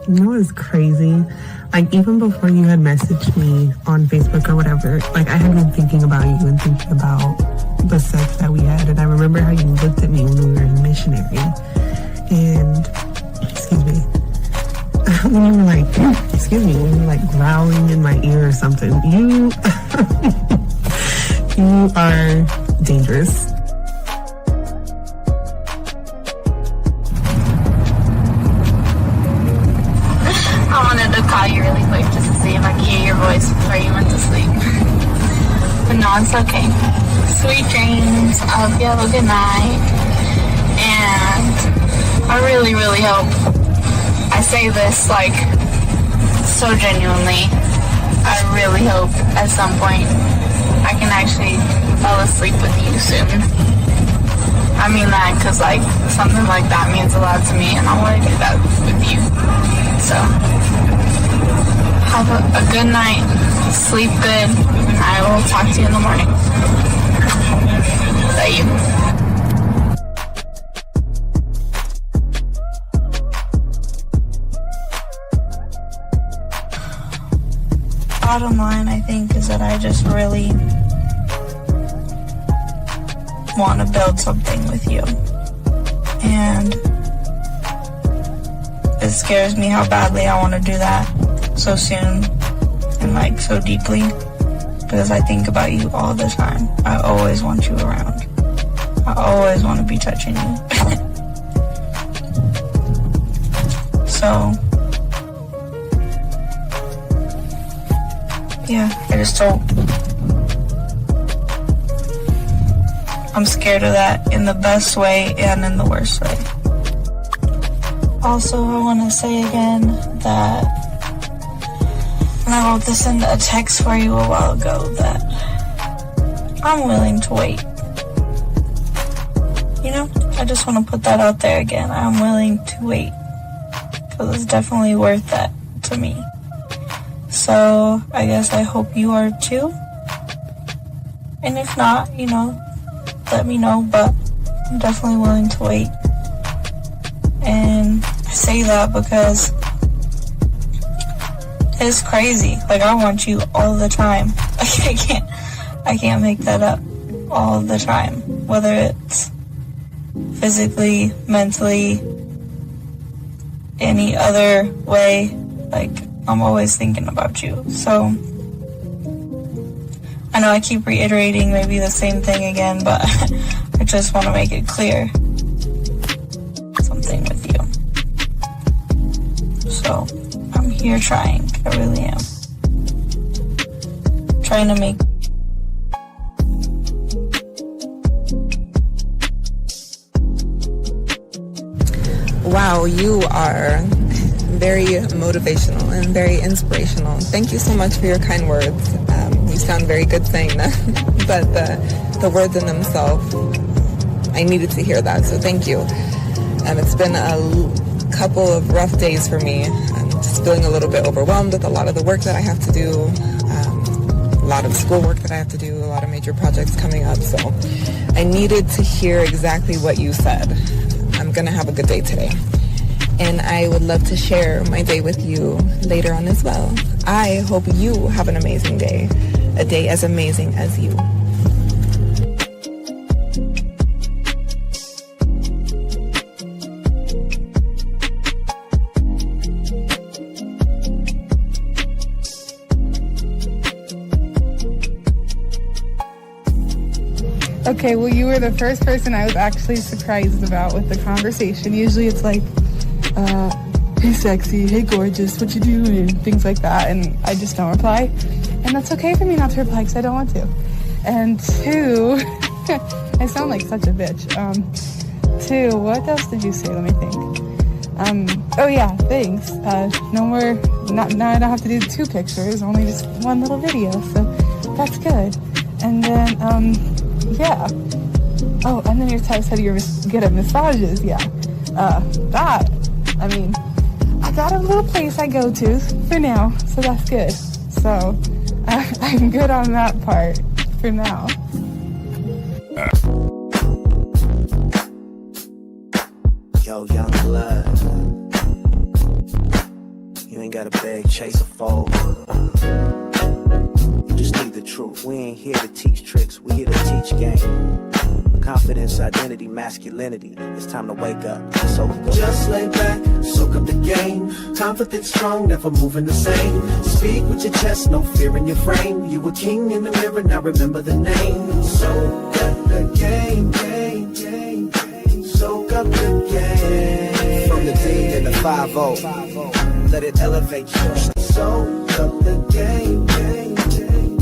You know what's crazy? Like, even before you had messaged me on Facebook or whatever, like, I had been thinking about you and thinking about the sex that we had. And I remember how you looked at me when we were in missionary. And, excuse me, when you were like, when you were like growling in my ear or something. You, you are dangerous. I wanted to call you really quick just to see if I could hear your voice before you went to sleep. But no, it's okay. Sweet dreams. I hope you have a good night. And I really, really hope, I say this like so genuinely, I really hope at some point I can actually fall asleep with you soon. I mean that because like something like that means a lot to me and I want to do that with you. So, have a good night, sleep good, and I will talk to you in the morning. Love you. Bottom line, I think, is that I just really want to build something with you. And it scares me how badly I want to do that so soon and like so deeply, because I think about you all the time. I always want you around. I always want to be touching you. So yeah, I just don't. I'm scared of that in the best way and in the worst way. Also, I want to say again that, and I wrote this in a text for you a while ago, that I'm willing to wait. You know, I just want to put that out there again. I'm willing to wait, because it's definitely worth that to me. So, I guess I hope you are too. And if not, you know, let me know, but I'm definitely willing to wait. And I say that because it's crazy. Like, I want you all the time. Like, I can't make that up all the time. Whether it's physically, mentally, any other way, like, I'm always thinking about you. So, I know I keep reiterating maybe the same thing again, but I just want to make it clear. Something with you. So, I'm here trying. I really am. Trying to make... Wow, you are very motivational and very inspirational. Thank you so much for your kind words. You sound very good saying that, but the words in themselves, I needed to hear that, so thank you. It's been a couple of rough days for me. I'm just feeling a little bit overwhelmed with a lot of the work that I have to do, a lot of schoolwork that I have to do, a lot of major projects coming up, so I needed to hear exactly what you said. I'm gonna have a good day today. And I would love to share my day with you later on as well. I hope you have an amazing day, a day as amazing as you. Okay, well, you were the first person I was actually surprised about with the conversation. Usually it's like, hey sexy, hey gorgeous, what you doing, and things like that, and I just don't reply. And that's okay for me not to reply because I don't want to. And two, I sound like such a bitch. Two, what else did you say? Let me think. Oh yeah, thanks. No more, now I don't have to do 2 pictures, only just 1 little video, so that's good. And then, yeah. Oh, and then your text said you're good at massages, yeah. That, I mean, I got a little place I go to for now, so that's good. So, I'm good on that part for now. Yo, young blood. ain't gotta beg, chase, or fold. You just need the truth. We ain't here to teach tricks, we here to teach game. Confidence, identity, masculinity. It's time to wake up. So just lay back, soak up the game. Confident, strong, never moving the same. Speak with your chest, no fear in your frame. You a king in the mirror, now remember the name. Soak up the game, game, game, game. Soak up the game. From the D and the 5-0, let it elevate you. Soak up the game, game, game.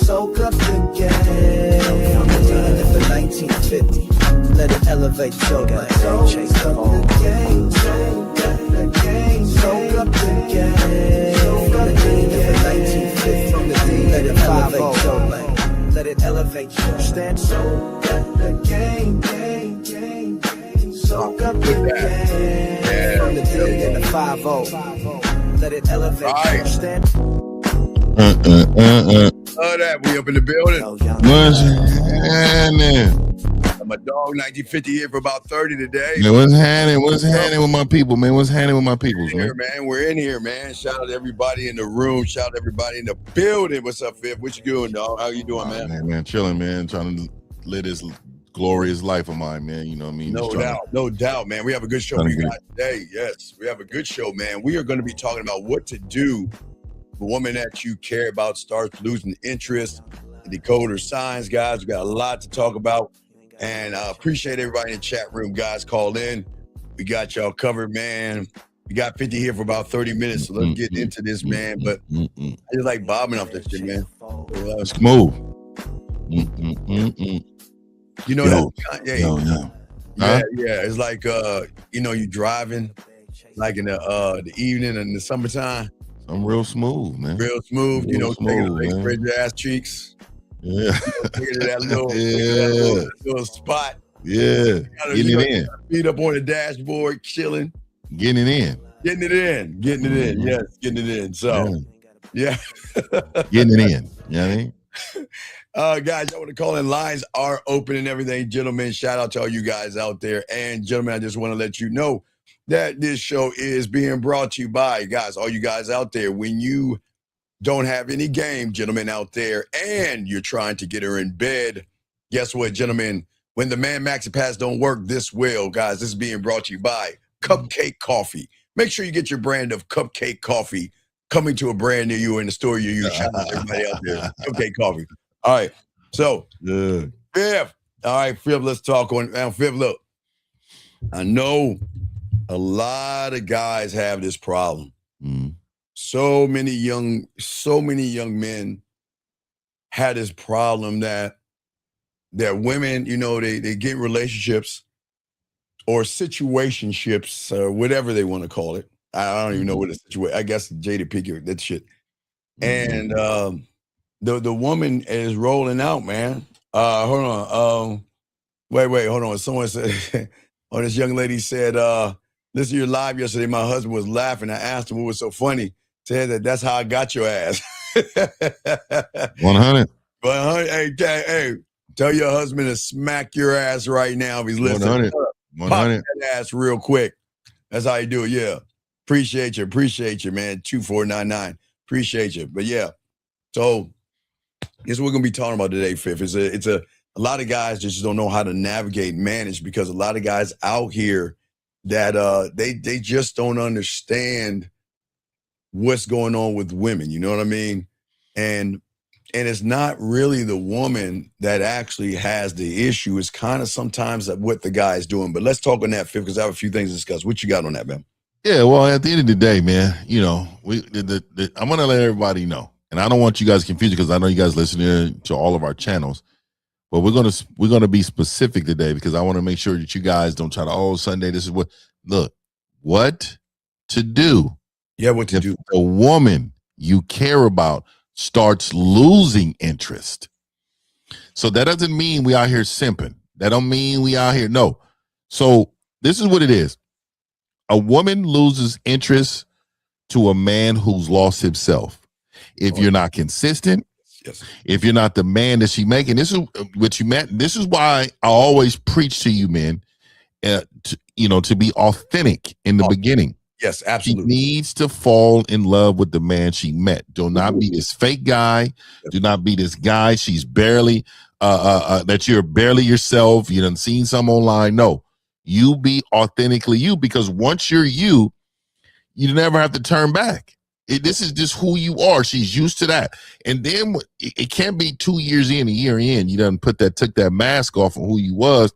Soak up the game. From the D and the 1950, let it elevate your life. Soak up the game, soak up the game, soak up the game. From the D and the 1950, from the D, let it elevate your life. Let it elevate your stand. Soak up the game, game, game, game. Soak up the game. From the D and the 5-0, let it elevate your stand. That we up in the building. What's happening? My dog 1950 here for about 30 today. Man, what's happening? What's happening with my people, man? What's happening with my peoples, man? We're in here, man. Shout out to everybody in the room. Shout out to everybody in the building. What's up, Fifth? What you doing, dog? How you doing, man? Man, chilling, man. Trying to live this glorious life of mine, man. You know what I mean? No doubt, man. We have a good show for you guys today. Yes, we have a good show, man. We are going to be talking about what to do. The woman that you care about starts losing interest. The Decode signs, guys. We got a lot to talk about. And I appreciate everybody in the chat room, guys. Call in. We got y'all covered, man. We got 50 here for about 30 minutes. So let's get into this, man. But I just like bobbing off that shit, man. Smooth. You know that? Yeah. It's like you driving like in the evening in the summertime. I'm real smooth, man. Real smooth, spread your ass cheeks. Yeah. that little spot. Yeah. Getting it in. Feet up on the dashboard, chilling. Getting it in. Getting it in. Yes, getting it in. So, yeah. Getting it in. You know what I mean? Guys, I want to call in. Lines are open and everything. Gentlemen, shout out to all you guys out there. And gentlemen, I just want to let you know that this show is being brought to you by, guys, all you guys out there. When you don't have any game, gentlemen out there, and you're trying to get her in bed, guess what, gentlemen? When the Man Maxi Pass don't work, this will, guys. This is being brought to you by Cupcake Coffee. Make sure you get your brand of Cupcake Coffee coming to a brand near you in the store you use. Shout out to everybody out there. Cupcake Coffee. All right. So, Fifth. All right, Fifth, let's talk on. Now, Fifth, look. I know a lot of guys have this problem. So many young men had this problem that women, they get relationships or situationships or whatever they want to call it. I don't even know what a situation. I guess Jada Pinkett, that shit. And the woman is rolling out, man. Hold on. Wait, hold on. Someone said, this young lady said, listen to your live yesterday. My husband was laughing. I asked him what was so funny. Said that's how I got your ass. 100. Hey, tell your husband to smack your ass right now if he's listening. 100. Pop that ass real quick. That's how you do it. Yeah. Appreciate you, man. 2499. Appreciate you. But yeah. So this is what we're gonna be talking about today, Fifth. It's a lot of guys just don't know how to navigate and manage, because a lot of guys out here that they just don't understand what's going on with women. You know what I mean? And it's not really the woman that actually has the issue. It's kind of sometimes what the guy is doing. But let's talk on that, Fifth, because I have a few things to discuss. What you got on that, man? Yeah, well, at the end of the day, man, I'm gonna let everybody know, and I don't want you guys confused, because I know you guys listening to all of our channels. But we're gonna be specific today, because I want to make sure that you guys don't try to, Sunday, this is what to do. Yeah, what to if do. The woman you care about starts losing interest. So that doesn't mean we out here simping. That don't mean we out here. No. So this is what it is. A woman loses interest to a man who's lost himself. If you're not consistent, if you're not the man that she making, this is what you meant. This is why I always preach to you men, to be authentic in the beginning. Yes, She absolutely. needs to fall in love with the man she met. Do not be this fake guy. Do not be this guy. She's barely that you're barely yourself. You done seen some online. No, you be authentically you, because once you're you, you never have to turn back. This is just who you are. She's used to that. And then it can't be 2 years in, a year in, you done took that mask off of who you was.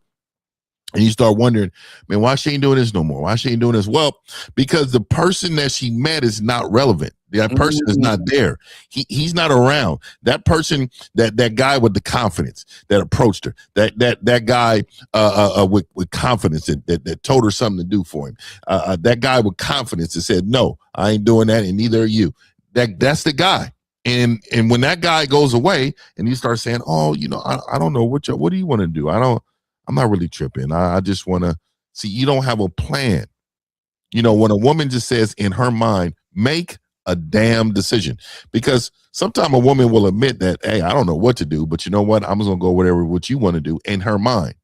And you start wondering, man, why she ain't doing this no more? Why she ain't doing this? Well, because the person that she met is not relevant. That person is not there. He's not around. That person, that guy with the confidence that approached her, that guy with confidence that told her something to do for him. That guy with confidence that said, no, I ain't doing that, and neither are you. That's the guy. And when that guy goes away, and you start saying, oh, I don't know what do you want to do? I'm not really tripping. I just want to see. You don't have a plan. When a woman just says in her mind, make a damn decision, because sometimes a woman will admit that, hey, I don't know what to do, but you know what? I'm just going to go what you want to do in her mind.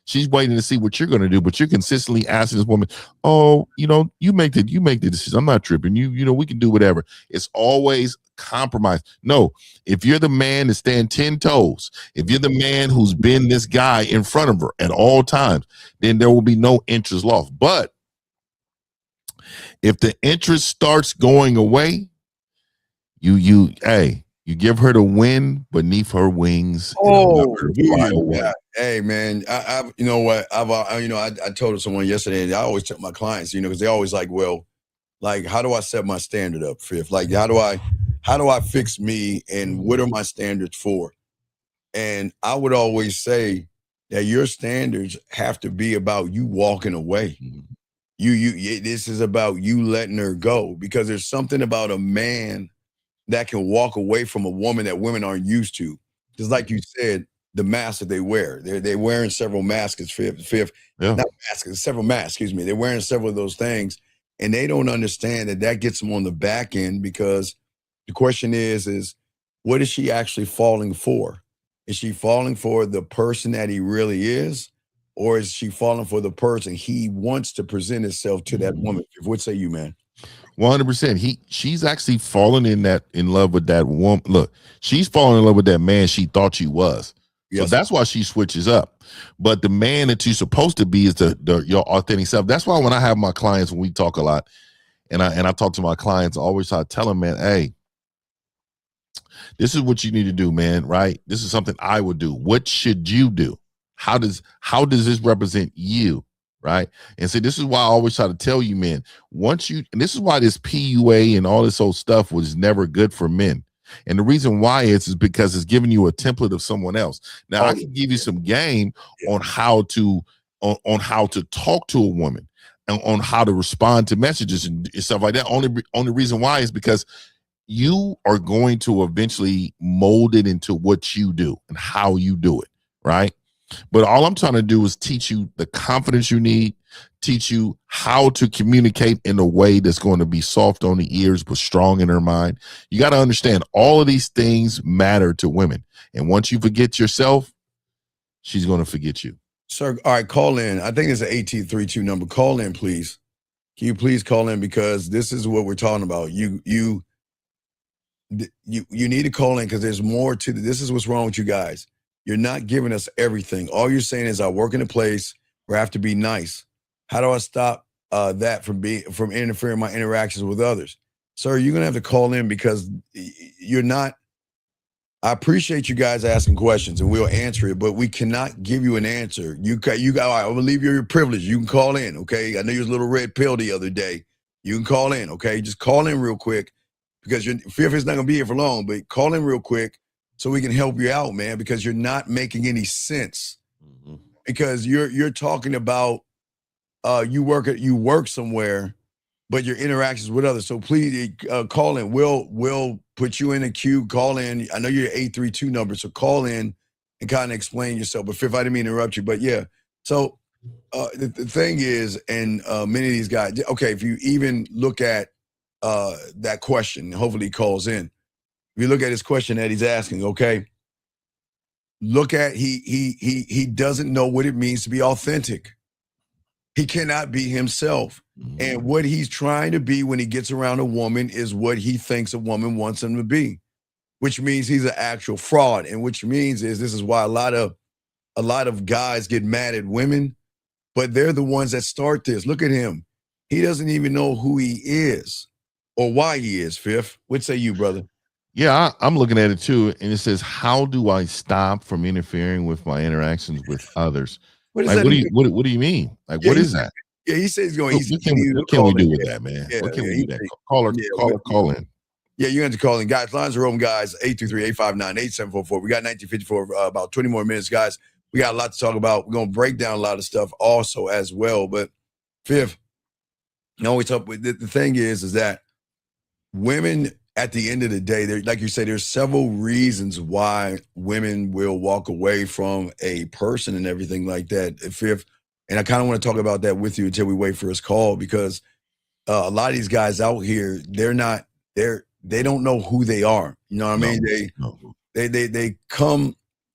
She's waiting to see what you're going to do, but you're consistently asking this woman, oh, you make the decision. I'm not tripping. We can do whatever. It's always compromise. No, if you're the man to stand 10 toes, if you're the man who's been this guy in front of her at all times, then there will be no interest lost. But if the interest starts going away, you give her the wind beneath her wings. Oh, hey man, I you know what? I told someone yesterday, and I always tell my clients, because they always like, well, like, how do I set my standard up, Fifth? Like, how do I fix me, and what are my standards for? And I would always say that your standards have to be about you walking away. This is about you letting her go, because there's something about a man that can walk away from a woman that women aren't used to. Just like you said, the masks that they wear. They're wearing several masks, Fifth. Yeah. Not masks, several masks, excuse me. They're wearing several of those things, and they don't understand that gets them on the back end, because the question is what is she actually falling for? Is she falling for the person that he really is? Or is she falling for the person he wants to present himself to that woman? What say you, man? 100%. She's actually fallen in love with that woman. Look, she's falling in love with that man she thought she was. So that's why she switches up. But the man that you're supposed to be is your authentic self. That's why when I have my clients, when we talk a lot, and I talk to my clients, I always try to tell them, man, hey, this is what you need to do, man, right? This is something I would do. What should you do? How does this represent you, right? And so this is why I always try to tell you, man, and this is why this PUA and all this old stuff was never good for men. And the reason why is because it's giving you a template of someone else. Now, I can give you some game on how to talk to a woman, and on how to respond to messages and stuff like that. Only reason why is because you are going to eventually mold it into what you do and how you do it, right? But all I'm trying to do is teach you the confidence you need, teach you how to communicate in a way that's going to be soft on the ears but strong in her mind. You got to understand all of these things matter to women. And once you forget yourself, she's going to forget you. Sir, all right, call in. I think it's an 1832 number. Call in, please. Can you please call in, because this is what we're talking about. You need to call in, because there's more to this. Is what's wrong with you guys. You're not giving us everything. All you're saying is I work in a place where I have to be nice. How do I stop that from interfering in my interactions with others? Sir, you're gonna have to call in, because you're not. I appreciate you guys asking questions, and we'll answer it, but we cannot give you an answer. You got. All right, I believe you're privileged. You can call in, okay? I know you was a little red pill the other day. You can call in, okay? Just call in real quick, because your Fifth is not gonna be here for long. But call in real quick, so we can help you out, man, because you're not making any sense. Because you're talking about you work somewhere, but your interactions with others. So please call in. We'll put you in a queue. Call in. I know you're 832 number, so call in and kind of explain yourself. But Fifth, I didn't mean to interrupt you, but yeah. So the thing is, and many of these guys, okay, if you even look at that question, hopefully he calls in. If you look at his question that he's asking, okay, look at he doesn't know what it means to be authentic. He cannot be himself. And what he's trying to be when he gets around a woman is what he thinks a woman wants him to be, which means he's an actual fraud. And which means is this is why a lot of guys get mad at women, but they're the ones that start this. Look at him. He doesn't even know who he is or why he is, Fifth. What say you, brother? Yeah, I'm looking at it too, and it says, "How do I stop from interfering with my interactions with others?" What does Like, that what do mean? you what do you mean? Like, Yeah, what is that? Yeah, he says he's going. What can we do with that, man? Yeah, What can yeah, we he- do that? Call in. Yeah, you have to call in. Guys, lines are open, guys. 823-859-8744. We got 1954, about 20 more minutes, guys. We got a lot to talk about. We're going to break down a lot of stuff also as well. But Fifth, the thing is that women, at the end of the day, like you say, there's several reasons why women will walk away from a person and everything like that. Fifth, and I kind of want to talk about that with you until we wait for his call, because a lot of these guys out here, they don't know who they are. You know what I mean?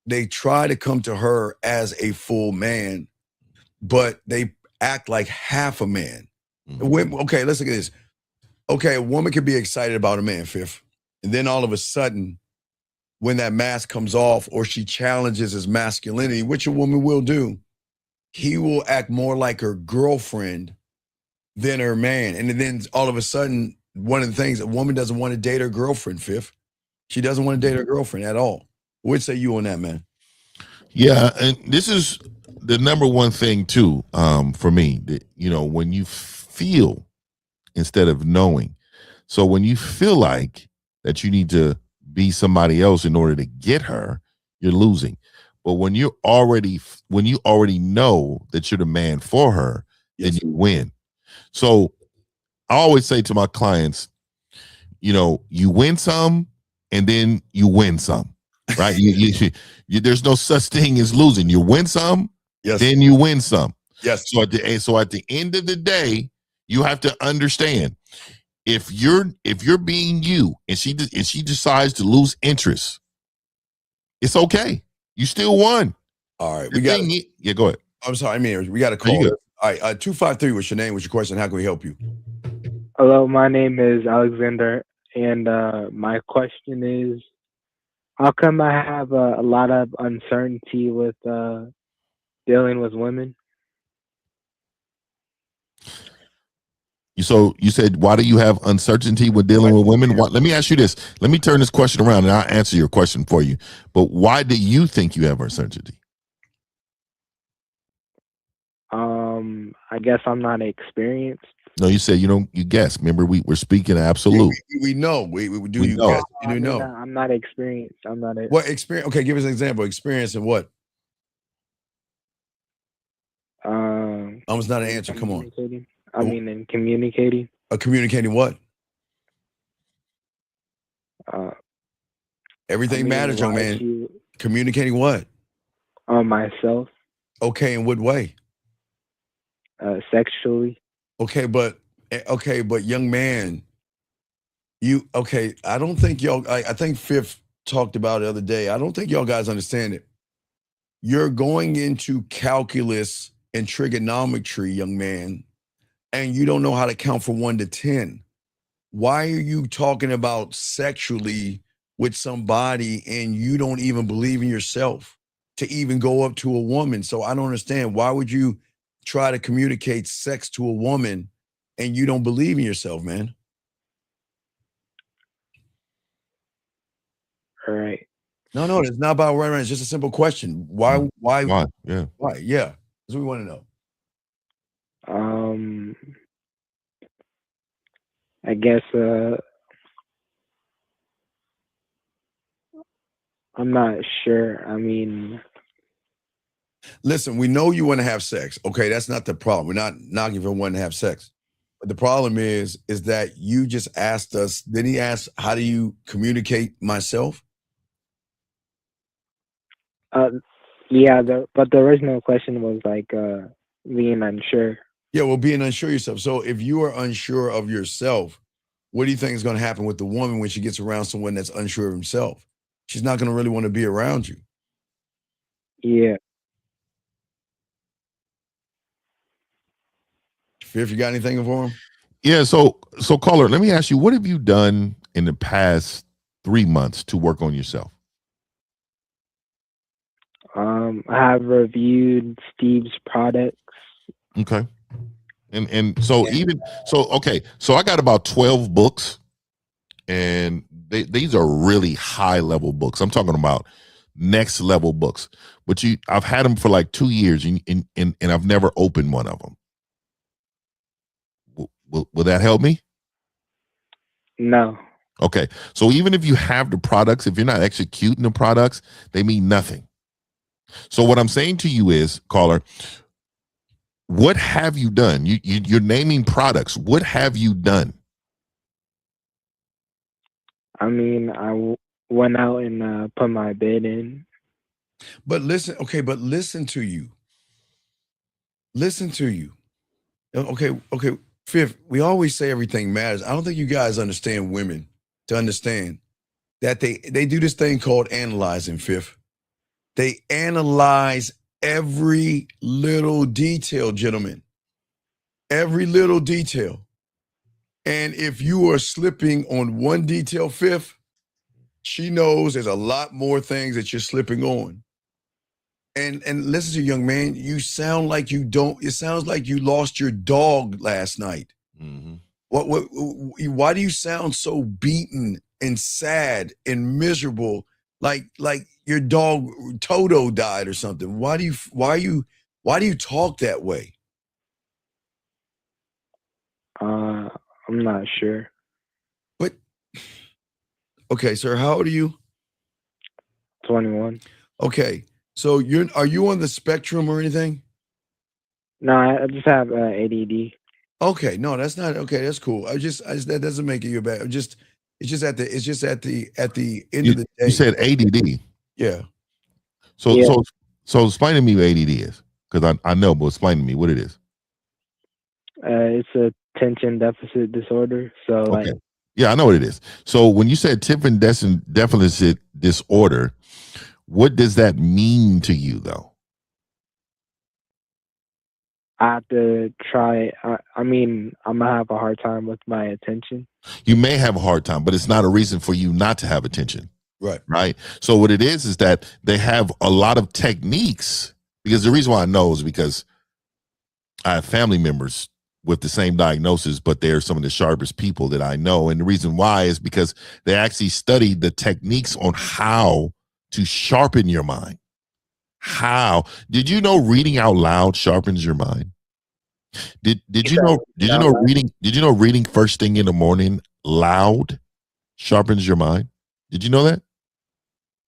They try to come to her as a full man, but they act like half a man. Okay, let's look at this. Okay, a woman could be excited about a man, Fifth, and then all of a sudden, when that mask comes off or she challenges his masculinity, which a woman will do, he will act more like her girlfriend than her man. And then all of a sudden, one of the things, a woman doesn't want to date her girlfriend, Fifth. She doesn't want to date her girlfriend at all. What say you on that, man? Yeah, and this is the number one thing too, for me. That, when you feel instead of knowing. So when you feel like that you need to be somebody else in order to get her, you're losing. But when you already know that you're the man for her, then you win. So I always say to my clients, you win some and then you win some, right? There's no such thing as losing. You win some, then you win some. Yes. So at the end of the day, you have to understand, if you're being you and she decides to lose interest, it's okay. You still won. All right. Go ahead. I'm sorry, we got a call. All right, 253, what's your name? What's your question? How can we help you? Hello, my name is Alexander, and my question is, how come I have a lot of uncertainty with dealing with women? So you said, why do you have uncertainty with dealing with women? Let me ask you this. Let me turn this question around and I'll answer your question for you. But why do you think you have uncertainty? I guess I'm not experienced. No, you said you guess. Remember, we're speaking absolute. We know. We do. You know. guess. You do know. I'm not experienced. What experience? Okay, give us an example. Experience in what? Almost not an answer. Come on. In communicating. Communicating what? Everything matters, young man. Communicating what? Myself. Okay, in what way? Sexually. Okay, but young man, I don't think y'all, I think Fifth talked about it the other day. I don't think y'all guys understand it. You're going into calculus and trigonometry, young man, and you don't know how to count from 1 to 10. Why are you talking about sexually with somebody and you don't even believe in yourself to even go up to a woman? So I don't understand. Why would you try to communicate sex to a woman and you don't believe in yourself, man? All right. No, it's not about right. It's just a simple question. Why? Yeah. Why? Yeah. That's what we want to know. I guess I'm not sure. Listen, we know you want to have sex. Okay, that's not the problem. We're not knocking for wanting to have sex. But the problem is that you just asked us, then he asked, how do you communicate myself? Yeah, but the original question was like being unsure. Yeah, well, being unsure of yourself. So if you are unsure of yourself, what do you think is going to happen with the woman when she gets around someone that's unsure of himself? She's not going to really want to be around you. Yeah. Fifth, you got anything for him? Yeah. So caller, let me ask you, what have you done in the past 3 months to work on yourself? I have reviewed Steve's products. Okay. And so okay. So I got about 12 books, and these are really high level books. I'm talking about next level books. But I've had them for like 2 years, and I've never opened one of them. Will that help me? No. Okay. So even if you have the products, if you're not executing the products, they mean nothing. So what I'm saying to you is, caller, what have you done? You're naming products. What have you done? I mean, I went out and put my bid in. But listen, okay, but listen to you. Listen to you. Okay. Fifth, we always say everything matters. I don't think you guys understand women to understand that they do this thing called analyzing, Fifth. They analyze every little detail, gentlemen. Every little detail. And if you are slipping on one detail, Fifth, she knows there's a lot more things that you're slipping on. And listen to you, young man, you sound like you don't, it sounds like you lost your dog last night. Mm-hmm. Why do you sound so beaten and sad and miserable, like your dog Toto died or something? Why do you talk that way? I'm not sure. But okay, sir, how old are you? 21. Okay, so are you on the spectrum or anything? No, I just have ADD. Okay, no, that's not okay. That's cool. I just that doesn't make you bad. It's just at the end of the day. You said ADD. Yeah. So explain to me what ADD is, because I know, but explain to me what it is. It's a attention deficit disorder. So okay. Yeah, I know what it is. So when you said attention deficit disorder, what does that mean to you, though? I have to try. I mean, I'm gonna have a hard time with my attention. You may have a hard time, but it's not a reason for you not to have attention. Right. So what it is that they have a lot of techniques, because the reason why I know is because I have family members with the same diagnosis, but they're some of the sharpest people that I know. And the reason why is because they actually studied the techniques on how to sharpen your mind. How did you know reading out loud sharpens your mind? Did you know reading first thing in the morning loud sharpens your mind? Did you know that?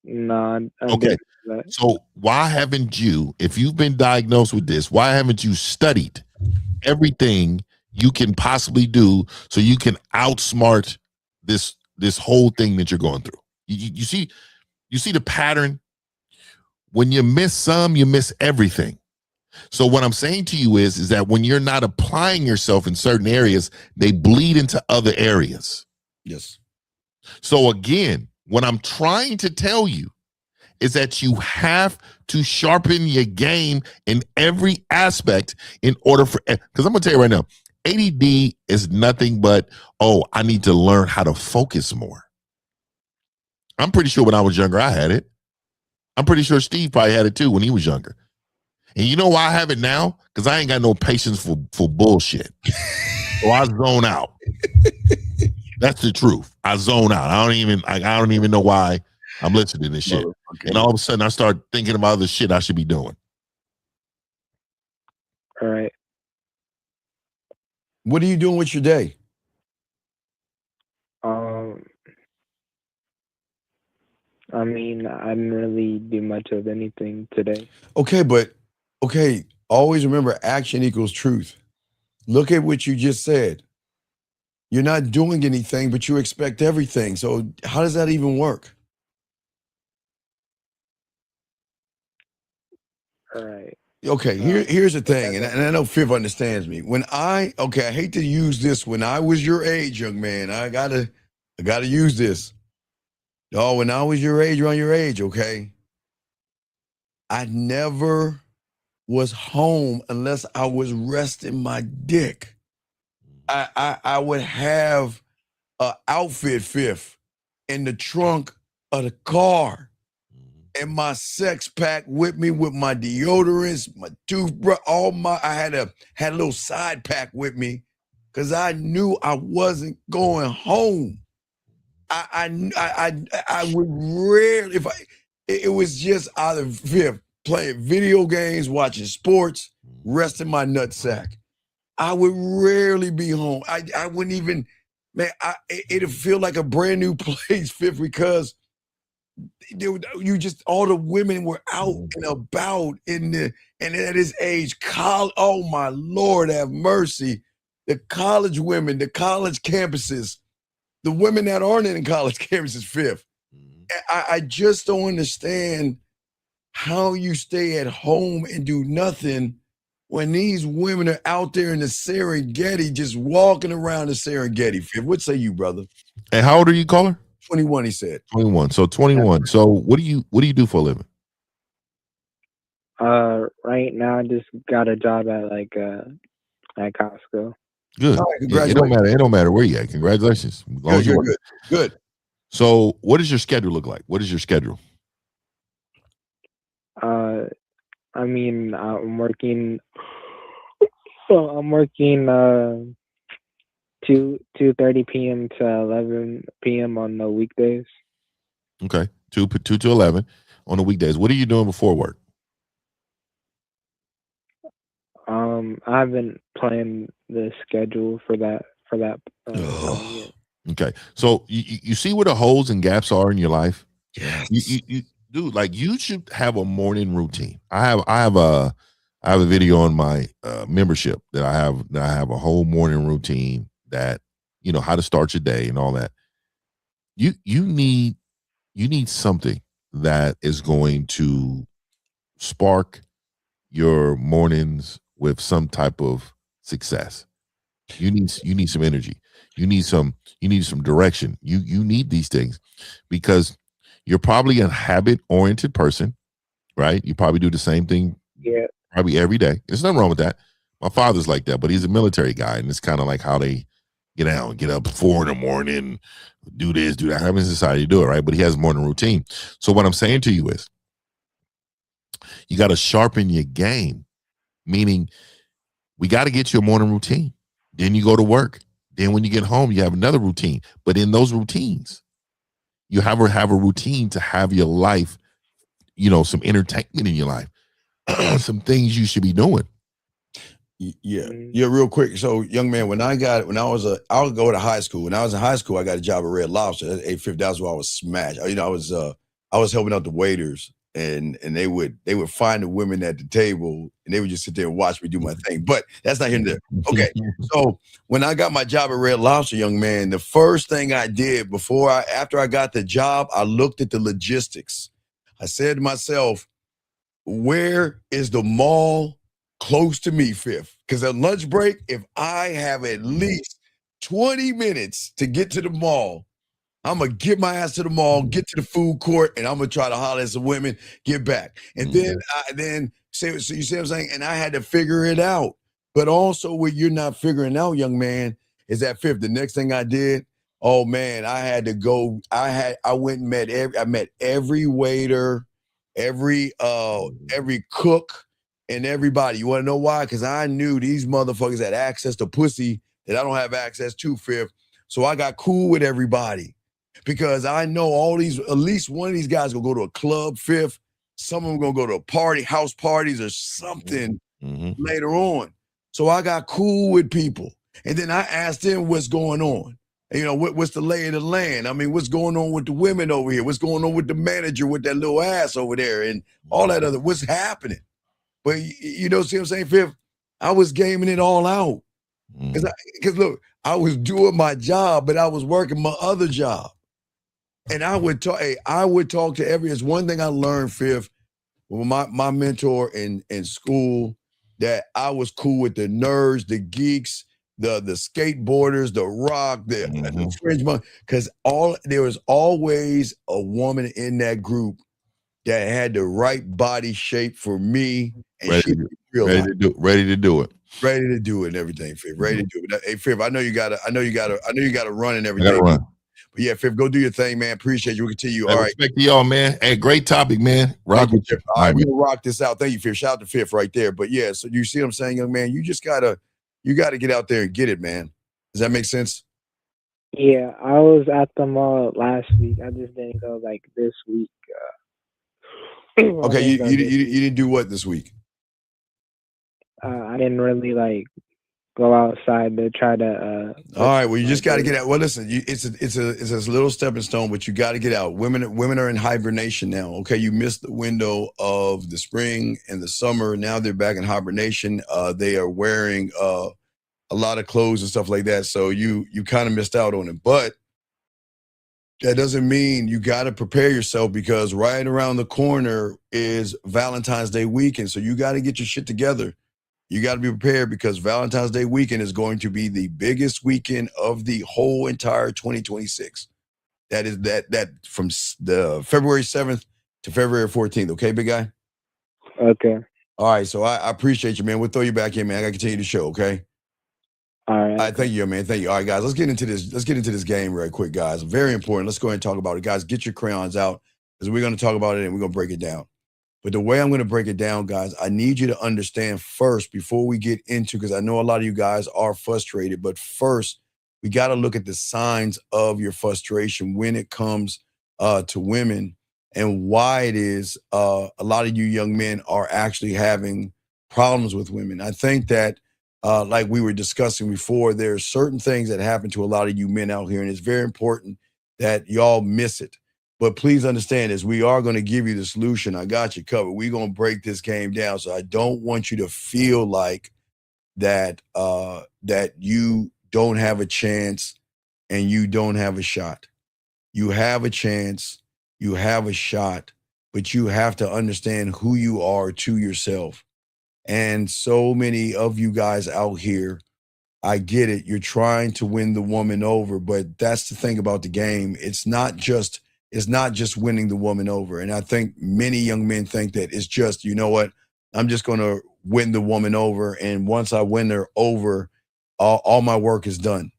No. Okay. So why haven't you, if you've been diagnosed with this, why haven't you studied everything you can possibly do so you can outsmart this whole thing that you're going through? You see the pattern. When you miss some, you miss everything. So what I'm saying to you is that when you're not applying yourself in certain areas, they bleed into other areas. Yes. So again, what I'm trying to tell you is that you have to sharpen your game in every aspect in order for, because I'm going to tell you right now, ADD is nothing but, I need to learn how to focus more. I'm pretty sure when I was younger, I had it. I'm pretty sure Steve probably had it too when he was younger. And you know why I have it now? Because I ain't got no patience for bullshit. So I zone out. That's the truth. I zone out. I don't even know why I'm listening to this shit. Okay. And all of a sudden I start thinking about other shit I should be doing. All right. What are you doing with your day? I mean, I didn't really do much of anything today. Okay, always remember action equals truth. Look at what you just said. You're not doing anything, but you expect everything. So how does that even work? All right. Okay, here's the thing, and I know Fifth understands me. I hate to use this. When I was your age, young man, I gotta use this. Oh, when I was your age, around your age, okay? I never was home unless I was resting my dick. I would have a outfit fifth in the trunk of the car. And my sex pack with me with my deodorants, my toothbrush, I had a little side pack with me because I knew I wasn't going home. I would rarely, it was just either fifth, playing video games, watching sports, resting my nutsack. I would rarely be home. I wouldn't even, man, it'd feel like a brand new place, fifth, because all the women were out and about and at his age, oh my Lord, have mercy. The college women, the college campuses, the women that aren't in college campuses, fifth. I just don't understand how you stay at home and do nothing when these women are out there in the Serengeti, just walking around the Serengeti, fifth. What say you, brother? And how old are you, caller? 21, he said. 21. So 21. So what do you do for a living? Right now I just got a job at Costco. Good. All right, It don't matter where you at. Congratulations. As long as you work. Good. So what does your schedule look like? What is your schedule? I mean, I'm working 2:30 p.m. to 11 p.m. on the weekdays. Okay, 2 to 11 on the weekdays. What are you doing before work? I haven't planned the schedule for that. Okay, so you see where the holes and gaps are in your life. Yes. You dude, like you should have a morning routine. I have a video on my membership that I have a whole morning routine that, you know, how to start your day and all that. You need something that is going to spark your mornings with some type of success. You need some energy. You need some direction. You need these things because you're probably a habit-oriented person, right? You probably do the same thing probably every day. There's nothing wrong with that. My father's like that, but he's a military guy, and it's kind of like how they get up 4 a.m, do this, do that. How many society do it, right? But he has a morning routine. So what I'm saying to you is you got to sharpen your game, meaning we got to get you a morning routine. Then you go to work. Then when you get home, you have another routine. But in those routines, you have a routine to have your life, you know, some entertainment in your life, some things you should be doing. Yeah, real quick. So, young man, I'll go to high school. When I was in high school, I got a job at Red Lobster. At 850, that's where I was smashed. You know, I was helping out the waiters, and they would find the women at the table, and they would just sit there and watch me do my thing. But that's not here and there. Okay, so when I got my job at Red Lobster, young man, the first thing I did after I got the job, I looked at the logistics. I said to myself, where is the mall close to me, fifth? Because at lunch break, if I have at least 20 minutes to get to the mall, I'm going to get my ass to the mall, get to the food court, and I'm going to try to holler at some women, get back. And then so you see what I'm saying? And I had to figure it out. But also what you're not figuring out, young man, is that fifth. The next thing I did, oh man, I had to go. I went and met every waiter, every cook, and everybody. You want to know why? Because I knew these motherfuckers had access to pussy that I don't have access to, fifth. So I got cool with everybody because I know at least one of these guys gonna go to a club, fifth. Some of them gonna go to a party, house parties or something later on. So I got cool with people. And then I asked them what's going on. You know, what's the lay of the land? I mean, what's going on with the women over here? What's going on with the manager with that little ass over there and all that other, what's happening? But you know, see what I'm saying, Fifth? I was gaming it all out. Because look, I was doing my job, but I was working my other job. And I would talk to it's one thing I learned, Fifth, with my mentor in school, that I was cool with the nerds, the geeks, the skateboarders, the rock, the fringe monk, because there was always a woman in that group that had the right body shape for me, and ready to do it. Ready to do it and everything, Fifth. Ready to do it. Hey, Fifth, I know you gotta run and I everything. gotta run. But yeah, Fifth, go do your thing, man. Appreciate you. We'll continue. Hey, All right. respect to y'all, man. Hey, great topic, man. Rock with you. All right, we're gonna rock this out. Thank you, Fifth. Shout out to Fifth right there. But yeah, so you see what I'm saying, young man? You gotta get out there and get it, man. Does that make sense? Yeah, I was at the mall last week. I just didn't go like this week. Okay, you didn't do what this week? I didn't really like go outside to try to. All right, well, you just got to get out. Well, listen, it's a little stepping stone, but you got to get out. Women are in hibernation now. Okay, you missed the window of the spring and the summer. Now they're back in hibernation. They are wearing a lot of clothes and stuff like that. So you kind of missed out on it. But that doesn't mean you got to prepare yourself, because right around the corner is Valentine's Day weekend. So you got to get your shit together. You got to be prepared, because Valentine's Day weekend is going to be the biggest weekend of the whole entire 2026. That is that from the February 7th to February 14th. Okay, big guy? Okay. All right. So I appreciate you, man. We'll throw you back in, man. I got to continue the show. Okay. All right. All right, thank you, man. Thank you. All right, guys, let's get into this game right quick, guys. Very important. Let's go ahead and talk about it. Guys, get your crayons out, because we're going to talk about it and we're going to break it down. But the way I'm going to break it down, guys, I need you to understand first, before we get into, because I know a lot of you guys are frustrated, but first, we got to look at the signs of your frustration when it comes to women, and why it is a lot of you young men are actually having problems with women. I think that like we were discussing before, there are certain things that happen to a lot of you men out here, and it's very important that y'all miss it. But please understand this, we are going to give you the solution. I got you covered. We're going to break this game down. So I don't want you to feel like that that you don't have a chance and you don't have a shot. You have a chance, you have a shot, but you have to understand who you are to yourself. And so many of you guys out here, I get it. You're trying to win the woman over, but that's the thing about the game. It's not just winning the woman over. And I think many young men think that it's just, you know what, I'm just going to win the woman over, and once I win her over, all my work is done.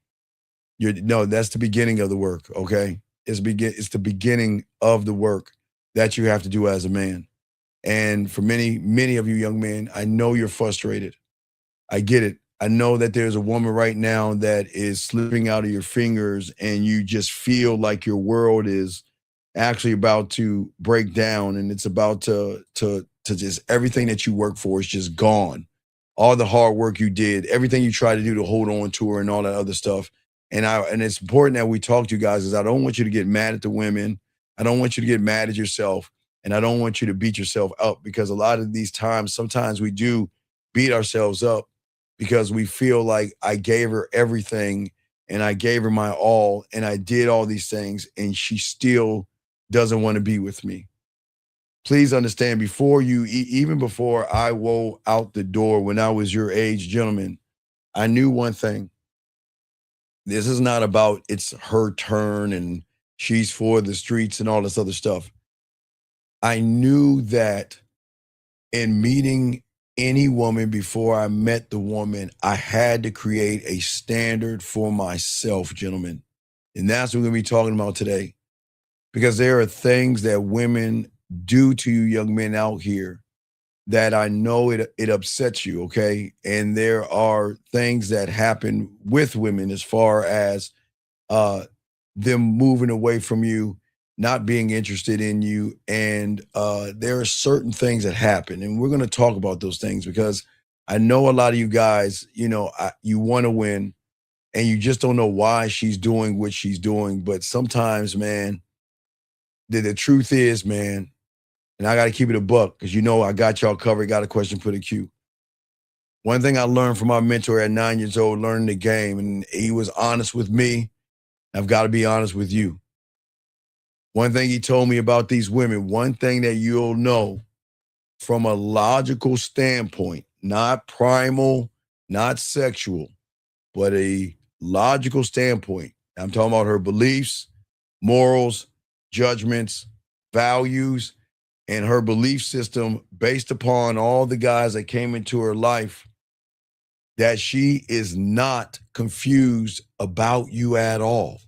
No, that's the beginning of the work, okay? It's the beginning of the work that you have to do as a man. And for many, many of you young men, I know you're frustrated. I get it. I know that there's a woman right now that is slipping out of your fingers, and you just feel like your world is actually about to break down, and it's about to just, everything that you work for is just gone. All the hard work you did, everything you tried to do to hold on to her and all that other stuff. And it's important that we talk to you guys, is I don't want you to get mad at the women. I don't want you to get mad at yourself. And I don't want you to beat yourself up, because a lot of these times, sometimes we do beat ourselves up because we feel like I gave her everything and I gave her my all and I did all these things, and she still doesn't want to be with me. Please understand, before you, even before I wore out the door when I was your age, gentlemen, I knew one thing. This is not about it's her turn and she's for the streets and all this other stuff. I knew that in meeting any woman, before I met the woman, I had to create a standard for myself, gentlemen. And that's what we're going to be talking about today. Because there are things that women do to you young men out here that I know it upsets you, okay? And there are things that happen with women as far as them moving away from you, not being interested in you. And there are certain things that happen. And we're going to talk about those things, because I know a lot of you guys, you know, you want to win and you just don't know why she's doing what she's doing. But sometimes, man, the truth is, man, and I got to keep it a buck, because you know I got y'all covered. Got a question for the queue. One thing I learned from my mentor at 9 years old, learning the game, and he was honest with me. I've got to be honest with you. One thing he told me about these women, one thing that you'll know from a logical standpoint, not primal, not sexual, but a logical standpoint. I'm talking about her beliefs, morals, judgments, values, and her belief system based upon all the guys that came into her life. that she is not confused about you at all.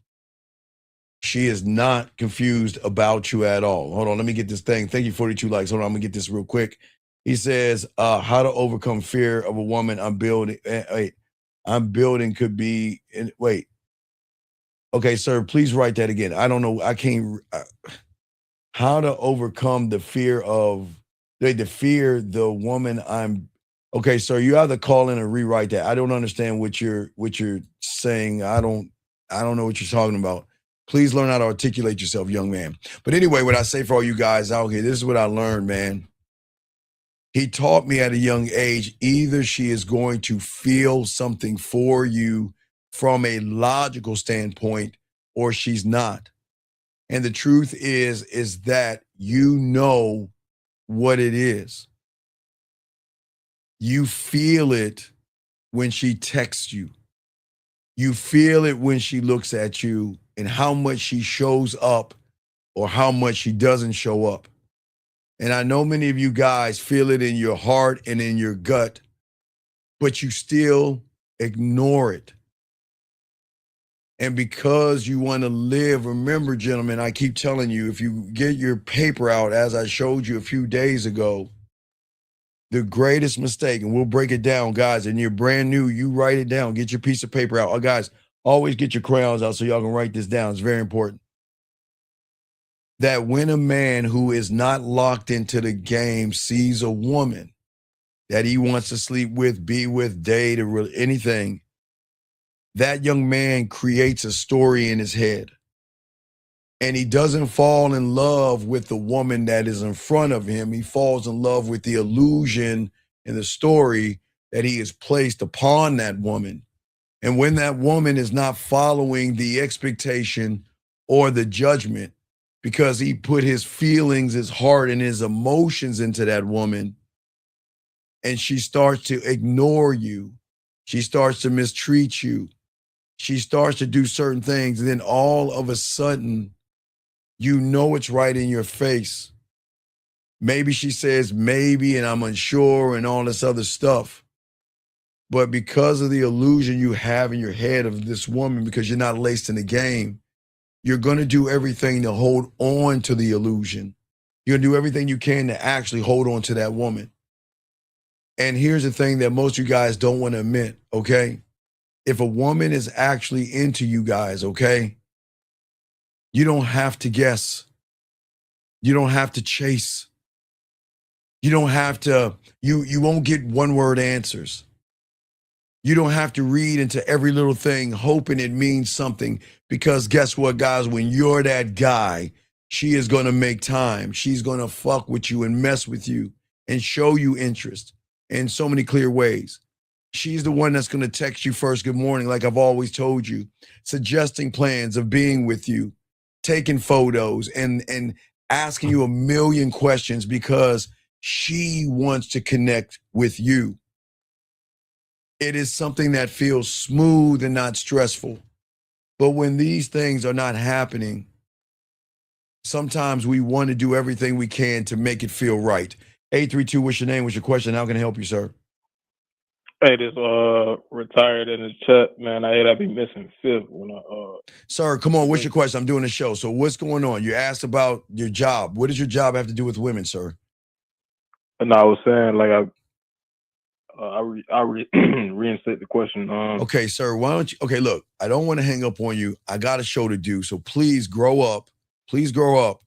She is not confused about you at all. Hold on, let me get this thing. Thank you, 42 likes. Hold on, I'm gonna get this real quick. He says, how to overcome fear of a woman I'm building. I'm building could be, wait. Okay, sir, please write that again. I don't know, I can't, how to overcome the fear of, the woman I'm, okay, sir, you either call in or rewrite that. I don't understand what you're saying. I don't know what you're talking about. Please learn how to articulate yourself, young man. But anyway, what I say for all you guys out here, this is what I learned, man. He taught me at a young age, either she is going to feel something for you from a logical standpoint or she's not. And the truth is that you know what it is. You feel it when she texts you. You feel it when she looks at you and how much she shows up or how much she doesn't show up. And I know many of you guys feel it in your heart and in your gut, but you still ignore it. And because you want to live, remember, gentlemen, I keep telling you, if you get your paper out, as I showed you a few days ago, the greatest mistake, and we'll break it down, guys, and you're brand new, you write it down, get your piece of paper out. Guys, always get your crayons out so y'all can write this down. It's very important. That when a man who is not locked into the game sees a woman that he wants to sleep with, be with, date, or anything, that young man creates a story in his head. And he doesn't fall in love with the woman that is in front of him. He falls in love with the illusion and the story that he has placed upon that woman. And when that woman is not following the expectation or the judgment, because he put his feelings, his heart, and his emotions into that woman, and she starts to ignore you, she starts to mistreat you, she starts to do certain things, and then all of a sudden, you know it's right in your face. Maybe she says maybe, and I'm unsure, and all this other stuff. But because of the illusion you have in your head of this woman, because you're not laced in the game, you're going to do everything to hold on to the illusion. You're going to do everything you can to actually hold on to that woman. And here's the thing that most of you guys don't want to admit, okay? If a woman is actually into you guys, okay, you don't have to guess. You don't have to chase. You don't have to, you won't get one-word answers. You don't have to read into every little thing hoping it means something, because guess what, guys? When you're that guy, she is going to make time. She's going to fuck with you and mess with you and show you interest in so many clear ways. She's the one that's going to text you first, good morning, like I've always told you, suggesting plans of being with you, taking photos, and asking you a million questions because she wants to connect with you. It is something that feels smooth and not stressful. But when these things are not happening, sometimes we want to do everything we can to make it feel right. 832, what's your name? What's your question? How can I help you, sir? Hey, this retired in the chat, man. I hate I be missing fifth when I Sir, come on, what's your question? I'm doing a show. So what's going on? You asked about your job. What does your job have to do with women, sir? And I was saying, like, I reinstate the question. Okay, sir, why don't you, okay, look, I don't want to hang up on you. I got a show to do, so please grow up. Please grow up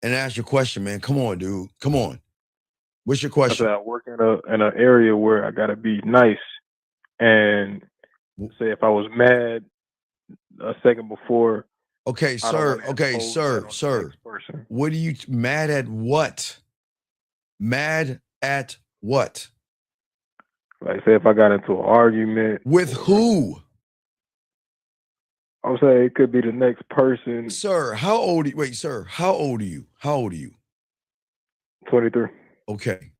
and ask your question, man. Come on, dude. Come on. What's your question? I work in an area where I gotta be nice, and say if I was mad a second before. Okay, sir. Okay, sir. What are you mad at? What? Mad at what? Like, say if I got into an argument with who? I would say it could be the next person. Sir, how old? Wait, sir, how old are you? How old are you? 23. Okay.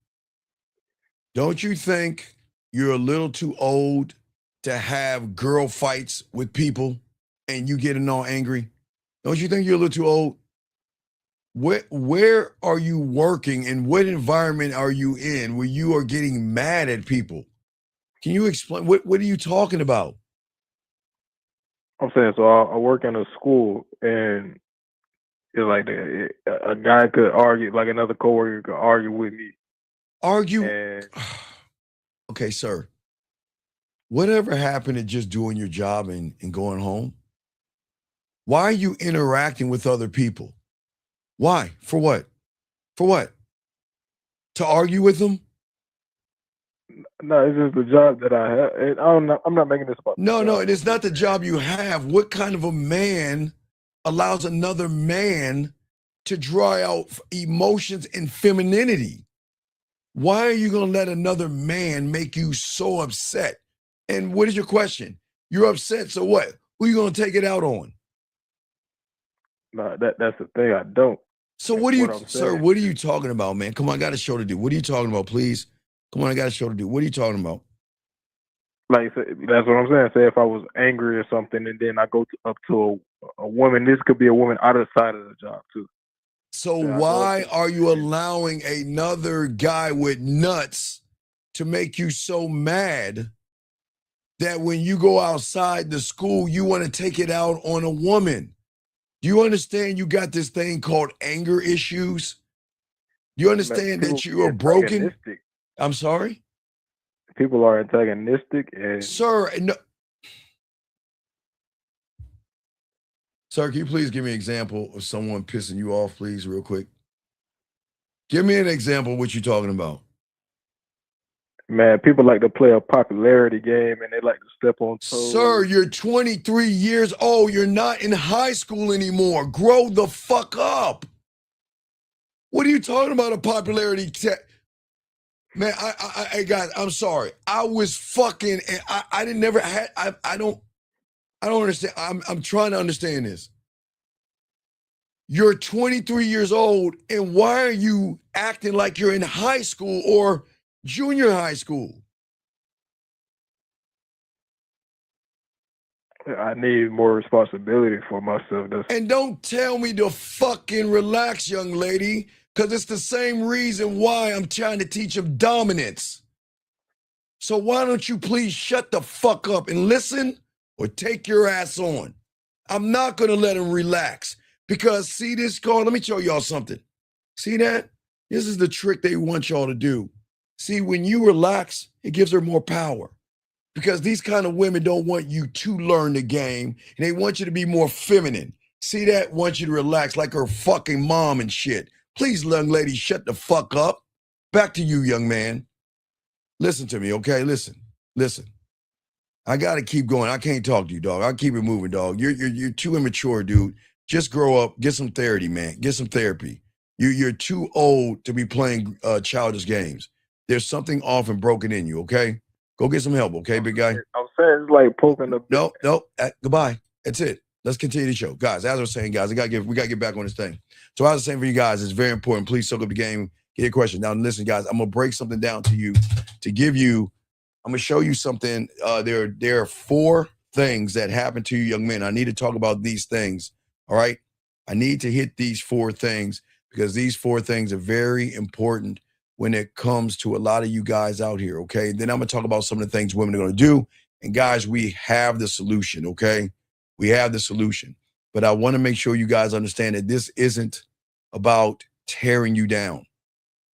Don't you think you're a little too old to have girl fights with people and you getting all angry? Don't you think you're a little too old? Where are you working and what environment are you in where you are getting mad at people? Can you explain what are you talking about? I'm saying, so I work in a school, and it's like a guy could argue, like another coworker could argue with me, Argue? and Okay, sir. Whatever happened to just doing your job and going home? Why are you interacting with other people? Why? For what? For what? To argue with them? no, it's just the job that I have. And I'm not making this about the No, job. it is not the job you have. What kind of a man allows another man to draw out emotions and femininity? Why are you going to let another man make you so upset? And what is your question? You're upset, so what? Who are you going to take it out on? No, that's the thing. I don't. So what are you, I'm sir, saying, what are you talking about, man? Come on, I got a show to do. What are you talking about, please? Come on, I got a show to do. What are you talking about? like that's what I'm saying. Say if I was angry or something, and then I go up to a woman. This could be a woman outside of the job too. So Say I go up why to- are you allowing another guy with nuts to make you so mad that when you go outside the school, you want to take it out on a woman? Do you understand you got this thing called anger issues? Do you understand people that you be are broken? antagonistic. I'm sorry? People are antagonistic, and Sir, no. Sir, can you please give me an example of someone pissing you off, please, real quick? Give me an example of what you're talking about. man, people like to play a popularity game, and they like to step on toes. Sir, you're 23 years old. You're not in high school anymore. Grow the fuck up. What are you talking about, a popularity Man, I guys, I'm sorry. I was fucking, and I didn't never had, I don't understand. I'm trying to understand this. You're 23 years old, and why are you acting like you're in high school or junior high school? I need more responsibility for myself. And don't tell me to fucking relax, young lady, because it's the same reason why I'm trying to teach him dominance. So why don't you please shut the fuck up and listen or take your ass on? I'm not going to let him relax because see this card? Let me show y'all something. See that? This is the trick they want y'all to do. See, when you relax, it gives her more power. Because these kind of women don't want you to learn the game, and they want you to be more feminine. See that? Want you to relax like her fucking mom and shit. Please, young lady, shut the fuck up. Back to you, young man. Listen to me, okay? Listen. I gotta keep going. I can't talk to you, dog. I'll keep it moving, dog. You're too immature, dude. Just grow up. Get some therapy, man. Get some therapy. You're too old to be playing childish games. There's something off and broken in you, okay? Go get some help, okay, big guy? I'm saying it's like poking the. No. Goodbye. That's it. Let's continue the show. Guys, as I was saying, guys, we gotta get back on this thing. So as I was saying for you guys, it's very important. Please soak up the game, get your question. Now listen, guys, I'm gonna break something down to you to give you, I'm gonna show you something. There are 4 things that happen to you young men. I need to talk about these things. All right. I need to hit these 4 things because these 4 things are very important when it comes to a lot of you guys out here, okay? Then I'm gonna talk about some of the things women are gonna do. And guys, we have the solution, okay? We have the solution. But I wanna make sure you guys understand that this isn't about tearing you down.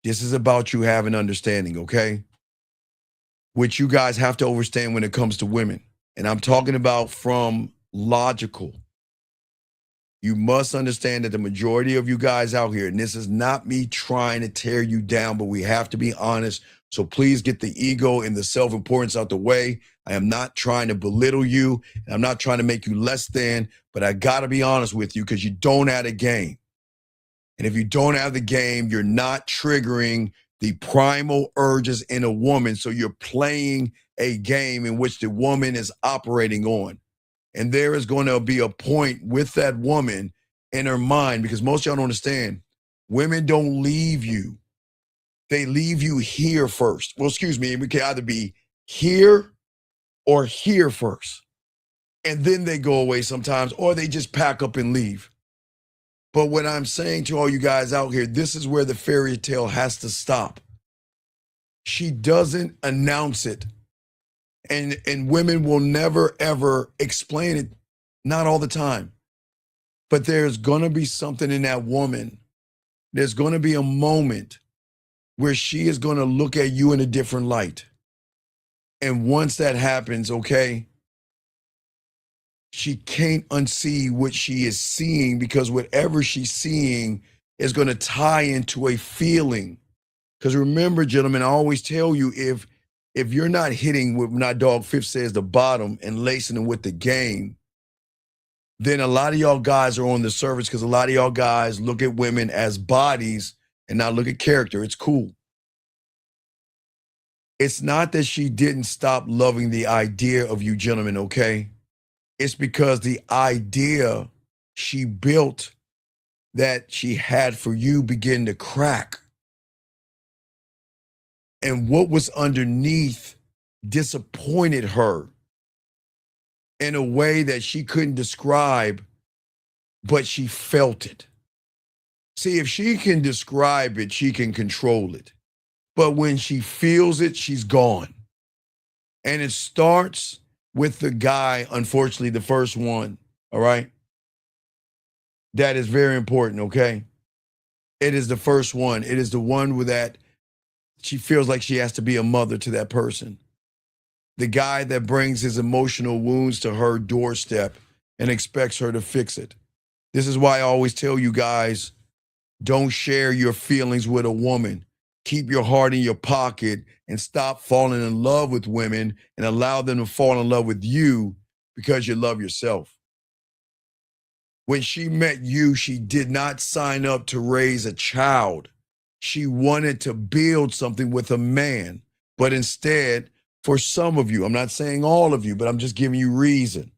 This is about you having understanding, okay? Which you guys have to understand when it comes to women. And I'm talking about from logical. You must understand that the majority of you guys out here, and this is not me trying to tear you down, but we have to be honest. So please get the ego and the self-importance out the way. I am not trying to belittle you, and I'm not trying to make you less than, but I got to be honest with you because you don't have a game. And if you don't have the game, you're not triggering the primal urges in a woman. So you're playing a game in which the woman is operating on. And there is going to be a point with that woman in her mind, because most of y'all don't understand, women don't leave you. They leave you here first. Well, excuse me, it can either be here or here first. And then they go away sometimes, or they just pack up and leave. But what I'm saying to all you guys out here, this is where the fairy tale has to stop. She doesn't announce it. And women will never ever explain it, not all the time. But there's gonna be something in that woman. There's gonna be a moment where she is gonna look at you in a different light. And once that happens, okay, she can't unsee what she is seeing, because whatever she's seeing is gonna tie into a feeling. Because remember, gentlemen, I always tell you, if you're not hitting what my dog Fifth says, the bottom, and lacing them with the game, then a lot of y'all guys are on the surface, because a lot of y'all guys look at women as bodies and not look at character. It's cool. It's not that she didn't stop loving the idea of you gentlemen, okay? It's because the idea she built that she had for you began to crack. And what was underneath disappointed her in a way that she couldn't describe, but she felt it. See, if she can describe it, she can control it. But when she feels it, she's gone. And it starts with the guy, unfortunately, the first one, all right? That is very important, okay? It is the first one. It is the one with that she feels like she has to be a mother to that person. The guy that brings his emotional wounds to her doorstep and expects her to fix it. This is why I always tell you guys, don't share your feelings with a woman. Keep your heart in your pocket and stop falling in love with women and allow them to fall in love with you because you love yourself. When she met you, she did not sign up to raise a child. She wanted to build something with a man, but instead, for some of you, I'm not saying all of you, but I'm just giving you reason,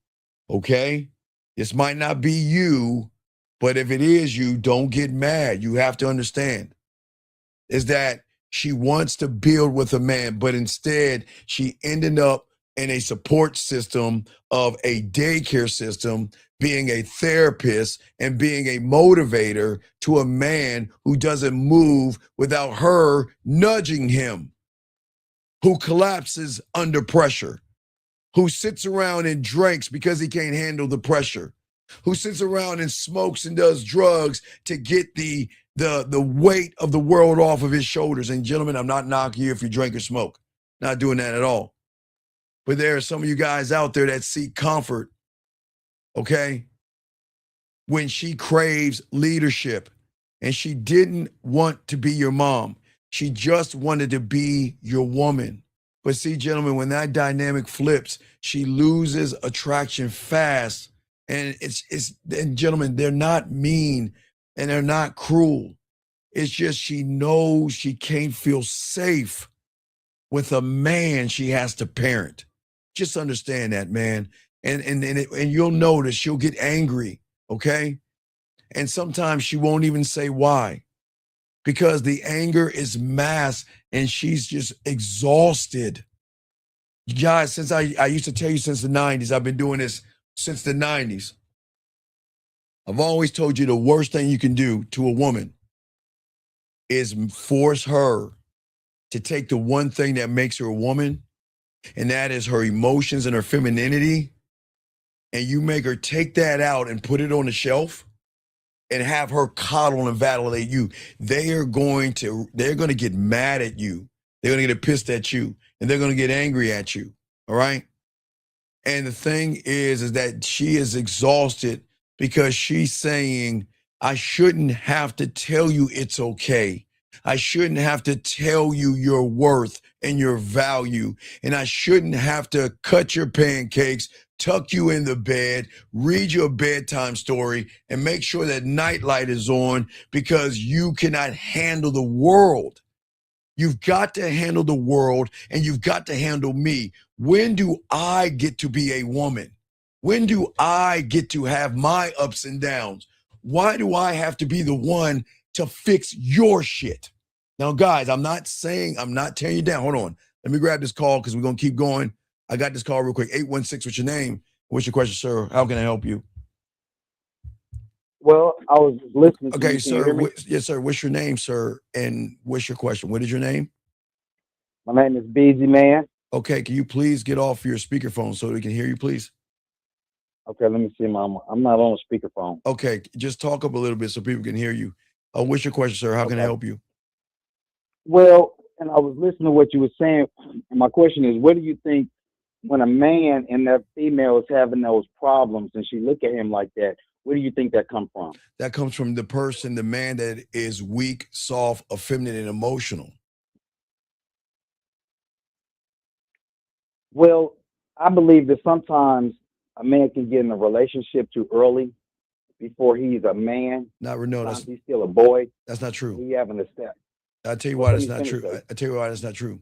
okay? This might not be you, but if it is you, don't get mad. You have to understand is that she wants to build with a man, but instead she ended up in a support system of a daycare system, being a therapist and being a motivator to a man who doesn't move without her nudging him, who collapses under pressure, who sits around and drinks because he can't handle the pressure, who sits around and smokes and does drugs to get the weight of the world off of his shoulders. And gentlemen, I'm not knocking you if you drink or smoke. Not doing that at all. But there are some of you guys out there that seek comfort, okay? When she craves leadership, and she didn't want to be your mom. She just wanted to be your woman. But see, gentlemen, when that dynamic flips, she loses attraction fast. And and gentlemen, they're not mean and they're not cruel. It's just she knows she can't feel safe with a man she has to parent. Just understand that, man. And you'll notice she'll get angry, okay? And sometimes she won't even say why, because the anger is masked and she's just exhausted. Guys, since I used to tell you since the 90s, I've been doing this since the 90s. I've always told you the worst thing you can do to a woman is force her to take the one thing that makes her a woman, and that is her emotions and her femininity, and you make her take that out and put it on the shelf and have her coddle and validate you. They're going to get mad at you. They're going to get pissed at you, and they're going to get angry at you, all right? And the thing is that she is exhausted because she's saying, I shouldn't have to tell you it's okay. I shouldn't have to tell you your worth and your value. And I shouldn't have to cut your pancakes, tuck you in the bed, read you a bedtime story, and make sure that nightlight is on because you cannot handle the world. You've got to handle the world and you've got to handle me. When do I get to be a woman? When do I get to have my ups and downs? Why do I have to be the one to fix your shit? Now, guys, I'm not tearing you down. Hold on. Let me grab this call because we're going to keep going. I got this call real quick. 816, what's your name? What's your question, sir? How can I help you? Well, I was listening to Okay, you. Can you sir. hear me? Yes, sir. What's your name, sir? And what's your question? What is your name? My name is Busy Man. Okay, can you please get off your speakerphone so we can hear you, please? Okay, let me see. I'm not on speakerphone. Okay, just talk up a little bit so people can hear you. What's your question, sir? How can I help you? Well, and I was listening to what you were saying. And my question is, what do you think when a man and that female is having those problems and she look at him like that? Where do you think that comes from? That comes from the person, the man that is weak, soft, effeminate, and emotional. Well, I believe that sometimes a man can get in a relationship too early before he's a man. No, Sometimes he's still a boy. that's not true. He having a step. I'll tell you Well, why let that's me not finish, true. though. I'll tell you why that's not true.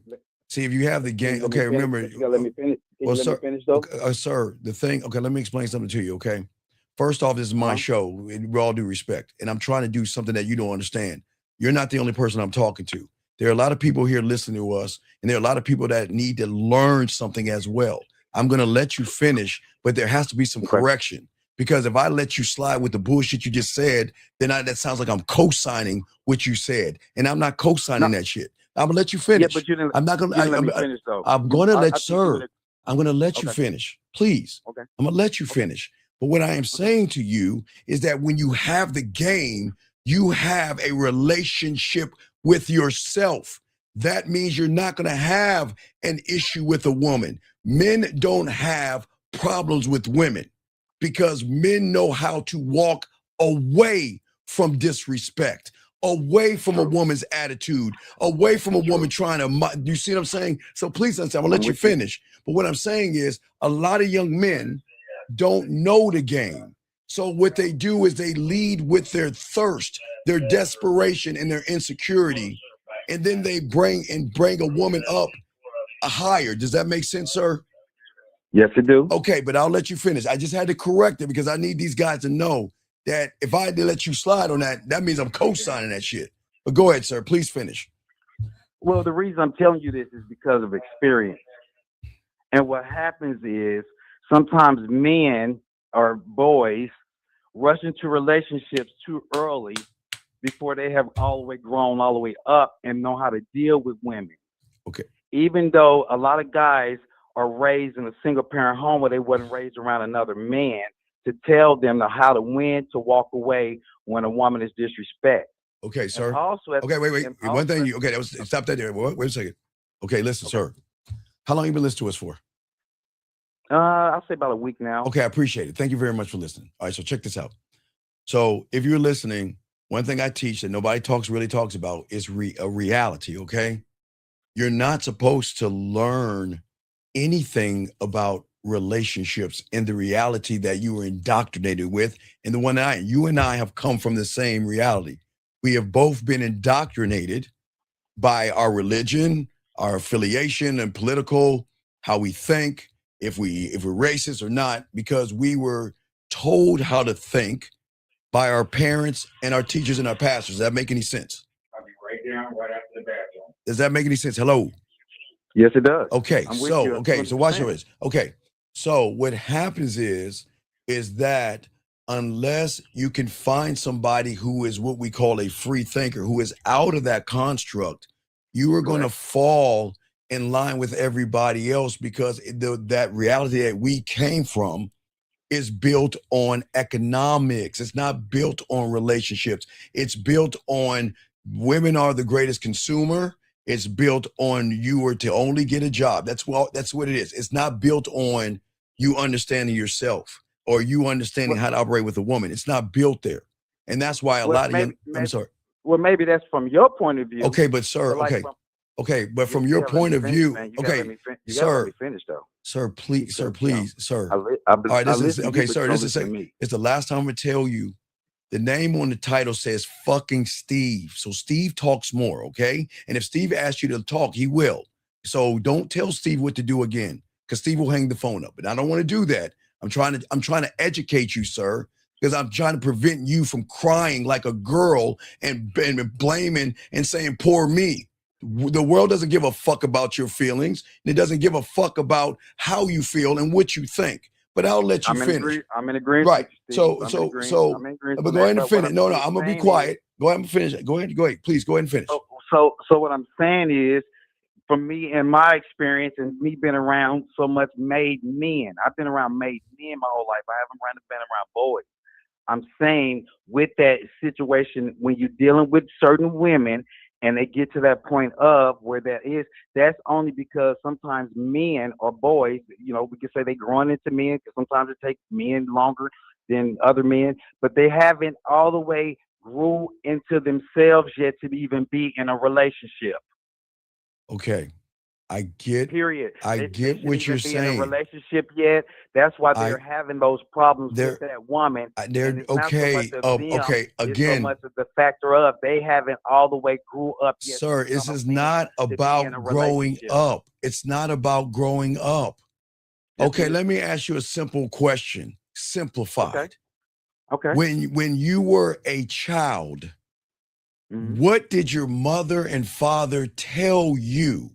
See, if you have the Can you game, let me okay, finish? remember. You gotta let me finish. Can Well, you let sir, me finish though? sir, the thing, okay, let me explain something to you, okay? First off, this is my show, with all due respect, and I'm trying to do something that you don't understand. You're not the only person I'm talking to. There are a lot of people here listening to us, and there are a lot of people that need to learn something as well. I'm going to let you finish, but there has to be some correction. Because if I let you slide with the bullshit you just said, then that sounds like I'm co-signing what you said. And I'm not co-signing that shit. I'm going to let you finish. Yeah, but you didn't. I'm not going to let me finish though. I'm going to let, I think you sir, were- I'm going to let you Okay. finish. Please. Okay. I'm going to let you finish. But what I am saying to you is that when you have the game, you have a relationship with yourself. That means you're not going to have an issue with a woman. Men don't have problems with women because men know how to walk away from disrespect, away from a woman's attitude, away from a woman trying to, you see what I'm saying? So please understand, I'm gonna let you finish. But what I'm saying is a lot of young men don't know the game. So what they do is they lead with their thirst, their desperation, and their insecurity. And then they bring a woman up higher. Does that make sense, sir? Yes, it do. Okay, but I'll let you finish. I just had to correct it because I need these guys to know that if I had to let you slide on that, that means I'm co-signing that shit. But go ahead, sir. Please finish. Well, the reason I'm telling you this is because of experience. And what happens is sometimes men or boys rush into relationships too early before they have all the way grown all the way up and know how to deal with women. Okay. Even though a lot of guys are raised in a single parent home where they wasn't raised around another man to tell them how to when to walk away when a woman is disrespect. Okay, sir. And also, Okay, wait. One thing, that was stop that there. Wait a second. Okay, listen, sir. How long you been listening to us for? I'll say about a week now. Okay, I appreciate it. Thank you very much for listening. All right, so check this out. So if you're listening, one thing I teach that nobody really talks about is a reality, okay? You're not supposed to learn anything about relationships in the reality that you were indoctrinated with, and the one that you and I have come from the same reality. We have both been indoctrinated by our religion, our affiliation and political, how we think, if we're racist or not, because we were told how to think by our parents and our teachers and our pastors. Does that make any sense? I'll be right down right after the bathroom. Does that make any sense? Hello? Yes, it does. Okay, I'm with you, so watch this. Okay, so what happens is that unless you can find somebody who is what we call a free thinker, who is out of that construct, you are going to fall in line with everybody else because that reality that we came from is built on economics. It's not built on relationships. It's built on women are the greatest consumer. It's built on you are to only get a job. That's what it is. It's not built on you understanding yourself or you understanding how to operate with a woman. It's not built there. And that's why a lot of young, I'm sorry. Well, maybe that's from your point of view. Okay, but sir, but from your point of view, sir, finish though. Sir, please, sir. All right, sir, it's the last time I'm gonna tell you. The name on the title says fucking Steve. So Steve talks more, okay? And if Steve asks you to talk, he will. So don't tell Steve what to do again, because Steve will hang the phone up. And I don't want to do that. I'm trying to educate you, sir, because I'm trying to prevent you from crying like a girl and blaming and saying, poor me. The world doesn't give a fuck about your feelings. And it doesn't give a fuck about how you feel and what you think. But I'll let you finish. I'm in agreement. Right. So, but go ahead and finish. No, I'm gonna be quiet. Go ahead and finish. Go ahead. Please go ahead and finish. So what I'm saying is, from me and my experience and me being around so much made men. I've been around made men my whole life. I haven't been around boys. I'm saying with that situation, when you're dealing with certain women and they get to that point of where that is, that's only because sometimes men or boys, you know, we can say they growing into men because sometimes it takes men longer than other men, but they haven't all the way grew into themselves yet to even be in a relationship. Okay. I get Period. I They get what shouldn't you're even be in a saying. relationship yet. That's why they're I having those problems they're with that woman. And they're it's not so much okay. of them, Okay. it's so Again, much of the factor of they haven't all the way grew up yet to sir, this become is a man not to be in a about growing relationship. up. It's not about growing up. Yes, Okay, it is. let me ask you a simple question, Okay. simplified. Okay. When you were a child, Hmm. what did your mother and father tell you?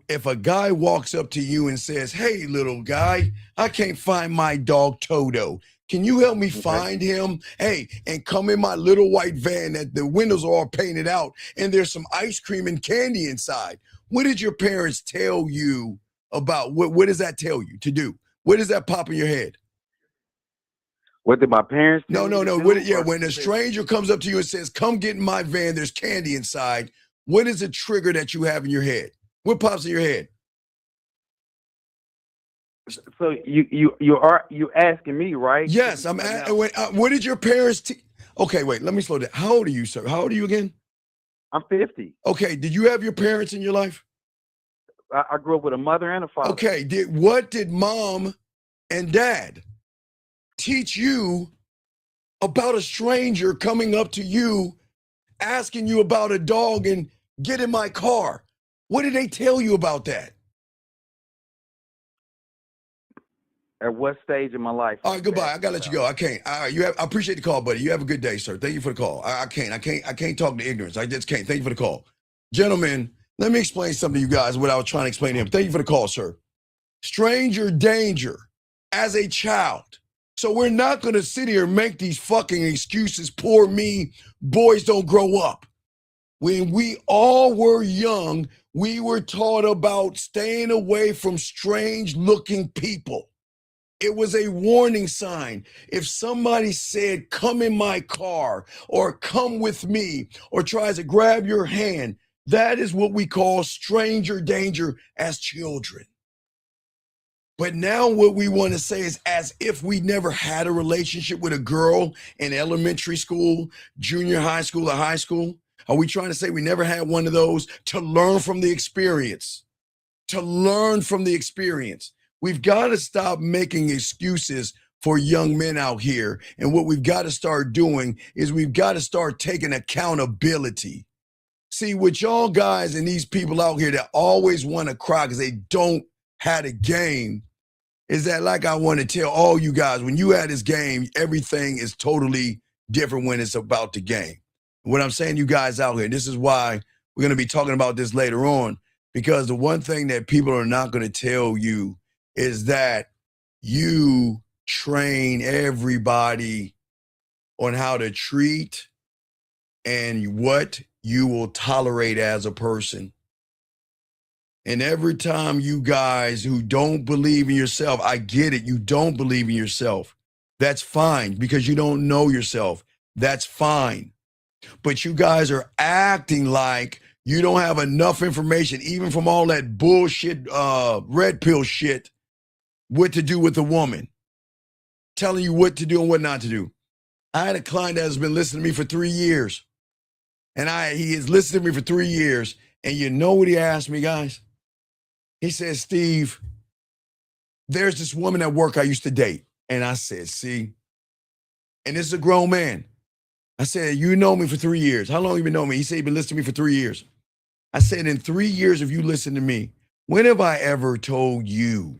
If a guy walks up to you and says, "Hey, little guy, I can't find my dog Toto. Can you help me Okay. find him? Hey, and come in my little white van that the windows are all painted out and there's some ice cream and candy inside." What did your parents tell you about what does that tell you to do? What does that pop in your head? What did my parents tell No, me no, to no. do? Yeah, Or when a stranger comes up to you and says, "Come get in my van, there's candy inside," what is the trigger that you have in your head? What pops in your head? so you asking me, right? Yes, I'm at. What did your parents? Okay, wait. Let me slow down. How old are you, sir? How old are you again? I'm 50. Okay. Did you have your parents in your life? I grew up with a mother and a father. Okay. What did mom and dad teach you about a stranger coming up to you, asking you about a dog and get in my car? What did they tell you about that? At what stage in my life? All right, goodbye. I gotta let you go. I can't. All right, I appreciate the call, buddy. You have a good day, sir. Thank you for the call. I can't talk to ignorance. I just can't. Thank you for the call. Gentlemen, let me explain something to you guys what I was trying to explain to him. Thank you for the call, sir. Stranger danger as a child. So we're not gonna sit here and make these fucking excuses. Poor me, boys don't grow up. When we all were young, we were taught about staying away from strange looking people. It was a warning sign. If somebody said, "Come in my car," or "Come with me," or tries to grab your hand, that is what we call stranger danger as children. But now what we want to say is as if we never had a relationship with a girl in elementary school, junior high school, or high school. Are we trying to say we never had one of those to learn from the experience? To learn from the experience. We've got to stop making excuses for young men out here. And what we've got to start doing is we've got to start taking accountability. See, with y'all guys and these people out here that always want to cry because they don't have a game, is that like I want to tell all you guys, when you had this game, everything is totally different when it's about the game. What I'm saying, you guys out here, this is why we're going to be talking about this later on, because the one thing that people are not going to tell you is that you train everybody on how to treat and what you will tolerate as a person. And every time you guys who don't believe in yourself, I get it, you don't believe in yourself. That's fine because you don't know yourself. That's fine. But you guys are acting like you don't have enough information, even from all that bullshit, red pill shit, what to do with a woman, telling you what to do and what not to do. I had a client that has been listening to me for 3 years. And he has listened to me for 3 years. And you know what he asked me, guys? He said, "Steve, there's this woman at work I used to date." And I said, "See," and this is a grown man. I said, "You know me for 3 years. How long you been knowing me?" He said, "You've been listening to me for 3 years." I said, "In 3 years, if you listen to me, when have I ever told you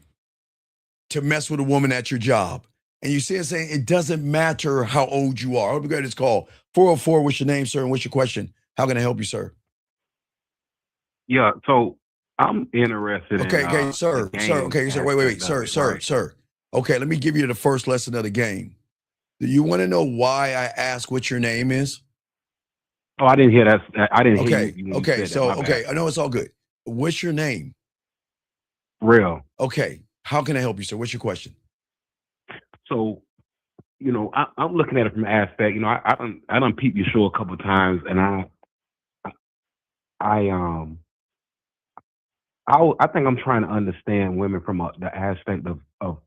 to mess with a woman at your job?" And you see it saying, it doesn't matter how old you are. I hope you got this call. 404, what's your name, sir? And what's your question? How can I help you, sir? Yeah, so I'm interested in Okay, the sir. game Okay, sir. Wait, aspect of it, right? sir. Okay, let me give you the first lesson of the game. Do you want to know why I ask what your name is? Oh, I didn't hear that. I didn't hear you. Okay, Said so that. My bad. I know it's all good. What's your name? Real. Okay. How can I help you, sir? What's your question? So, I'm looking at it from the aspect, I done peeped your show a couple of times, and I think I'm trying to understand women from the aspect of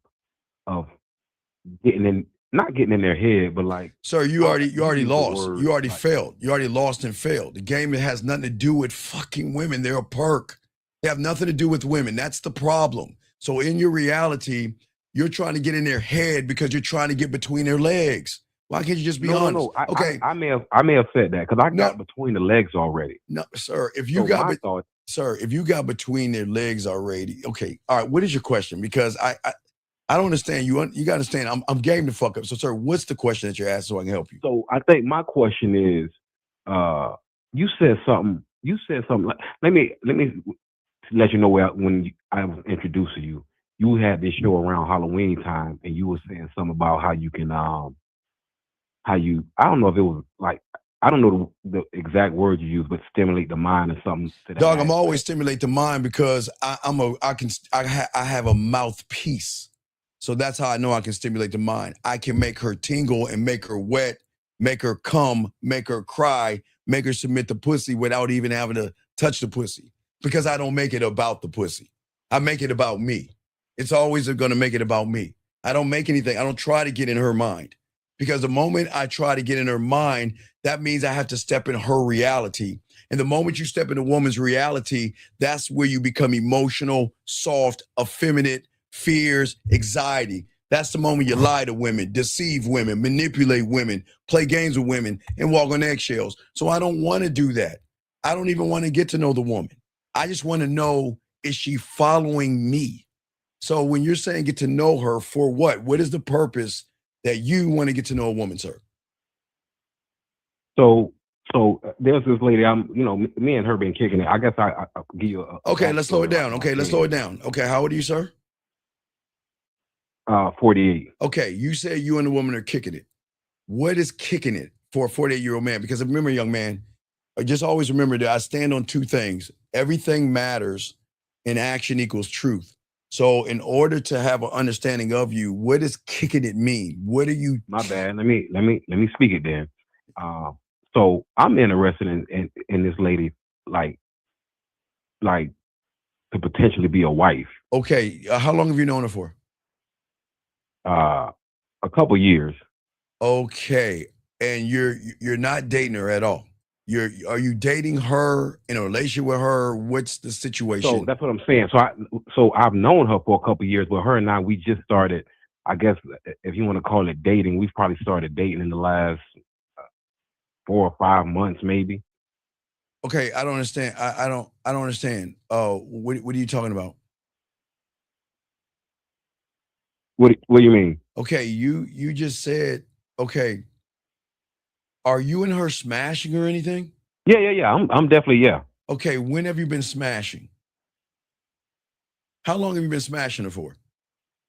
not getting in their head, but like, sir, you already lost. Word, You already failed. You already lost and failed. The game has nothing to do with fucking women. They're a perk. They have nothing to do with women. That's the problem. So in your reality, you're trying to get in their head because you're trying to get between their legs. Why can't you just be honest? No. Okay. I may have said that because I got between the legs already. No, sir. If you if you got between their legs already, okay. All right. What is your question? Because I don't understand. You got to understand. I'm game to fuck up. So, sir, what's the question that you're asking so I can help you? So I think my question is, you said something. Like, let me let you know when I was introducing you. You had this show around Halloween time, and you were saying something about how you can, I don't know if it was like, I don't know the exact word you used, but stimulate the mind or something. To that Dog, aspect. I'm always stimulate the mind because I have a mouthpiece. So that's how I know I can stimulate the mind. I can make her tingle and make her wet, make her come, make her cry, make her submit the pussy without even having to touch the pussy. Because I don't make it about the pussy. I make it about me. It's always going to make it about me. I don't make anything. I don't try to get in her mind. Because the moment I try to get in her mind, that means I have to step in her reality. And the moment you step in a woman's reality, that's where you become emotional, soft, effeminate, fears, anxiety. That's the moment you lie to women, deceive women, manipulate women, play games with women, and walk on eggshells. So I don't want to do that. I don't even want to get to know the woman. I just want to know, is she following me? So when you're saying get to know her, for what? What is the purpose that you want to get to know a woman, sir? So there's this lady. Me and her been kicking it. I guess I'll give you a. Okay, let's slow it down. Okay, let's slow it down. Okay, how old are you, sir? 48. Okay, you say you and the woman are kicking it. What is kicking it for a 48-year-old man? Because remember, young man, just always remember that I stand on two things. Everything matters and action equals truth. So in order to have an understanding of you, what does kicking it mean? What are you? My bad. Let me speak it then. So I'm interested in this lady, like to potentially be a wife. Okay, how long have you known her for? A couple years. Okay, and you're not dating her at all. Are you dating her, in a relationship with her? What's the situation? So that's what I'm saying. So I've known her for a couple years, but her and I, we just started, I guess if you want to call it dating, we've probably started dating in the last 4 or 5 months, maybe. Okay, I don't understand. I don't understand. What are you talking about? What do you mean? Okay, you just said, okay. Are you and her smashing or anything? Yeah. I'm definitely, yeah. Okay, when have you been smashing? How long have you been smashing her for?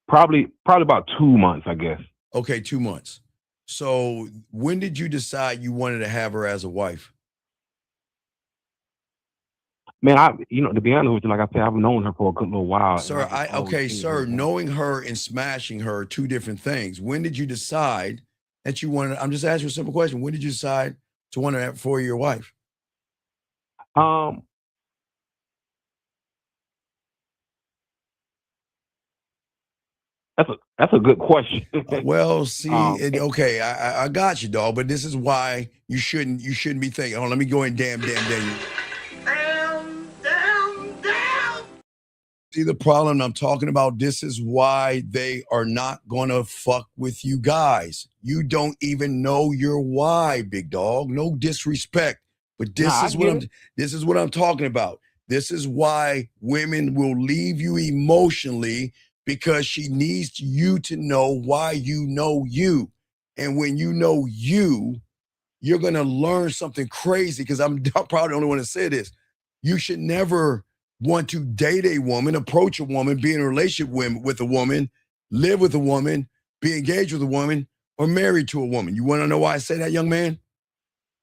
Probably about 2 months, I guess. Okay, 2 months. So when did you decide you wanted to have her as a wife? Man, to be honest with you, like I said, I've known her for a good little while. Sir, knowing her and smashing her are two different things. When did you decide that you wanted? I'm just asking you a simple question. When did you decide to want to have for your wife? That's a good question. Well, see, okay, I got you, dog. But this is why you shouldn't be thinking. Oh, let me go and damn. See the problem I'm talking about? This is why they are not gonna fuck with you guys. You don't even know your why, big dog. No disrespect, but this is what I'm talking about. This is why women will leave you emotionally, because she needs you to know why you know you. And when you know you, you're gonna learn something crazy, because I'm probably the only one to say this. You should never want to date a woman, approach a woman, be in a relationship with a woman, live with a woman, be engaged with a woman, or married to a woman. You want to know why I say that, young man?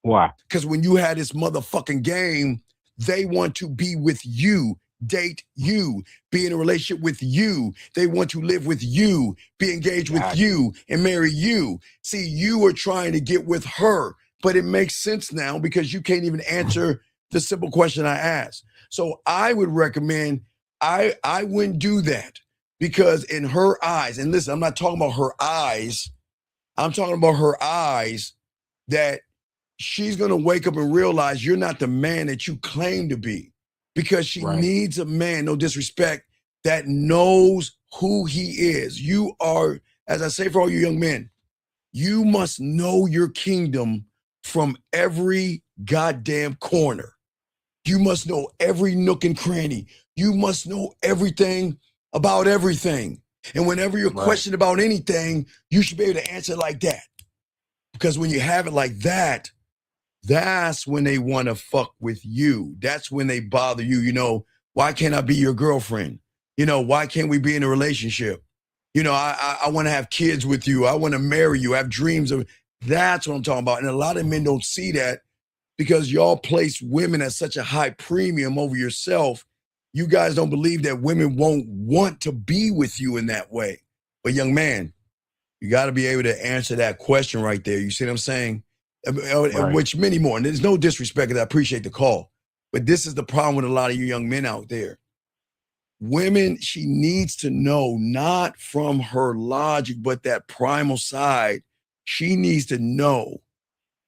Why? Because when you had this motherfucking game, They want to be with you, date you, be in a relationship with you. They want to live with you, be engaged with you, and marry you. See, you are trying to get with her, but it makes sense now because you can't even answer the simple question I asked. So I would recommend, I wouldn't do that because in her eyes, and listen, I'm not talking about her eyes. I'm talking about her eyes that she's going to wake up and realize you're not the man that you claim to be because she needs a man, no disrespect, that knows who he is. You are, as I say for all you young men, you must know your kingdom from every goddamn corner. You must know every nook and cranny. You must know everything about everything. And whenever you're questioned about anything, you should be able to answer like that. Because when you have it like that, that's when they want to fuck with you. That's when they bother you. You know, why can't I be your girlfriend? You know, why can't we be in a relationship? You know, I want to have kids with you. I want to marry you. I have dreams of. That's what I'm talking about. And a lot of men don't see that because y'all place women at such a high premium over yourself. You guys don't believe that women won't want to be with you in that way. But young man, you got to be able to answer that question right there. You see what I'm saying? Which many more. And there's no disrespect because I appreciate the call. But this is the problem with a lot of you young men out there. Women, she needs to know, not from her logic, but that primal side. She needs to know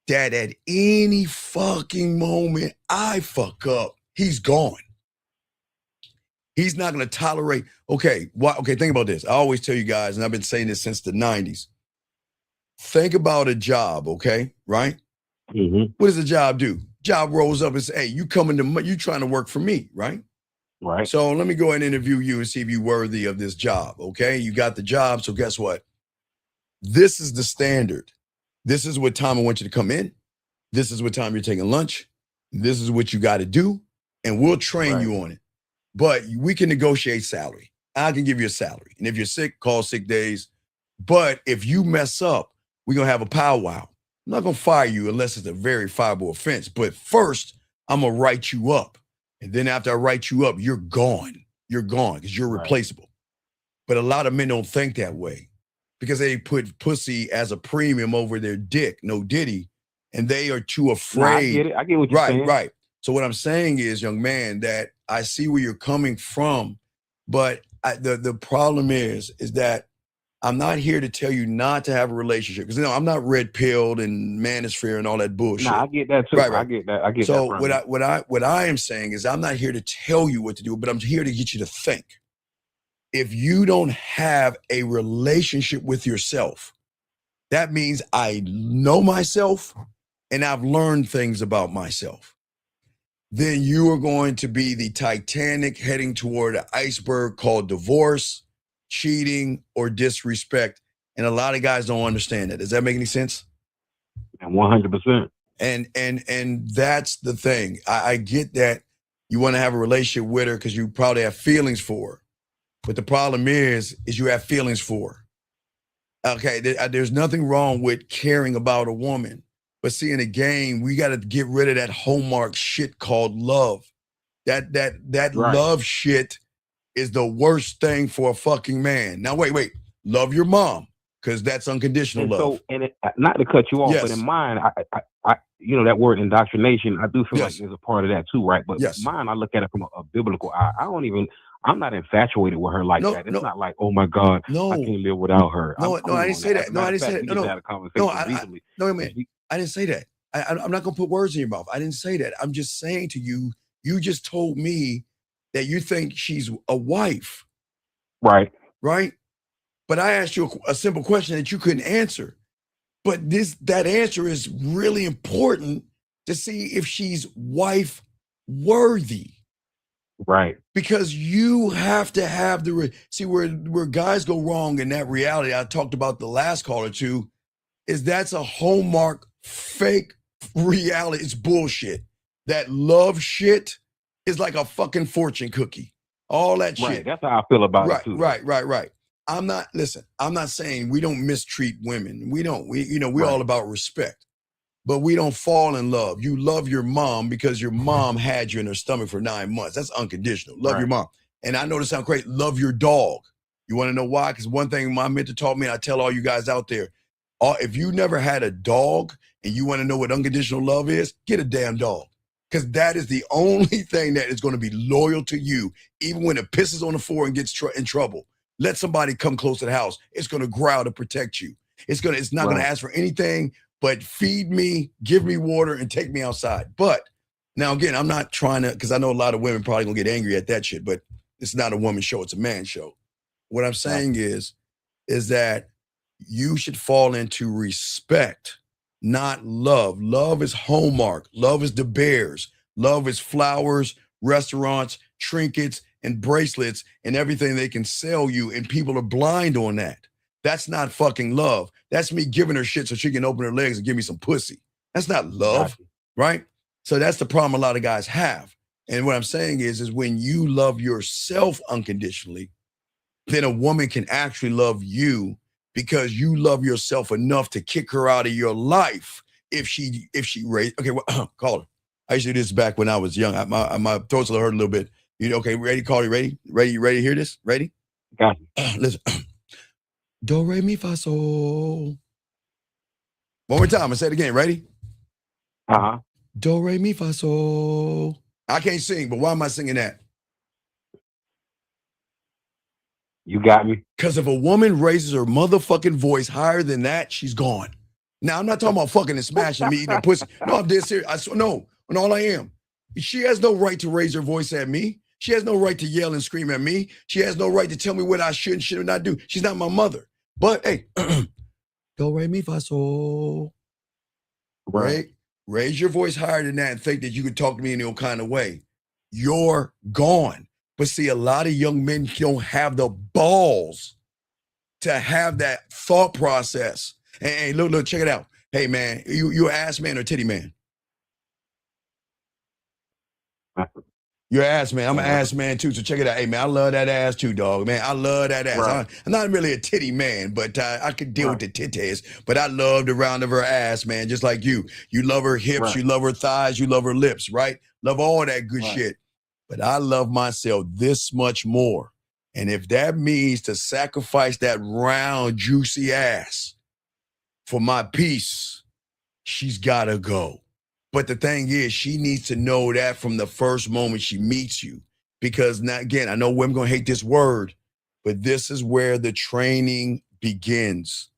that at any fucking moment I fuck up, he's gone. He's not going to tolerate. Okay, think about this. I always tell you guys, and I've been saying this since the 90s. Think about a job, okay? Right? Mm-hmm. What does a job do? Job rolls up and says, hey, you trying to work for me, right? Right. So let me go ahead and interview you and see if you're worthy of this job, okay? You got the job, so guess what? This is the standard. This is what time I want you to come in. This is what time you're taking lunch. This is what you got to do, and we'll train you on it. But we can negotiate salary. I can give you a salary. And if you're sick, call sick days. But if you mess up, we're going to have a powwow. I'm not going to fire you unless it's a very fireable offense. But first, I'm going to write you up. And then after I write you up, you're gone. You're gone because you're replaceable. But a lot of men don't think that way because they put pussy as a premium over their dick, no diddy. And they are too afraid. I get what you're saying. Right. So what I'm saying is, young man, that I see where you're coming from. But the problem is that I'm not here to tell you not to have a relationship because I'm not red pilled and manosphere and all that bullshit. I get that too. Right. I get that. So what I am saying is I'm not here to tell you what to do, but I'm here to get you to think. If you don't have a relationship with yourself, that means I know myself and I've learned things about myself. Then you are going to be the Titanic heading toward an iceberg called divorce, cheating, or disrespect. And a lot of guys don't understand that. Does that make any sense? 100%. And that's the thing. I get that you want to have a relationship with her because you probably have feelings for her. But the problem is you have feelings for her. Okay, there's nothing wrong with caring about a woman. But see, in a game, we got to get rid of that hallmark shit called love. That love shit is the worst thing for a fucking man. Now, wait. Love your mom, because that's unconditional love. So, not to cut you off, but in mine, I that word indoctrination, I do feel like there's a part of that too, right? But mine, I look at it from a biblical eye. I'm not infatuated with her like that. It's not like, oh my God, I can't live without her. I didn't say that. I didn't say that. I didn't say that. I'm not going to put words in your mouth. I didn't say that. I'm just saying to you, you just told me that you think she's a wife. Right. Right? But I asked you a simple question that you couldn't answer. But that answer is really important to see if she's wife worthy. Right. Because you have to have see where guys go wrong in that reality. I talked about the last call or two is that's a hallmark fake reality. It's bullshit. That love shit is like a fucking fortune cookie. All that shit. Right. That's how I feel about it too. Right. I'm not saying we don't mistreat women. We don't. We're all about respect. but we don't fall in love. You love your mom because your mom had you in her stomach for 9 months. That's unconditional. Love your mom. And I know this sounds great. Love your dog. You want to know why? Because one thing my mentor taught me, and I tell all you guys out there, if you never had a dog and you want to know what unconditional love is, get a damn dog. Because that is the only thing that is going to be loyal to you, even when it pisses on the floor and gets in trouble. Let somebody come close to the house. It's going to growl to protect you. It's not going to ask for anything but feed me, give me water, and take me outside. But now, again, I'm not trying to, because I know a lot of women probably going to get angry at that shit, but it's not a woman show. It's a man show. What I'm saying is that you should fall into respect, not love. Love is Hallmark. Love is the Bears. Love is flowers, restaurants, trinkets, and bracelets, and everything they can sell you, and people are blind on that. That's not fucking love. That's me giving her shit so she can open her legs and give me some pussy. That's not love, right? So that's the problem a lot of guys have. And what I'm saying is when you love yourself unconditionally, then a woman can actually love you because you love yourself enough to kick her out of your life if she raised. Okay, well, call her. I used to do this back when I was young. My throats hurt a little bit. You know, okay, ready, call you, ready? You ready to hear this? Ready? Got you. Listen. Do, re, mi, fa, sol. One more time. I say it again. Ready? Uh-huh. Do, re, mi, fa, sol. I can't sing, but why am I singing that? You got me. Because if a woman raises her motherfucking voice higher than that, she's gone. Now, I'm not talking about fucking and smashing me eating a pussy. No, I'm dead serious. I swear, no, and all I am. She has no right to raise her voice at me. She has no right to yell and scream at me. She has no right to tell me what I should and should not do. She's not my mother. But hey, do, re, mi, fa, sol. Right? Raise your voice higher than that and think that you can talk to me in any kind of way. You're gone. But see, a lot of young men don't have the balls to have that thought process. Hey, look, check it out. Hey, man, you an ass man or titty man? You're an ass man. I'm an ass man too. So check it out. Hey, man, I love that ass too, dog. Man, I love that ass. I'm not really a titty man, but I could deal with the titties. But I love the round of her ass, man, just like you. You love her hips. You love her thighs. You love her lips, right? Love all that good shit. But I love myself this much more. And if that means to sacrifice that round, juicy ass for my peace, she's got to go. But the thing is, she needs to know that from the first moment she meets you. Because now, again, I know women going to hate this word, but this is where the training begins.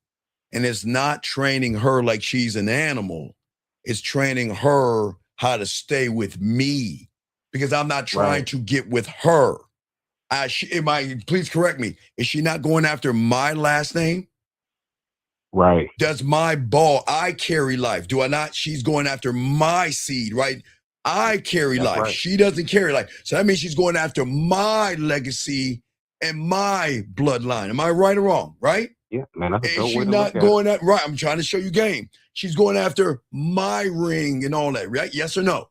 And it's not training her like she's an animal. It's training her how to stay with me. Because I'm not trying to get with her. Please correct me. Is she not going after my last name? Right. Does I carry life. Do I not? She's going after my seed, right? I carry life. Right. She doesn't carry life. So that means she's going after my legacy and my bloodline. Am I right or wrong? Right? Yeah, man. That's a and she's not going at right. I'm trying to show you game. She's going after my ring and all that, right? Yes or no?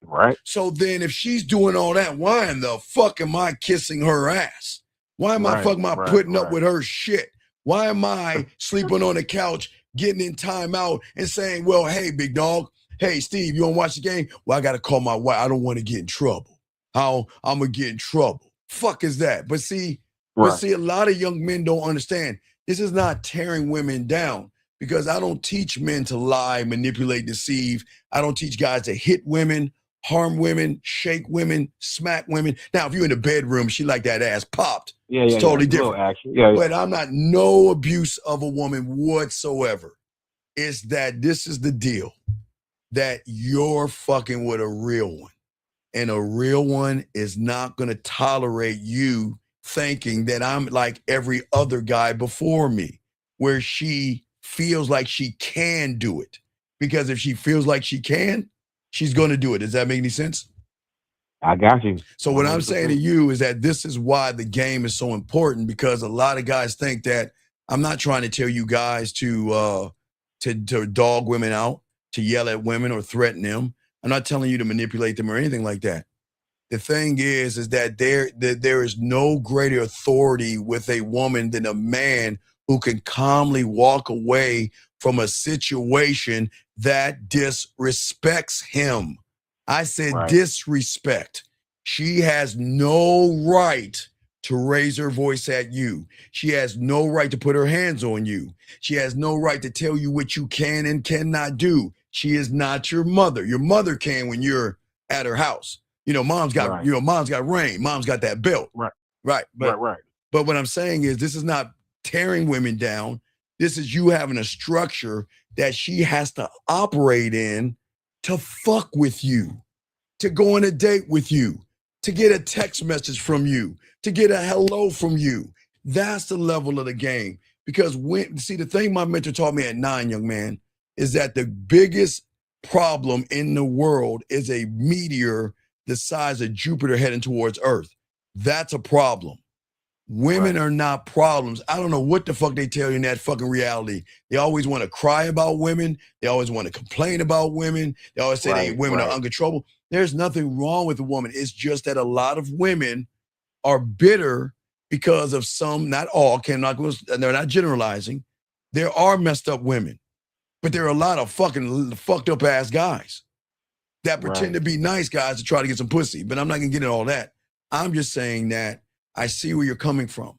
Right. So then if she's doing all that, why in the fuck am I kissing her ass? Why am I putting up with her shit? Why am I sleeping on the couch, getting in timeout and saying, well, hey, big dog, hey, Steve, you want to watch the game? Well, I got to call my wife. I don't want to get in trouble. I'm going to get in trouble. Fuck is that? But see, a lot of young men don't understand. This is not tearing women down because I don't teach men to lie, manipulate, deceive. I don't teach guys to hit women, harm women, shake women, smack women. Now, if you're in the bedroom, she like that ass popped. It's totally different. But I'm not no abuse of a woman whatsoever. It's that this is the deal, that you're fucking with a real one. And a real one is not going to tolerate you thinking that I'm like every other guy before me, where she feels like she can do it. Because if she feels like she can, she's going to do it. Does that make any sense? I got you. So what I'm saying to you is that this is why the game is so important, because a lot of guys think that I'm not trying to tell you guys to dog women out, to yell at women or threaten them. I'm not telling you to manipulate them or anything like that. The thing is that there is no greater authority with a woman than a man who can calmly walk away from a situation that disrespects him. I said disrespect. She has no right to raise her voice at you. She has no right to put her hands on you. She has no right to tell you what you can and cannot do. She is not your mother. Your mother can when you're at her house. You know, mom's got, mom's got rain. Mom's got that belt. Right. But what I'm saying is this is not tearing women down. This is you having a structure that she has to operate in to fuck with you, to go on a date with you, to get a text message from you, to get a hello from you. That's the level of the game. Because the thing my mentor taught me at 9, young man, is that the biggest problem in the world is a meteor the size of Jupiter heading towards Earth. That's a problem. Women are not problems. I don't know what the fuck they tell you in that fucking reality. They always want to cry about women. They always want to complain about women. They always say women are uncontrollable. There's nothing wrong with a woman. It's just that a lot of women are bitter because of some, not all, they're not generalizing. There are messed up women, but there are a lot of fucking fucked up ass guys that pretend to be nice guys to try to get some pussy. But I'm not gonna get into all that. I'm just saying that I see where you're coming from,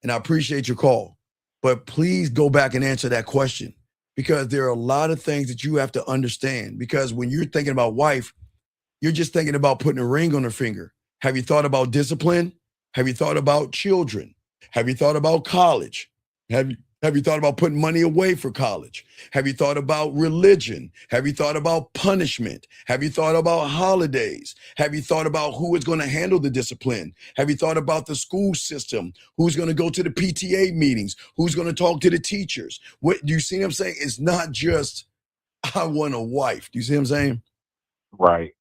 and I appreciate your call. But please go back and answer that question, because there are a lot of things that you have to understand. Because when you're thinking about wife, you're just thinking about putting a ring on her finger. Have you thought about discipline? Have you thought about children? Have you thought about college? Have you thought about putting money away for college? Have you thought about religion? Have you thought about punishment? Have you thought about holidays? Have you thought about who is going to handle the discipline? Have you thought about the school system? Who's going to go to the PTA meetings? Who's going to talk to the teachers? What do you see what I'm saying? It's not just, I want a wife. Do you see what I'm saying? Right.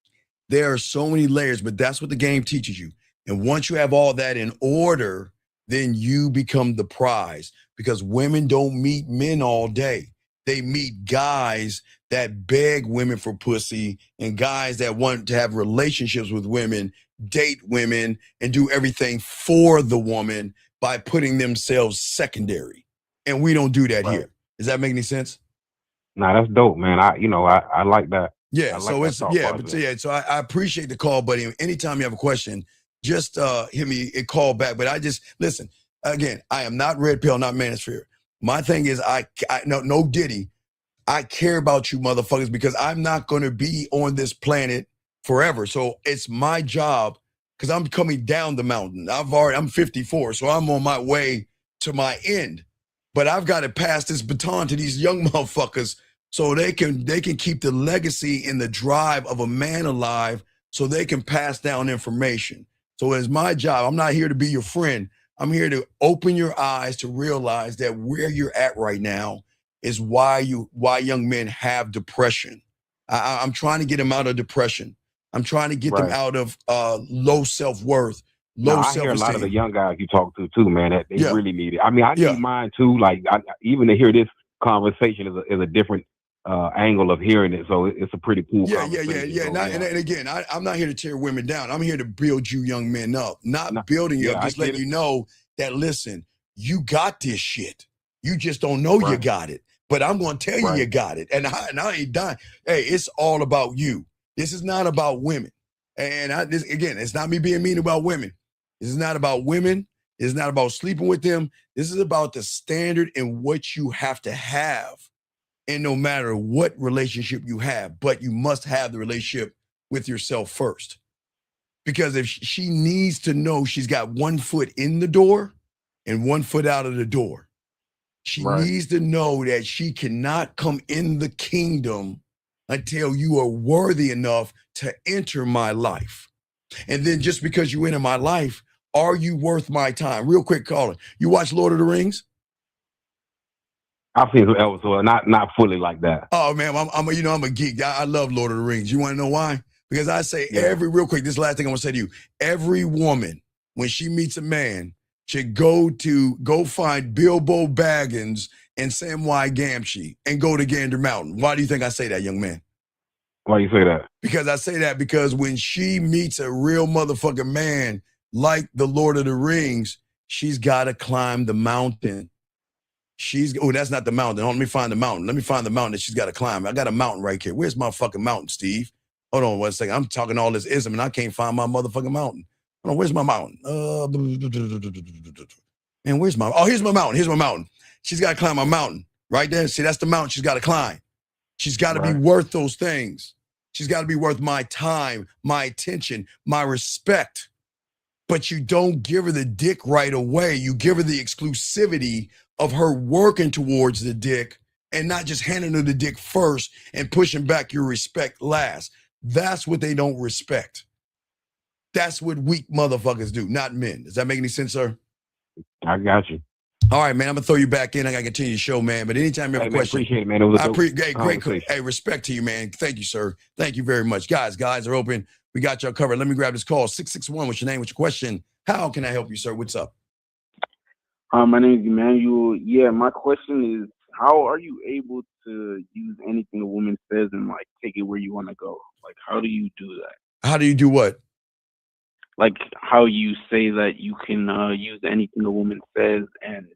There are so many layers, but that's what the game teaches you. And once you have all that in order, then you become the prize, because women don't meet men all day. They meet guys that beg women for pussy and guys that want to have relationships with women, date women, and do everything for the woman by putting themselves secondary. And we don't do that here. Does that make any sense? Nah, that's dope, man. I like that. Yeah, so I appreciate the call, buddy. Anytime you have a question, just hit me and call back. But I just, listen, again, I am not red pill, not manosphere. My thing is, no Diddy. I care about you motherfuckers, because I'm not going to be on this planet forever. So it's my job, because I'm coming down the mountain. I'm 54, so I'm on my way to my end. But I've got to pass this baton to these young motherfuckers so they can keep the legacy and the drive of a man alive, so they can pass down information. So it's my job. I'm not here to be your friend. I'm here to open your eyes to realize that where you're at right now is why young men have depression. I'm trying to get them out of depression. I'm trying to get them out of low self-worth, low self-esteem. I hear a lot of the young guys you talk to too, man, that they really need it. I mean, I need mine too. Like, even to hear this conversation is a different angle of hearing it. So it's a pretty cool conversation. Yeah. And again, I'm not here to tear women down. I'm here to build you young men up, not building you up, just letting you know that, listen, you got this shit. You just don't know you got it. But I'm going to tell you got it. And I ain't dying. Hey, it's all about you. This is not about women. And again, it's not me being mean about women. This is not about women. It's not about sleeping with them. This is about the standard in what you have to have. And no matter what relationship you have, but you must have the relationship with yourself first. Because if she needs to know she's got 1 foot in the door and 1 foot out of the door, she needs to know that she cannot come in the kingdom until you are worthy enough to enter my life. And then just because you enter my life, are you worth my time? Real quick, caller. You watch Lord of the Rings? I've seen some episodes, not fully like that. Oh man, I'm a geek. I love Lord of the Rings. You want to know why? Because I say real quick, this last thing I want to say to you, every woman, when she meets a man, should go find Bilbo Baggins and Samwise Gamgee and go to Gander Mountain. Why do you think I say that, young man? Why do you say that? Because I say that because when she meets a real motherfucking man like the Lord of the Rings, she's got to climb the mountain. That's not the mountain. Let me find the mountain. Let me find the mountain that she's got to climb. I got a mountain right here. Where's my fucking mountain, Steve? Hold on 1 second. I'm talking all this ism and I can't find my motherfucking mountain. Hold on, where's my mountain? Man, here's my mountain. Here's my mountain. She's got to climb my mountain right there. See, that's the mountain she's got to climb. She's got to be worth those things. She's got to be worth my time, my attention, my respect. But you don't give her the dick right away. You give her the exclusivity of her working towards the dick and not just handing her the dick first and pushing back your respect last. That's what they don't respect. That's what weak motherfuckers do, not men. Does that make any sense, sir? I got you. All right, man. I'm gonna throw you back in. I gotta continue the show, man. But anytime you have a question, appreciate it, man. It was great. Hey, respect to you, man. Thank you, sir. Thank you very much, guys. Are open. We got y'all covered. Let me grab this call. 661. What's your name? What's your question? How can I help you, sir? What's up? My name is Emmanuel. Yeah, my question is, how are you able to use anything a woman says and like take it where you want to go? Like, how do you do that? How do you do what? Like, how you say that you can use anything a woman says and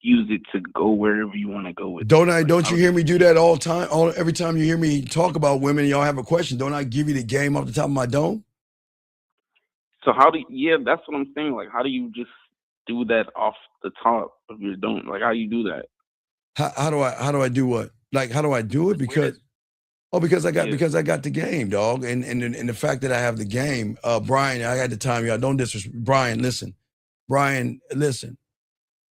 use it to go wherever you want to go with. Don't you hear me do that all time? Every time you hear me talk about women, y'all have a question. Don't I give you the game off the top of my dome? So that's what I'm saying. Like, how do you just do that off the top of your dome? Like, how do you do that? How do I do what? Like, how do I do it? Because I got the game, dog. And the fact that I have the game, Brian, I got the time, y'all. Don't disrespect Brian, listen.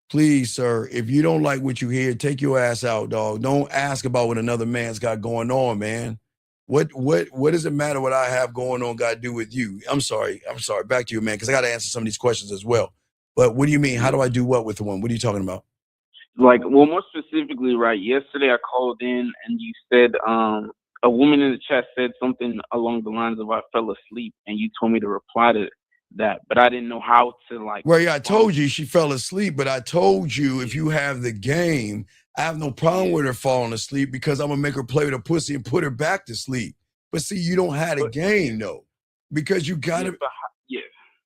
Please, sir, if you don't like what you hear, take your ass out, dog. Don't ask about what another man's got going on, man. What does it matter what I have going on got to do with you? I'm sorry. Back to you, man, because I got to answer some of these questions as well. But what do you mean? How do I do what with the one? What are you talking about? Like, well, more specifically, right, yesterday I called in and you said a woman in the chat said something along the lines of I fell asleep, and you told me to reply to that, but I didn't know how to like. Well, yeah, I told you she fell asleep, but I told you if you have the game, I have no problem with her falling asleep because I'm gonna make her play with a pussy and put her back to sleep. But see, you don't have a game though, because you gotta. Yeah.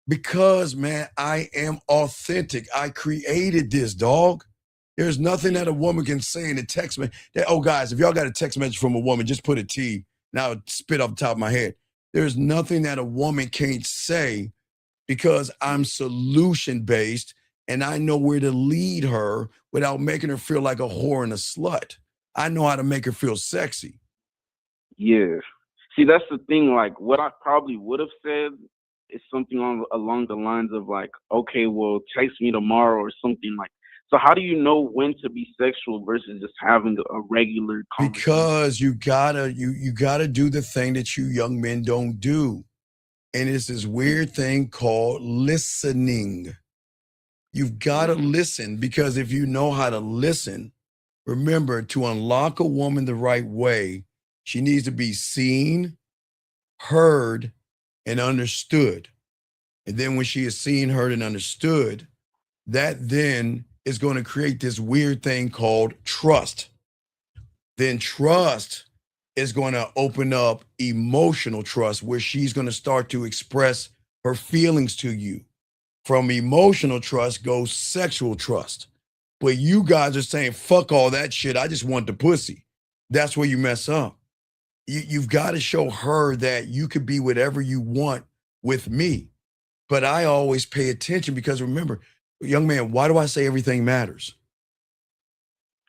Because man, I am authentic. I created this, dog. There's nothing that a woman can say in a text message. Oh, guys, if y'all got a text message from a woman, just put a T. Now spit off the top of my head. There's nothing that a woman can't say. Because I'm solution-based and I know where to lead her without making her feel like a whore and a slut. I know how to make her feel sexy. Yeah. See, that's the thing. Like, what I probably would have said is something along the lines of like, okay, well, text me tomorrow or something like. So how do you know when to be sexual versus just having a regular conversation? Because you gotta do the thing that you young men don't do. And it's this weird thing called listening. You've got to listen, because if you know how to listen, remember, to unlock a woman the right way, she needs to be seen, heard, and understood. And then when she is seen, heard, and understood, that then is going to create this weird thing called trust. Then trust is going to open up emotional trust, where she's going to start to express her feelings to you. From emotional trust goes sexual trust. But you guys are saying, fuck all that shit. I just want the pussy. That's where you mess up. You've got to show her that you could be whatever you want with me. But I always pay attention, because remember, young man, why do I say everything matters?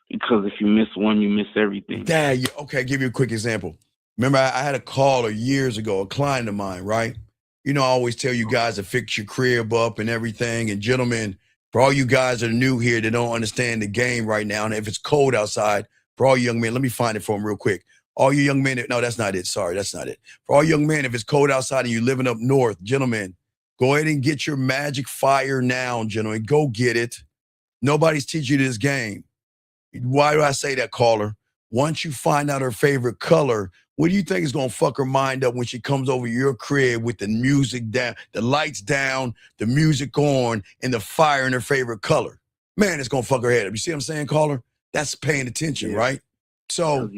Because if you miss one, you miss everything. Okay, I'll give you a quick example. Remember, I had a caller years ago, a client of mine, right? You know, I always tell you guys to fix your crib up and everything. And gentlemen, for all you guys that are new here that don't understand the game right now, and if it's cold outside, for all you young men, let me find it for them real quick. All you young men, no, that's not it. Sorry, that's not it. For all young men, if it's cold outside and you're living up north, gentlemen, go ahead and get your magic fire now, gentlemen. Go get it. Nobody's teaching you this game. Why do I say that, caller? Once you find out her favorite color, what do you think is going to fuck her mind up when she comes over your crib with the music down, the lights down, the music on, and the fire in her favorite color? Man, it's going to fuck her head up. You see what I'm saying, caller? That's paying attention, right? So,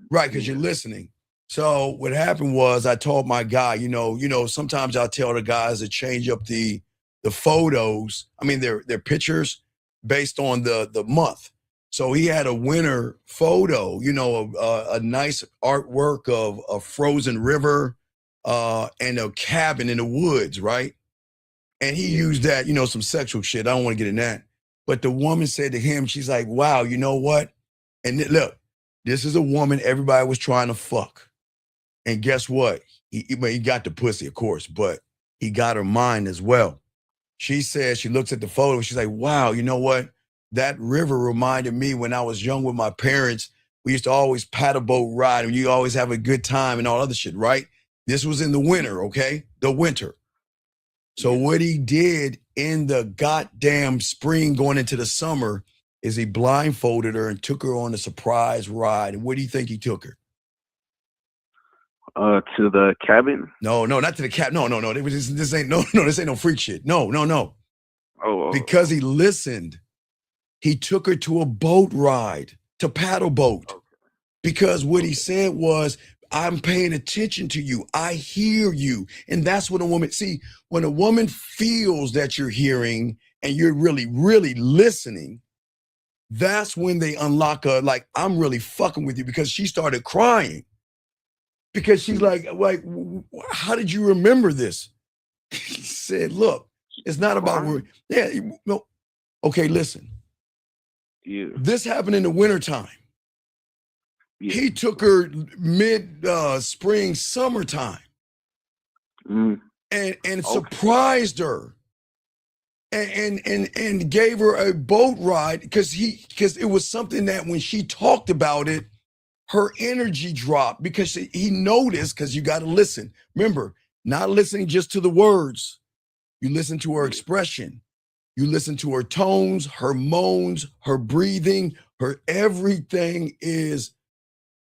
because you're listening. So what happened was, I told my guy, you know, sometimes I'll tell the guys to change up the photos. I mean, their pictures based on the month. So he had a winter photo, you know, a nice artwork of a frozen river and a cabin in the woods, right? And he used that, you know, some sexual shit. I don't want to get in that. But the woman said to him, she's like, wow, you know what? And look, this is a woman everybody was trying to fuck. And guess what? He got the pussy, of course, but he got her mind as well. She says, she looks at the photo, she's like, wow, you know what? That river reminded me when I was young with my parents. We used to always paddle boat ride and you always have a good time and all other shit, right? This was in the winter, okay? The winter. So what he did in the goddamn spring going into the summer is he blindfolded her and took her on a surprise ride. And where do you think he took her? To the cabin? No, not to the cabin. No. This ain't no freak shit. No. Oh. Because he listened. He took her to a boat ride, to paddle boat. Okay. Because what he said was, I'm paying attention to you. I hear you. And that's what a woman, see, when a woman feels that you're hearing and you're really, really listening, that's when they unlock her, like, I'm really fucking with you, because she started crying. Because she's like, how did you remember this? He said, look, it's not about, okay, listen. Yeah. This happened in the wintertime. Yeah. He took her mid-spring, summertime, and surprised her, and gave her a boat ride because it was something that when she talked about it, her energy dropped because he noticed. Because you got to listen. Remember, not listening just to the words. You listen to her expression. You listen to her tones, her moans, her breathing, her everything is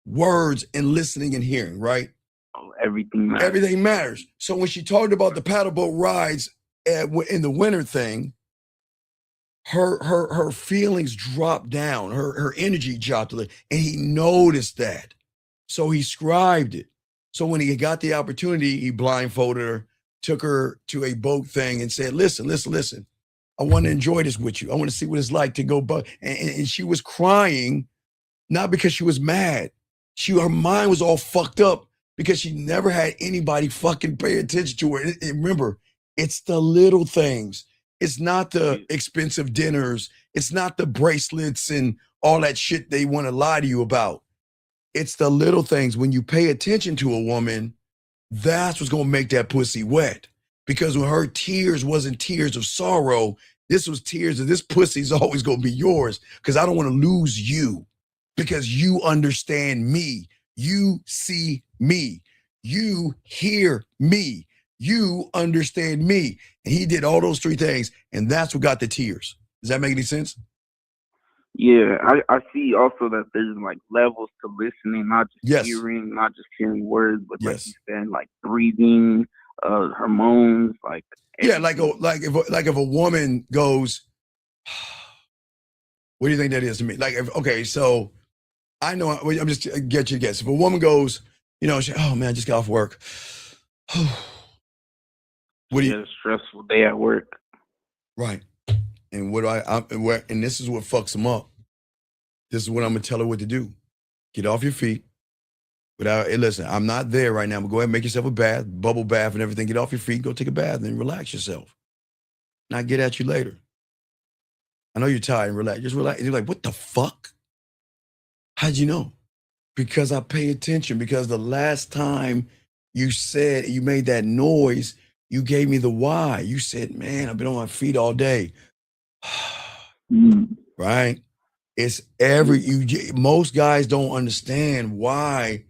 words and listening and hearing, right? Oh, everything matters. Everything matters. So when she talked about the paddle boat rides in the winter thing, her feelings dropped down, her energy dropped a little, and he noticed that. So he scribed it. So when he got the opportunity, he blindfolded her, took her to a boat thing and said, listen. I want to enjoy this with you. I want to see what it's like to go and she was crying, not because she was mad. Her mind was all fucked up because she never had anybody fucking pay attention to her. And remember, it's the little things. It's not the expensive dinners. It's not the bracelets and all that shit they want to lie to you about. It's the little things. When you pay attention to a woman, that's what's going to make that pussy wet. Because when her tears wasn't tears of sorrow, this was tears of this pussy's always going to be yours because I don't want to lose you. Because you understand me, you see me, you hear me, you understand me. And he did all those three things, and that's what got the tears. Does that make any sense? Yeah, I see also that there's like levels to listening, not just hearing, not just hearing words, but like you said, like breathing, hormones, like everything. Yeah, like if a woman goes, what do you think that is to me? So I know, I'm just get you to guess. If a woman goes, oh man, I just got off work. What do you? A stressful day at work. Right. And and this is what fucks them up. This is what I'm gonna tell her what to do. Get off your feet. Hey, listen, I'm not there right now, but go ahead and make yourself a bath, bubble bath and everything. Get off your feet, go take a bath and relax yourself. And I'll get at you later. I know you're tired and relax. Just relax. You're like, what the fuck? How'd you know? Because I pay attention. Because the last time you made that noise, you gave me the why. You said, man, I've been on my feet all day. Right? It's most guys don't understand why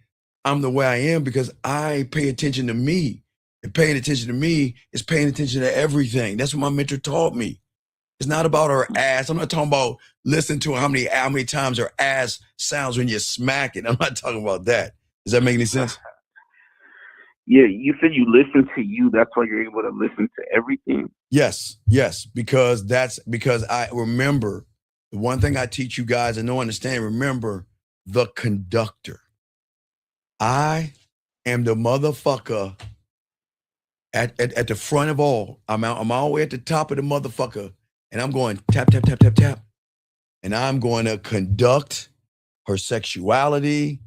I'm the way I am because I pay attention to me. And paying attention to me is paying attention to everything. That's what my mentor taught me. It's not about her ass. I'm not talking about listening to how many times her ass sounds when you smack it. I'm not talking about that. Does that make any sense? Yeah, you said you listen to you. That's why you're able to listen to everything. Yes, because I remember the one thing I teach you guys and don't understand. Remember the conductor. I am the motherfucker at the front of all. I'm all the way at the top of the motherfucker. And I'm going tap, tap, tap, tap, tap. and I'm going to conduct her sexuality,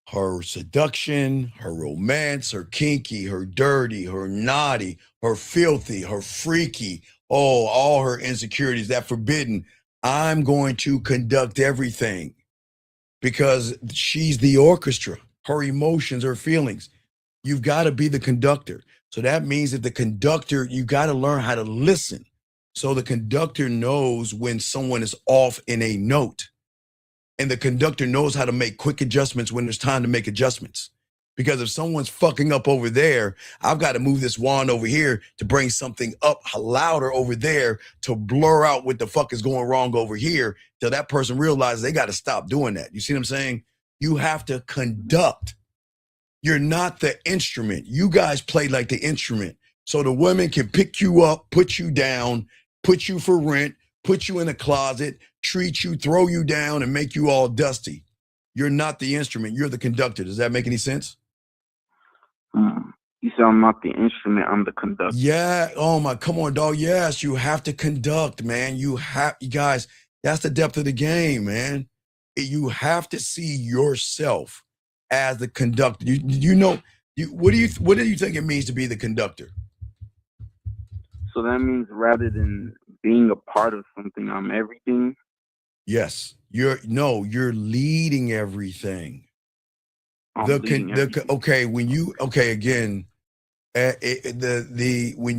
her seduction, her romance, her kinky, her dirty, her naughty, her filthy, her freaky, all her insecurities, that forbidden. I'm going to conduct everything because she's the orchestra, her emotions, her feelings. You've got to be the conductor. So that means that the conductor, you got to learn how to listen. So the conductor knows when someone is off in a note. And the conductor knows how to make quick adjustments when there's time to make adjustments. Because if someone's fucking up over there, I've got to move this wand over here to bring something up louder over there to blur out what the fuck is going wrong over here till that person realizes they got to stop doing that. You see what I'm saying? You have to conduct. You're not the instrument. You guys play like the instrument. So the women can pick you up, put you down, put you for rent, put you in a closet, treat you, throw you down, and make you all dusty. You're not the instrument. You're the conductor. Does that make any sense? You said I'm not the instrument, I'm the conductor. Yeah. Oh my, come on, dog. Yes, you have to conduct, man. You guys, that's the depth of the game, man. You have to see yourself as the conductor. What do you think it means to be the conductor? So that means rather than being a part of something, I'm everything. Yes. You're leading everything. When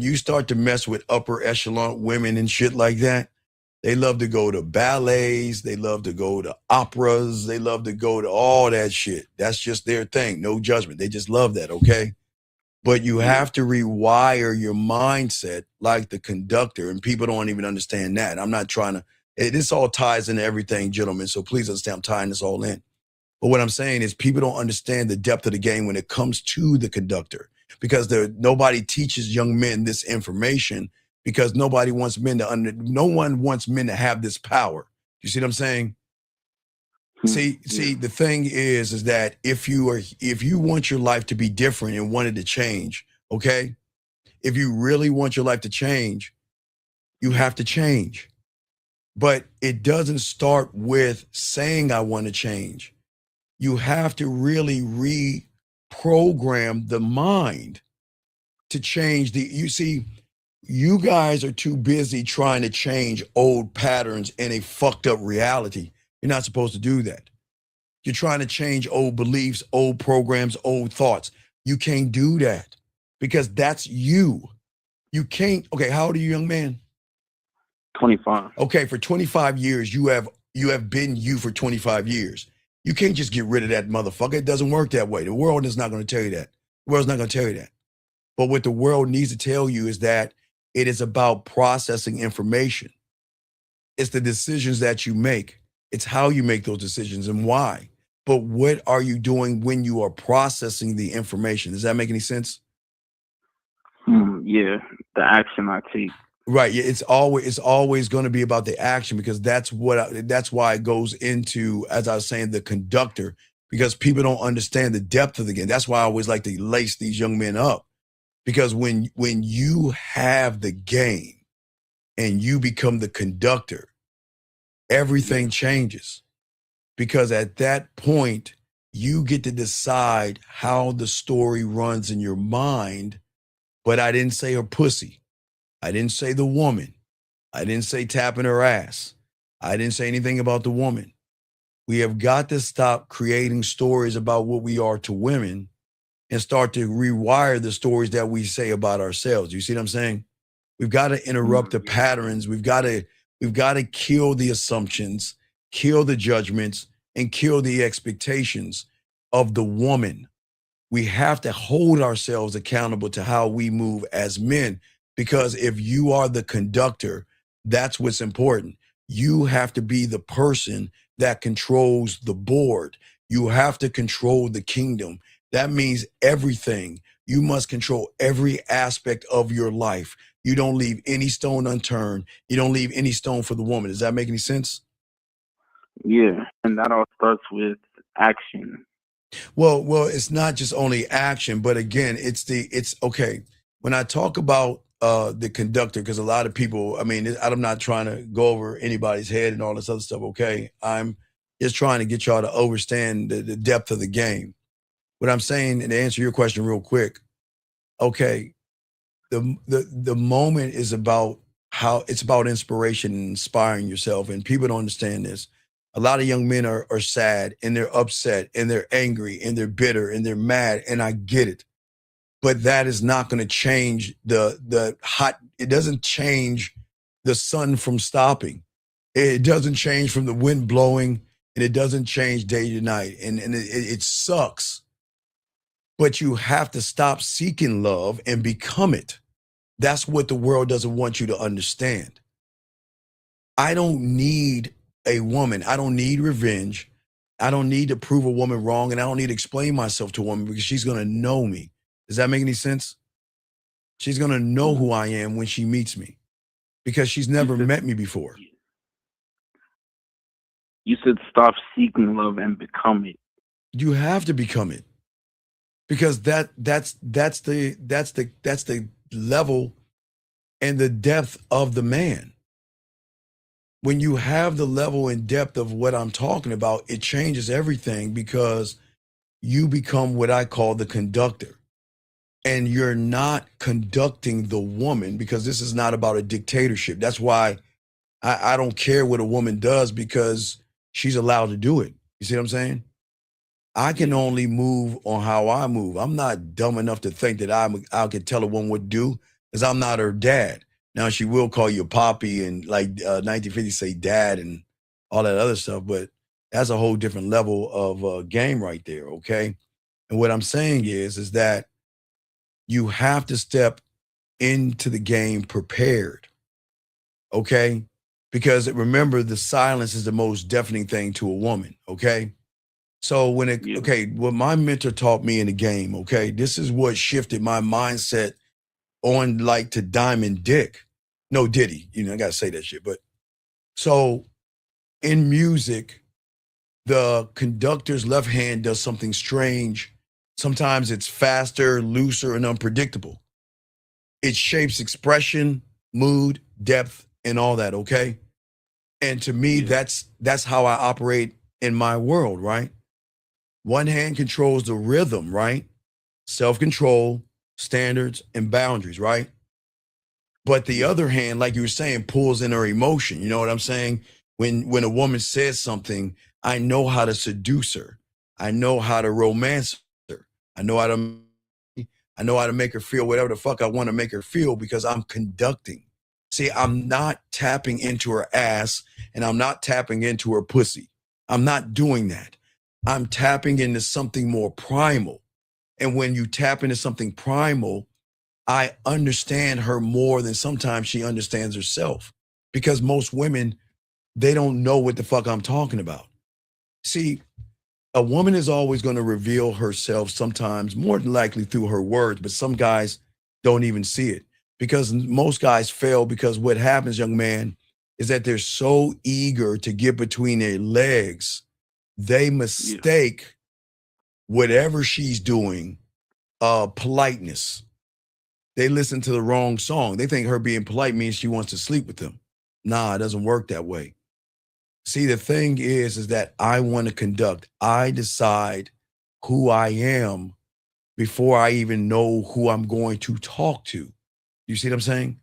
you start to mess with upper echelon women and shit like that, they love to go to ballets, they love to go to operas, they love to go to all that shit. That's just their thing. No judgment. They just love that, okay? But you have to rewire your mindset like the conductor, and people don't even understand that. I'm not trying to, this all ties into everything, gentlemen, so please understand I'm tying this all in. But what I'm saying is people don't understand the depth of the game when it comes to the conductor, because nobody teaches young men this information, because no one wants men to have this power. You see what I'm saying? See, the thing is that if you want your life to be different and wanted to change, okay? If you really want your life to change, you have to change. But it doesn't start with saying I want to change. You have to really reprogram the mind to change you guys are too busy trying to change old patterns in a fucked up reality. You're not supposed to do that. You're trying to change old beliefs, old programs, old thoughts. You can't do that because that's you. You can't. Okay, how old are you, young man? 25. Okay, for 25 years, you have been you for 25 years. You can't just get rid of that motherfucker. It doesn't work that way. The world is not going to tell you that. The world's not going to tell you that. But what the world needs to tell you is that it is about processing information. It's the decisions that you make. It's how you make those decisions and why. But what are you doing when you are processing the information? Does that make any sense? Yeah, the action I take. Right. Yeah, it's always going to be about the action, because that's why it goes into, as I was saying, the conductor, because people don't understand the depth of the game. That's why I always like to lace these young men up, because when you have the game and you become the conductor, everything changes, because at that point you get to decide how the story runs in your mind. But I didn't say her pussy. I didn't say the woman. I didn't say tapping her ass. I didn't say anything about the woman. We have got to stop creating stories about what we are to women and start to rewire the stories that we say about ourselves. You see what I'm saying? We've got to interrupt the patterns. We've got to kill the assumptions, kill the judgments, and kill the expectations of the woman. We have to hold ourselves accountable to how we move as men, because if you are the conductor, that's what's important. You have to be the person that controls the board. You have to control the kingdom. That means everything. You must control every aspect of your life. You don't leave any stone unturned. You don't leave any stone for the woman. Does that make any sense? Yeah, and that all starts with action. Well, it's not just only action, but again, it's okay. When I talk about the conductor, because a lot of people, I mean, I'm not trying to go over anybody's head and all this other stuff, okay? I'm just trying to get y'all to understand the depth of the game. What I'm saying, and to answer your question real quick, okay, the moment is about how it's about inspiration and inspiring yourself, and people don't understand this. A lot of young men are sad and they're upset and they're angry and they're bitter and they're mad, and I get it. But that is not going to change the hot, it doesn't change the sun from stopping. It doesn't change from the wind blowing, and it doesn't change day to night. And it sucks. But you have to stop seeking love and become it. That's what the world doesn't want you to understand. I don't need a woman. I don't need revenge. I don't need to prove a woman wrong, and I don't need to explain myself to a woman because she's going to know me. Does that make any sense? She's going to know who I am when she meets me because she's never met me before. You said stop seeking love and become it. You have to become it because that's the level and the depth of the man. When you have the level and depth of what I'm talking about, it changes everything because you become what I call the conductor. And you're not conducting the woman because this is not about a dictatorship. That's why I don't care what a woman does because she's allowed to do it. You see what I'm saying? I can only move on how I move. I'm not dumb enough to think that I can tell a woman what to do because I'm not her dad. Now, she will call you poppy and like 1950 say dad and all that other stuff, but that's a whole different level of game right there, okay? And what I'm saying is that you have to step into the game prepared, okay? Because remember, the silence is the most deafening thing to a woman, okay? So what my mentor taught me in the game, okay, this is what shifted my mindset on like to Diamond Dick. No, Diddy, I gotta say that shit. But so in music, the conductor's left hand does something strange. Sometimes it's faster, looser, and unpredictable. It shapes expression, mood, depth, and all that, okay? And to me, that's how I operate in my world, right? One hand controls the rhythm, right? Self-control, standards, and boundaries, right? But the other hand, like you were saying, pulls in her emotion. You know what I'm saying? When a woman says something, I know how to seduce her. I know how to romance her. I know how to make her feel whatever the fuck I want to make her feel because I'm conducting. See, I'm not tapping into her ass and I'm not tapping into her pussy. I'm not doing that. I'm tapping into something more primal. And when you tap into something primal, I understand her more than sometimes she understands herself. Because most women, they don't know what the fuck I'm talking about. See, a woman is always going to reveal herself sometimes, more than likely through her words, but some guys don't even see it. Because most guys fail because what happens, young man, is that they're so eager to get between their legs, they mistake whatever she's doing, politeness. They listen to the wrong song. They think her being polite means she wants to sleep with them. Nah, it doesn't work that way. See, the thing is that I want to conduct. I decide who I am before I even know who I'm going to talk to. You see what I'm saying?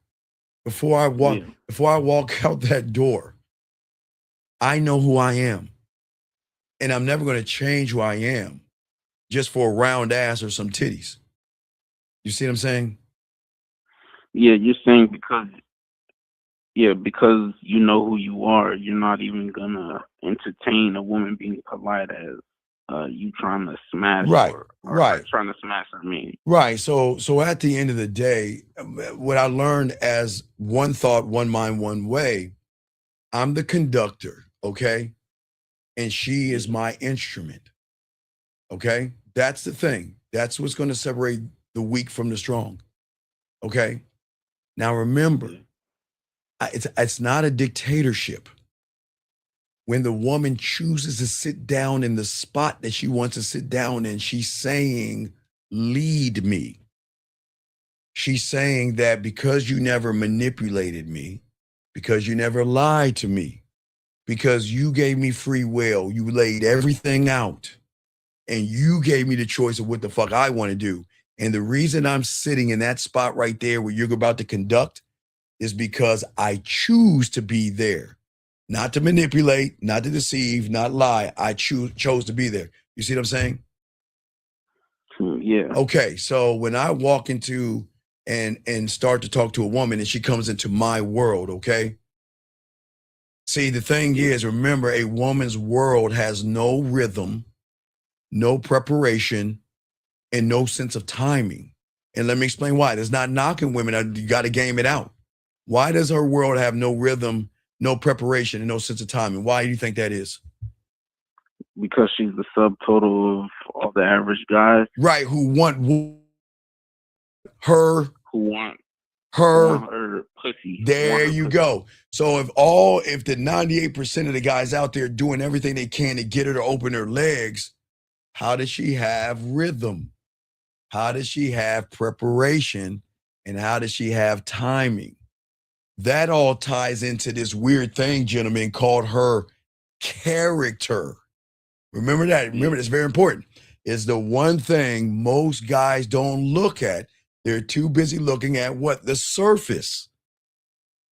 Before I walk out that door, I know who I am. And I'm never going to change who I am just for a round ass or some titties. You see what I'm saying? Yeah, you're saying because you know who you are, you're not even gonna entertain a woman being polite as you trying to smash her, or trying to smash her. Right. So at the end of the day, what I learned as one thought, one mind, one way, I'm the conductor, okay? And she is my instrument. Okay? That's the thing. That's what's going to separate the weak from the strong. Okay? Now remember, it's not a dictatorship. When the woman chooses to sit down in the spot that she wants to sit down in, she's saying, lead me. She's saying that because you never manipulated me, because you never lied to me, because you gave me free will, you laid everything out, and you gave me the choice of what the fuck I want to do. And the reason I'm sitting in that spot right there where you're about to conduct is because I choose to be there. Not to manipulate, not to deceive, not lie. I chose to be there. You see what I'm saying? Yeah. Okay, so when I walk into and start to talk to a woman and she comes into my world, okay? See, the thing is, remember, a woman's world has no rhythm, no preparation, and no sense of timing. And let me explain why. There's not knocking women. You got to game it out. Why does her world have no rhythm, no preparation, and no sense of timing? Why do you think that is? Because she's the subtotal of all the average guys. Right, who want her pussy. There you go. So if the 98% of the guys out there doing everything they can to get her to open her legs, how does she have rhythm? How does she have preparation? And how does she have timing? That all ties into this weird thing, gentlemen, called her character. Remember that. Remember, that's very important. It's the one thing most guys don't look at. They're too busy looking at what? The surface.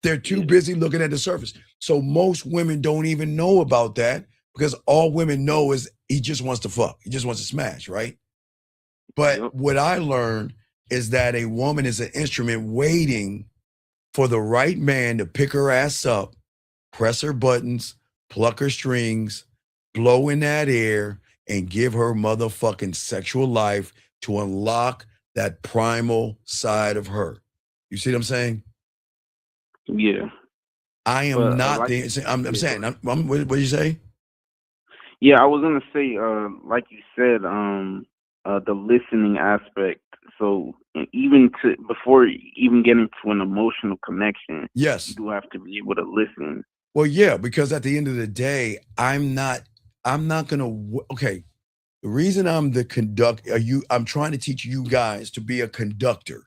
They're too busy looking at the surface. So most women don't even know about that because all women know is he just wants to fuck. He just wants to smash, right? But what I learned is that a woman is an instrument waiting for the right man to pick her ass up, press her buttons, pluck her strings, blow in that air, and give her motherfucking sexual life to unlock that primal side of her. You see what I'm saying? Yeah. I am not the. I'm saying. What did you say? Yeah, I was gonna say, like you said, the listening aspect. So even before even getting to an emotional connection, yes, you do have to be able to listen. Well, yeah, because at the end of the day, I'm not gonna. Okay, the reason I'm the conductor, I'm trying to teach you guys to be a conductor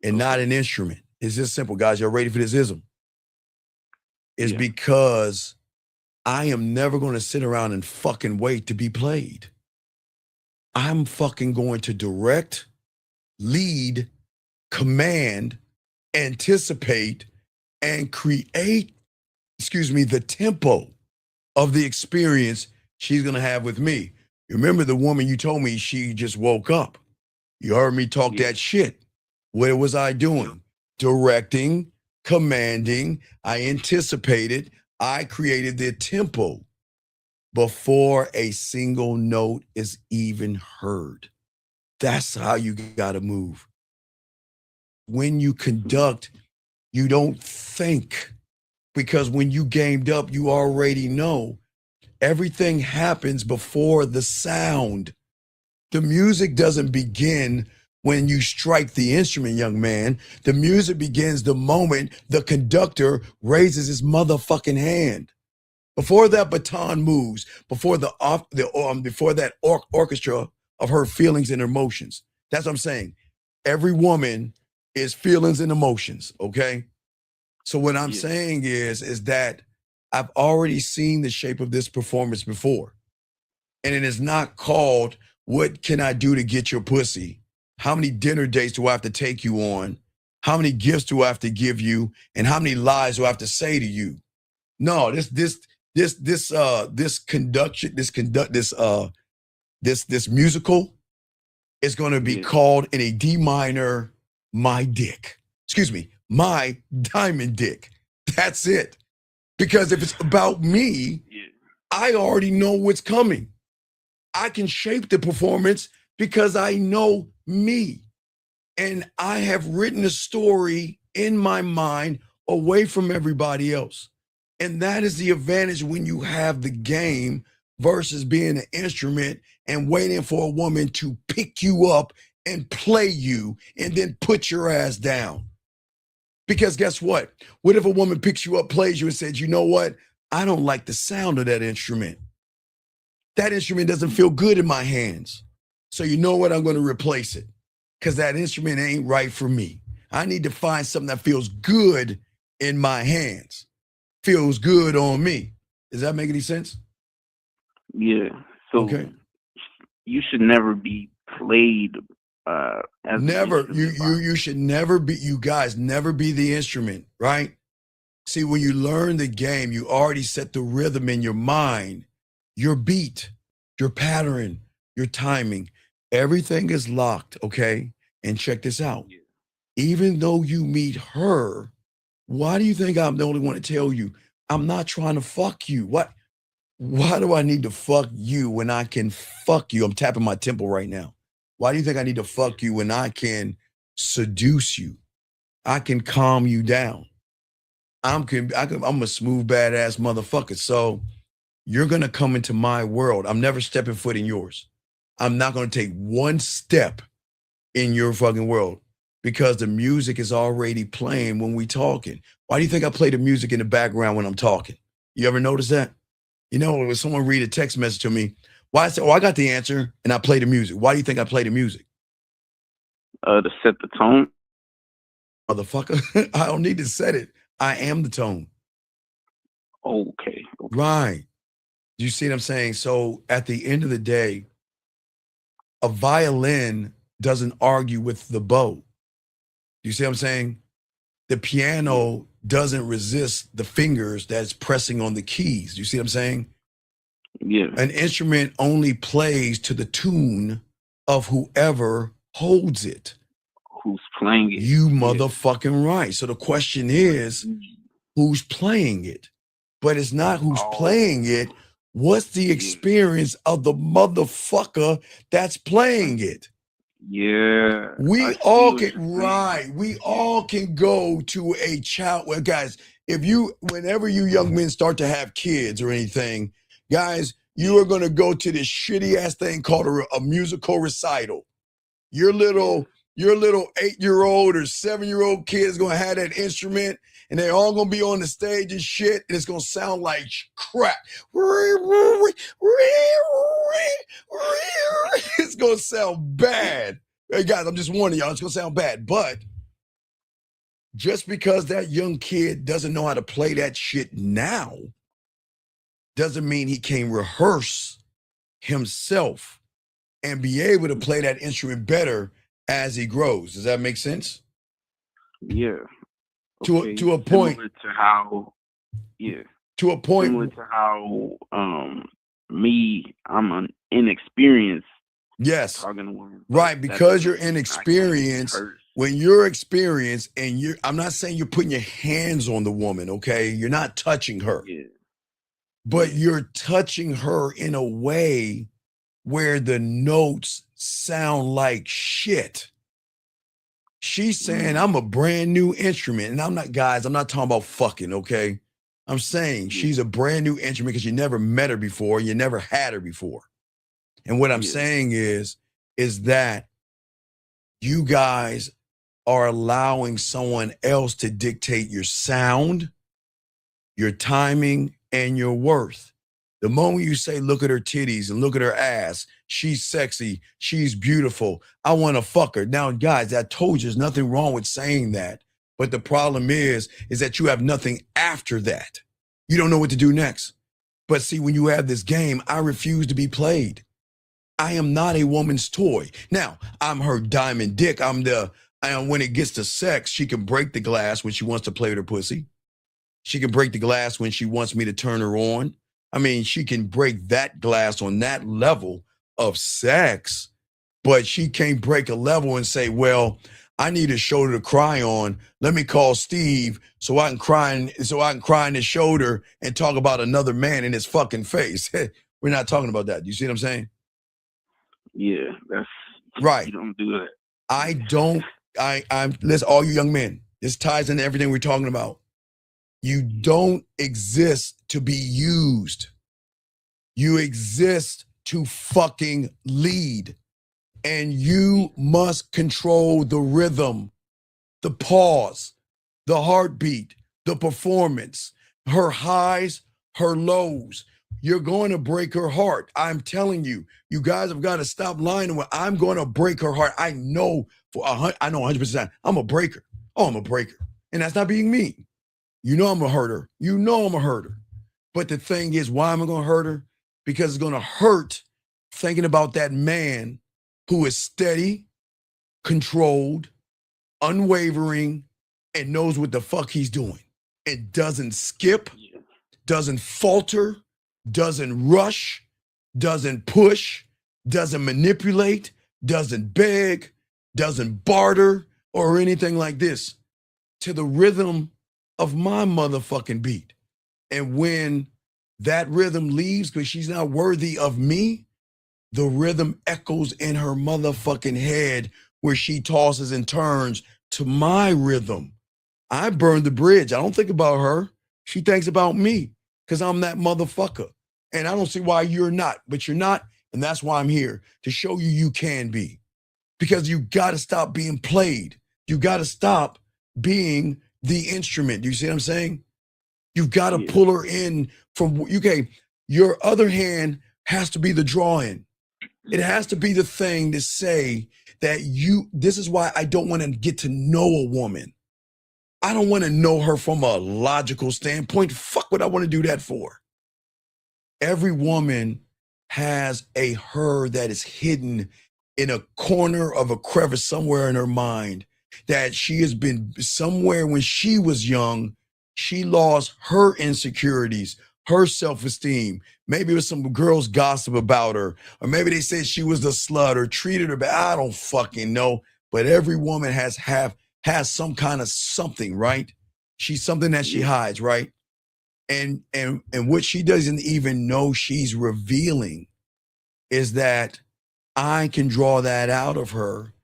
and not an instrument. It's just simple, guys. Y'all ready for this ism? Is because I am never going to sit around and fucking wait to be played. I'm fucking going to direct, lead, command, anticipate, and create, the tempo of the experience she's going to have with me. Remember the woman you told me she just woke up. You heard me talk that shit. What was I doing? Directing, commanding. I anticipated. I created the tempo before a single note is even heard. That's how you got to move. When you conduct, you don't think, because when you gamed up, you already know everything happens before the sound. The music doesn't begin when you strike the instrument, young man. The music begins the moment the conductor raises his motherfucking hand. Before that baton moves, before that orchestra of her feelings and emotions. That's what I'm saying. Every woman is feelings and emotions, okay? So what I'm saying is that I've already seen the shape of this performance before. And it is not called, what can I do to get your pussy? How many dinner dates do I have to take you on? How many gifts do I have to give you? And how many lies do I have to say to you? No, this musical is going to be called in a D minor, my dick. Excuse me, my diamond dick. That's it. Because if it's about me, I already know what's coming. I can shape the performance because I know me. And I have written a story in my mind away from everybody else. And that is the advantage when you have the game versus being an instrument and waiting for a woman to pick you up and play you and then put your ass down. Because guess what? What if a woman picks you up, plays you, and says, you know what? I don't like the sound of that instrument. That instrument doesn't feel good in my hands. So you know what? I'm going to replace it. because that instrument ain't right for me. I need to find something that feels good in my hands, feels good on me. Does that make any sense? Yeah. So Okay. you should never be played as Never. an instrument. You should never be, you guys never be the instrument, right? See, when you learn the game, you already set the rhythm in your mind, your beat, your pattern, your timing. Everything is locked, okay? And check this out. Even though you meet her, why do you think I'm the only one to tell you? I'm not trying to fuck you. What? Why do I need to fuck you when I can fuck you? I'm tapping my temple right now. Why do you think I need to fuck you when I can seduce you? I can calm you down. I'm a smooth, badass motherfucker. So you're going to come into my world. I'm never stepping foot in yours. I'm not going to take one step in your fucking world because the music is already playing when we talking. Why do you think I play the music in the background when I'm talking? You ever notice that? You know, when someone read a text message to me, why I say, oh, I got the answer and I play the music. Why do you think I play the music? To set the tone. Motherfucker, I don't need to set it. I am the tone. Okay. Right. You see what I'm saying? So at the end of the day, a violin doesn't argue with the bow. You see what I'm saying? The piano doesn't resist the fingers that's pressing on the keys. You see what I'm saying? Yeah. An instrument only plays to the tune of whoever holds it. Who's playing it? You motherfucking right. So the question is, who's playing it? But it's not who's playing it. What's the experience of the motherfucker that's playing it? Yeah. We all can go to a child. Well, guys, whenever you young men start to have kids or anything, guys, you are going to go to this shitty ass thing called a musical recital. Your little 8-year-old or 7-year-old kid is going to have that instrument and they're all going to be on the stage and shit. And it's going to sound like crap. It's going to sound bad. Hey guys, I'm just warning y'all, it's going to sound bad. But just because that young kid doesn't know how to play that shit now doesn't mean he can't rehearse himself and be able to play that instrument better as he grows. Does that make sense? Yeah. To a point. Similar to how, yeah. To a point. Similar to how I'm an inexperienced. Yes. Talking to women. Right, because you're inexperienced. When you're experienced and I'm not saying you're putting your hands on the woman, okay? You're not touching her. Yeah. But you're touching her in a way where the notes sound like shit. She's saying, I'm a brand new instrument. And I'm not talking about fucking, okay? I'm saying she's a brand new instrument because you never met her before. You never had her before. And what I'm saying is that you guys are allowing someone else to dictate your sound, your timing, and your worth. The moment you say, look at her titties and look at her ass, she's sexy, she's beautiful, I want to fuck her. Now, guys, I told you there's nothing wrong with saying that. But the problem is that you have nothing after that. You don't know what to do next. But see, when you have this game, I refuse to be played. I am not a woman's toy. Now, I'm her diamond dick. When it gets to sex, she can break the glass when she wants to play with her pussy. She can break the glass when she wants me to turn her on. I mean, she can break that glass on that level of sex, but she can't break a level and say, well, I need a shoulder to cry on. Let me call Steve so I can cry in his shoulder and talk about another man in his fucking face. We're not talking about that. You see what I'm saying? Yeah, that's right. You don't do that. I'm listen, all you young men, this ties into everything we're talking about. You don't exist to be used. You exist to fucking lead. And you must control the rhythm, the pause, the heartbeat, the performance, her highs, her lows. You're going to break her heart. I'm telling you, you guys have got to stop lying to her. I'm going to break her heart. I know I know 100%. I'm a breaker. Oh, I'm a breaker. And that's not being mean. You know I'm a herder. You know I'm a herder. But the thing is, why am I going to hurt her? Because it's going to hurt thinking about that man who is steady, controlled, unwavering, and knows what the fuck he's doing. It doesn't skip, doesn't falter, doesn't rush, doesn't push, doesn't manipulate, doesn't beg, doesn't barter, or anything like this, to the rhythm of my motherfucking beat. And when that rhythm leaves because she's not worthy of me, the rhythm echoes in her motherfucking head where she tosses and turns to my rhythm. I burned the bridge. I don't think about her. She thinks about me because I'm that motherfucker. And I don't see why you're not, but you're not. And that's why I'm here, to show you you can be. Because you got to stop being played. You got to stop being the instrument. Do you see what I'm saying? You've got to pull her in from, okay, your other hand has to be the drawing. It has to be the thing to say that this is why I don't want to get to know a woman. I don't want to know her from a logical standpoint. Fuck what I want to do that for. Every woman has a her that is hidden in a corner of a crevice somewhere in her mind, that she has been somewhere when she was young. She lost her insecurities, her self-esteem. Maybe it was some girls gossip about her, or maybe they said she was a slut or treated her bad. I don't fucking know. But every woman has some kind of something, right? She's something that she hides, right? And what she doesn't even know she's revealing is that I can draw that out of her,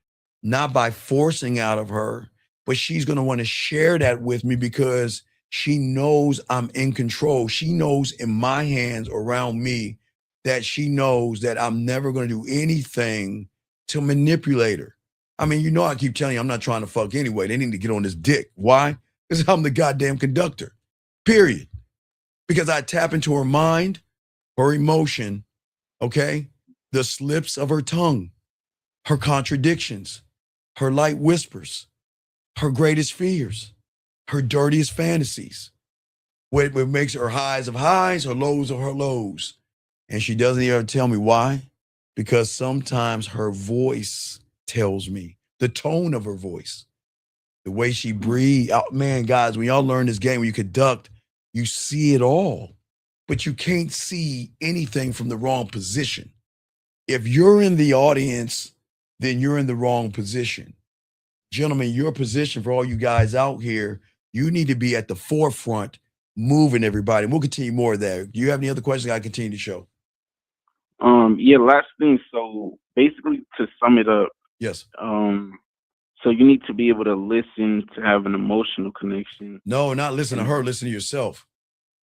not by forcing out of her, but she's going to want to share that with me because she knows I'm in control. She knows in my hands around me that she knows that I'm never going to do anything to manipulate her. I mean, you know, I keep telling you, I'm not trying to fuck anyway. They need to get on this dick. Why? Because I'm the goddamn conductor, period. Because I tap into her mind, her emotion, okay? The slips of her tongue, her contradictions, her light whispers, her greatest fears, her dirtiest fantasies, what makes her highs of highs, her lows of her lows. And she doesn't even tell me why, because sometimes her voice tells me, the tone of her voice, the way she breathes. Oh, man, guys, when y'all learn this game, when you conduct, you see it all, but you can't see anything from the wrong position. If you're in the audience, then you're in the wrong position. Gentlemen, your position for all you guys out here, you need to be at the forefront, moving everybody. We'll continue more of that. Do you have any other questions? I continue to show. Yeah, last thing. So basically, to sum it up, yes. So you need to be able to listen to have an emotional connection. No, not listen to her. Listen to yourself.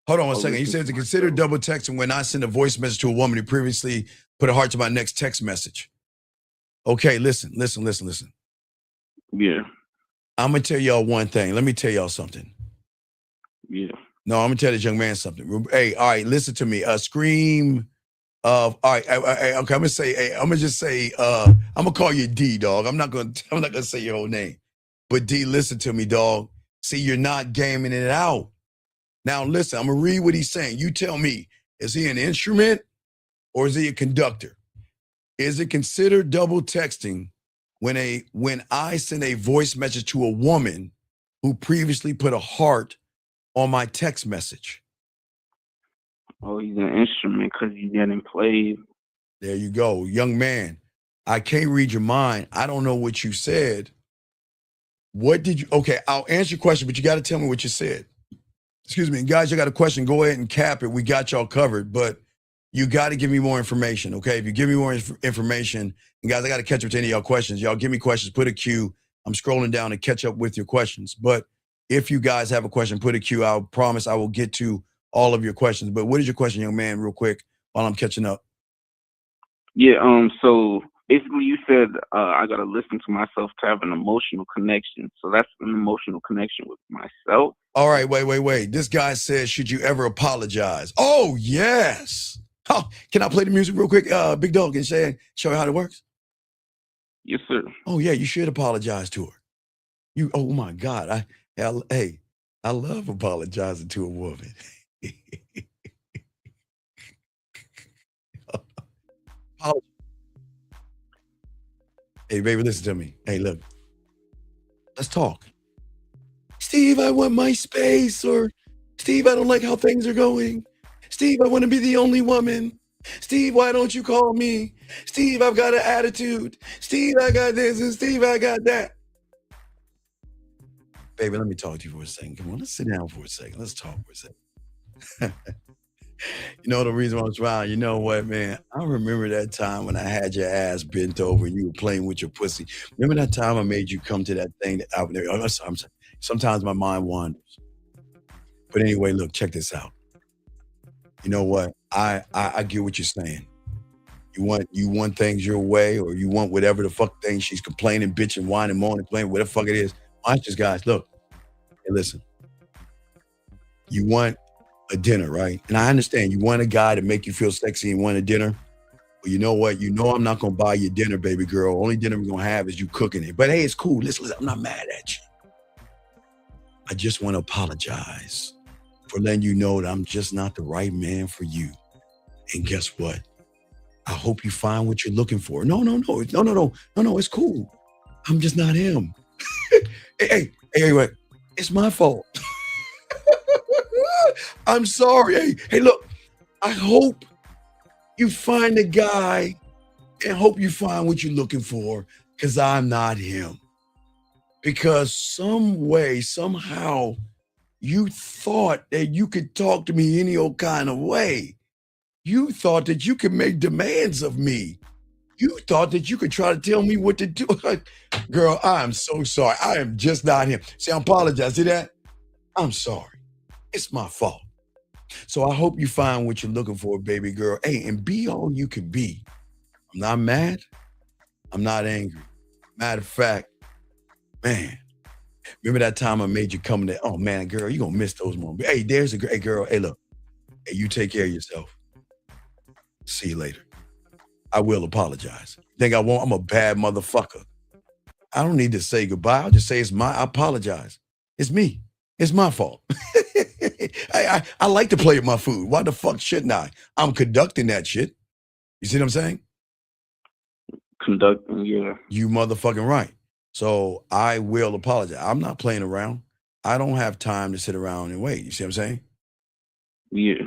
Hold on one second. He says to consider double texting when I send a voice message to a woman who previously put a heart to my next text message. Okay, listen. Yeah. I'm going to tell y'all one thing. Let me tell y'all something. Yeah. No, I'm going to tell this young man something. Hey, all right, listen to me. Scream of, all right, okay, I'm going to say, hey, I'm going to just say, I'm going to call you D, dog. I'm not going to say your whole name. But D, listen to me, dog. See, you're not gaming it out. Now, listen, I'm going to read what he's saying. You tell me, is he an instrument or is he a conductor? Is it considered double texting when I send a voice message to a woman who previously put a heart on my text message? Oh, he's an instrument because he's getting played. There you go. Young man, I can't read your mind. I don't know what you said. What did you, okay, I'll answer your question, but you got to tell me what you said. Excuse me. And guys, you got a question, go ahead and cap it. We got y'all covered, but you got to give me more information, okay? If you give me more information, and guys, I got to catch up to any of y'all questions. Y'all give me questions, put a Q. I'm scrolling down to catch up with your questions. But if you guys have a question, put a Q. I'll promise I will get to all of your questions. But what is your question, young man, real quick, while I'm catching up? Yeah, so basically you said I gotta listen to myself to have an emotional connection. So that's an emotional connection with myself. All right, wait. This guy says, should you ever apologize? Oh, yes. Oh, can I play the music real quick? Big Dog, can show you how it works? Yes, sir. Oh, yeah, you should apologize to her. Oh my God. I love apologizing to a woman. Hey, baby, listen to me. Hey, look, let's talk. Steve, I want my space, or Steve, I don't like how things are going. Steve, I want to be the only woman. Steve, why don't you call me? Steve, I've got an attitude. Steve, I got this, and Steve, I got that. Baby, let me talk to you for a second. Come on, let's sit down for a second. Let's talk for a second. You know the reason why I'm smiling? You know what, man? I remember that time when I had your ass bent over and you were playing with your pussy. Remember that time I made you come to that thing that out there? Sometimes my mind wanders. But anyway, look, check this out. You know what? I get what you're saying. You want things your way, or you want whatever the fuck thing she's complaining, bitching, whining, moaning, playing, whatever the fuck it is. Watch this, guys. Look, hey, listen. You want a dinner, right? And I understand you want a guy to make you feel sexy and want a dinner. Well, you know what? You know I'm not gonna buy you dinner, baby girl. Only dinner we're gonna have is you cooking it. But hey, it's cool. Listen, I'm not mad at you. I just want to apologize for letting you know that I'm just not the right man for you. And guess what? I hope you find what you're looking for. No, it's cool. I'm just not him. hey, wait. It's my fault. I'm sorry. Hey, look, I hope you find a guy and hope you find what you're looking for, because I'm not him. Because some way, somehow, you thought that you could talk to me any old kind of way. You thought that you could make demands of me. You thought that you could try to tell me what to do. Girl, I'm so sorry. I am just not him. See, I apologize. See that? I'm sorry. It's my fault. So I hope you find what you're looking for, baby girl. Hey, and be all you can be. I'm not mad. I'm not angry. Matter of fact, man, remember that time I made you come there? Oh, man, girl, you're going to miss those moments. Hey, there's a great girl. Hey, look. Hey, you take care of yourself. See you later. I will apologize. Think I won't? I'm a bad motherfucker. I don't need to say goodbye. I'll just say I apologize. It's me. It's my fault. I like to play with my food. Why the fuck shouldn't I? I'm conducting that shit. You see what I'm saying? Conducting, yeah. You motherfucking right. So I will apologize. I'm not playing around. I don't have time to sit around and wait. You see what I'm saying? Yeah.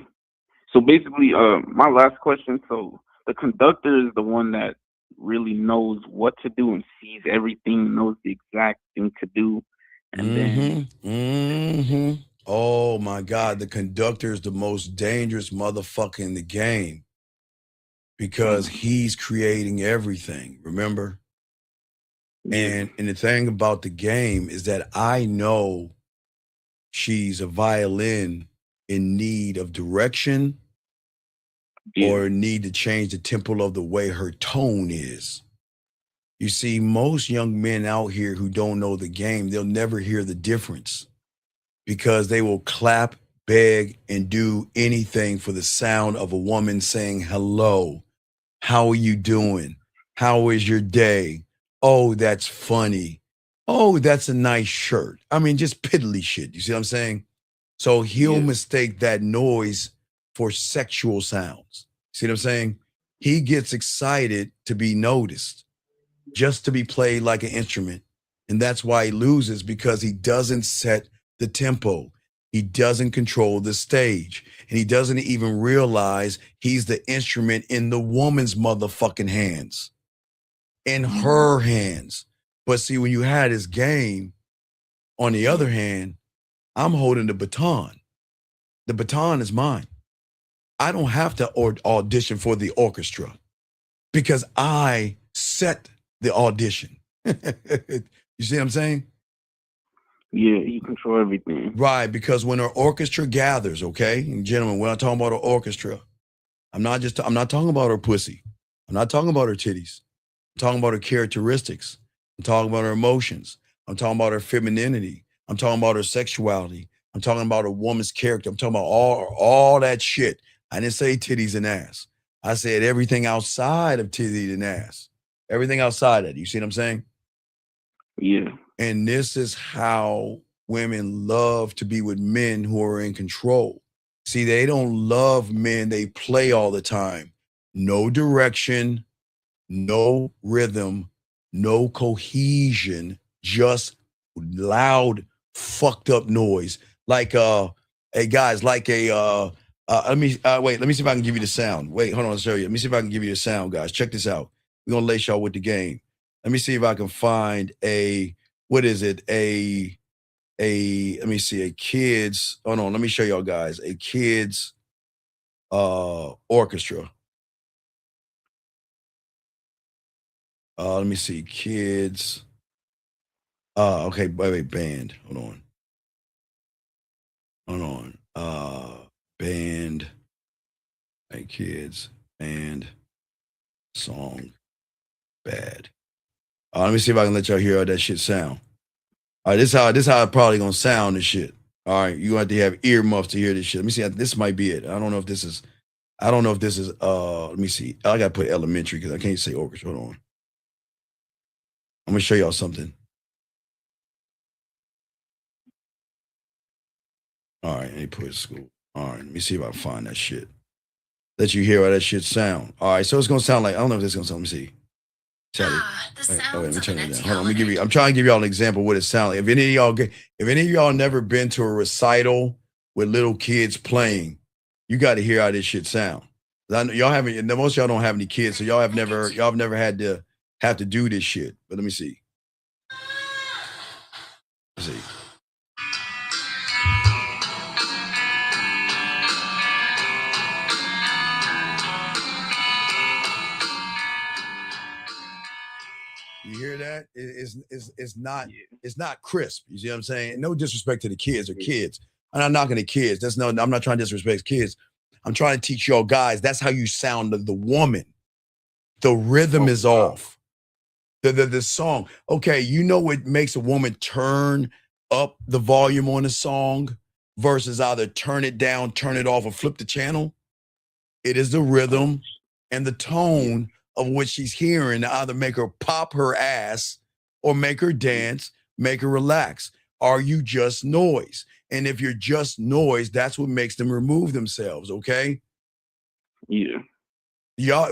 So basically, my last question. So the conductor is the one that really knows what to do and sees everything, knows the exact thing to do. And then oh my God, the conductor is the most dangerous motherfucker in the game, because he's creating everything, remember? And the thing about the game is that I know she's a violin in need of direction or need to change the tempo of the way her tone is. You see, most young men out here who don't know the game, they'll never hear the difference, because they will clap, beg, and do anything for the sound of a woman saying, hello, how are you doing? How is your day? Oh, that's funny. Oh, that's a nice shirt. I mean, just piddly shit. You see what I'm saying? So he'll mistake that noise for sexual sounds. See what I'm saying? He gets excited to be noticed, just to be played like an instrument. And that's why he loses, because he doesn't set the tempo. He doesn't control the stage. And he doesn't even realize he's the instrument in the woman's motherfucking hands. In her hands. But see, when you had his game, on the other hand, I'm holding the baton. The baton is mine. I don't have to audition for the orchestra, because I set the audition. You see what I'm saying? Yeah, you control everything. Right, because when an orchestra gathers, okay, and gentlemen, when I'm talking about an orchestra, I'm not talking about her pussy. I'm not talking about her titties. I'm talking about her characteristics. I'm talking about her emotions. I'm talking about her femininity. I'm talking about her sexuality. I'm talking about a woman's character. I'm talking about all that shit. I didn't say titties and ass. I said everything outside of titties and ass. Everything outside of it. You see what I'm saying? Yeah. And this is how women love to be with men who are in control. See, they don't love men. They play all the time. No direction, no rhythm, no cohesion, just loud, fucked up noise. Like hey guys, like let me see if I can give you the sound. Wait, hold on, I'll show you. Let me see if I can give you the sound, guys. Check this out. We're gonna lace y'all with the game. Let me see if I can find what is it? Let me see, a kids, hold on, let me show y'all guys, a kids orchestra. Let me see, kids. Okay, wait, band. Hold on. Band, hey, kids, band, song, bad. Let me see if I can let y'all hear how that shit sound. All right, this how it probably gonna sound and shit. All right, you have to have earmuffs to hear this shit. Let me see. This might be it. I don't know if this is. Let me see. I gotta put elementary because I can't say orchestra. Hold on. I'm gonna show y'all something. All right, let me put school. All right, let me see if I can find that shit. Let you hear how that shit sound. All right, so it's gonna sound like, I don't know if this is gonna sound. Let me see. Let me turn it down. Hold on, I'm trying to give y'all an example of what it sounds like. If any of y'all never been to a recital with little kids playing, you got to hear how this shit sound. I know y'all haven't. Most of y'all don't have any kids, so y'all have never had to have to do this shit. But let me see. Let's see. You hear that? It's not crisp. You see what I'm saying? No disrespect to the kids or kids. I'm not knocking the kids. I'm not trying to disrespect kids. I'm trying to teach y'all guys. That's how you sound the woman. The rhythm is off. The song. Okay, you know what makes a woman turn up the volume on a song versus either turn it down, turn it off, or flip the channel? It is the rhythm and the tone of what she's hearing to either make her pop her ass or make her dance, make her relax. Are you just noise? And if you're just noise, that's what makes them remove themselves, okay? Yeah.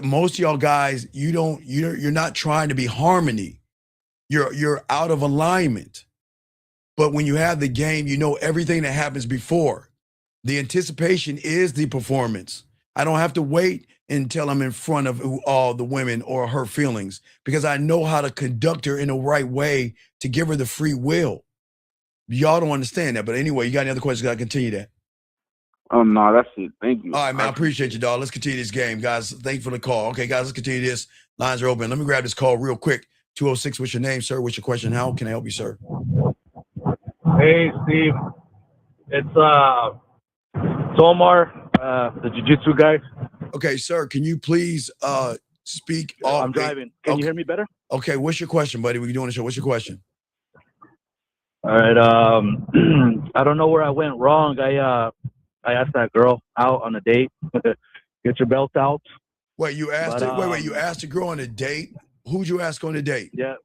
Most of y'all guys, you're not trying to be harmony. You're out of alignment. But when you have the game, you know everything that happens before. The anticipation is the performance. I don't have to wait until I'm in front of all the women or her feelings because I know how to conduct her in the right way to give her the free will. Y'all don't understand that. But anyway, you got any other questions? Got to continue that. Oh, no, that's it. Thank you. All right, man. I appreciate you, dog. Let's continue this game, guys. Thank you for the call. Okay, guys, let's continue this. Lines are open. Let me grab this call real quick. 206, what's your name, sir? What's your question? How can I help you, sir? Hey, Steve. It's Omar, the jiu-jitsu guy. Okay, sir, can you please speak off? I'm driving. Can you hear me better? Okay, what's your question, buddy? We're doing the show. What's your question? All right. I don't know where I went wrong. I asked that girl out on a date. Get your belt out. Wait, you asked wait, you asked a girl on a date? Who'd you ask on a date? Yeah.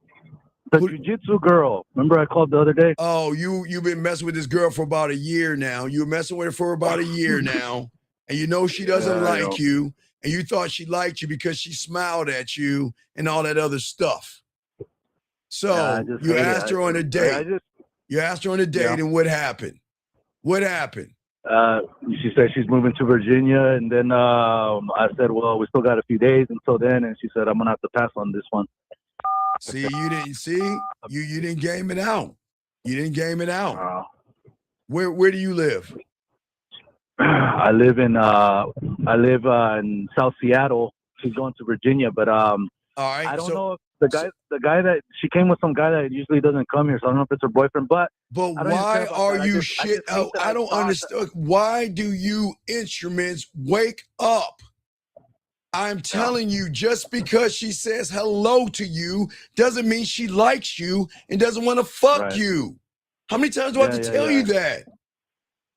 The jiu-jitsu girl. Remember I called the other day? Oh, you've been messing with this girl for about a year now. You were messing with her for about a year now. And you know she doesn't like you. And you thought she liked you because she smiled at you and all that other stuff. So you asked her on a date. You asked her on a date, and what happened? What happened? She said she's moving to Virginia, and then I said, well, we still got a few days until then, and she said, I'm gonna have to pass on this one. See, you didn't game it out. You didn't game it out. Where do you live? I live in South Seattle. She's going to Virginia, but all right, I don't know if the guy that she came with, some guy that usually doesn't come here, so I don't know if it's her boyfriend. But why are you shit? I don't understand. Why do you instruments wake up? I'm telling you, just because she says hello to you doesn't mean she likes you and doesn't want to fuck you. How many times do I have to tell you that?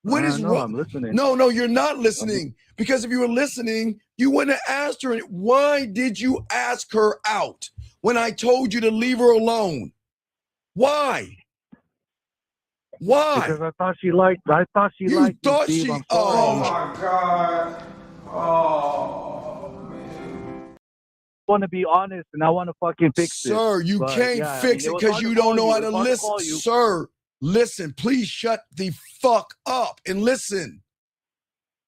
What is no, wrong? I'm listening. No, you're not listening. Because if you were listening, you wouldn't have asked her. Why did you ask her out when I told you to leave her alone? Why? Why? Because I thought she liked you, Steve. I'm sorry. Oh my God. Oh, man. I want to be honest and I want to fucking fix it. Sir, you can't fix it because you don't know how to listen. Sir, listen, please shut the fuck up and listen.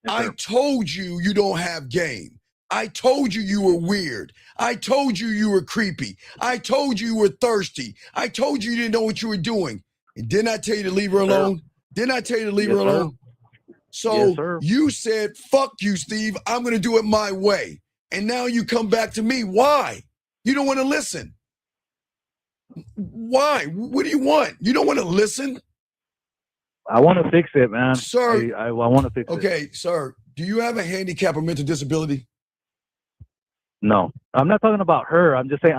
I told you you don't have game. I told you you were weird. I told you you were creepy. I told you you were thirsty. I told you you didn't know what you were doing. And didn't I tell you to leave her alone? Didn't I tell you to leave her alone? So you said, fuck you, Steve. I'm going to do it my way. And now you come back to me. Why? You don't want to listen. Why? What do you want? You don't want to listen? I want to fix it, man. Sir. I want to fix it. Okay, sir. Do you have a handicap or mental disability? No, I'm not talking about her. I'm just saying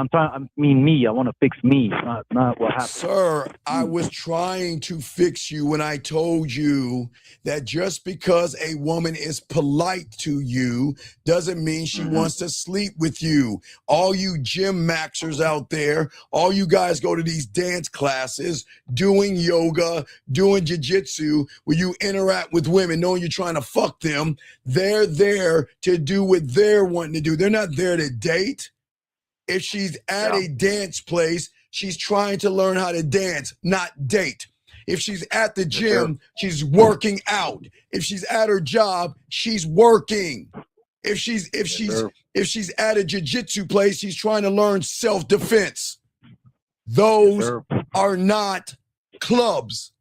me. I want to fix me, not what happened. Sir, I was trying to fix you when I told you that just because a woman is polite to you doesn't mean she wants to sleep with you. All you gym maxers out there, all you guys go to these dance classes, doing yoga, doing jiu-jitsu, where you interact with women knowing you're trying to fuck them. They're there to do what they're wanting to do. They're not there to date. If she's at a dance place, she's trying to learn how to dance, not date. If she's at the gym, she's working out. If she's at her job, she's working. If she's at a jiu-jitsu place, she's trying to learn self-defense. Those are not clubs.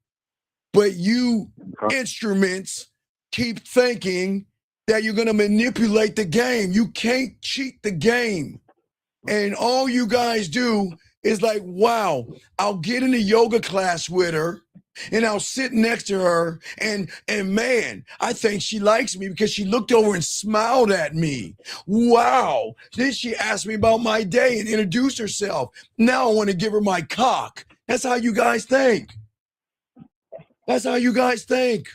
But you instruments keep thinking that you're going to manipulate the game. You can't cheat the game. And all you guys do is like, wow, I'll get in a yoga class with her and I'll sit next to her and man, I think she likes me because she looked over and smiled at me. Wow. Then she asked me about my day and introduced herself. Now I want to give her my cock. That's how you guys think. That's how you guys think.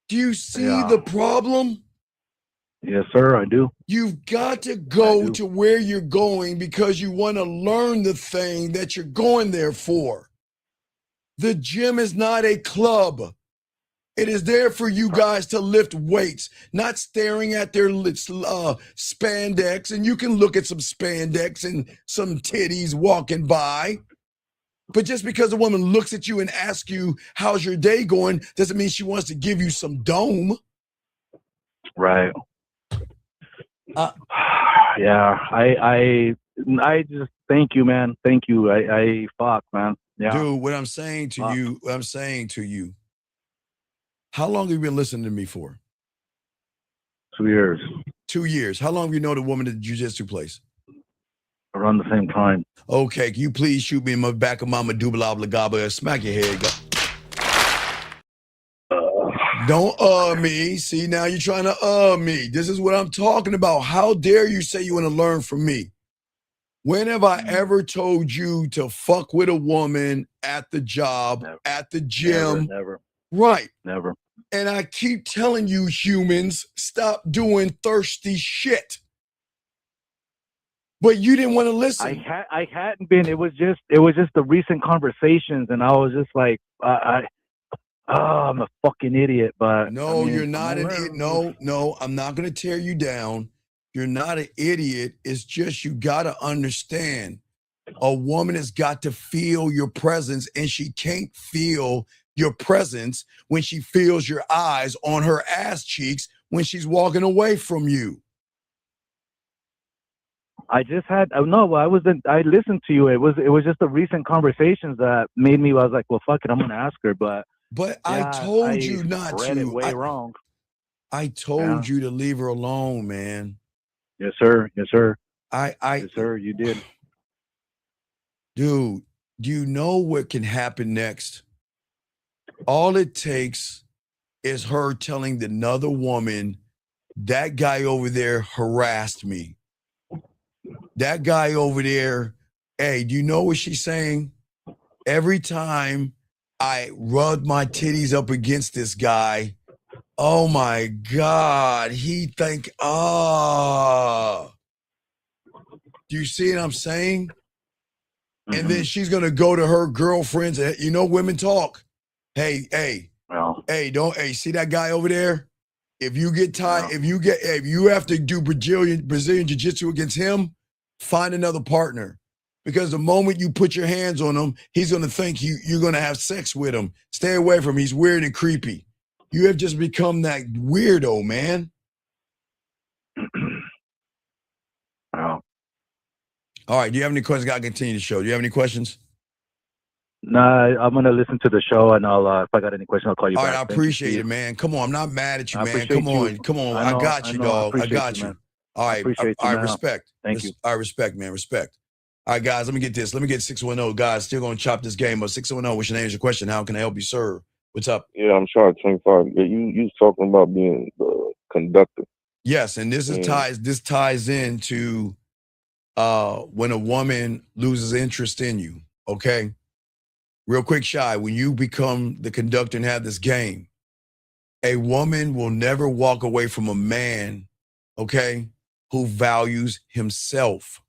Do you see the problem? Yes, sir, I do. You've got to go to where you're going because you want to learn the thing that you're going there for. The gym is not a club. It is there for you guys to lift weights, not staring at their spandex. And you can look at some spandex and some titties walking by. But just because a woman looks at you and asks you, how's your day going, doesn't mean she wants to give you some dome. Right. Yeah, I just thank you, man. Thank you. I fuck, man. Yeah. Dude, what I'm saying to you, how long have you been listening to me for? 2 years. 2 years. How long have you known the woman at the jiu-jitsu place? Around the same time. Okay, can you please shoot me in the back of my medulla oblongata, smack your head. Don't me. See, now you're trying to me. This is what I'm talking about. How dare you say you want to learn from me? When have I ever told you to fuck with a woman at the job, at the gym? Never. Right. Never. And I keep telling you, humans, stop doing thirsty shit. But you didn't want to listen. I hadn't been. It was just the recent conversations, and I was just like, I'm a fucking idiot. But no, you're not an idiot. No, I'm not going to tear you down. You're not an idiot. It's just you got to understand. A woman has got to feel your presence, and she can't feel your presence when she feels your eyes on her ass cheeks when she's walking away from you. I just had I listened to you. It was just the recent conversations that made me. I was like, well, fuck it, I'm gonna ask her. But I told you not to. Read it way wrong. I told you to leave her alone, man. Yes, sir. Yes, sir. Yes, sir. You did. Dude, do you know what can happen next? All it takes is her telling another woman that guy over there harassed me. That guy over there, hey, do you know what she's saying? Every time I rub my titties up against this guy, oh my God, he think, do you see what I'm saying? And then she's going to go to her girlfriends. You know, women talk. Hey, see that guy over there? If you get tired, if you have to do Brazilian jiu-jitsu against him, find another partner. Because the moment you put your hands on him, he's going to think you're going to have sex with him. Stay away from him. He's weird and creepy. You have just become that weirdo, man. Wow. All right. Do you have any questions? Got to continue the show. Do you have any questions? Nah, I'm gonna listen to the show, and I'll if I got any questions, I'll call you All back. right, I appreciate it, man. Come on, I'm not mad at you, man. appreciate Come on, you. come on. I know, I got you, I know. I dog. I appreciate got you, you. man. All I right, appreciate you, all right, man. respect. Thank you. All right, respect, man, respect. All right, guys, let me get this. Let me get 610. Guys, still gonna chop this game up. 610, what's your name? Is your question? How can I help you, sir? What's up? Yeah, I'm sure 25. Yeah, you was talking about being the conductor. Yes, and this ties into when a woman loses interest in you. Okay, real quick, Shy. When you become the conductor and have this game, a woman will never walk away from a man, okay, who values himself.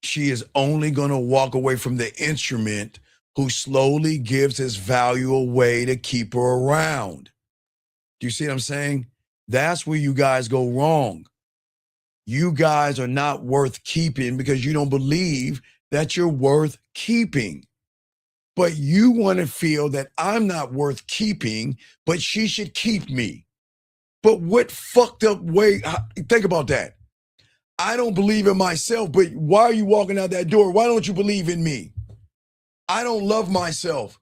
She is only going to walk away from the instrument who slowly gives his value away to keep her around. Do you see what I'm saying? That's where you guys go wrong. You guys are not worth keeping because you don't believe that you're worth keeping. But you want to feel that I'm not worth keeping, but she should keep me. But what fucked up way, think about that. I don't believe in myself, but why are you walking out that door? Why don't you believe in me? I don't love myself,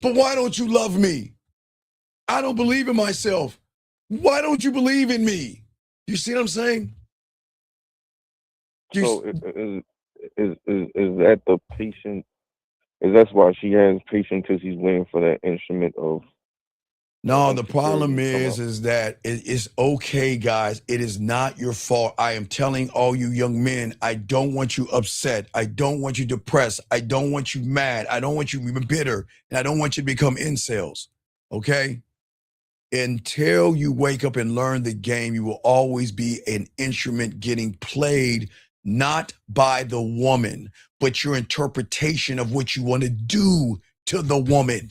but why don't you love me? I don't believe in myself. Why don't you believe in me? You see what I'm saying? So is that the patient? Is that's why she has patience because he's waiting for that instrument of? No, the problem is that it's okay, guys. It is not your fault. I am telling all you young men, I don't want you upset. I don't want you depressed. I don't want you mad. I don't want you bitter. And I don't want you to become incels. Okay? Until you wake up and learn the game, you will always be an instrument getting played, not by the woman, but your interpretation of what you want to do to the woman.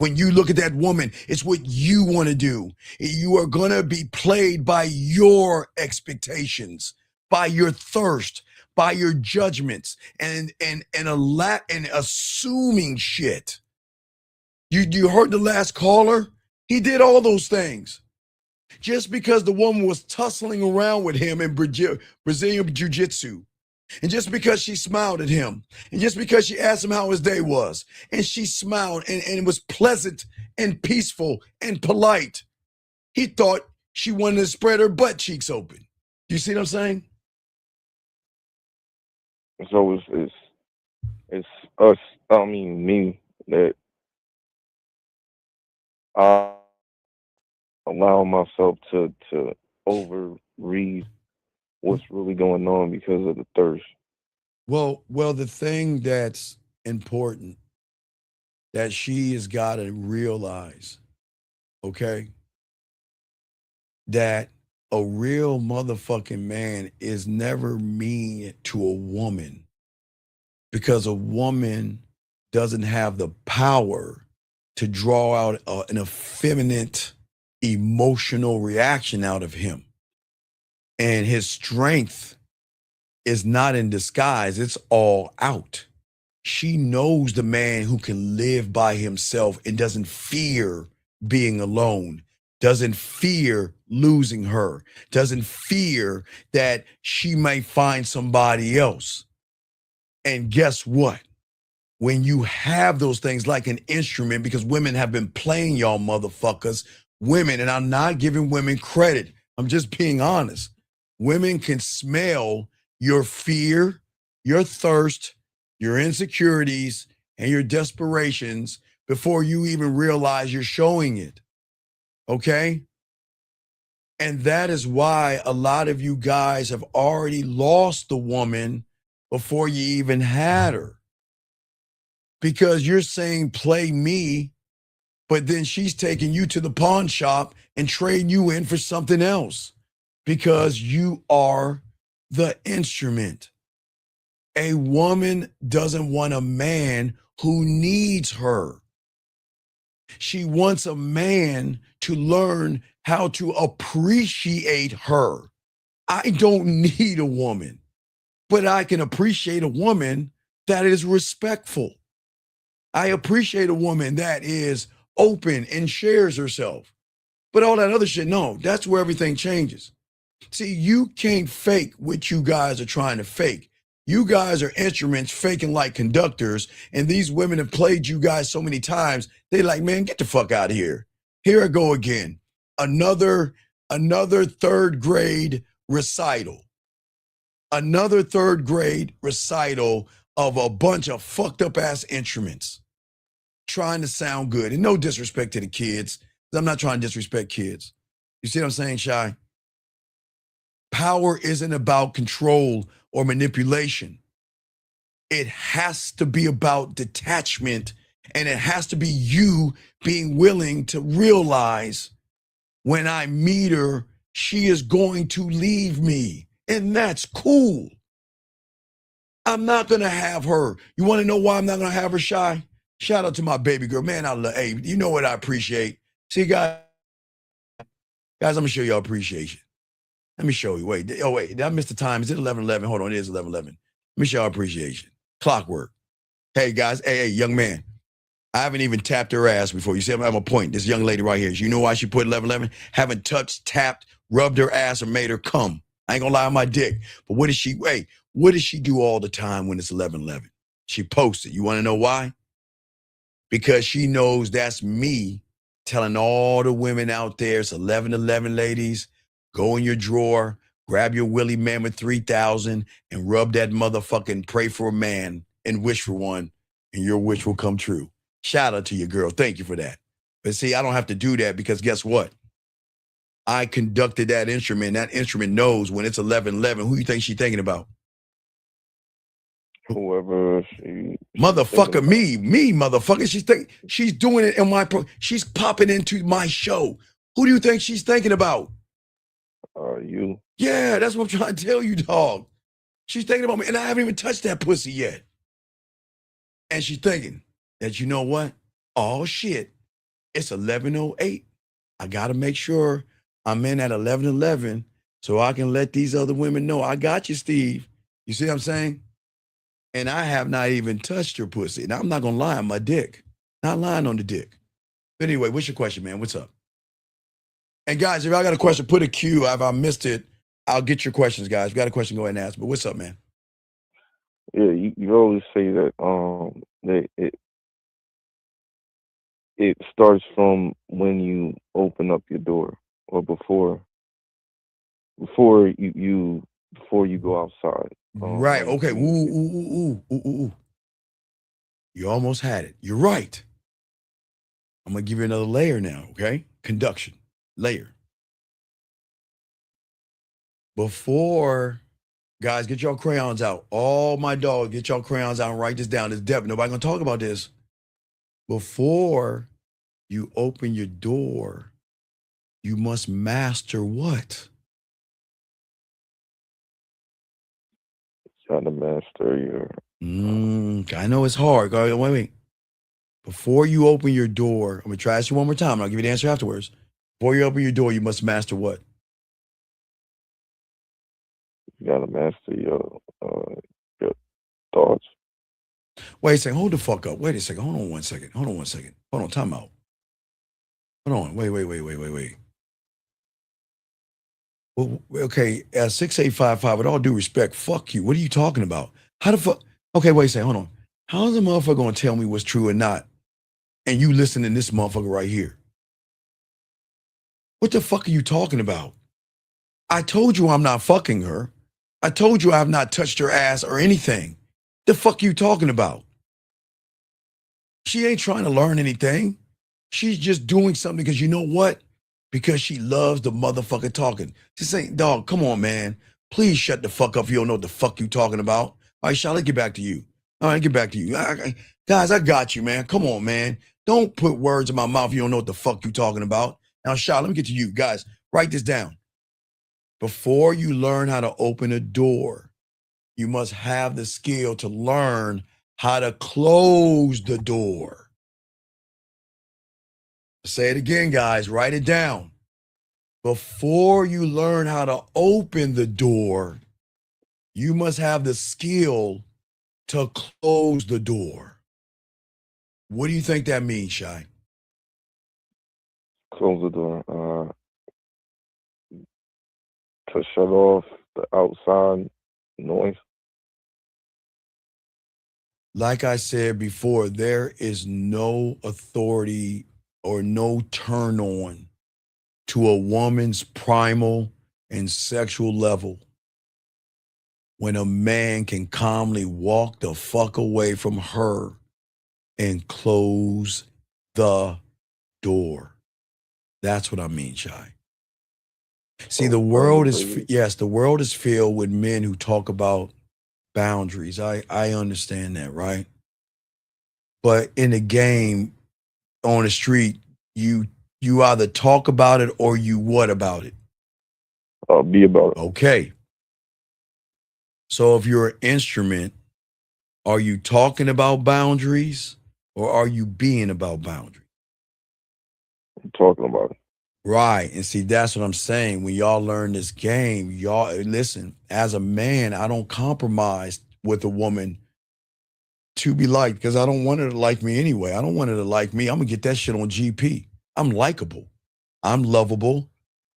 When you look at that woman, it's what you want to do. You are going to be played by your expectations, by your thirst, by your judgments, and assuming shit. You heard the last caller? He did all those things. Just because the woman was tussling around with him in Brazilian jiu-jitsu, and just because she smiled at him, and just because she asked him how his day was, and she smiled and it was pleasant and peaceful and polite, he thought she wanted to spread her butt cheeks open. You see what I'm saying? So it's us. I mean me that I allow myself to overread what's really going on because of the thirst. Well, the thing that's important that she has got to realize, okay, that a real motherfucking man is never mean to a woman because a woman doesn't have the power to draw out an effeminate emotional reaction out of him. And his strength is not in disguise, it's all out. She knows the man who can live by himself and doesn't fear being alone, doesn't fear losing her, doesn't fear that she may find somebody else. And guess what? When you have those things like an instrument, because women have been playing y'all motherfuckers, women, and I'm not giving women credit, I'm just being honest. Women can smell your fear, your thirst, your insecurities, and your desperations before you even realize you're showing it. Okay? And that is why a lot of you guys have already lost the woman before you even had her. Because you're saying, play me, but then she's taking you to the pawn shop and trading you in for something else because you are the instrument. A woman doesn't want a man who needs her. She wants a man to learn how to appreciate her. I don't need a woman, but I can appreciate a woman that is respectful. I appreciate a woman that is open and shares herself. But all that other shit, no, that's where everything changes. See, you can't fake what you guys are trying to fake. You guys are instruments faking like conductors, and these women have played you guys so many times, they're like, man, get the fuck out of here. Here I go again. Another third grade recital. Another third grade recital of a bunch of fucked up ass instruments trying to sound good. And no disrespect to the kids. I'm not trying to disrespect kids. You see what I'm saying, Shy? Power isn't about control or manipulation. It has to be about detachment, and it has to be you being willing to realize when I meet her, she is going to leave me. And that's cool. I'm not going to have her. You want to know why I'm not going to have her, Shy? Shout out to my baby girl. Man, I love, hey, you know what I appreciate? See, guys, I'm going to show y'all appreciation. Let me show you. Wait, did I miss the time? Is it 11:11? Hold on, it is 11:11. Let me show y'all appreciation. Clockwork. Hey, guys, hey, young man. I haven't even tapped her ass before. You see, I have a point. This young lady right here. You know why she put 11:11? Haven't touched, tapped, rubbed her ass, or made her come. I ain't gonna lie on my dick. But what does she do all the time when it's 11:11? She posts it. You want to know why? Because she knows that's me telling all the women out there, it's 11:11, ladies. Go in your drawer, grab your Willie Mammoth 3000 and rub that motherfucking pray for a man and wish for one, and your wish will come true. Shout out to your girl. Thank you for that. But see, I don't have to do that because guess what? I conducted that instrument. That instrument knows when it's 11:11. Who you think she's thinking about? Whoever she motherfucker, me, motherfucker. She's doing it in my she's popping into my show. Who do you think she's thinking about? You. Yeah, that's what I'm trying to tell you, dog. She's thinking about me, and I haven't even touched that pussy yet. And she's thinking that, you know what? Oh shit, it's 11:08. I gotta make sure I'm in at 11:11 so I can let these other women know I got you, Steve. You see what I'm saying? And I have not even touched her pussy. Now, I'm not going to lie on my dick. Not lying on the dick. But anyway, what's your question, man? What's up? And guys, if I got a question, put a Q. If I missed it, I'll get your questions, guys. If you got a question, go ahead and ask. But what's up, man? Yeah, you always say that that it starts from when you open up your door or before you go outside. Right. Like Okay. Ooh. You almost had it. You're right. I'm going to give you another layer now, okay? Conduction. Layer. Before, guys, get your crayons out. All my dogs, get your crayons out and write this down. It's depth. Nobody going to talk about this. Before you open your door, you must master what? Trying to master your. I know it's hard. Wait. Before you open your door, I'm going to try to ask you one more time, and I'll give you the answer afterwards. Before you open your door, you must master what? You gotta master your thoughts. Wait a second. Hold the fuck up. Wait a second. Hold on one second. Hold on. Time out. Hold on. Wait. Well, okay. 6855. With all due respect, fuck you. What are you talking about? How the fuck? Okay. Wait a second. Hold on. How's the motherfucker gonna tell me what's true or not? And you listening to this motherfucker right here? What the fuck are you talking about? I told you I'm not fucking her. I told you I have not touched her ass or anything. The fuck you talking about? She ain't trying to learn anything. She's just doing something because you know what? because she loves the motherfucker talking. She's saying, dog, come on, man. Please shut the fuck up if you don't know what the fuck you talking about. All right, Shaw, let's get back to you. All right, get back to you. Guys, I got you, man. Come on, man. Don't put words in my mouth if you don't know what the fuck you talking about. Now, Shaw, let me get to you. Guys, write this down. Before you learn how to open a door, you must have the skill to learn how to close the door. Say it again, guys. Write it down. Before you learn how to open the door, you must have the skill to close the door. What do you think that means, Shai? Close the door. To shut off the outside noise. Like I said before, there is no authority or no turn on to a woman's primal and sexual level when a man can calmly walk the fuck away from her and close the door. That's what I mean, Shai. See, the world is filled with men who talk about boundaries. I understand that, right? But in the game, on the street, you either talk about it or you what about it? Be about it. Okay. So if you're an instrument, are you talking about boundaries or are you being about boundaries? I'm talking about it. Right. And see, that's what I'm saying. When y'all learn this game, y'all listen, as a man, I don't compromise with a woman to be liked because I don't want her to like me anyway. I don't want her to like me. I'm going to get that shit on GP. I'm likable. I'm lovable.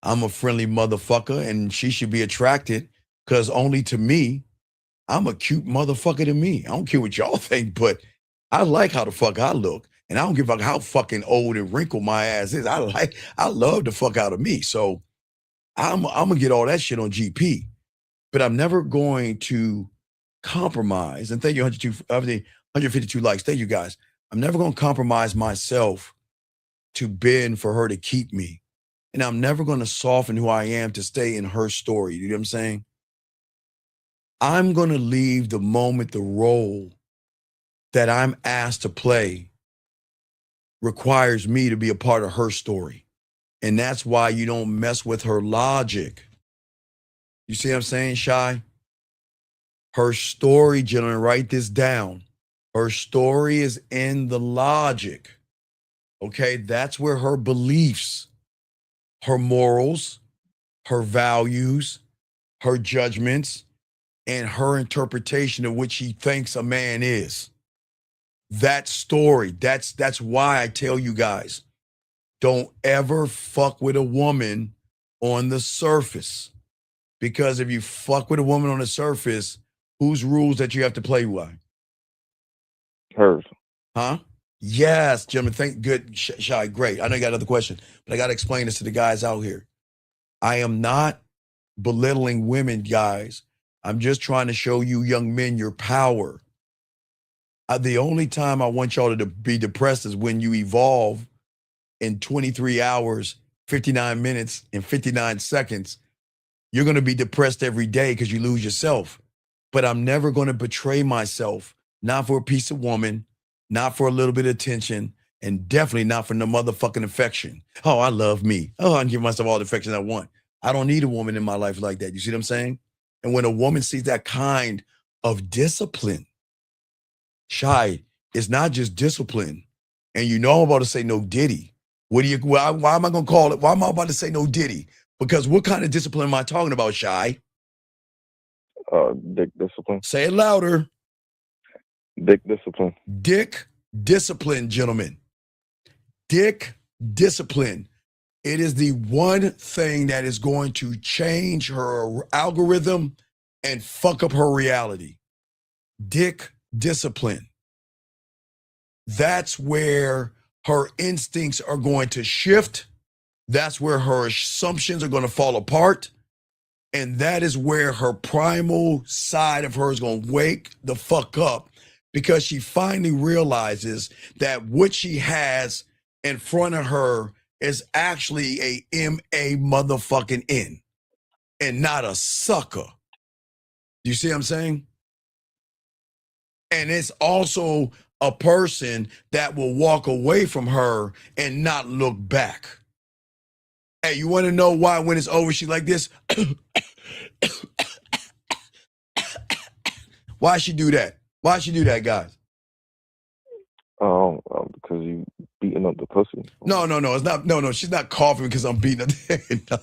I'm a friendly motherfucker and she should be attracted because only to me, I'm a cute motherfucker to me. I don't care what y'all think, but I like how the fuck I look. And I don't give a fuck how fucking old and wrinkled my ass is. I love the fuck out of me. So I'm gonna get all that shit on GP. But I'm never going to compromise. And thank you, 152 likes. Thank you guys. I'm never gonna compromise myself to bend for her to keep me. And I'm never gonna soften who I am to stay in her story. You know what I'm saying? I'm gonna leave the moment the role that I'm asked to play requires me to be a part of her story. And that's why you don't mess with her logic. You see what I'm saying, Shai? Her story, gentlemen, write this down. Her story is in the logic. Okay, that's where her beliefs, her morals, her values, her judgments, and her interpretation of what she thinks a man is. That story, that's why I tell you guys, don't ever fuck with a woman on the surface. Because if you fuck with a woman on the surface, whose rules that you have to play by? Hers. Huh? Yes, gentlemen. Good, Shai. Great. I know you got another question, but I got to explain this to the guys out here. I am not belittling women, guys. I'm just trying to show you young men your power. The only time I want y'all to be depressed is when you evolve in 23 hours, 59 minutes, and 59 seconds. You're going to be depressed every day because you lose yourself. But I'm never going to betray myself, not for a piece of woman, not for a little bit of attention, and definitely not for no motherfucking affection. Oh, I love me. Oh, I can give myself all the affection I want. I don't need a woman in my life like that. You see what I'm saying? And when a woman sees that kind of discipline, Shai, it's not just discipline. And you know I'm about to say no Diddy. Why am I going to call it? Why am I about to say no Diddy? Because what kind of discipline am I talking about, Shai? Dick discipline. Say it louder. Dick discipline. Dick discipline, gentlemen. Dick discipline. It is the one thing that is going to change her algorithm and fuck up her reality. Dick discipline. That's where her instincts are going to shift. That's where her assumptions are going to fall apart. And that is where her primal side of her is going to wake the fuck up because she finally realizes that what she has in front of her is actually a M-A motherfucking N and not a sucker. You see what I'm saying? And it's also a person that will walk away from her and not look back. Hey, you want to know why when it's over she's like this? Why she do that? Why she do that, guys? Because you beating up the pussy. No, it's not. No, she's not coughing because I'm beating up.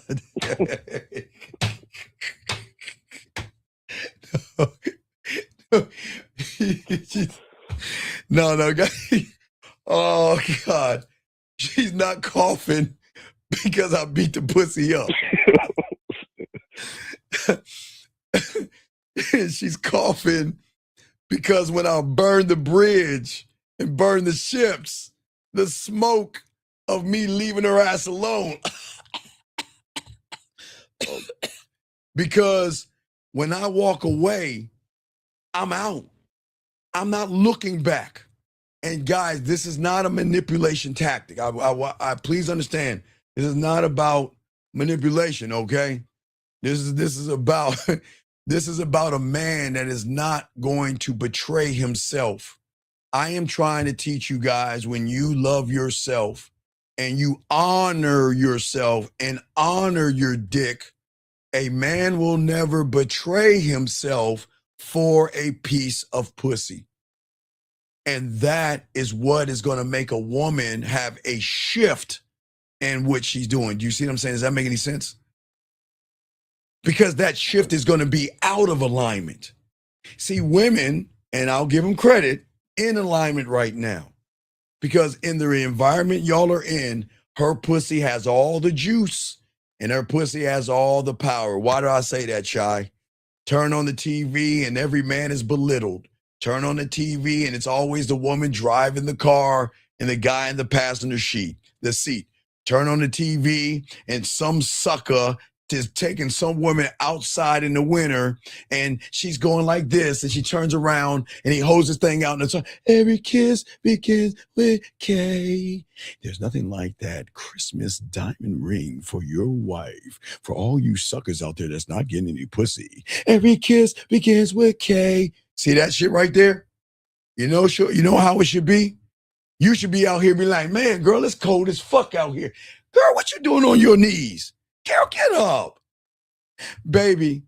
No, guys. Oh God, she's not coughing because I beat the pussy up. She's coughing because when I burn the bridge and burn the ships, the smoke of me leaving her ass alone. Because when I walk away, I'm out. I'm not looking back. And guys, this is not a manipulation tactic. I please understand. This is not about manipulation, okay? This is about this is about a man that is not going to betray himself. I am trying to teach you guys, when you love yourself and you honor yourself and honor your dick, a man will never betray himself for a piece of pussy. And that is what is going to make a woman have a shift in what she's doing. Do you see what I'm saying? Does that make any sense? Because that shift is going to be out of alignment. See, women, and I'll give them credit, in alignment right now. Because in the environment y'all are in, her pussy has all the juice and her pussy has all the power. Why do I say that, Shy? Turn on the TV and every man is belittled. Turn on the TV and it's always the woman driving the car and the guy in the passenger seat. Turn on the TV and some sucker is taking some woman outside in the winter and she's going like this and she turns around and he holds his thing out and it's like, every kiss begins with K. There's nothing like that Christmas diamond ring for your wife. For all you suckers out there that's not getting any pussy. Every kiss begins with K. See that shit right there? You know how it should be? You should be out here be like, man, girl, it's cold as fuck out here. Girl, what you doing on your knees? Girl, get up. Baby,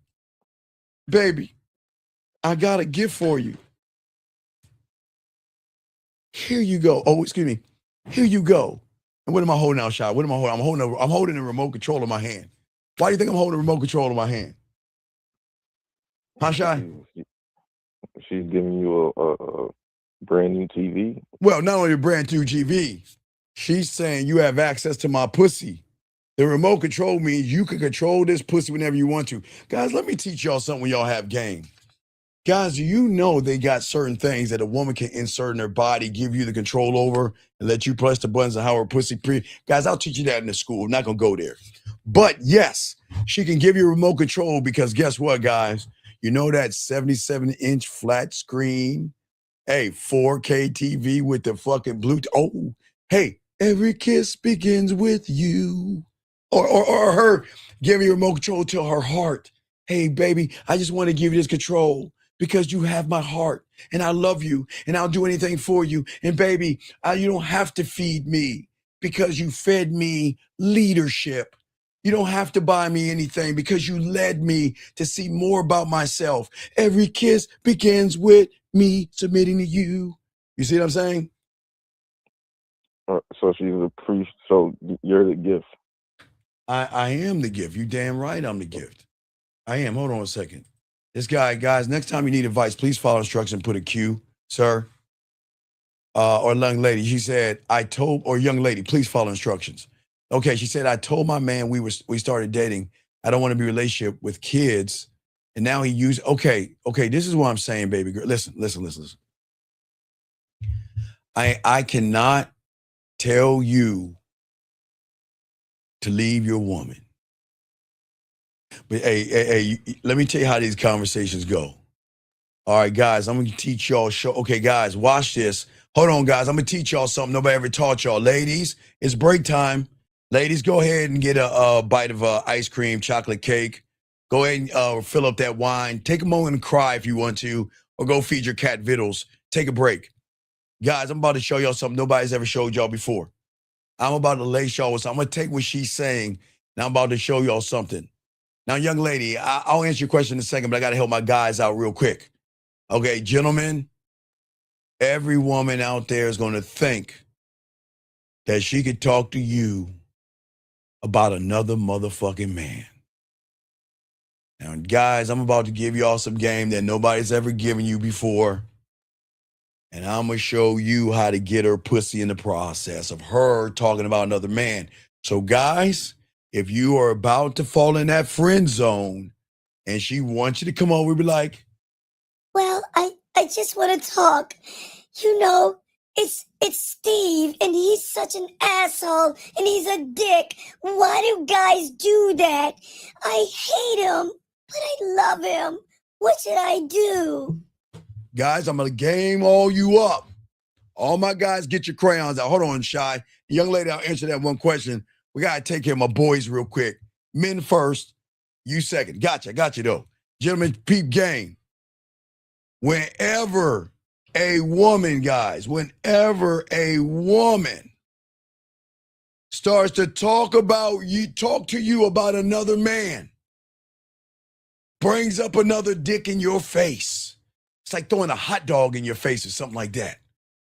I got a gift for you. Here you go. Oh, excuse me. Here you go. And what am I holding out, Shy? What am I holding? I'm holding a remote control in my hand. Why do you think I'm holding a remote control in my hand? Huh, Shy? She's giving you a brand new TV. Well, not only a brand new TV, she's saying you have access to my pussy. The remote control means you can control this pussy whenever you want to. Guys, let me teach y'all something when y'all have game. Guys, do you know they got certain things that a woman can insert in her body, give you the control over, and let you press the buttons of how her pussy Guys, I'll teach you that in the school. I'm not going to go there. But yes, she can give you remote control because guess what, guys? You know that 77-inch flat screen? Hey, 4K TV with the fucking Bluetooth. Oh, hey, every kiss begins with you. Or her giving you remote control to her heart. Hey, baby, I just want to give you this control because you have my heart and I love you and I'll do anything for you. And baby, you don't have to feed me because you fed me leadership. You don't have to buy me anything because you led me to see more about myself. Every kiss begins with me submitting to you. You see what I'm saying? So she's a priest. So you're the gift. I am the gift. You damn right I'm the gift. I am. Hold on a second. This guy, guys, next time you need advice, please follow instructions, put a Q, sir. Or young lady, she said, or young lady, please follow instructions. Okay, she said, I told my man we started dating. I don't want to be in a relationship with kids. And now he used, okay, this is what I'm saying, baby girl. Listen. I cannot tell you to leave your woman. But hey, let me tell you how these conversations go. All right, guys, I'm going to teach y'all. Okay, guys, watch this. Hold on, guys. I'm going to teach y'all something nobody ever taught y'all. Ladies, it's break time. Ladies, go ahead and get a bite of ice cream, chocolate cake. Go ahead and fill up that wine. Take a moment and cry if you want to, or go feed your cat vittles. Take a break. Guys, I'm about to show y'all something nobody's ever showed y'all before. I'm about to lace y'all with something. I'm going to take what she's saying, and I'm about to show y'all something. Now, young lady, I'll answer your question in a second, but I got to help my guys out real quick. Okay, gentlemen, every woman out there is going to think that she could talk to you about another motherfucking man. Now, guys, I'm about to give y'all some game that nobody's ever given you before. And I'm going to show you how to get her pussy in the process of her talking about another man. So, guys, if you are about to fall in that friend zone and she wants you to come over and be like, well, I just want to talk. You know, it's Steve, and he's such an asshole, and he's a dick. Why do guys do that? I hate him, but I love him. What should I do? guys, I'm going to game all you up. All my guys, get your crayons out. Hold on, Shy. Young lady, I'll answer that one question. We got to take care of my boys real quick. Men first, you second. Gotcha, though. Gentlemen, peep game. Whenever a woman, guys, whenever a woman starts to talk to you about another man, brings up another dick in your face. It's like throwing a hot dog in your face or something like that.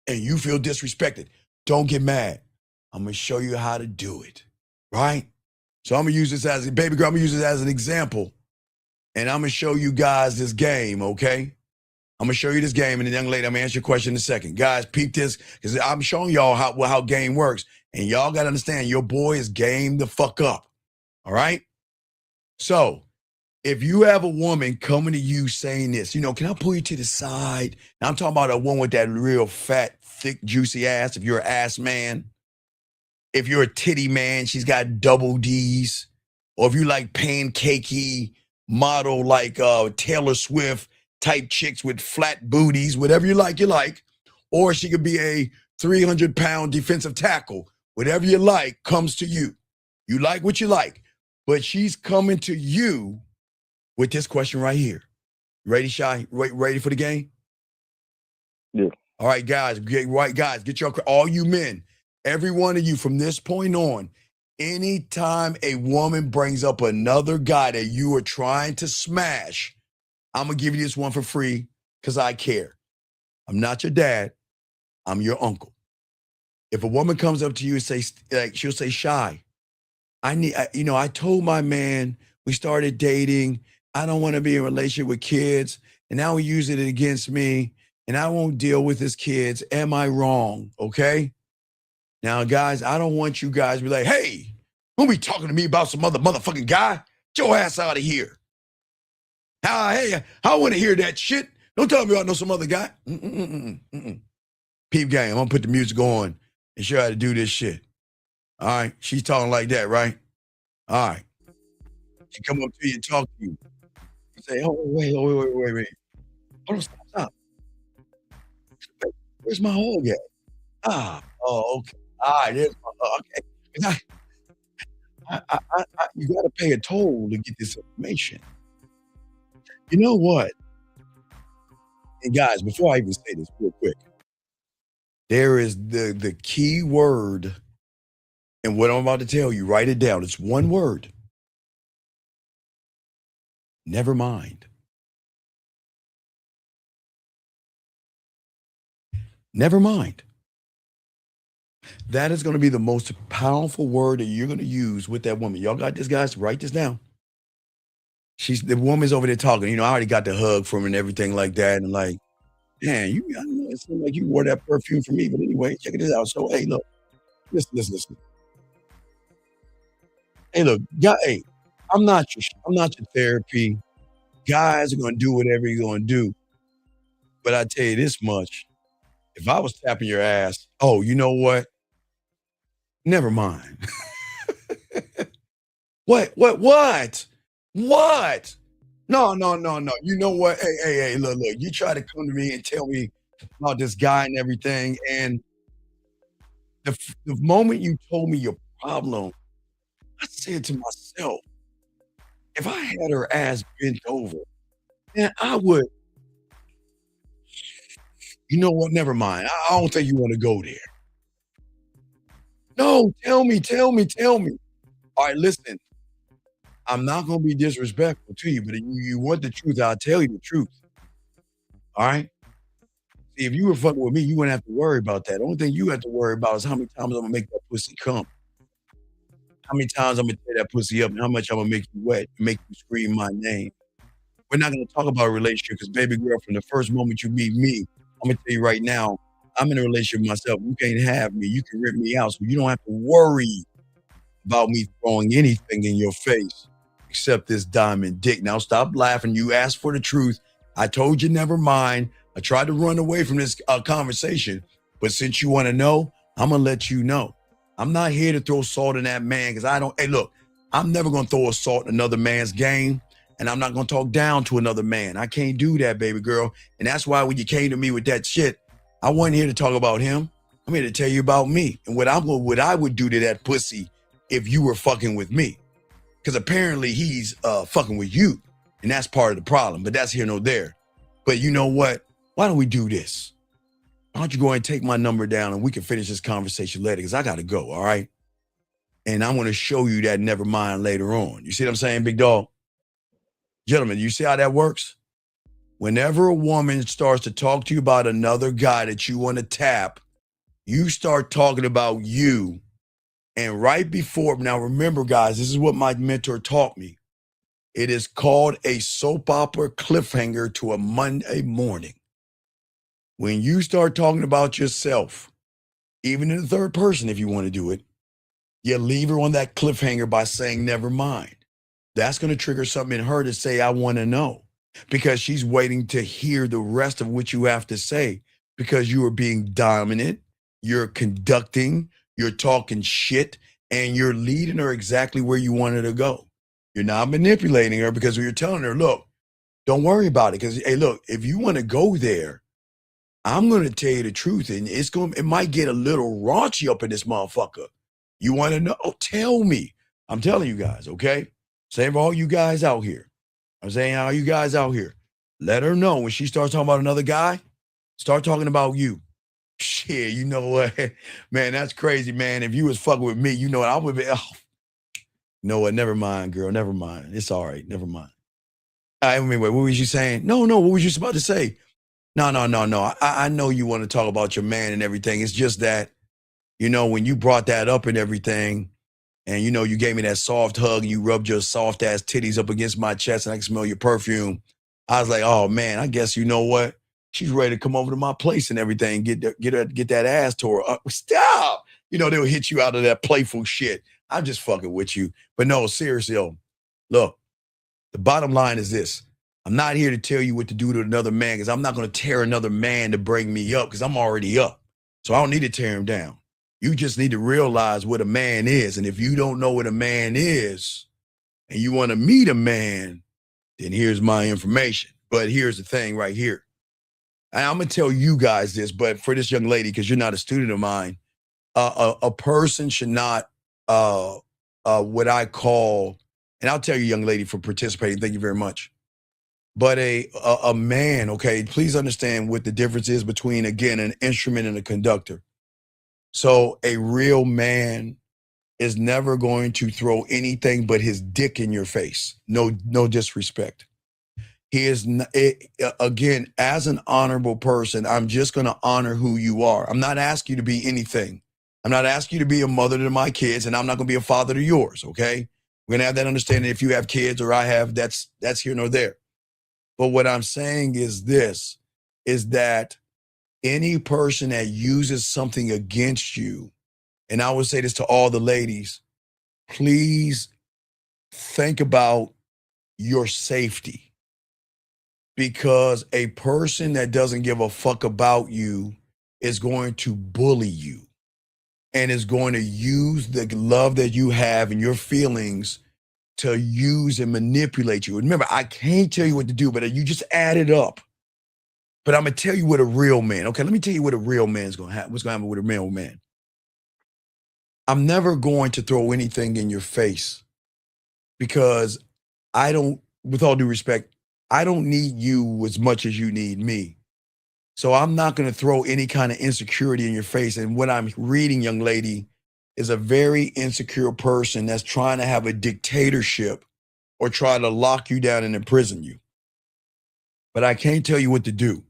And you feel disrespected. Don't get mad. I'm going to show you how to do it, right? So I'm going to use this as, baby girl, I'm going to use this as an example. And I'm going to show you guys this game, okay? I'm going to show you this game, and the young lady, I'm going to answer your question in a second. Guys, peep this, because I'm showing y'all how game works. And y'all got to understand, your boy is game the fuck up, all right? So if you have a woman coming to you saying this, can I pull you to the side? Now, I'm talking about a woman with that real fat, thick, juicy ass, if you're an ass man. If you're a titty man, she's got double D's. Or if you like pancakey model like Taylor Swift type chicks with flat booties, whatever you like. Or she could be a 300-pound defensive tackle. Whatever you like comes to you. You like what you like. But she's coming to you with this question right here. Ready, Shy? Ready for the game? Yeah. All right, guys. Get your, all you men, every one of you from this point on, anytime a woman brings up another guy that you are trying to smash, I'm going to give you this one for free because I care. I'm not your dad. I'm your uncle. If a woman comes up to you and she'll say, Shy, I told my man we started dating. I don't want to be in a relationship with kids. And now he's using it against me. And I won't deal with his kids. Am I wrong? Okay. Now, guys, I don't want you guys to be like, hey, don't be talking to me about some other motherfucking guy. Get your ass out of here. Hey, I want to hear that shit. Don't tell me I know some other guy. Peep game. I'm going to put the music on and show you how to do this shit. All right. She's talking like that, right? All right. She come up to you and talk to you. You say, oh, wait. Hold on, stop. Where's my hug at? Okay. All right, there's my okay. You got to pay a toll to get this information. You know what? And guys, before I even say this real quick, there is the key word in what I'm about to tell you. Write it down. It's one word. Never mind. Never mind. That is going to be the most powerful word that you're going to use with that woman. Y'all got this, guys? Write this down. The woman's over there talking. I already got the hug from her and everything like that. And like, man, I don't know, it seemed like you wore that perfume for me. But anyway, check this out. So, hey, look, listen. Hey, look, hey, I'm not your therapy. Guys are going to do whatever you're going to do. But I tell you this much. If I was tapping your ass, oh, you know what? Never mind. What? No. You know what? Hey, look. You try to come to me and tell me about this guy and everything. And the moment you told me your problem, I said to myself, if I had her ass bent over, man, I would, you know what? Never mind. I don't think you want to go there. No, tell me, tell me, tell me. All right, listen, I'm not going to be disrespectful to you, but you want the truth, I'll tell you the truth. All right? See, if you were fucking with me, you wouldn't have to worry about that. The only thing you have to worry about is how many times I'm going to make that pussy come. How many times I'm going to tear that pussy up and how much I'm going to make you wet, make you scream my name. We're not going to talk about a relationship because, baby girl, from the first moment you meet me, I'm going to tell you right now, I'm in a relationship with myself. You can't have me. You can rip me out. So you don't have to worry about me throwing anything in your face except this diamond dick. Now stop laughing. You asked for the truth. I told you never mind. I tried to run away from this conversation, but since you want to know, I'm going to let you know. I'm not here to throw salt in that man because I don't, hey, look, I'm never going to throw a salt in another man's game, and I'm not going to talk down to another man. I can't do that, baby girl. And that's why when you came to me with that shit, I wasn't here to talk about him. I'm here to tell you about me and what I would do to that pussy if you were fucking with me. Because apparently he's fucking with you. And that's part of the problem. But that's here nor there. But you know what? Why don't we do this? Why don't you go ahead and take my number down and we can finish this conversation later? Because I got to go, all right? And I'm going to show you that never mind later on. You see what I'm saying, big dog? Gentlemen, you see how that works? Whenever a woman starts to talk to you about another guy that you want to tap, you start talking about you. And right before, now remember, guys, this is what my mentor taught me. It is called a soap opera cliffhanger to a Monday morning. When you start talking about yourself, even in the third person, if you want to do it, you leave her on that cliffhanger by saying, never mind. That's going to trigger something in her to say, I want to know, because she's waiting to hear the rest of what you have to say, because you are being dominant, you're conducting, you're talking shit, and you're leading her exactly where you want her to go. You're not manipulating her because you're telling her, look, don't worry about it. Because, hey, look, if you want to go there, I'm going to tell you the truth, and it might get a little raunchy up in this motherfucker. You want to know? Tell me. I'm telling you guys, okay? Same for all you guys out here. I'm saying all you guys out here. Let her know when she starts talking about another guy, start talking about you. Shit, you know what? Man, that's crazy, man. If you was fucking with me, you know what? I would be, oh. You know what? Never mind, girl. Never mind. It's all right. Never mind. I mean, wait, what was you saying? No. What was you about to say? No. I know you want to talk about your man and everything. It's just that, you know, when you brought that up and everything, and, you know, you gave me that soft hug and you rubbed your soft ass titties up against my chest and I can smell your perfume. I was like, oh man, I guess you know what? She's ready to come over to my place and everything, get that ass tore up. Stop. You know, they'll hit you out of that playful shit. I'm just fucking with you. But no, seriously, look, the bottom line is this. I'm not here to tell you what to do to another man because I'm not going to tear another man to bring me up because I'm already up. So I don't need to tear him down. You just need to realize what a man is. And if you don't know what a man is and you want to meet a man, then here's my information. But here's the thing right here. And I'm going to tell you guys this, but for this young lady, because you're not a student of mine, a person should not, what I call, and I'll tell you, young lady, for participating. Thank you very much. But a man, okay, please understand what the difference is between, again, an instrument and a conductor. So a real man is never going to throw anything but his dick in your face. No disrespect. He is, again, as an honorable person, I'm just going to honor who you are. I'm not asking you to be anything. I'm not asking you to be a mother to my kids, and I'm not going to be a father to yours, okay? We're going to have that understanding. If you have kids or I have, that's here nor there. But what I'm saying is this, is that any person that uses something against you, and I would say this to all the ladies, please think about your safety. Because a person that doesn't give a fuck about you is going to bully you and is going to use the love that you have and your feelings to use and manipulate you. Remember, I can't tell you what to do, but you just add it up. But I'm going to tell you what a real man, okay, let me tell you what a real man's going to happen. What's going to happen with a real man. I'm never going to throw anything in your face because I don't, with all due respect, I don't need you as much as you need me. So I'm not going to throw any kind of insecurity in your face. And what I'm reading, young lady, is a very insecure person that's trying to have a dictatorship or try to lock you down and imprison you. But I can't tell you what to do.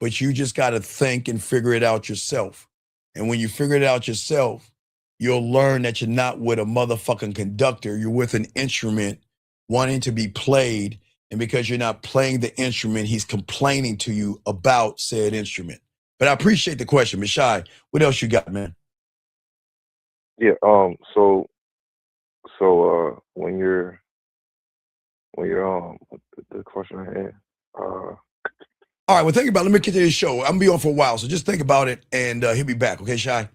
But you just got to think and figure it out yourself. And when you figure it out yourself, you'll learn that you're not with a motherfucking conductor. You're with an instrument wanting to be played. And because you're not playing the instrument, he's complaining to you about said instrument. But I appreciate the question, Mishai. What else you got, man? Yeah. So when you're the question I had. All right, well, think about it. Let me continue the show. I'm going to be on for a while, so just think about it, and he'll be back. Okay, Shy?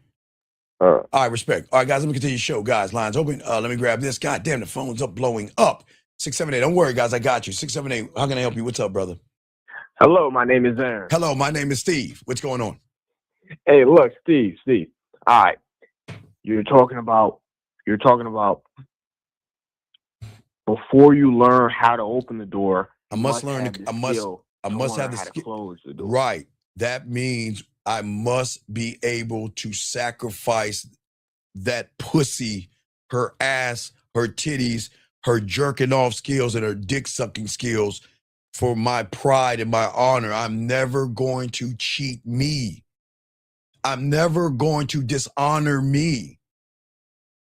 All right, respect. All right, guys, let me continue the show. Guys, lines open. Let me grab this. God damn, the phone's up, blowing up. 678. Don't worry, guys. I got you. 678. How can I help you? What's up, brother? Hello, my name is Aaron. Hello, my name is Steve. What's going on? Hey, look, Steve. All right. You're talking about before you learn how to open the door, I must learn. I must have the skill. Close the door. Right. That means I must be able to sacrifice that pussy, her ass, her titties, her jerking off skills, and her dick sucking skills for my pride and my honor. I'm never going to cheat me. I'm never going to dishonor me.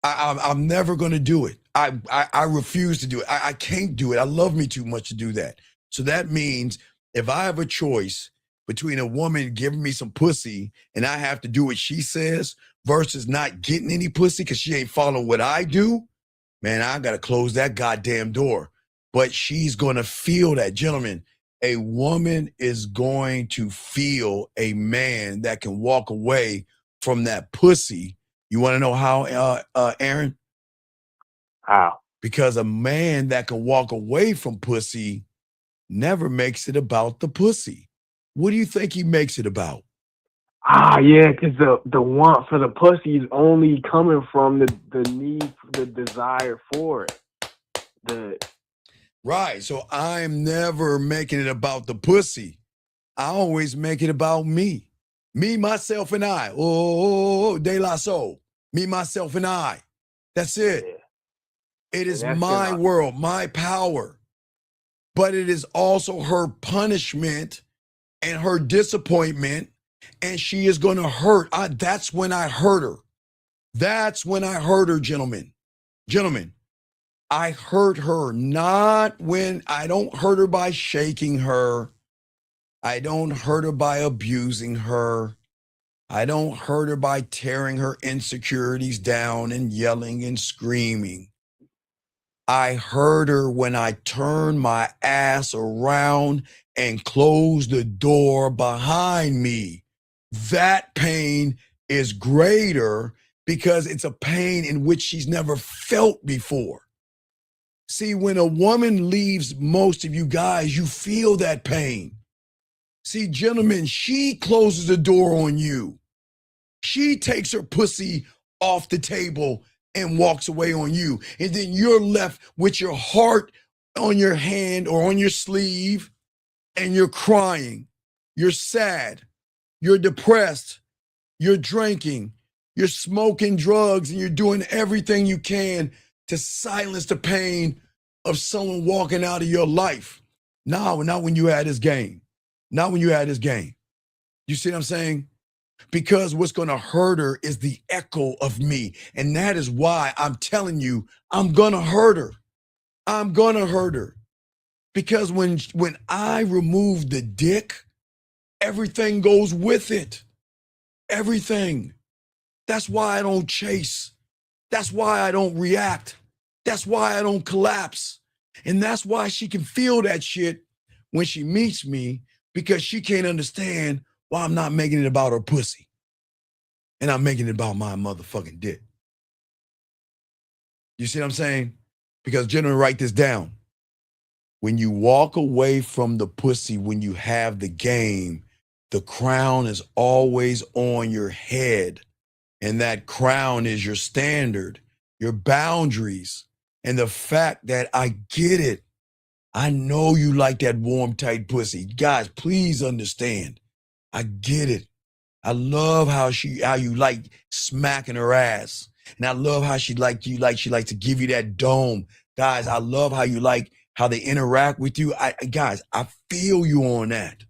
I'm never going to do it. I refuse to do it. I can't do it. I love me too much to do that. So that means if I have a choice between a woman giving me some pussy and I have to do what she says versus not getting any pussy because she ain't following what I do, man, I got to close that goddamn door. But she's going to feel that. Gentlemen, a woman is going to feel a man that can walk away from that pussy. You want to know how, Aaron? How? Because a man that can walk away from pussy never makes it about the pussy. What do you think he makes it about? Yeah, because the want for the pussy is only coming from the need, the desire for it. Right. So I'm never making it about the pussy. I always make it about me. Me, myself, and I. Oh, de la soul. Me, myself, and I. That's it. Yeah. It is my world, my power. But it is also her punishment and her disappointment. And she is going to hurt. That's when I hurt her. That's when I hurt her, gentlemen. Gentlemen, I hurt her not when I don't hurt her by shaking her. I don't hurt her by abusing her. I don't hurt her by tearing her insecurities down and yelling and screaming. I hurt her when I turn my ass around and close the door behind me. That pain is greater because it's a pain in which she's never felt before. See, when a woman leaves most of you guys, you feel that pain. See, gentlemen, she closes the door on you. She takes her pussy off the table and walks away on you. And then you're left with your heart on your hand or on your sleeve, and you're crying. You're sad. You're depressed. You're drinking. You're smoking drugs, and you're doing everything you can to silence the pain of someone walking out of your life. No, not when you had this game. Not when you had this game. You see what I'm saying? Because what's going to hurt her is the echo of me. And that is why I'm telling you, I'm going to hurt her. I'm going to hurt her. Because when I remove the dick, everything goes with it. Everything. That's why I don't chase. That's why I don't react. That's why I don't collapse. And that's why she can feel that shit when she meets me, because she can't understand why I'm not making it about her pussy. And I'm making it about my motherfucking dick. You see what I'm saying? Because gentlemen, write this down. When you walk away from the pussy, when you have the game, the crown is always on your head. And that crown is your standard, your boundaries, and the fact that I get it. I know you like that warm, tight pussy. Guys, please understand. I get it. I love how you like smacking her ass. And I love how she likes to give you that dome. Guys, I love how you like how they interact with you. Guys, I feel you on that.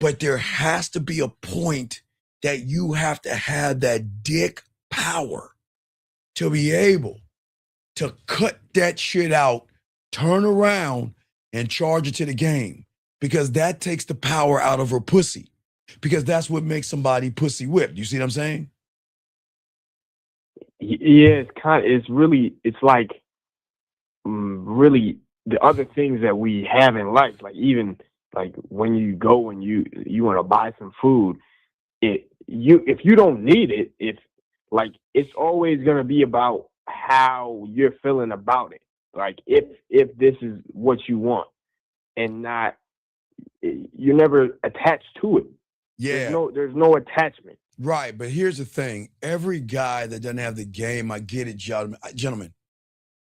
But there has to be a point that you have to have that dick power to be able to cut that shit out, turn around, and charge it to the game. Because that takes the power out of her pussy. Because that's what makes somebody pussy whipped. You see what I'm saying? Yeah, it's like really the other things that we have in life, like even like when you go and you want to buy some food, if you don't need it, it's always gonna be about how you're feeling about it. Like if this is what you want, and not you're never attached to it. Yeah. There's no attachment. Right, but here's the thing. Every guy that doesn't have the game, I get it, gentlemen.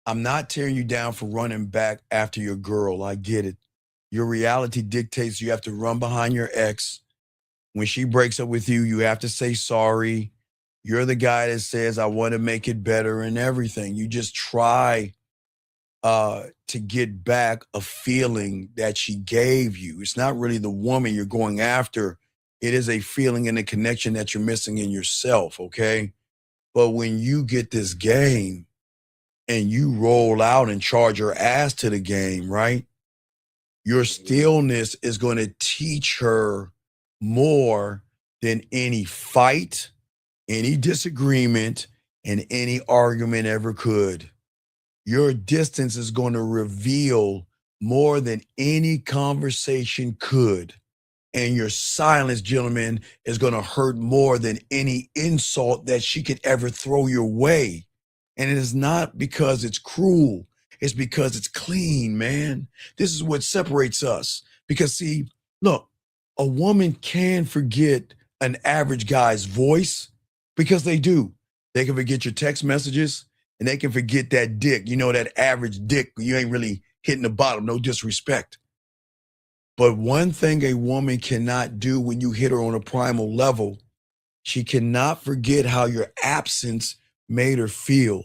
I'm not tearing you down for running back after your girl. I get it. Your reality dictates you have to run behind your ex. When she breaks up with you, you have to say sorry. You're the guy that says, I want to make it better and everything. You just try to get back a feeling that she gave you. It's not really the woman you're going after. It is a feeling and a connection that you're missing in yourself, okay? But when you get this game and you roll out and charge your ass to the game, right? Your stillness is going to teach her more than any fight, any disagreement, and any argument ever could. Your distance is going to reveal more than any conversation could. And your silence, gentlemen, is going to hurt more than any insult that she could ever throw your way. And it is not because it's cruel. It's because it's clean, man. This is what separates us. Because see, look, a woman can forget an average guy's voice because they do. They can forget your text messages and they can forget that dick. You know, that average dick, you ain't really hitting the bottom, no disrespect. But one thing a woman cannot do when you hit her on a primal level, she cannot forget how your absence made her feel.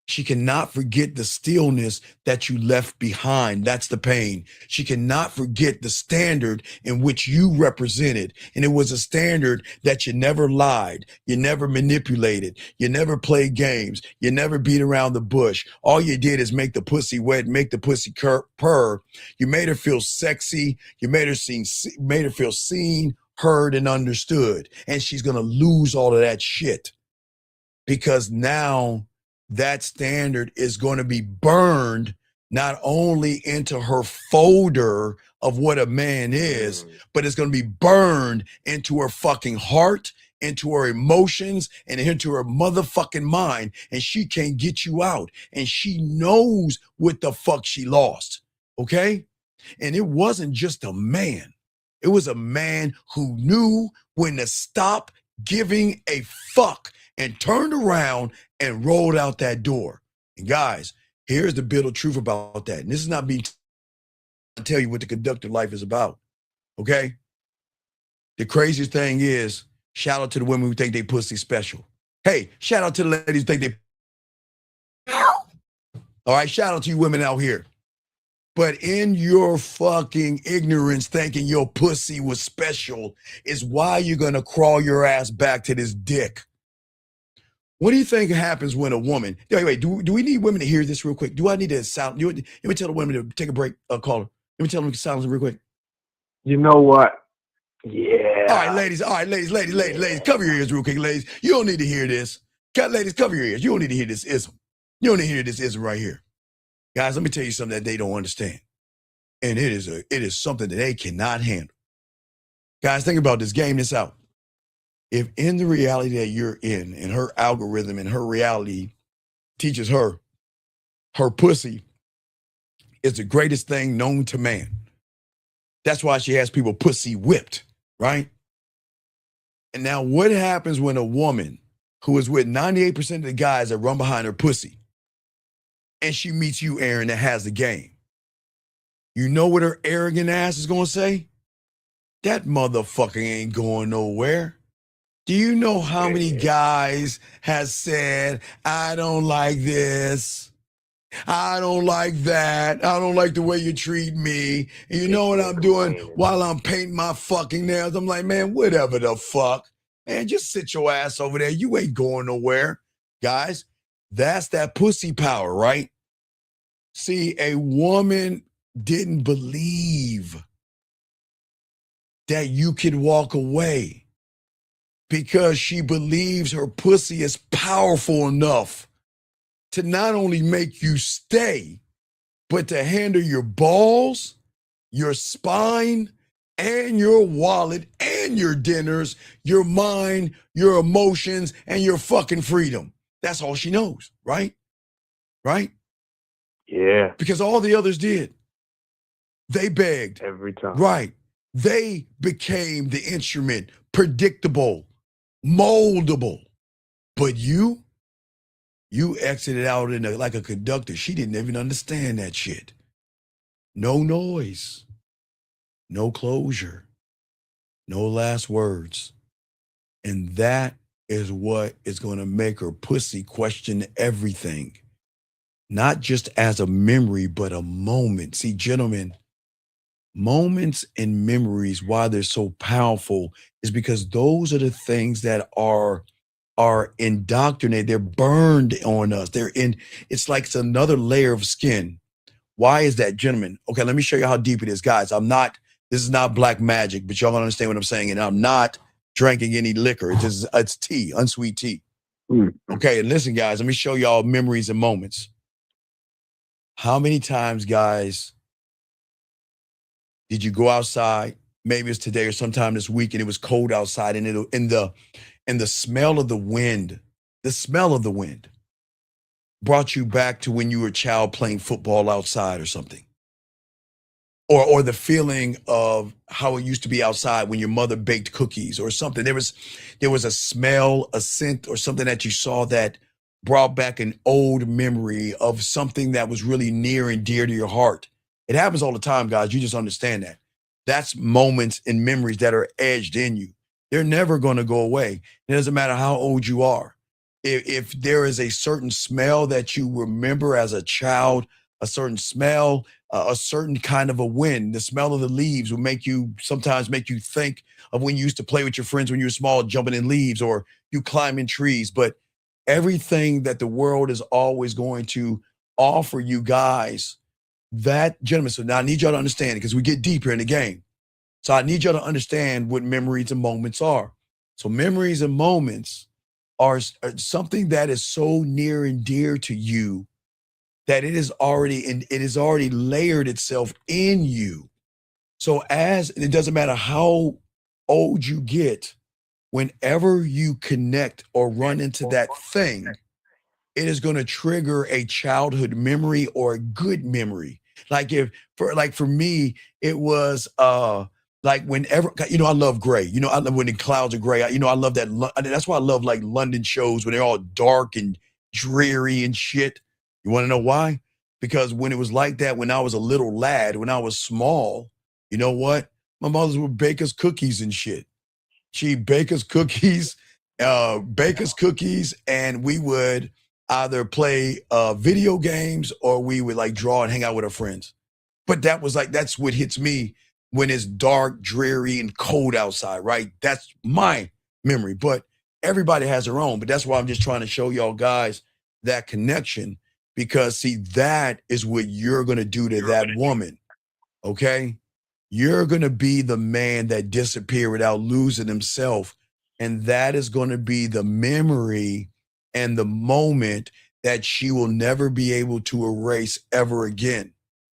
She cannot forget the stillness that you left behind. That's the pain. She cannot forget the standard in which you represented. And it was a standard that you never lied. You never manipulated. You never played games. You never beat around the bush. All you did is make the pussy wet, make the pussy purr. You made her feel sexy. You made her feel seen, heard, and understood. And she's going to lose all of that shit because now that standard is going to be burned not only into her folder of what a man is, but it's going to be burned into her fucking heart, into her emotions, and into her motherfucking mind. And she can't get you out. And she knows what the fuck she lost. Okay? And it wasn't just a man. It was a man who knew when to stop giving a fuck and turned around and rolled out that door. And guys, here's the bitter truth about that. And this is not me to tell you what the conductor life is about, okay? The craziest thing is, shout out to the women who think they pussy special. Hey, shout out to the ladies who think they... All right, shout out to you women out here. But in your fucking ignorance, thinking your pussy was special is why you're going to crawl your ass back to this dick. What do you think happens when a woman... Wait, do we need women to hear this real quick? Do I need to sound... Let me tell the women to take a break, caller. Let me tell them to silence real quick. You know what? Yeah. All right, ladies, cover your ears real quick, ladies. You don't need to hear this. Ladies, cover your ears. You don't need to hear this ism. You don't need to hear this ism right here. Guys, let me tell you something that they don't understand. And it is something that they cannot handle. Guys, think about this. Game this out. If in the reality that you're in, and her algorithm and her reality teaches her pussy is the greatest thing known to man. That's why she has people pussy whipped, right? And now what happens when a woman who is with 98% of the guys that run behind her pussy. And she meets you, Aaron, that has the game. You know what her arrogant ass is going to say? That motherfucker ain't going nowhere. Do you know how many guys has said, I don't like this. I don't like that. I don't like the way you treat me. And you know what I'm doing while I'm painting my fucking nails? I'm like, man, whatever the fuck. Man, just sit your ass over there. You ain't going nowhere. Guys, that's that pussy power, right? See, a woman didn't believe that you could walk away because she believes her pussy is powerful enough to not only make you stay, but to handle your balls, your spine, and your wallet, and your dinners, your mind, your emotions, and your fucking freedom. That's all she knows, right? Right? Yeah. Because all the others did. They begged. Every time. Right. They became the instrument, predictable, moldable. But you exited out like a conductor. She didn't even understand that shit. No noise, no closure, no last words. And that is what is going to make her pussy question everything. Not just as a memory, but a moment. See, gentlemen, moments and memories, why they're so powerful, is because those are the things that are indoctrinated. They're burned on us. It's like it's another layer of skin. Why is that, gentlemen? Okay, let me show you how deep it is. Guys, this is not black magic, but y'all don't understand what I'm saying. And I'm not drinking any liquor. It's tea, unsweet tea. Okay, and listen, guys, let me show y'all memories and moments. How many times, guys, did you go outside? Maybe it's today or sometime this week, and it was cold outside, and the smell of the wind brought you back to when you were a child playing football outside or something. Or the feeling of how it used to be outside when your mother baked cookies or something. There was a smell, a scent, or something that you saw that brought back an old memory of something that was really near and dear to your heart. It happens all the time, guys. You just understand that. That's moments and memories that are edged in you. They're never going to go away. It doesn't matter how old you are. If there is a certain smell that you remember as a child, a certain smell, a certain kind of a wind, the smell of the leaves will sometimes make you think of when you used to play with your friends when you were small, jumping in leaves, or you climbing trees. But everything that the world is always going to offer you guys, that, gentlemen, so now I need y'all to understand it because we get deeper in the game. So I need y'all to understand what memories and moments are. So memories and moments are something that is so near and dear to you that it is already layered itself in you. So it doesn't matter how old you get, whenever you connect or run into that thing, it is going to trigger a childhood memory or a good memory. For me, it was like whenever, I love gray. I love when the clouds are gray. I love that. That's why I love like London shows when they're all dark and dreary and shit. You want to know why? Because when it was like that, when I was a little lad, when I was small, you know what? My mothers would bake us cookies and shit. She'd bake us cookies, and we would either play video games or we would like draw and hang out with our friends. But that's what hits me when it's dark, dreary, and cold outside, right? That's my memory. But everybody has their own. But that's why I'm just trying to show y'all guys that connection, because see, that is what you're going to do to that woman, okay? You're going to be the man that disappeared without losing himself. And that is going to be the memory and the moment that she will never be able to erase ever again.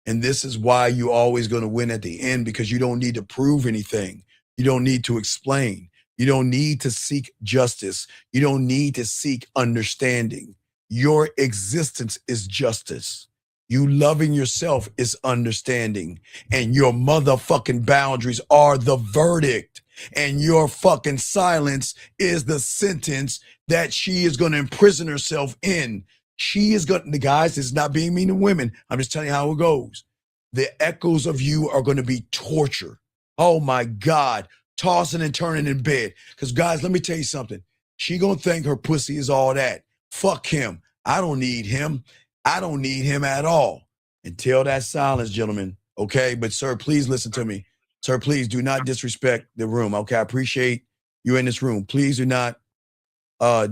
And this is why you're always going to win at the end, because you don't need to prove anything. You don't need to explain. You don't need to seek justice. You don't need to seek understanding. Your existence is justice. You loving yourself is understanding. And your motherfucking boundaries are the verdict. And your fucking silence is the sentence that she is going to imprison herself in. She is going to, guys, this is not being mean to women. I'm just telling you how it goes. The echoes of you are going to be torture. Oh my God. Tossing and turning in bed. Because guys, let me tell you something. She going to think her pussy is all that. Fuck him. I don't need him. I don't need him at all. Until that silence, gentlemen. Okay, but sir, please listen to me. Sir, please do not disrespect the room. Okay, I appreciate you in this room. Please do not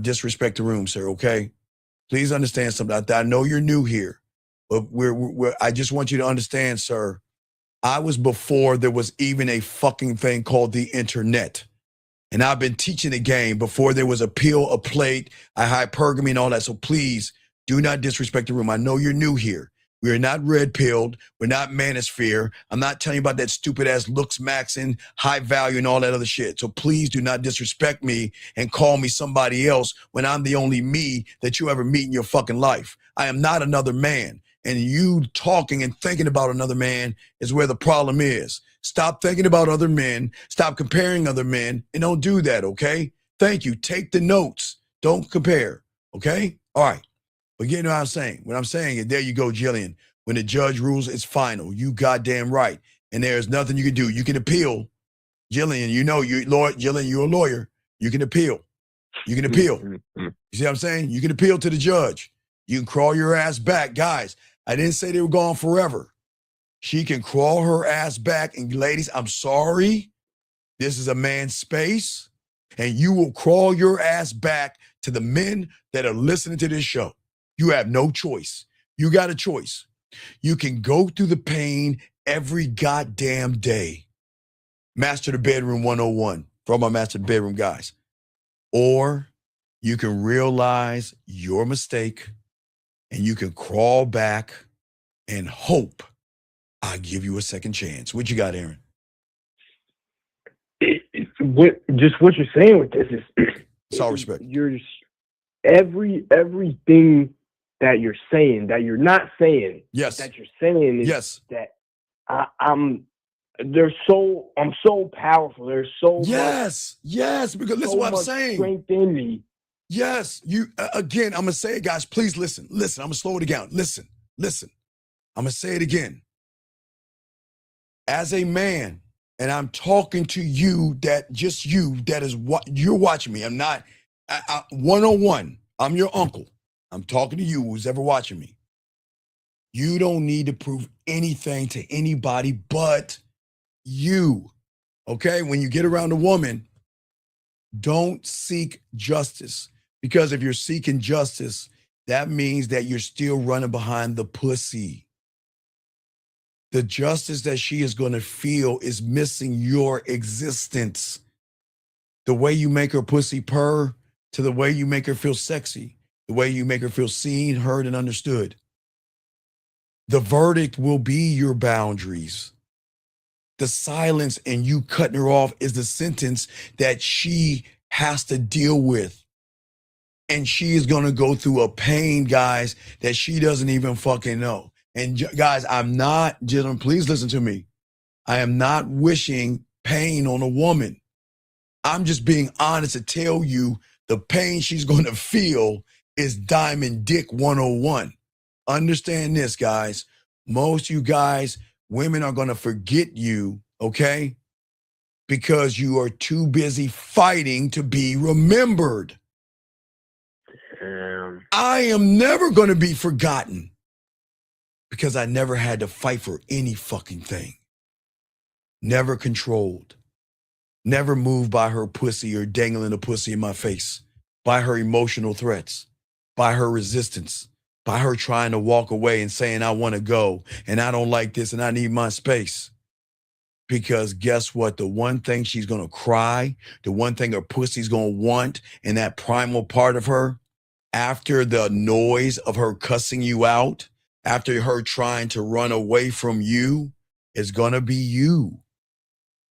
disrespect the room, sir. Okay, please understand something. I know you're new here, but I just want you to understand, sir. I was before there was even a fucking thing called the internet. And I've been teaching the game before there was a pill, a plate, a hypergamy, and all that. So please do not disrespect the room. I know you're new here. We are not red-pilled. We're not manosphere. I'm not telling you about that stupid-ass looks maxing, high value, and all that other shit. So please do not disrespect me and call me somebody else when I'm the only me that you ever meet in your fucking life. I am not another man. And you talking and thinking about another man is where the problem is. Stop thinking about other men. Stop comparing other men. And don't do that, okay? Thank you. Take the notes. Don't compare, okay? All right. But you know what I'm saying? What I'm saying is, there you go, Jillian. When the judge rules, it's final. You goddamn right. And there's nothing you can do. You can appeal. Jillian, you know, Jillian, you're a lawyer. You can appeal. You can appeal. You see what I'm saying? You can appeal to the judge. You can crawl your ass back. Guys, I didn't say they were gone forever. She can crawl her ass back. And ladies, I'm sorry. This is a man's space. And you will crawl your ass back to the men that are listening to this show. You have no choice. You got a choice. You can go through the pain every goddamn day. Master the Bedroom 101 for all my Master the Bedroom guys. Or you can realize your mistake and you can crawl back and hope I give you a second chance. What you got, Aaron? What you're saying with this is, it's all respect. You're just, everything that you're saying, that you're not saying, yes, that you're saying is yes, that I'm so powerful. There's so yes, because listen so what I'm much saying. Strength in me. Yes, you again. I'm gonna say it, guys. Please listen. I'm gonna slow it down. Listen. I'm gonna say it again. As a man, and I'm talking to you, that is what you're watching me. I'm not 101. I'm your uncle. I'm talking to you, who's ever watching me. You don't need to prove anything to anybody but you. Okay? When you get around a woman, don't seek justice. Because if you're seeking justice, that means that you're still running behind the pussy. The justice that she is going to feel is missing your existence. The way you make her pussy purr to the way you make her feel sexy, the way you make her feel seen, heard, and understood. The verdict will be your boundaries. The silence and you cutting her off is the sentence that she has to deal with. And she is going to go through a pain, guys, that she doesn't even fucking know. And guys, gentlemen, please listen to me. I am not wishing pain on a woman. I'm just being honest to tell you the pain she's going to feel is Diamond Dick 101. Understand this, guys. Most you guys, women are going to forget you, okay? Because you are too busy fighting to be remembered. I am never going to be forgotten because I never had to fight for any fucking thing. Never controlled. Never moved by her pussy or dangling a pussy in my face, by her emotional threats, by her resistance, by her trying to walk away and saying, I want to go and I don't like this and I need my space. Because guess what? The one thing she's going to cry, the one thing her pussy's going to want, and that primal part of her, after the noise of her cussing you out, after her trying to run away from you, is going to be you.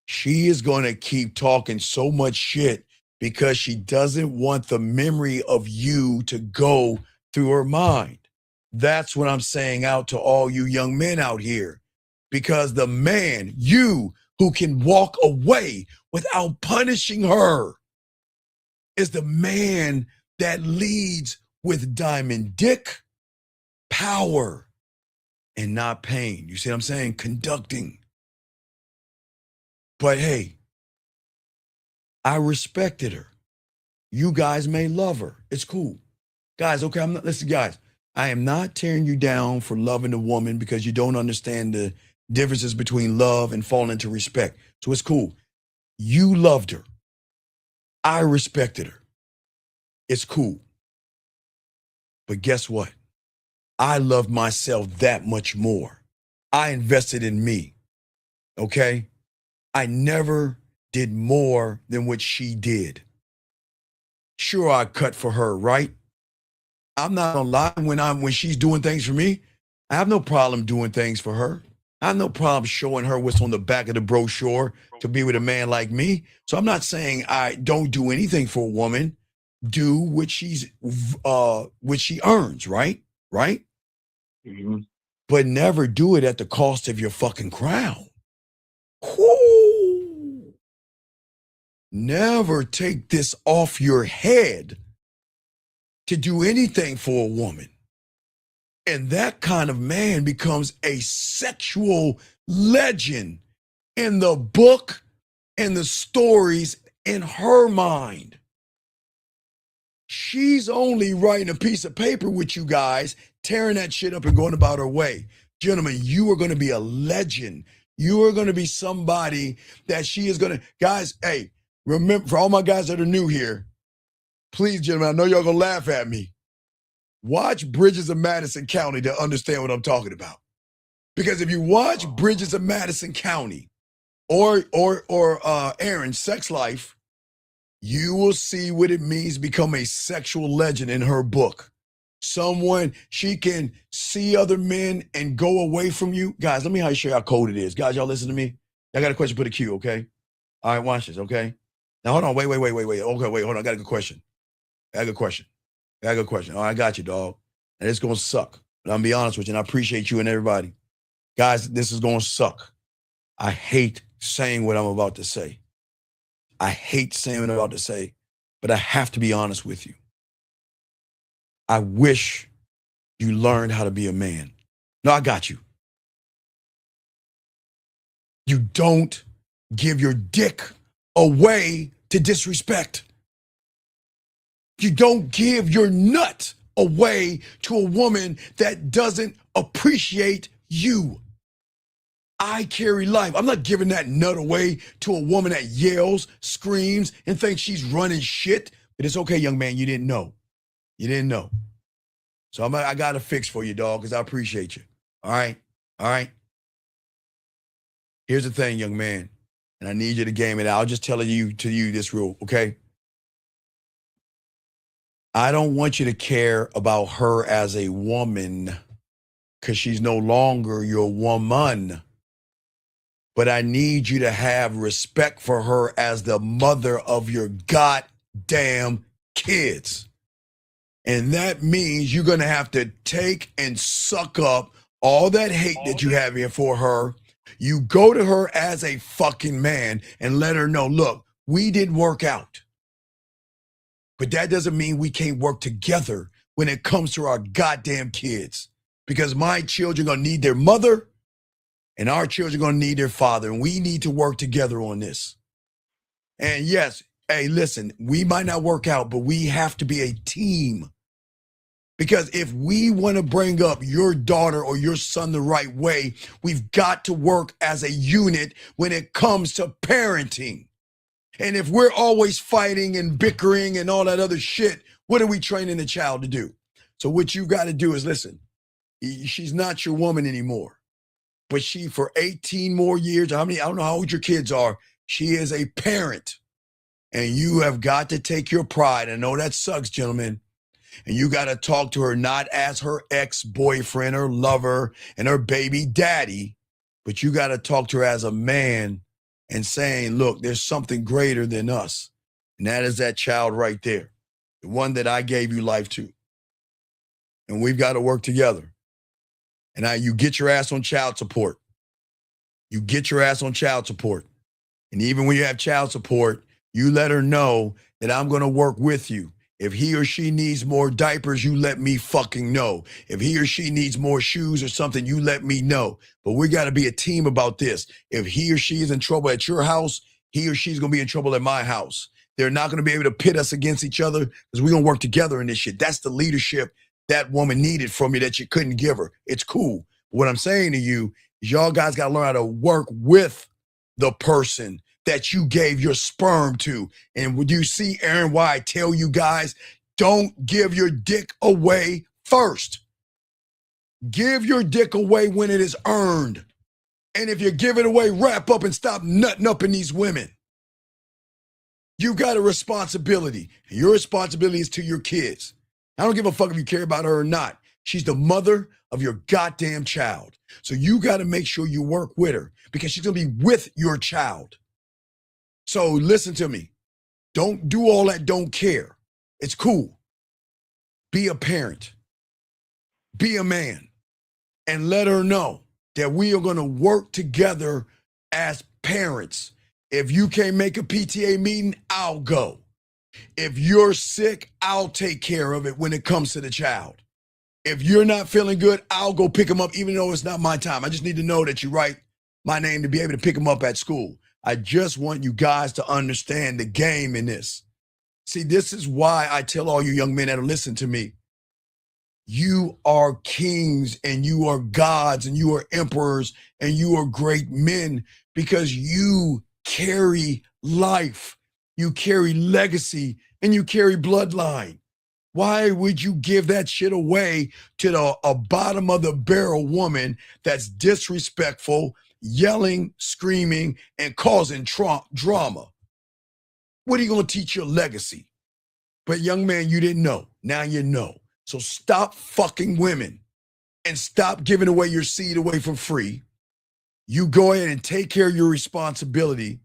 She is going to keep talking so much shit because she doesn't want the memory of you to go through her mind. That's what I'm saying out to all you young men out here. Because the man, you who can walk away without punishing her is the man that leads with diamond dick, power, and not pain. You see what I'm saying? Conducting. But hey, I respected her. You guys may love her. It's cool. Guys, okay, listen, guys, I am not tearing you down for loving a woman because you don't understand the differences between love and falling into respect. So it's cool. You loved her. I respected her. It's cool. But guess what? I love myself that much more. I invested in me. Okay? I never did more than what she did. Sure, I cut for her, right? I'm not gonna lie, when she's doing things for me, I have no problem doing things for her. I have no problem showing her what's on the back of the brochure to be with a man like me. So I'm not saying I don't do anything for a woman. Do what she earns, right? Right? Mm-hmm. But never do it at the cost of your fucking crown. Whoo! Never take this off your head to do anything for a woman. And that kind of man becomes a sexual legend in the book and the stories in her mind. She's only writing a piece of paper with you guys, tearing that shit up and going about her way. Gentlemen, you are going to be a legend. You are going to be somebody that she is going to, guys, hey, remember, for all my guys that are new here, please, gentlemen, I know y'all going to laugh at me. Watch Bridges of Madison County to understand what I'm talking about. Because if you watch Bridges of Madison County or Aaron's sex life, you will see what it means to become a sexual legend in her book. Someone, she can see other men and go away from you. Guys, let me show you how cold it is. Guys, y'all listen to me. I got a question, put a Q, okay? All right, watch this, okay? Now, hold on, wait. Okay, wait, hold on, I got a good question. I got a good question. All right, I got you, dog. And it's going to suck. But I'm going to be honest with you, and I appreciate you and everybody. Guys, this is going to suck. I hate saying what I'm about to say. But I have to be honest with you. I wish you learned how to be a man. No, I got you. You don't give your dick away to disrespect. You don't give your nut away to a woman that doesn't appreciate you. I carry life. I'm not giving that nut away to a woman that yells, screams, and thinks she's running shit. But it's okay, young man, you didn't know. So I got a fix for you, dog, because I appreciate you. All right? Here's the thing, young man, and I need you to game it out. I'll just tell you this rule, okay? I don't want you to care about her as a woman because she's no longer your woman. But I need you to have respect for her as the mother of your goddamn kids. And that means you're going to have to take and suck up all that hate that you have here for her. You go to her as a fucking man and let her know, look, we didn't work out. But that doesn't mean we can't work together when it comes to our goddamn kids. Because my children are going to need their mother and our children are going to need their father. And we need to work together on this. And yes, hey, listen, we might not work out, but we have to be a team. Because if we want to bring up your daughter or your son the right way, we've got to work as a unit when it comes to parenting. And if we're always fighting and bickering and all that other shit, what are we training the child to do? So what you got to do is listen, she's not your woman anymore, but she, for 18 more years, I don't know how old your kids are, she is a parent. And you have got to take your pride. I know that sucks, gentlemen. And you got to talk to her not as her ex-boyfriend or lover and her baby daddy, but you got to talk to her as a man and saying, look, there's something greater than us. And that is that child right there, the one that I gave you life to. And we've got to work together. And you get your ass on child support. And even when you have child support, you let her know that I'm going to work with you. If he or she needs more diapers, you let me fucking know. If he or she needs more shoes or something, you let me know. But we got to be a team about this. If he or she is in trouble at your house, he or she's going to be in trouble at my house. They're not going to be able to pit us against each other because we're going to work together in this shit. That's the leadership that woman needed from you that you couldn't give her. It's cool. What I'm saying to you is y'all guys got to learn how to work with the person that you gave your sperm to. And when you see Aaron, why I tell you guys, don't give your dick away first. Give your dick away when it is earned. And if you give it away, wrap up and stop nutting up in these women. You got a responsibility. And your responsibility is to your kids. I don't give a fuck if you care about her or not. She's the mother of your goddamn child. So you got to make sure you work with her because she's going to be with your child. So listen to me. Don't do all that don't care. It's cool. Be a parent. Be a man. And let her know that we are going to work together as parents. If you can't make a PTA meeting, I'll go. If you're sick, I'll take care of it when it comes to the child. If you're not feeling good, I'll go pick him up, even though it's not my time. I just need to know that you write my name to be able to pick him up at school. I just want you guys to understand the game in this. See, this is why I tell all you young men that listen to me, you are kings and you are gods and you are emperors and you are great men because you carry life, you carry legacy, and you carry bloodline. Why would you give that shit away to a bottom of the barrel woman that's disrespectful, yelling, screaming, and causing drama? What are you going to teach your legacy? But young man, you didn't know. Now you know. So stop fucking women and stop giving away your seed away for free. You go ahead and take care of your responsibility.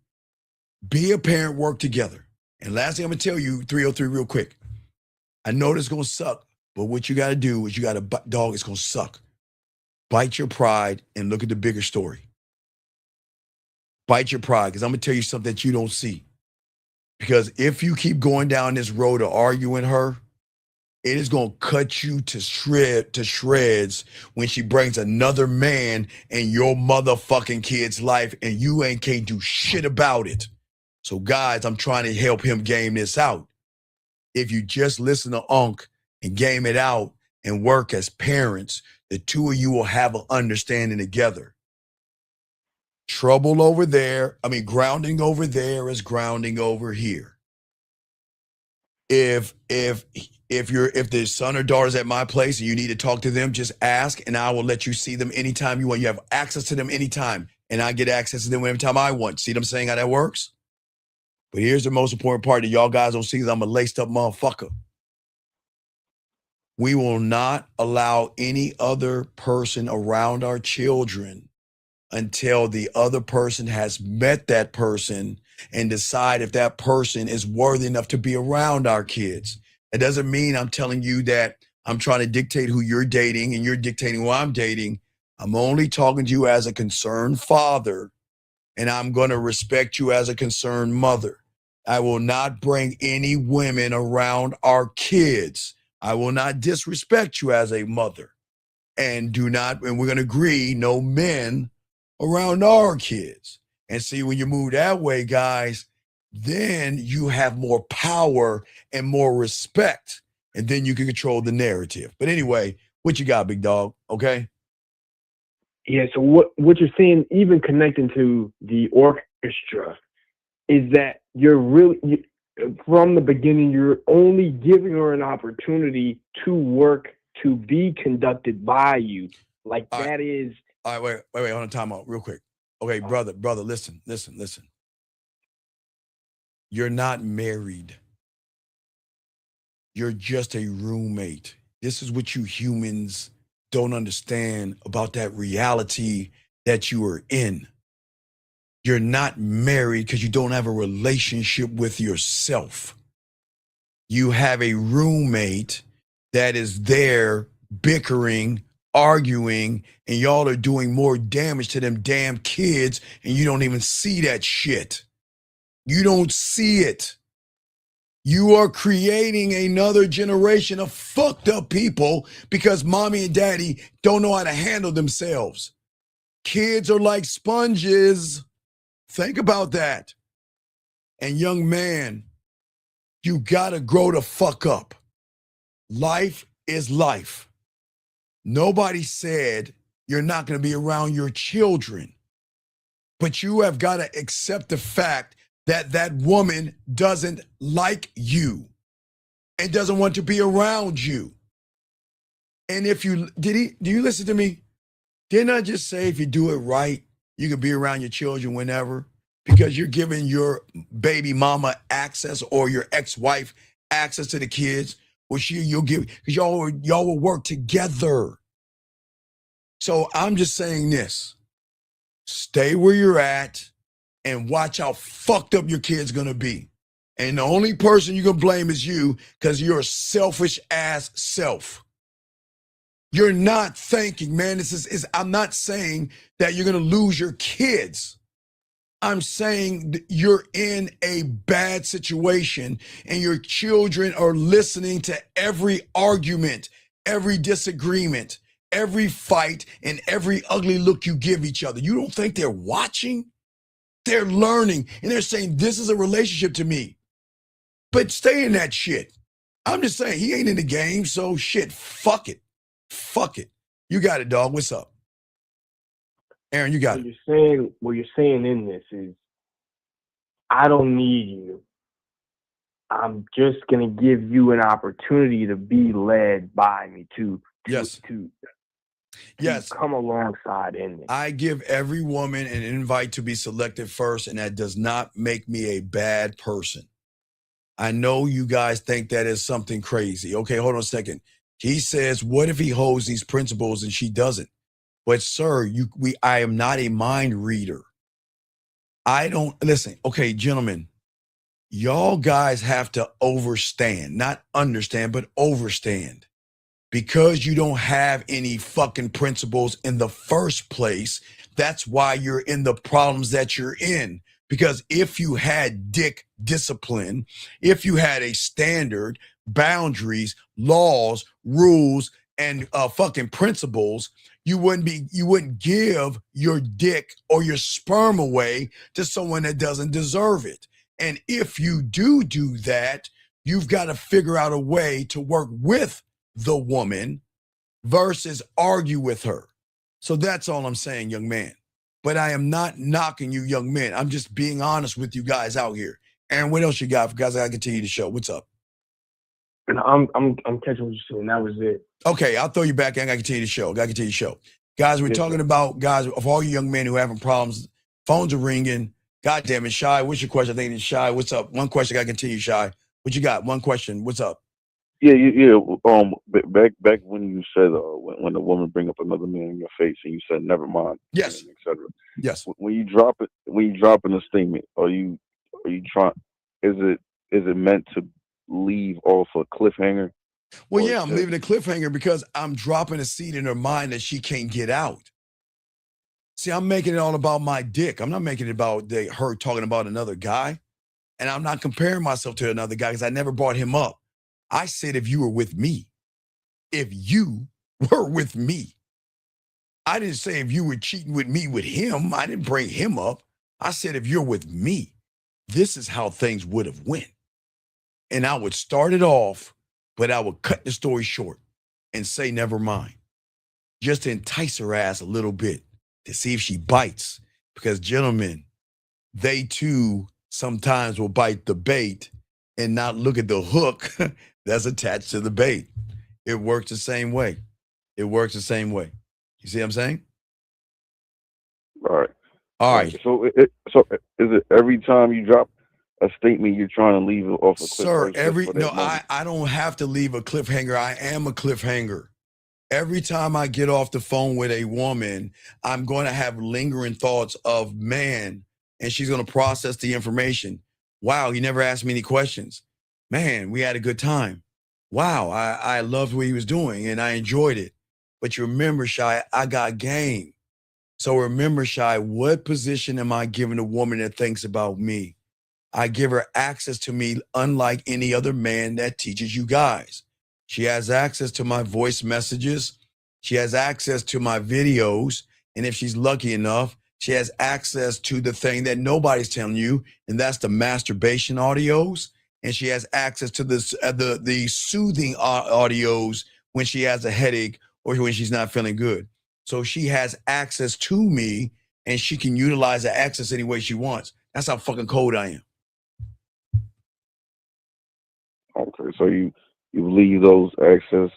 Be a parent, work together. And last thing I'm going to tell you, 303 real quick. I know this is going to suck, but what you got to do is you got to, dog, it's going to suck. Bite your pride and look at the bigger story. Bite your pride, because I'm going to tell you something that you don't see. Because if you keep going down this road of arguing her, it is going to cut you to shreds when she brings another man in your motherfucking kid's life and you can't do shit about it. So guys, I'm trying to help him game this out. If you just listen to Unc and game it out and work as parents, the two of you will have an understanding together. Trouble over there, grounding over there is grounding over here. If the son or daughter's at my place and you need to talk to them, just ask and I will let you see them anytime you want. You have access to them anytime and I get access to them every time I want. See what I'm saying, how that works? But here's the most important part that y'all guys don't see is I'm a laced up motherfucker. We will not allow any other person around our children until the other person has met that person and decide if that person is worthy enough to be around our kids. It doesn't mean I'm telling you that I'm trying to dictate who you're dating and you're dictating who I'm dating. I'm only talking to you as a concerned father, and I'm going to respect you as a concerned mother. I will not bring any women around our kids. I will not disrespect you as a mother. And we're going to agree, no men around our kids. And see, when you move that way, guys, then you have more power and more respect. And then you can control the narrative. But anyway, what you got, big dog? Okay? Yeah, so what you're saying, even connecting to the orchestra, is that from the beginning, you're only giving her an opportunity to work, to be conducted by you. Like All that right. is... All right, wait, hold on, time out real quick. Okay, brother, listen. You're not married. You're just a roommate. This is what you humans don't understand about that reality that you are in. You're not married because you don't have a relationship with yourself. You have a roommate that is there bickering, arguing, and y'all are doing more damage to them damn kids, and you don't even see that shit. You don't see it. You are creating another generation of fucked up people because mommy and daddy don't know how to handle themselves. Kids are like sponges. Think about that. And young man, you gotta grow the fuck up. Life is life. Nobody said you're not gonna be around your children, but you have gotta accept the fact that that woman doesn't like you and doesn't want to be around you. And if you, do you listen to me? Didn't I just say if you do it right, you can be around your children whenever? Because you're giving your baby mama access or your ex-wife access to the kids. Well, you'll give, because y'all will work together. So I'm just saying this. Stay where you're at and watch how fucked up your kid's gonna be. And the only person you can blame is you because you're a selfish ass self. You're not thinking, man, I'm not saying that you're gonna lose your kids. I'm saying you're in a bad situation and your children are listening to every argument, every disagreement, every fight, and every ugly look you give each other. You don't think they're watching? They're learning and they're saying, this is a relationship to me. But stay in that shit. I'm just saying, he ain't in the game, so shit, fuck it. Fuck it. You got it, dog. What's up? Aaron, you got it. What you're saying in this is, I don't need you. I'm just gonna give you an opportunity to be led by me to come alongside in this. I give every woman an invite to be selected first, and that does not make me a bad person. I know you guys think that is something crazy. Okay, hold on a second. He says, what if he holds these principles and she doesn't? But sir, I am not a mind reader. I don't, listen, okay, gentlemen, y'all guys have to overstand, not understand, but overstand. Because you don't have any fucking principles in the first place, that's why you're in the problems that you're in. Because if you had dick discipline, if you had a standard, boundaries, laws, rules, and fucking principles, you wouldn't give your dick or your sperm away to someone that doesn't deserve it. And if you do that, you've got to figure out a way to work with the woman versus argue with her. So that's all I'm saying, young man. But I am not knocking you, young men. I'm just being honest with you guys out here. Aaron, what else you got? Guys, I gotta continue the show. What's up? And I'm catching what you're saying. That was it. Okay, I'll throw you back. I gotta continue the show. Guys, we're talking about guys of all you young men who are having problems. Phones are ringing. God damn it, Shy. What's your question? I think it's Shy. What's up? One question. I gotta continue, Shy. What you got? One question. What's up? Yeah. Back when you said when the woman bring up another man in your face and you said never mind, yes, etc. Yes. When you drop in a statement, are you trying? Is it meant to leave off a cliffhanger? Well, yeah, I'm leaving a cliffhanger because I'm dropping a seed in her mind that she can't get out. See, I'm making it all about my dick. I'm not making it about her talking about another guy, and I'm not comparing myself to another guy because I never brought him up. I said, if you were with me, I didn't say if you were cheating with me with him. I didn't bring him up. I said, if you're with me, this is how things would have went. And I would start it off, but I would cut the story short and say, never mind. Just to entice her ass a little bit to see if she bites. Because gentlemen, they too sometimes will bite the bait and not look at the hook that's attached to the bait. It works the same way. You see what I'm saying? All right. So is it every time you drop a statement you're trying to leave it off a cliffhanger? Sir, I don't have to leave a cliffhanger. I am a cliffhanger. Every time I get off the phone with a woman, I'm going to have lingering thoughts of, man, and she's going to process the information. Wow, he never asked me any questions. Man, we had a good time. Wow, I loved what he was doing and I enjoyed it. But you remember, Shy, I got game. So remember, Shy, what position am I giving a woman that thinks about me? I give her access to me unlike any other man that teaches you guys. She has access to my voice messages. She has access to my videos. And if she's lucky enough, she has access to the thing that nobody's telling you, and that's the masturbation audios. And she has access to the soothing audios when she has a headache or when she's not feeling good. So she has access to me, and she can utilize the access any way she wants. That's how fucking cold I am. Okay, so you leave those access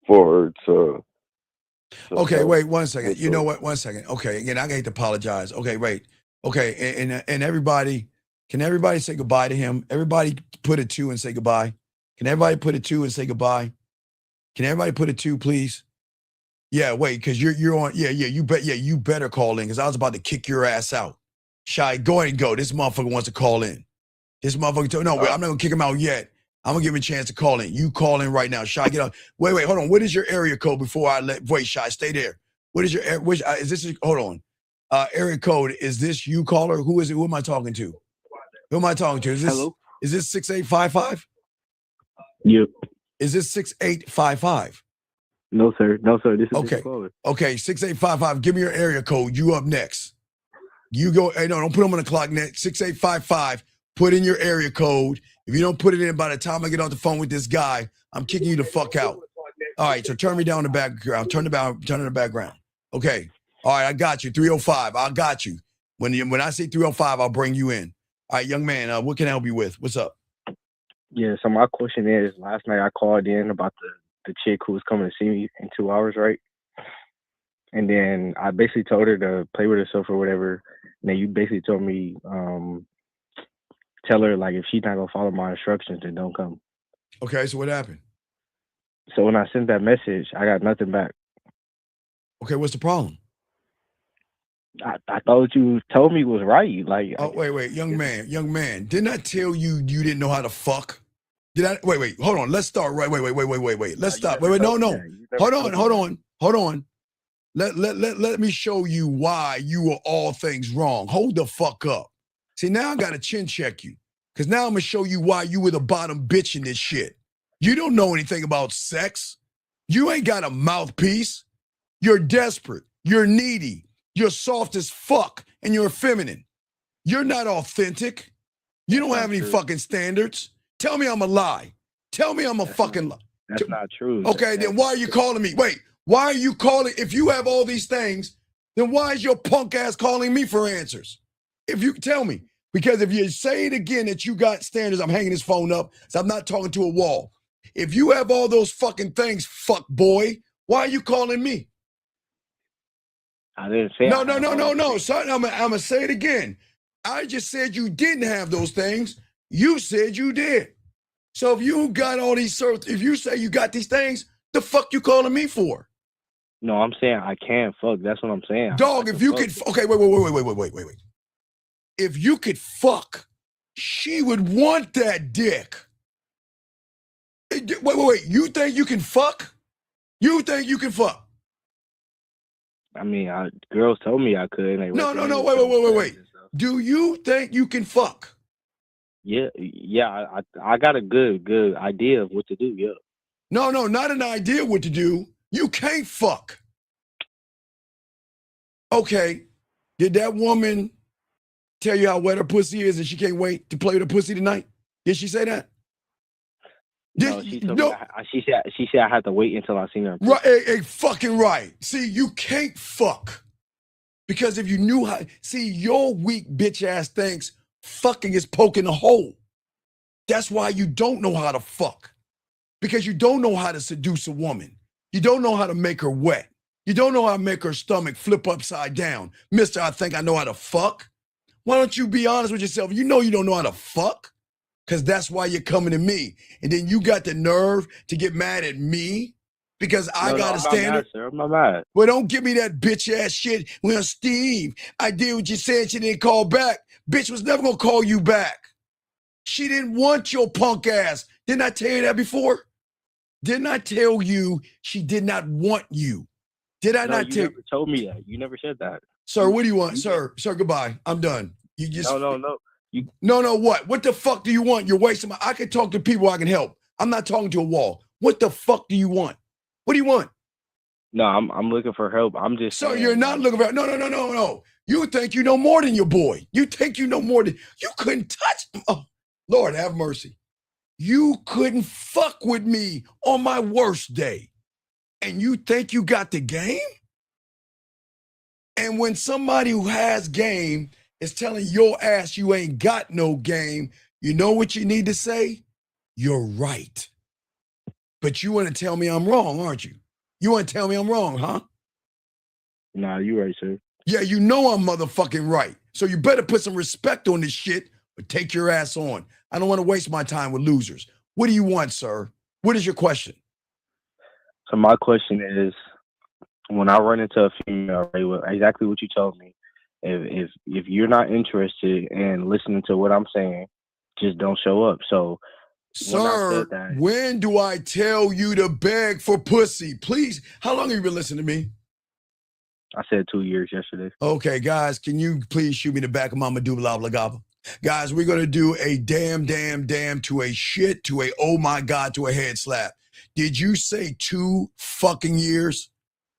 for her to okay, wait 1 second. You know what? 1 second. Okay, again, I hate to apologize. Okay, wait. Okay, and everybody, can everybody say goodbye to him? Everybody put a 2 and say goodbye. Can everybody put a 2 and say goodbye? Can everybody put a 2, please? Yeah, wait, because you're on. Yeah, you better call in because I was about to kick your ass out. Shy, go ahead and go. This motherfucker wants to call in. This motherfucker, no, wait, I'm not gonna kick him out yet. I'm gonna give him a chance to call in. You call in right now. Shy, get up. Wait, hold on. What is your area code before I wait, Shy, stay there. What is your, is this, hold on. Area code, is this you caller? Who is it? Who am I talking to? Who am I talking to? Is this 6855? Yep. Is this 6855? No, sir. This is okay. caller. Okay, 6855. Give me your area code. You up next. You go. Hey, no, don't put them on the clock next. 6855. Put in your area code. If you don't put it in by the time I get off the phone with this guy, I'm kicking you the fuck out. All right, so turn me down the background. Turn in the background. Okay. All right, I got you. 305. I got you. When I say 305, I'll bring you in. All right, young man, what can I help you with? What's up? Yeah, so my question is, last night I called in about the chick who was coming to see me in 2 hours, right? And then I basically told her to play with herself or whatever. And then you basically told me, tell her, like, if she's not going to follow my instructions, then don't come. Okay, so what happened? So when I sent that message, I got nothing back. Okay, what's the problem? I thought what you told me was right. Like, oh, wait, young man. Didn't I tell you didn't know how to fuck? Did I? Wait, hold on. Let's start right. Wait. Let's stop. Wait, no. Hold on. Let me show you why you are all things wrong. Hold the fuck up. See, now I got to chin check you. Because now I'm going to show you why you were the bottom bitch in this shit. You don't know anything about sex. You ain't got a mouthpiece. You're desperate. You're needy. You're soft as fuck. And you're feminine. You're not authentic. You don't have any fucking standards. Tell me I'm a lie. Tell me I'm a fucking lie. That's not true. Okay, then why are you calling me? Wait, why are you calling? If you have all these things, then why is your punk ass calling me for answers? If you tell me. Because if you say it again that you got standards, I'm hanging this phone up, so I'm not talking to a wall. If you have all those fucking things, fuck boy, why are you calling me? I didn't say. No, son. I'm gonna say it again. I just said you didn't have those things. You said you did. So if you got all these, if you say you got these things, the fuck you calling me for? No, I'm saying I can't fuck. That's what I'm saying. Dog, if you could, okay, wait. If you could fuck, she would want that dick. Wait. You think you can fuck? You think you can fuck? I mean, girls told me I could. No. Wait. Do you think you can fuck? Yeah. I got a good idea of what to do. Yeah. No, not an idea what to do. You can't fuck. Okay. Did that woman tell you how wet her pussy is and she can't wait to play with her pussy tonight? Did she say that? No, she told me. She said I had to wait until I seen her. Right, fucking right. See, you can't fuck because if you knew how. See, your weak bitch ass thinks fucking is poking a hole. That's why you don't know how to fuck because you don't know how to seduce a woman. You don't know how to make her wet. You don't know how to make her stomach flip upside down. Mister, I think I know how to fuck. Why don't you be honest with yourself? You know you don't know how to fuck. Because that's why you're coming to me. And then you got the nerve to get mad at me because I got a standard. I'm not mad. Well, don't give me that bitch ass shit. Well, Steve, I did what you said. She didn't call back. Bitch was never going to call you back. She didn't want your punk ass. Didn't I tell you that before? Didn't I tell you she did not want you? Did I not tell you? You never told me that. You never said that. Sir, what do you want? Sir, goodbye. I'm done. You just. No. No, what? What the fuck do you want? You're wasting my. I can talk to people I can help. I'm not talking to a wall. What the fuck do you want? What do you want? No, I'm looking for help. I'm just So saying, you're not looking for. No. You think you know more than your boy. You think you know more than. You couldn't touch. Oh, Lord have mercy. You couldn't fuck with me on my worst day. And you think you got the game? And when somebody who has game is telling your ass you ain't got no game, you know what you need to say? You're right. But you want to tell me I'm wrong, aren't you? You want to tell me I'm wrong, huh? Nah, you right, sir. Yeah, you know I'm motherfucking right. So you better put some respect on this shit or take your ass on. I don't want to waste my time with losers. What do you want, sir? What is your question? So my question is, when I run into a female, right, well, exactly what you told me. If you're not interested in listening to what I'm saying, just don't show up. So, Sir, when do I tell you to beg for pussy? Please, how long have you been listening to me? I said 2 years yesterday. Okay, guys, can you please shoot me the back of my medulla oblongata? Guys, we're going to do a damn to a shit to a oh my God to a head slap. Did you say 2 fucking years?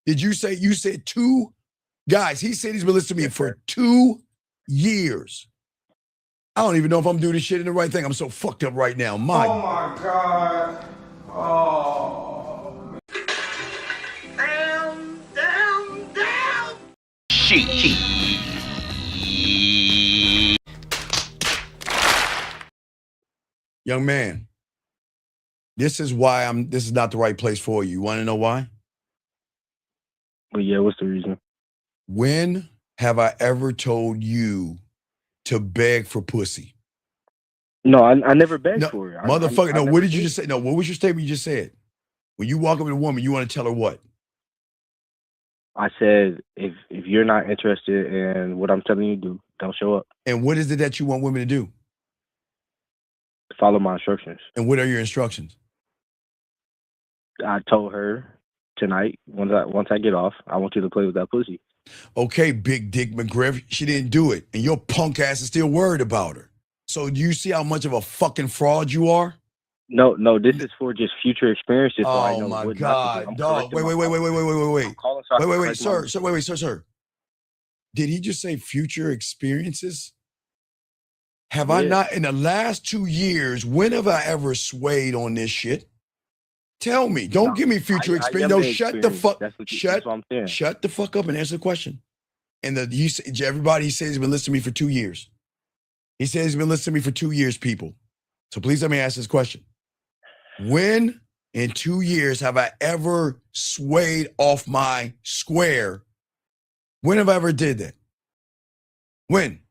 Did you said 2? Guys, he said he's been listening to me for 2 years. I don't even know if I'm doing this shit in the right thing. I'm so fucked up right now. Oh my God. Oh. Down. Young man, this is not the right place for you. You want to know why? But yeah, what's the reason? When have I ever told you to beg for pussy? No, I never begged for it. Motherfucker, no, what did you just say? No, what was your statement you just said? When you walk up to a woman, you want to tell her what? I said, if you're not interested in what I'm telling you to do, don't show up. And what is it that you want women to do? Follow my instructions. And what are your instructions? I told her tonight, once I get off, I want you to play with that pussy. Okay, big dick McGriff, she didn't do it. And your punk ass is still worried about her. So do you see how much of a fucking fraud you are? No, this is for just future experiences. So I know Oh my what God, dog. Wait. Wait, sir. Did he just say future experiences? Have I not, in the last 2 years, when have I ever swayed on this shit? Tell me. Don't give me future experience. No, shut the fuck up and answer the question. And everybody, he says he's been listening to me for 2 years. He says he's been listening to me for 2 years, people. So please let me ask this question. When in 2 years have I ever swayed off my square? When have I ever did that? When?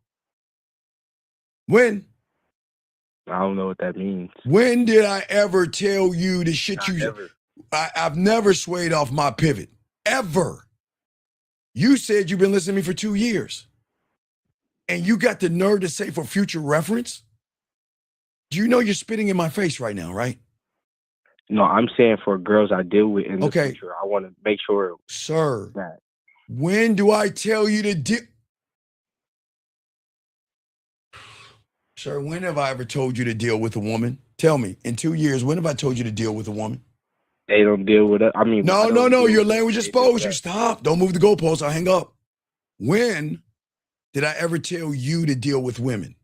I don't know what that means. When did I ever tell you the shit I've never swayed off my pivot. Ever. You said you've been listening to me for 2 years. And you got the nerve to say for future reference? Do you know you're spitting in my face right now, right? No, I'm saying for girls I deal with in the future, I want to make sure. Sir, that. When do I tell you to deal? Sir, when have I ever told you to deal with a woman? Tell me, in 2 years, when have I told you to deal with a woman? They don't deal with it. I mean, no, your language is exposed. You stop. Don't move the goalposts. I'll hang up. When did I ever tell you to deal with women?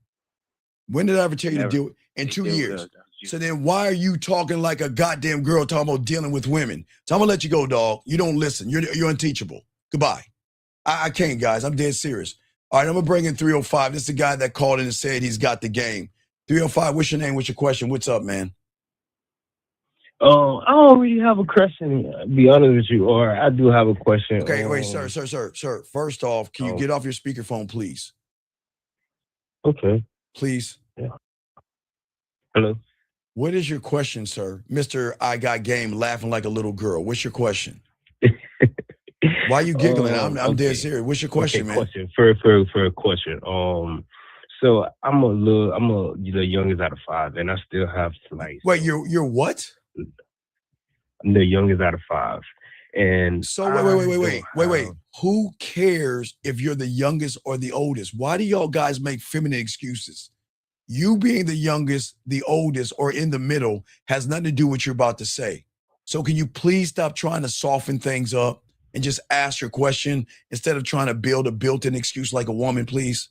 When did I ever tell you to deal with? In 2 years. So then why are you talking like a goddamn girl talking about dealing with women? So I'm going to let you go, dog. You don't listen. You're unteachable. Goodbye. I can't, guys. I'm dead serious. All right, I'm going to bring in 305. This is the guy that called in and said he's got the game. 305, what's your name? What's your question? What's up, man? I don't really have a question, to be honest with you, or I do have a question. Okay, wait, sir. First off, can you get off your speakerphone, please? Okay. Please. Yeah. Hello. What is your question, sir? Mr. I Got Game laughing like a little girl. What's your question? Why are you giggling? I'm dead serious. What's your question, man? For a question. So I'm the youngest out of 5, and I still have like. Wait, you're what? I'm the youngest out of 5, and so wait. Who cares if you're the youngest or the oldest? Why do y'all guys make feminine excuses? You being the youngest, the oldest, or in the middle has nothing to do with what you're about to say. So can you please stop trying to soften things up and just ask your question instead of trying to build a built-in excuse like a woman, please?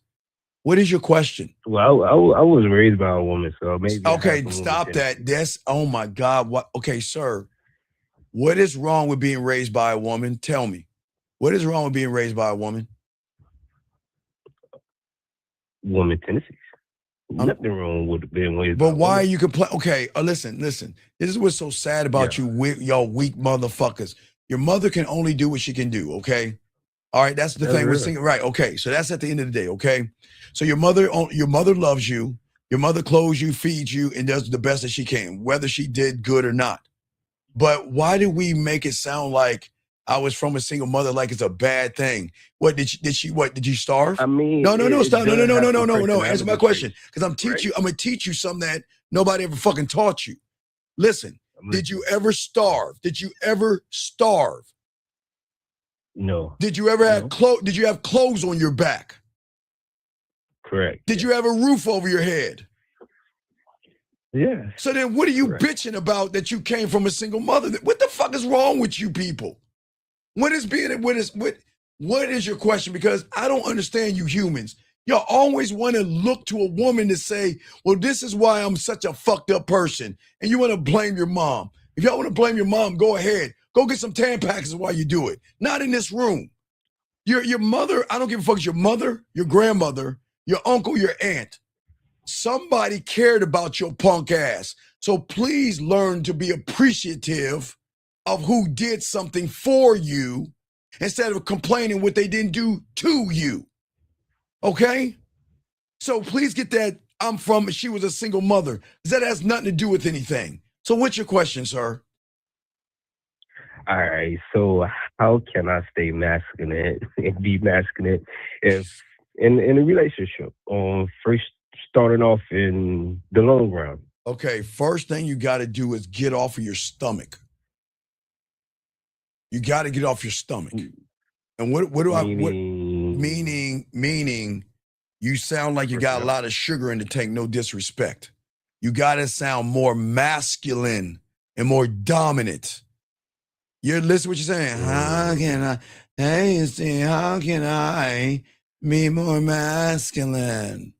What is your question? Well, I was raised by a woman, so maybe. Okay, stop that. That's, oh my God. What? Okay, sir. What is wrong with being raised by a woman? Tell me. What is wrong with being raised by a woman? Woman tendencies. Nothing wrong with being raised. But why are you complaining? Okay, listen. This is what's so sad about y'all weak motherfuckers. Your mother can only do what she can do, okay? All right, that's the thing we're singing. Right, okay. So that's at the end of the day, okay? So your mother loves you. Your mother clothes you, feeds you, and does the best that she can, whether she did good or not. But why do we make it sound like I was from a single mother like it's a bad thing? What did you starve? I mean, no, stop. No. Answer my question. Because I'm gonna teach you something that nobody ever fucking taught you. Listen, did you ever starve? Did you ever starve? No. Did you ever have Did you have clothes on your back? Correct. Did you have a roof over your head? Yeah. So then what are you bitching about that you came from a single mother? What the fuck is wrong with you people? What is your question? Because I don't understand you humans. Y'all always want to look to a woman to say, well, this is why I'm such a fucked up person. And you want to blame your mom. If y'all want to blame your mom, go ahead. Go get some Tampaxes while you do it. Not in this room. Your mother, I don't give a fuck, it's your mother, your grandmother, your uncle, your aunt. Somebody cared about your punk ass. So please learn to be appreciative of who did something for you instead of complaining what they didn't do to you. Okay? So please get that she was a single mother, because that has nothing to do with anything. So what's your question, sir? All right. So how can I stay masculine and be masculine if in a relationship? First starting off in the long run. Okay, first thing you got to do is get off of your stomach. You got to get off your stomach. And what do I meaning you sound like you got a lot of sugar in the tank, no disrespect. You got to sound more masculine and more dominant. You're listening to what you're saying. How can I be more masculine?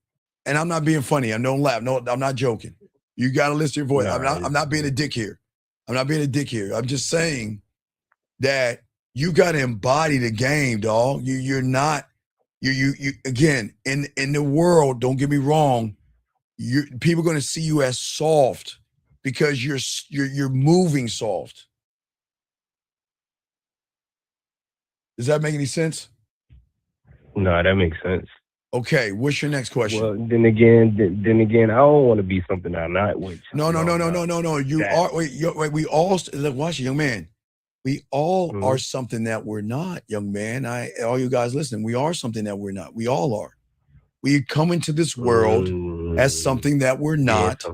And I'm not being funny. I don't laugh. No, I'm not joking. You got to listen to your voice. I'm not being a dick here. I'm just saying that you got to embody the game, dog. You're not, you again, in the world, don't get me wrong, people are going to see you as soft because you're moving soft. Does that make any sense? No, that makes sense. Okay, what's your next question? Well, then again, I don't want to be something I'm not. Which no. You are. Wait. We all look. Watch it, young man. We all are something that we're not, young man. All you guys listening, we are something that we're not. We all are. We come into this world as something that we're not,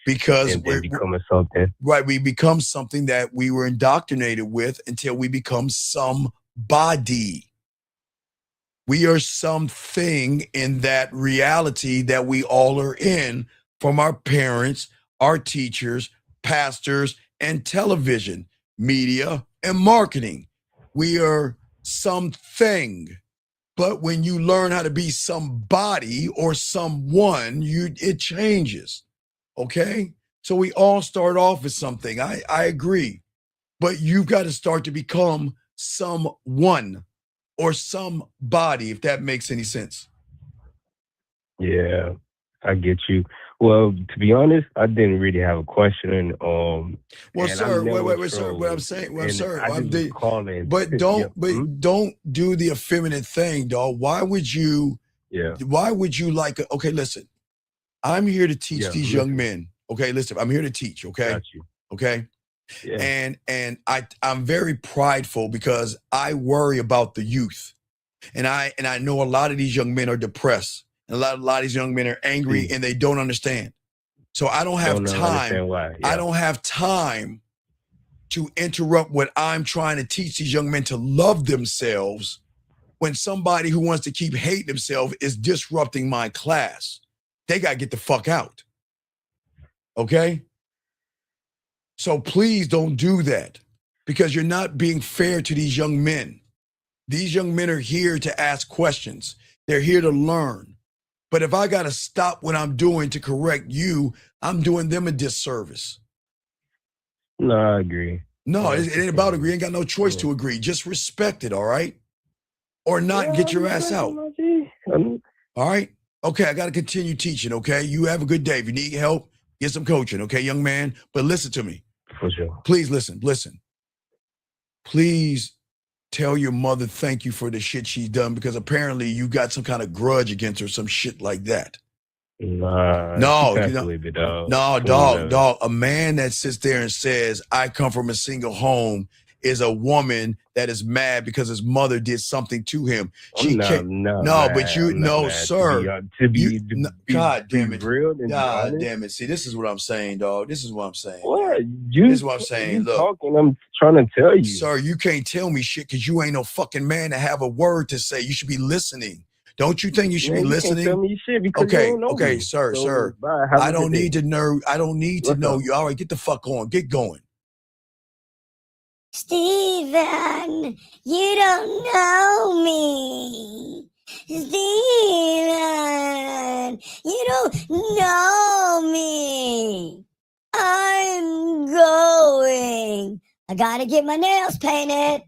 because we're becoming something. Right. We become something that we were indoctrinated with until we become somebody. We are something in that reality that we all are in, from our parents, our teachers, pastors, and television, media, and marketing. We are something. But when you learn how to be somebody or someone, it changes. Okay? So we all start off as something. I agree. But you've got to start to become someone or somebody, if that makes any sense. Yeah, I get you. Well, to be honest, I didn't really have a question. Well, sir, wait, sir. What I'm saying, but don't do the effeminate thing, dog. Why would you? Yeah. Why would you like? Okay, listen. I'm here to teach these young men. Okay, listen. I'm here to teach. Okay. Got you. Okay. Yeah. And I'm very prideful because I worry about the youth, and I know a lot of these young men are depressed, and a lot of these young men are angry, and they don't understand. So I don't have time. I don't have time to interrupt what I'm trying to teach these young men to love themselves when somebody who wants to keep hating themselves is disrupting my class. they got to get the fuck out. Okay? So please don't do that because you're not being fair to these young men. These young men are here to ask questions. They're here to learn. But if I got to stop what I'm doing to correct you, I'm doing them a disservice. No, I agree. No, it ain't about agree. You ain't got no choice to agree. Just respect it, all right? Or not and get your ass out. All right? Okay, I got to continue teaching, okay? You have a good day. If you need help, get some coaching, okay, young man? But listen to me. For sure. Please listen. Please tell your mother thank you for the shit she's done because apparently you got some kind of grudge against her, some shit like that. Nah, No, she passed away, but, dog. no, dog. A man that sits there and says, I come from a single home is a woman that is mad because his mother did something to him. I'm not mad. But you I'm not know, mad. sir. God damn it. Real and God honest. damn it. See, this is what I'm saying, dog. This is what I'm saying. What? This is what I'm saying. You Look, talking, I'm trying to tell you. sir, you can't tell me shit because you ain't no fucking man to have a word to say. You should be listening. Don't you think you should be listening? You can't tell me shit because you don't know me. Sir. Bye. Have a I good don't day. need to know. I don't need to What's know up? you. All right, get the fuck on. Get going. Steven, you don't know me. Steven, you don't know me. I'm going. I gotta get my nails painted.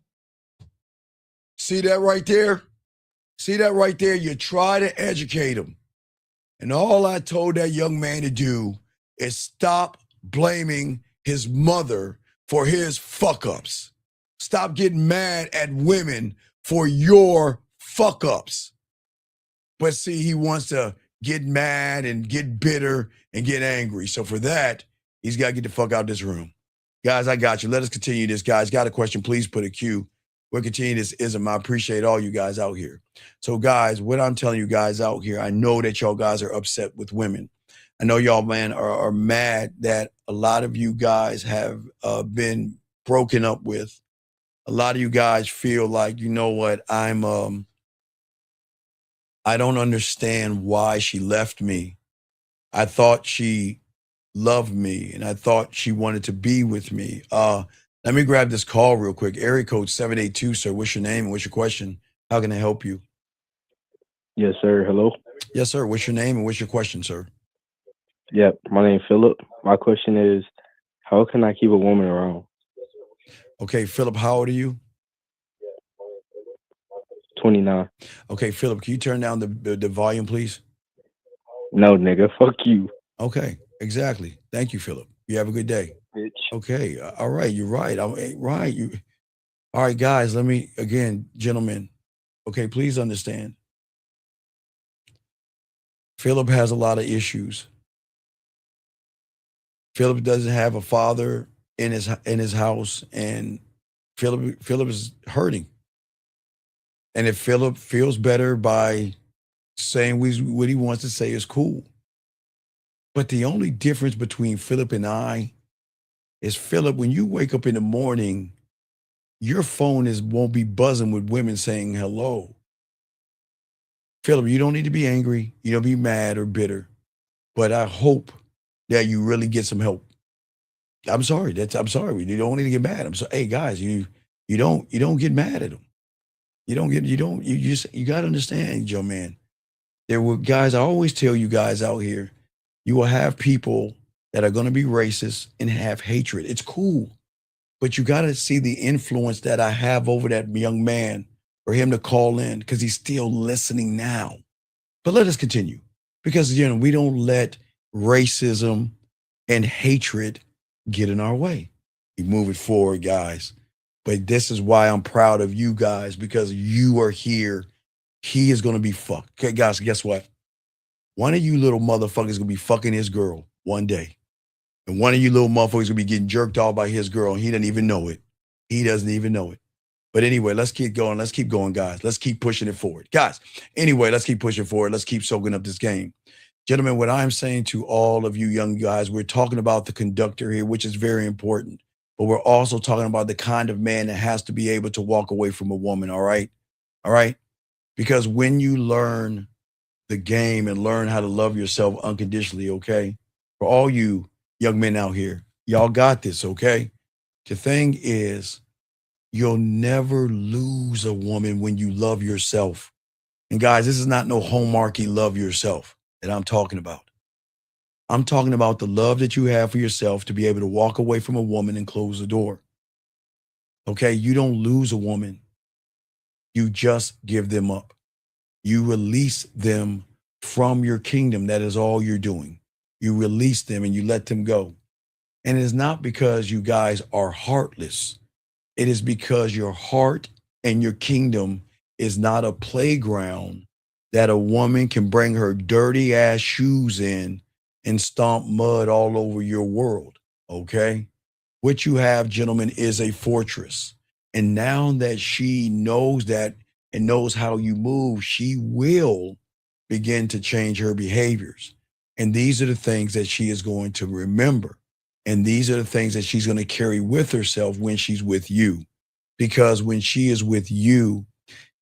See that right there? See that right there? You try to educate him. And all I told that young man to do is stop blaming his mother for his fuck ups. Stop getting mad at women for your fuck ups. But see, he wants to get mad and get bitter and get angry. So for that, he's got to get the fuck out of this room. Guys, I got you. Let us continue this. Guys, got a question? Please put a Q. We'll continue this ism. I appreciate all you guys out here. So guys, what I'm telling you guys out here, I know that y'all guys are upset with women. I know y'all, man, are mad that a lot of you guys have been broken up with. A lot of you guys feel like, you know what, I don't understand why she left me. I thought she loved me and I thought she wanted to be with me. Let me grab this call real quick. Area code 782, sir. What's your name and what's your question? How can I help you? Yes, sir. Hello. Yes, sir. What's your name and what's your question, sir? Yep. My name's Philip. My question is, how can I keep a woman around? Okay, Philip, how old are you? 29. Okay, Philip, can you turn down the volume, please? No, nigga. Fuck you. Okay, exactly. Thank you, Philip. You have a good day. Bitch. Okay, all right. You're right. Right. All right, guys, let me, again, gentlemen, okay, please understand. Philip has a lot of issues. Philip doesn't have a father in his house, and Philip is hurting. And if Philip feels better by saying what he wants to say is cool. But the only difference between Philip and I is, Philip, when you wake up in the morning, your phone won't be buzzing with women saying hello. Philip, you don't need to be angry. You don't be mad or bitter. But I hope that you really get some help. I'm sorry. I'm sorry. You don't need to get mad. I'm sorry. Hey guys, you don't get mad at them. You got to understand, Joe, man. There were guys, I always tell you guys out here, you will have people that are going to be racist and have hatred. It's cool. But you got to see the influence that I have over that young man for him to call in because he's still listening now. But let us continue because, we don't let racism and hatred get in our way. We move it forward, guys. But this is why I'm proud of you guys, because you are here. He is going to be fucked. Okay, guys, guess what? One of you little motherfuckers is going to be fucking his girl one day. And one of you little motherfuckers is going to be getting jerked off by his girl, and he doesn't even know it. He doesn't even know it. But anyway, let's keep going. Let's keep going, guys. Let's keep pushing it forward. Guys, anyway, let's keep pushing forward. Let's keep soaking up this game. Gentlemen, what I'm saying to all of you young guys, we're talking about the conductor here, which is very important. But we're also talking about the kind of man that has to be able to walk away from a woman, all right? All right? Because when you learn the game and learn how to love yourself unconditionally, okay? For all you young men out here, y'all got this, okay? The thing is, you'll never lose a woman when you love yourself. And guys, this is not no hallmarky love yourself that I'm talking about. I'm talking about the love that you have for yourself to be able to walk away from a woman and close the door. Okay, you don't lose a woman. You just give them up. You release them from your kingdom. That is all you're doing. You release them and you let them go. And it is not because you guys are heartless. It is because your heart and your kingdom is not a playground that a woman can bring her dirty ass shoes in and stomp mud all over your world. Okay? What you have, gentlemen, is a fortress. And now that she knows that and knows how you move, she will begin to change her behaviors. And these are the things that she is going to remember. And these are the things that she's going to carry with herself when she's with you. Because when she is with you,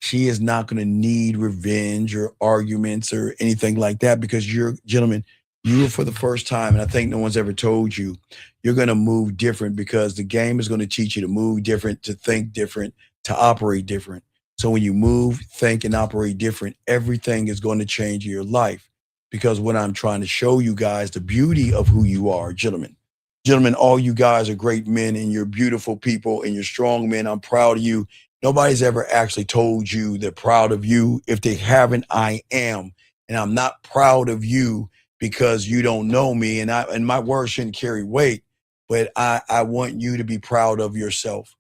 she is not going to need revenge or arguments or anything like that, because you're, gentlemen, you for the first time, and I think no one's ever told you, you're going to move different because the game is going to teach you to move different, to think different, to operate different. So when you move, think, and operate different, everything is going to change in your life. Because what I'm trying to show you guys, the beauty of who you are, gentlemen. Gentlemen, all you guys are great men and you're beautiful people and you're strong men. I'm proud of you. Nobody's ever actually told you they're proud of you. If they haven't, I am. And I'm not proud of you because you don't know me, and my words shouldn't carry weight, but I want you to be proud of yourself.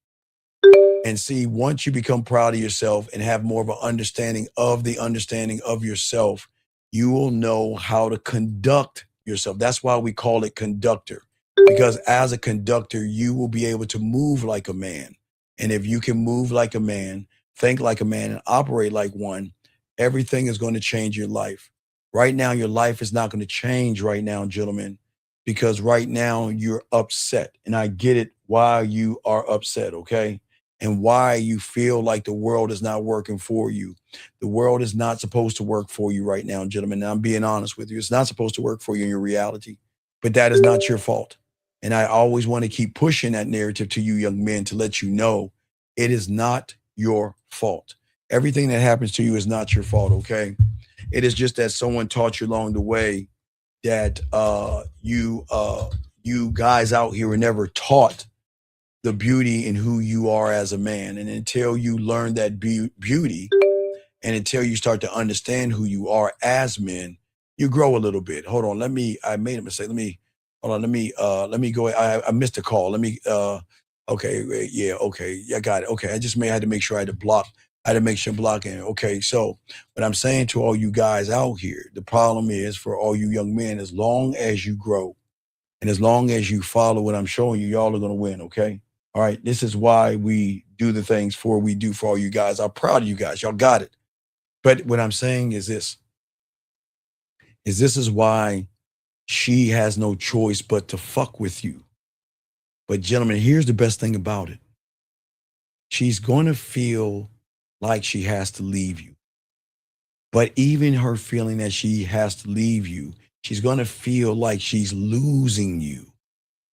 And see, once you become proud of yourself and have more of an understanding of yourself, you will know how to conduct yourself. That's why we call it conductor, because as a conductor, you will be able to move like a man. And if you can move like a man, think like a man, and operate like one, everything is going to change your life. Right now, your life is not going to change right now, gentlemen, because right now you're upset. And I get it why you are upset, okay? And why you feel like the world is not working for you. The world is not supposed to work for you right now, gentlemen. And I'm being honest with you. It's not supposed to work for you in your reality, but that is not your fault. And I always want to keep pushing that narrative to you young men to let you know it is not your fault. Everything that happens to you is not your fault, okay? It is just that someone taught you along the way that you guys out here were never taught the beauty in who you are as a man. And until you learn that beauty, and until you start to understand who you are as men, you grow a little bit. Hold on, I made a mistake. Let me go. I missed a call. Okay, yeah, okay, I got it. Okay, I had to make sure I had to block. I had to make sure I'm blocking. Okay, so what I'm saying to all you guys out here, the problem is for all you young men, as long as you grow and as long as you follow what I'm showing you, y'all are going to win, okay? All right, this is why we do the things we do for all you guys. I'm proud of you guys. Y'all got it. But what I'm saying is this is why she has no choice but to fuck with you. But gentlemen, here's the best thing about it. She's going to feel like she has to leave you. But even her feeling that she has to leave you, she's going to feel like she's losing you,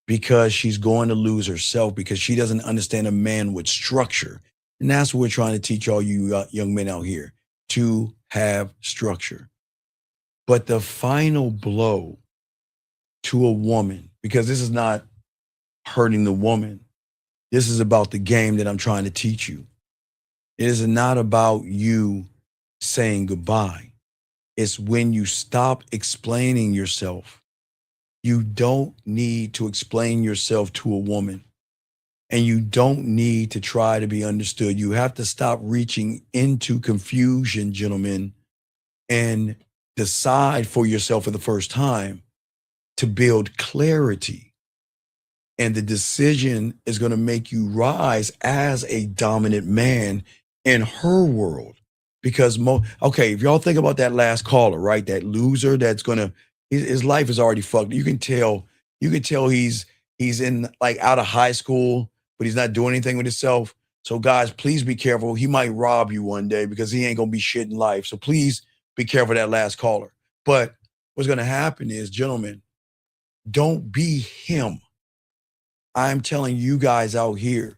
because she's going to lose herself, because she doesn't understand a man with structure. And that's what we're trying to teach all you young men out here, to have structure. But the final blow to a woman, because this is not hurting the woman, this is about the game that I'm trying to teach you. It is not about you saying goodbye. It's when you stop explaining yourself. You don't need to explain yourself to a woman. And you don't need to try to be understood. You have to stop reaching into confusion, gentlemen, and decide for yourself for the first time to build clarity. And the decision is going to make you rise as a dominant man in her world. Because, okay, if y'all think about that last caller, right? That loser that's going to, his life is already fucked. You can tell he's in like out of high school, but he's not doing anything with himself. So guys, please be careful. He might rob you one day because he ain't going to be shit in life. So please Be careful of that last caller. But what's going to happen is, gentlemen, don't be him. I'm telling you guys out here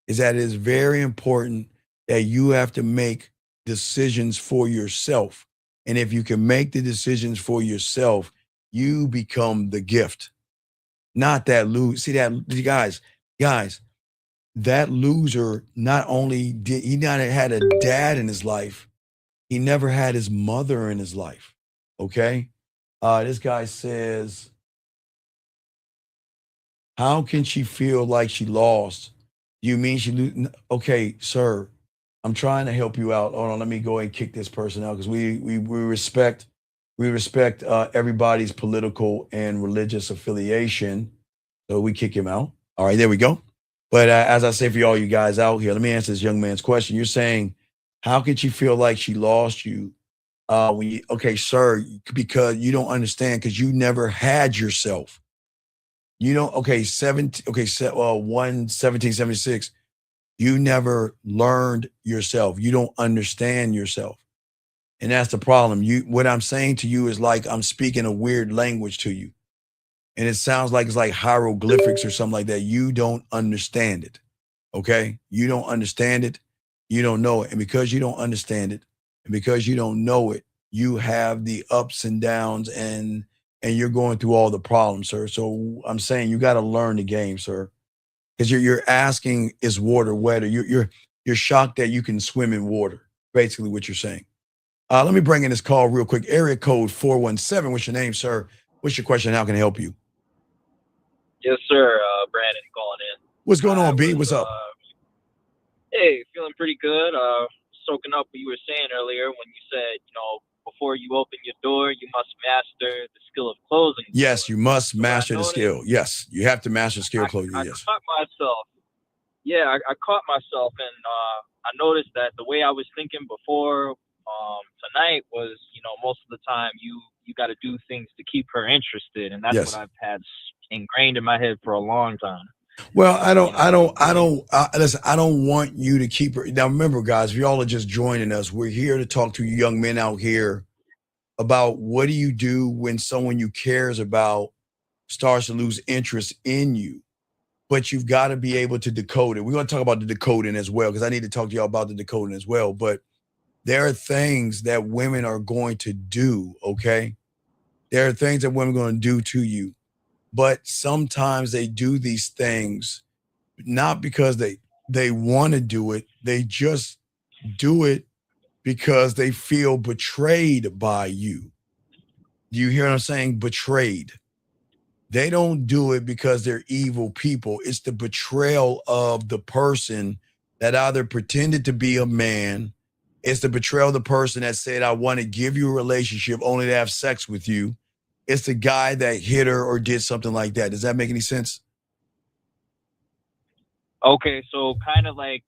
is that it is very important that you have to make decisions for yourself. And if you can make the decisions for yourself, you become the gift, not that lose. See that, guys, that loser not only did he not had a dad in his life, he never had his mother in his life. Okay. This guy says, how can she feel like she lost? You mean she lose? Okay, sir, I'm trying to help you out. Hold on, let me go and kick this person out because we respect everybody's political and religious affiliation. So we kick him out. All right, there we go. But as I say for all you guys out here, let me answer this young man's question. You're saying, how can she feel like she lost you? Okay, sir, because you don't understand because you never had yourself. You don't, okay, 1776, you never learned yourself. You don't understand yourself. And that's the problem. What I'm saying to you is like I'm speaking a weird language to you. And it sounds like it's like hieroglyphics or something like that. You don't understand it. Okay? You don't understand it. You don't know it. And because you don't understand it, and because you don't know it, you have the ups and downs and you're going through all the problems, sir. So I'm saying you got to learn the game, sir. Because you're asking, is water wetter? You're shocked that you can swim in water, basically what you're saying. Let me bring in this call real quick. Area code 417. What's your name, sir? What's your question? How can I help you? Yes, sir. Brandon calling in. What's going on, B? What's up? Hey, feeling pretty good. Soaking up what you were saying earlier when you said, before you open your door, you must master the skill of closing. Yes, you must master the skill. Yes, you have to master the skill of closing. I Yes. caught myself. Yeah, I caught myself, and I noticed that the way I was thinking before tonight was, most of the time you got to do things to keep her interested, and that's Yes. what I've had ingrained in my head for a long time. Well, listen, I don't want you to keep her. Now, remember, guys, if y'all are just joining us, we're here to talk to you young men out here about what do you do when someone you cares about starts to lose interest in you. But you've got to be able to decode it. We're going to talk about the decoding as well, because I need to talk to y'all about the decoding as well. But there are things that women are going to do, okay? There are things that women are going to do to you. But sometimes they do these things not because they want to do it. They just do it because they feel betrayed by you. Do you hear what I'm saying? Betrayed. They don't do it because they're evil people. It's the betrayal of the person that either pretended to be a man. It's the betrayal of the person that said, I want to give you a relationship only to have sex with you. It's the guy that hit her or did something like that. Does that make any sense? Okay, so kind of like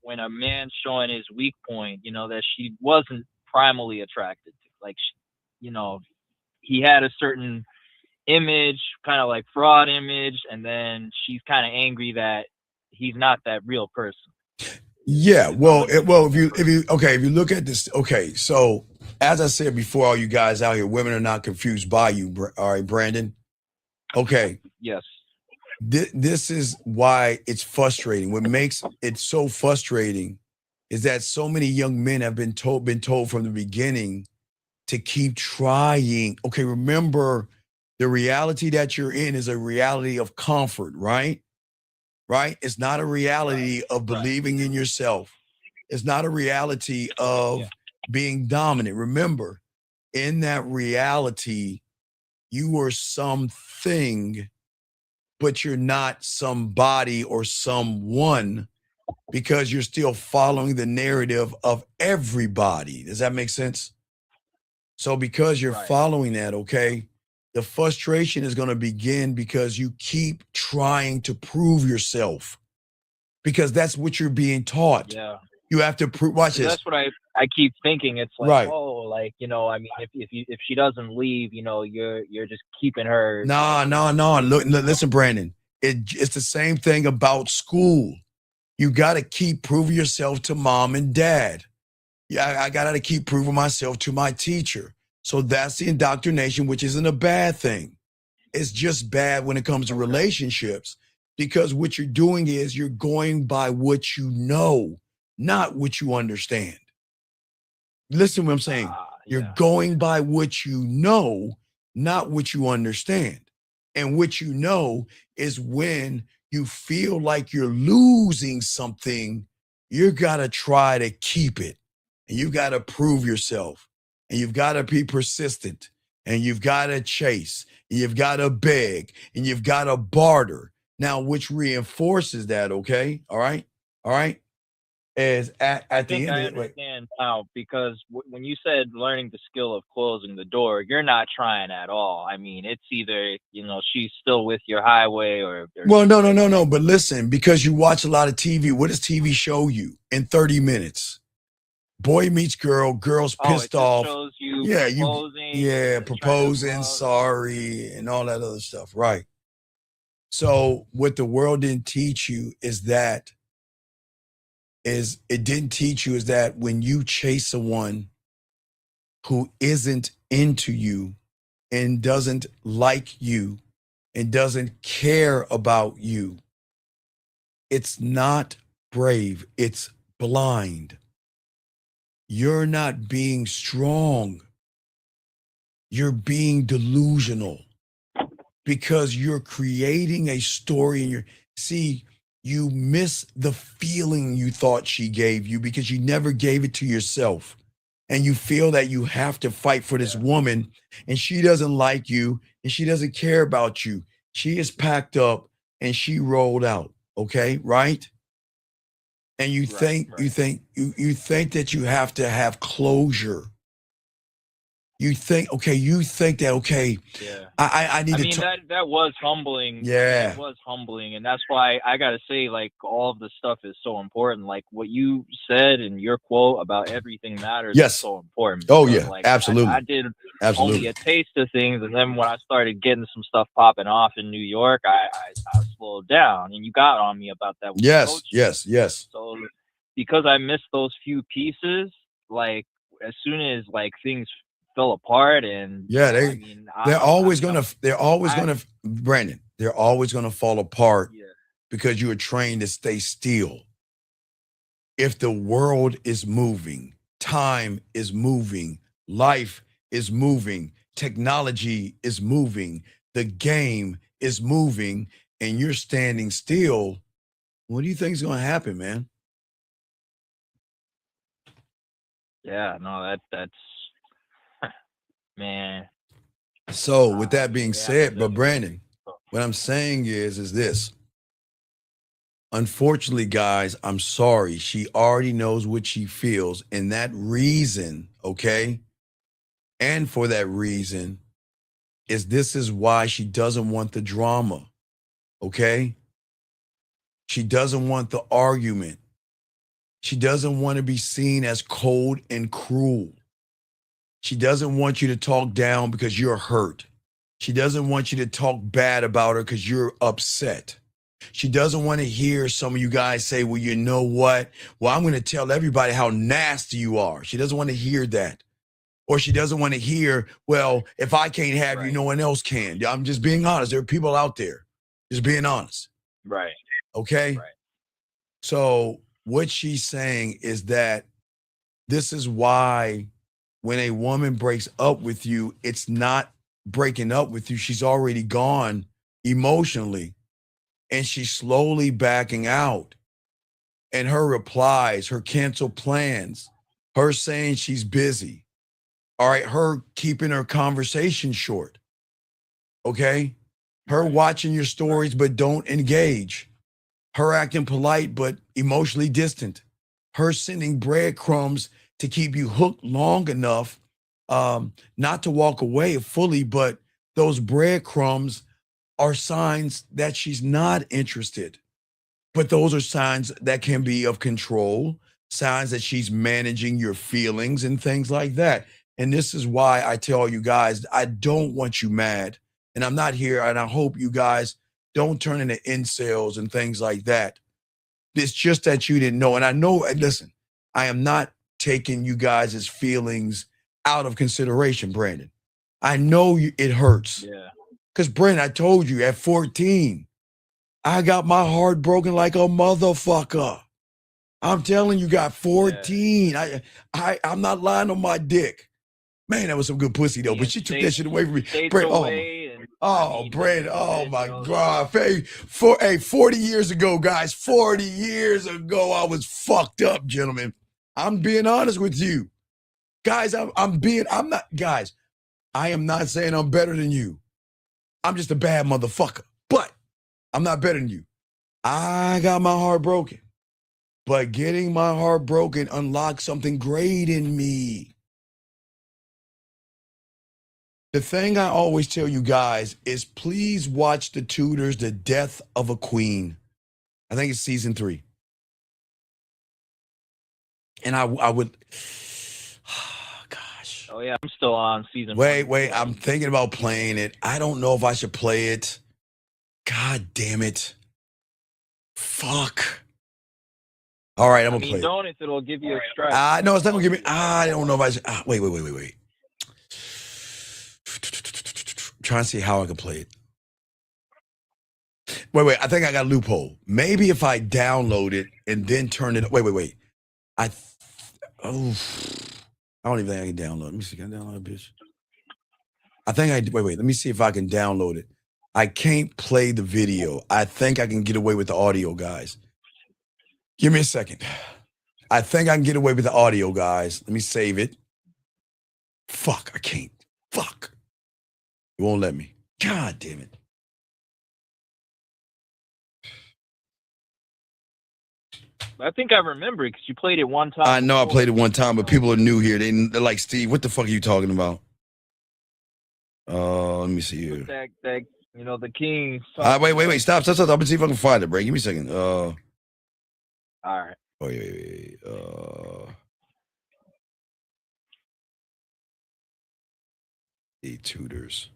when a man's showing his weak point, that she wasn't primally attracted to. Like, he had a certain image, kind of like fraud image, and then she's kind of angry that he's not that real person. Yeah, well, if you look at this, okay, so as I said before, all you guys out here, women are not confused by you, all right, Brandon? Okay. Yes. This is why it's frustrating. What makes it so frustrating is that so many young men have been told from the beginning to keep trying. Okay, remember, the reality that you're in is a reality of comfort, right? Right? It's not a reality of believing in yourself. It's not a reality of being dominant. Remember, in that reality, you are something, but you're not somebody or someone because you're still following the narrative of everybody. Does that make sense? So because you're following that, okay, the frustration is going to begin because you keep trying to prove yourself because that's what you're being taught. Yeah. You have to prove. Watch this. That's what I keep thinking. It's like, Right. if she doesn't leave, you're just keeping her. No. Look, listen, Brandon. It's the same thing about school. You got to keep proving yourself to mom and dad. Yeah, I got to keep proving myself to my teacher. So that's the indoctrination, which isn't a bad thing. It's just bad when it comes to relationships, because what you're doing is you're going by what you know, not what you understand. Listen to what I'm saying. You're going by what you know, not what you understand. And what you know is when you feel like you're losing something, you got to try to keep it. And you got to prove yourself. And you've got to be persistent. And you've got to chase. And you've got to beg. And you've got to barter. Now, which reinforces that, okay? All right? All right? Is at I the think end I of it, wait. understand now, because when you said learning the skill of closing the door, you're not trying at all. I mean, it's either, she's still with your highway or Well, no. But listen, because you watch a lot of TV, what does TV show you in 30 minutes? Boy meets girl, girl's pissed it just off. shows you Yeah, proposing. proposing, sorry, and all that other stuff. Right. So what the world didn't teach you is that when you chase someone who isn't into you and doesn't like you and doesn't care about you, it's not brave, it's blind. You're not being strong. You're being delusional, because you're creating a story and you miss the feeling you thought she gave you because you never gave it to yourself. And you feel that you have to fight for this woman, and she doesn't like you and she doesn't care about you. She is packed up and she rolled out. Okay, right? And you think that you have to have closure. You think that, okay, Yeah. I need I to mean, talk. that was humbling. Yeah. It was humbling, and that's why I gotta say, like, all of the stuff is so important. Like what you said in your quote about everything matters Yes. is so important. Oh, because, yeah, like, absolutely. I did Absolutely. only a taste of things, and then when I started getting some stuff popping off in New York, I slowed down, and you got on me about that. With the coaching. Yes. So because I missed those few pieces, like as soon as like things fell apart, and Yeah, they're always gonna Brandon, they're always gonna fall apart because you were trained to stay still. If the world is moving, time is moving, life is moving, technology is moving, the game is moving, and you're standing still, what do you think is gonna happen, man? Yeah, no, that's man. So with that being Yeah, said, but Brandon, what I'm saying is this. Unfortunately, guys, I'm sorry. She already knows what she feels. And that reason, okay? And for that reason this is why she doesn't want the drama, okay? She doesn't want the argument. She doesn't want to be seen as cold and cruel. She doesn't want you to talk down because you're hurt. She doesn't want you to talk bad about her because you're upset. She doesn't want to hear some of you guys say, well, you know what? Well, I'm going to tell everybody how nasty you are. She doesn't want to hear that. Or she doesn't want to hear, well, if I can't have you, no one else can. I'm just being honest. There are people out there just being honest. Right. Okay? Right. So what she's saying is that this is why when a woman breaks up with you, it's not breaking up with you. She's already gone emotionally. And she's slowly backing out. And her replies, her canceled plans, her saying she's busy, all right, her keeping her conversation short, okay? Her watching your stories but don't engage, her acting polite but emotionally distant, her sending breadcrumbs to keep you hooked long enough not to walk away fully, but those breadcrumbs are signs that she's not interested. But those are signs that can be of control, signs that she's managing your feelings and things like that. And this is why I tell you guys, I don't want you mad. And I'm not here, and I hope you guys don't turn into incels and things like that. It's just that you didn't know. And I know, listen, I am not taking you guys' feelings out of consideration, Brandon. I know it hurts. Yeah. Because, Brandon, I told you at 14, I got my heart broken like a motherfucker. I'm telling you, got 14. Yeah. I'm not lying on my dick. Man, that was some good pussy though, but she took that shit away from me. States Brandon, away and Brandon, oh my God. 40 years ago, guys, 40 years ago, I was fucked up, gentlemen. I'm being honest with you. Guys, I am not saying I'm better than you. I'm just a bad motherfucker, but I'm not better than you. I got my heart broken, but getting my heart broken unlocked something great in me. The thing I always tell you guys is please watch The Tudors, The Death of a Queen. I think it's season 3. And I would, gosh. Oh yeah, I'm still on season 1. Wait, I'm thinking about playing it. I don't know if I should play it. God damn it. Fuck. All right, I'm gonna play it. Don't if it'll give you a strike. No, it's not gonna give me. I don't know if I should. Wait. I'm trying to see how I can play it. Wait. I think I got a loophole. Maybe if I download it and then turn it. Wait. I don't even think I can download. Let me see. Can I download it, bitch? I think I wait. Let me see if I can download it. I can't play the video. I think I can get away with the audio, guys. Give me a second. I think I can get away with the audio, guys. Let me save it. Fuck, I can't. Fuck. It won't let me. God damn it. I think I remember it because you played it one time. I know I played it one time, but people are new here. They're like, Steve, what the fuck are you talking about? Let me see here. That the king. Wait. Stop. I'm gonna see if I can find it, Bray. Give me a second. All right. Wait. The Tudors.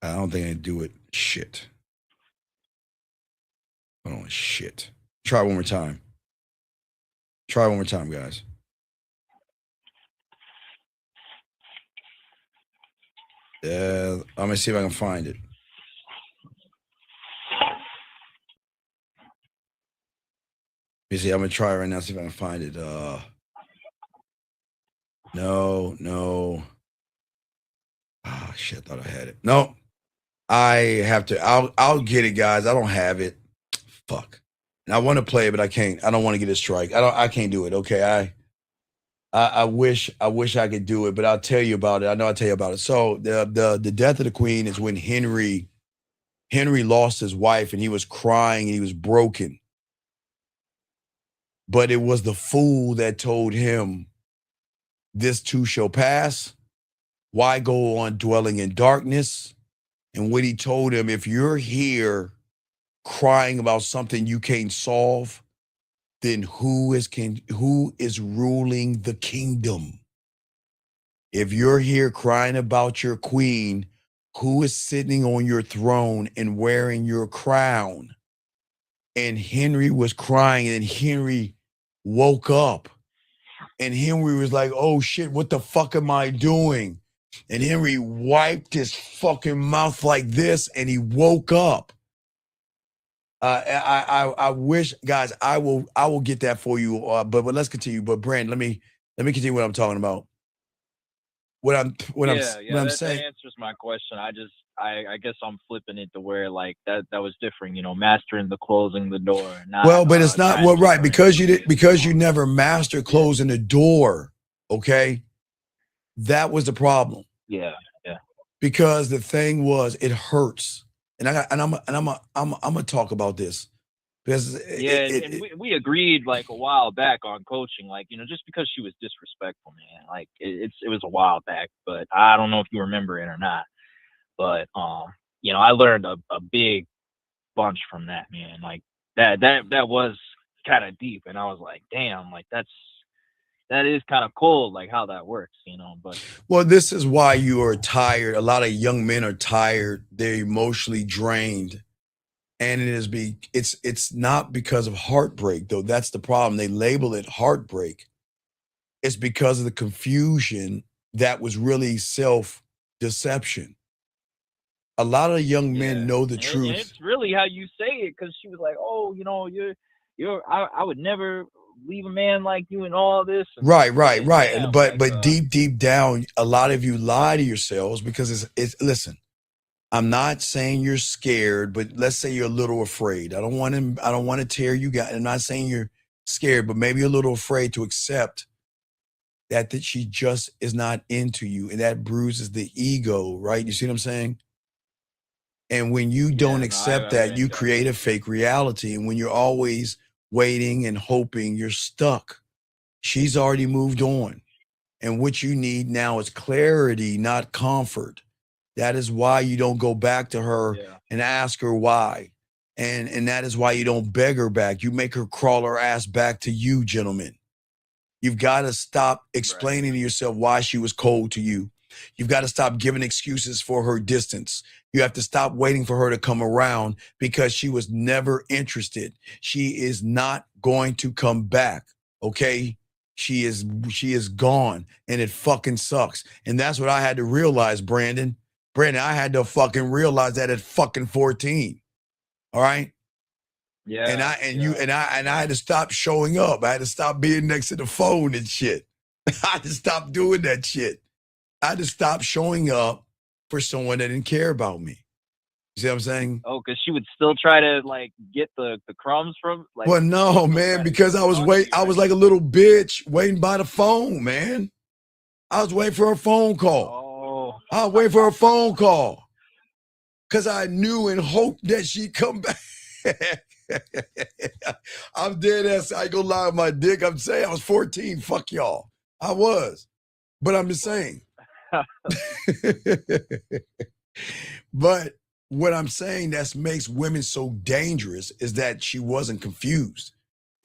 I don't think I can do it. Shit. Hold on, shit. Try one more time. Guys. Yeah, I'm gonna see if I can find it. You see, I'm gonna try right now, see if I can find it. No. Ah, shit, I thought I had it. No. I have to. I'll get it, guys. I don't have it. Fuck. And I want to play it, but I can't. I don't want to get a strike. I can't do it. Okay. I wish I could do it, but I'll tell you about it. I know I'll tell you about it. So the death of the queen is when Henry lost his wife and he was crying and he was broken. But it was the fool that told him, this too shall pass. Why go on dwelling in darkness? And what he told him, if you're here crying about something you can't solve, then who is ruling the kingdom? If you're here crying about your queen, who is sitting on your throne and wearing your crown? And Henry was crying, and Henry woke up. And Henry was like, oh shit, what the fuck am I doing? And Henry wiped his fucking mouth like this, and he woke up. I wish, guys, I will get that for you. But let's continue. But Brand, let me continue what I'm talking about. What I'm saying. That answers my question. I guess I'm flipping it to where like that was different. Mastering the closing the door. Not, but it's not right because you never mastered closing the door. Okay, that was the problem. Yeah. Because the thing was, it hurts, and I'm gonna talk about this because we agreed like a while back on coaching, like just because she was disrespectful, man. Like it was a while back, but I don't know if you remember it or not. But I learned a big bunch from that, man. Like that was kind of deep, and I was like, damn, like that's that is kind of cool, like how that works, you know. But Well, this is why you are tired. A lot of young men are tired. They're emotionally drained. And it's not because of heartbreak, though. That's the problem. They label it heartbreak. It's because of the confusion that was really self-deception. A lot of young men know the and truth. it's really how you say it, because she was like, "Oh, you know, I would never leave a man like you and all this." And Right. damn, But like, deep down, a lot of you lie to yourselves because it's listen, I'm not saying you're scared, but let's say you're a little afraid. I don't want to tear you guys. I'm not saying you're scared, but maybe a little afraid to accept that she just is not into you, and that bruises the ego, right? You see what I'm saying? And when you don't accept that, you create a fake reality. And when you're always waiting and hoping, you're stuck. She's already moved on. And what you need now is clarity, not comfort. That is why you don't go back to her and ask her why. And that is why you don't beg her back. You make her crawl her ass back to you, gentlemen. You've got to stop explaining to yourself why she was cold to you. You've got to stop giving excuses for her distance. You have to stop waiting for her to come around because she was never interested. She is not going to come back. Okay? She is gone, and it fucking sucks. And that's what I had to realize, Brandon. Brandon, I had to fucking realize that at fucking 14. All right? And I had to stop showing up. I had to stop being next to the phone and shit. I had to stop doing that shit. I had to stop showing up for someone that didn't care about me. You see what I'm saying? oh, because she would still try to like get the crumbs from. Like, Well, no, man, because I was like a little bitch waiting by the phone, man. I was waiting for her phone call. I was waiting for her phone call. Because I knew and hoped that she'd come back. I'm dead ass. I ain't gonna lie on my dick. I'm saying I was 14. Fuck y'all. I was. But I'm just saying. But what I'm saying that makes women so dangerous is that she wasn't confused.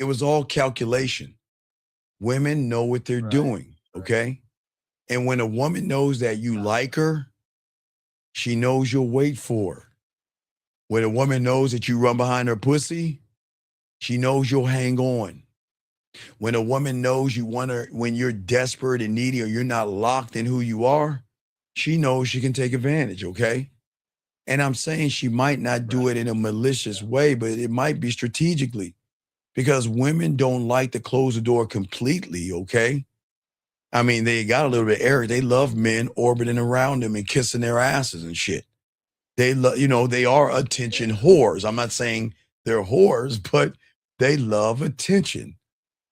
It was all calculation. Women know what they're doing, okay? And when a woman knows that you like her, she knows you'll wait for her. When a woman knows that you run behind her pussy, she knows you'll hang on. When a woman knows you want her, when you're desperate and needy or you're not locked in who you are, she knows she can take advantage, okay? And I'm saying she might not do it in a malicious way, but it might be strategically because women don't like to close the door completely, okay? I mean, they got a little bit arrogant. They love men orbiting around them and kissing their asses and shit. They love, they are attention whores. I'm not saying they're whores, but they love attention.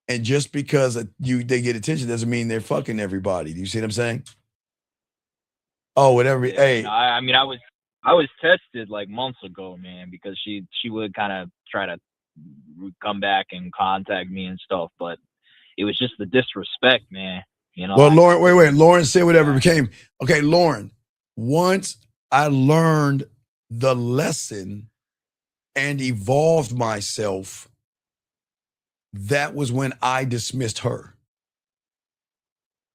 And just because they get attention doesn't mean they're fucking everybody. Do you see what I'm saying? Oh, whatever. Hey, No, I mean, I was tested like months ago, man, because she would kind of try to come back and contact me and stuff, but it was just the disrespect, man. You know. Well, Lauren, wait. Lauren said whatever became. Okay, Lauren, once I learned the lesson and evolved myself, that was when I dismissed her.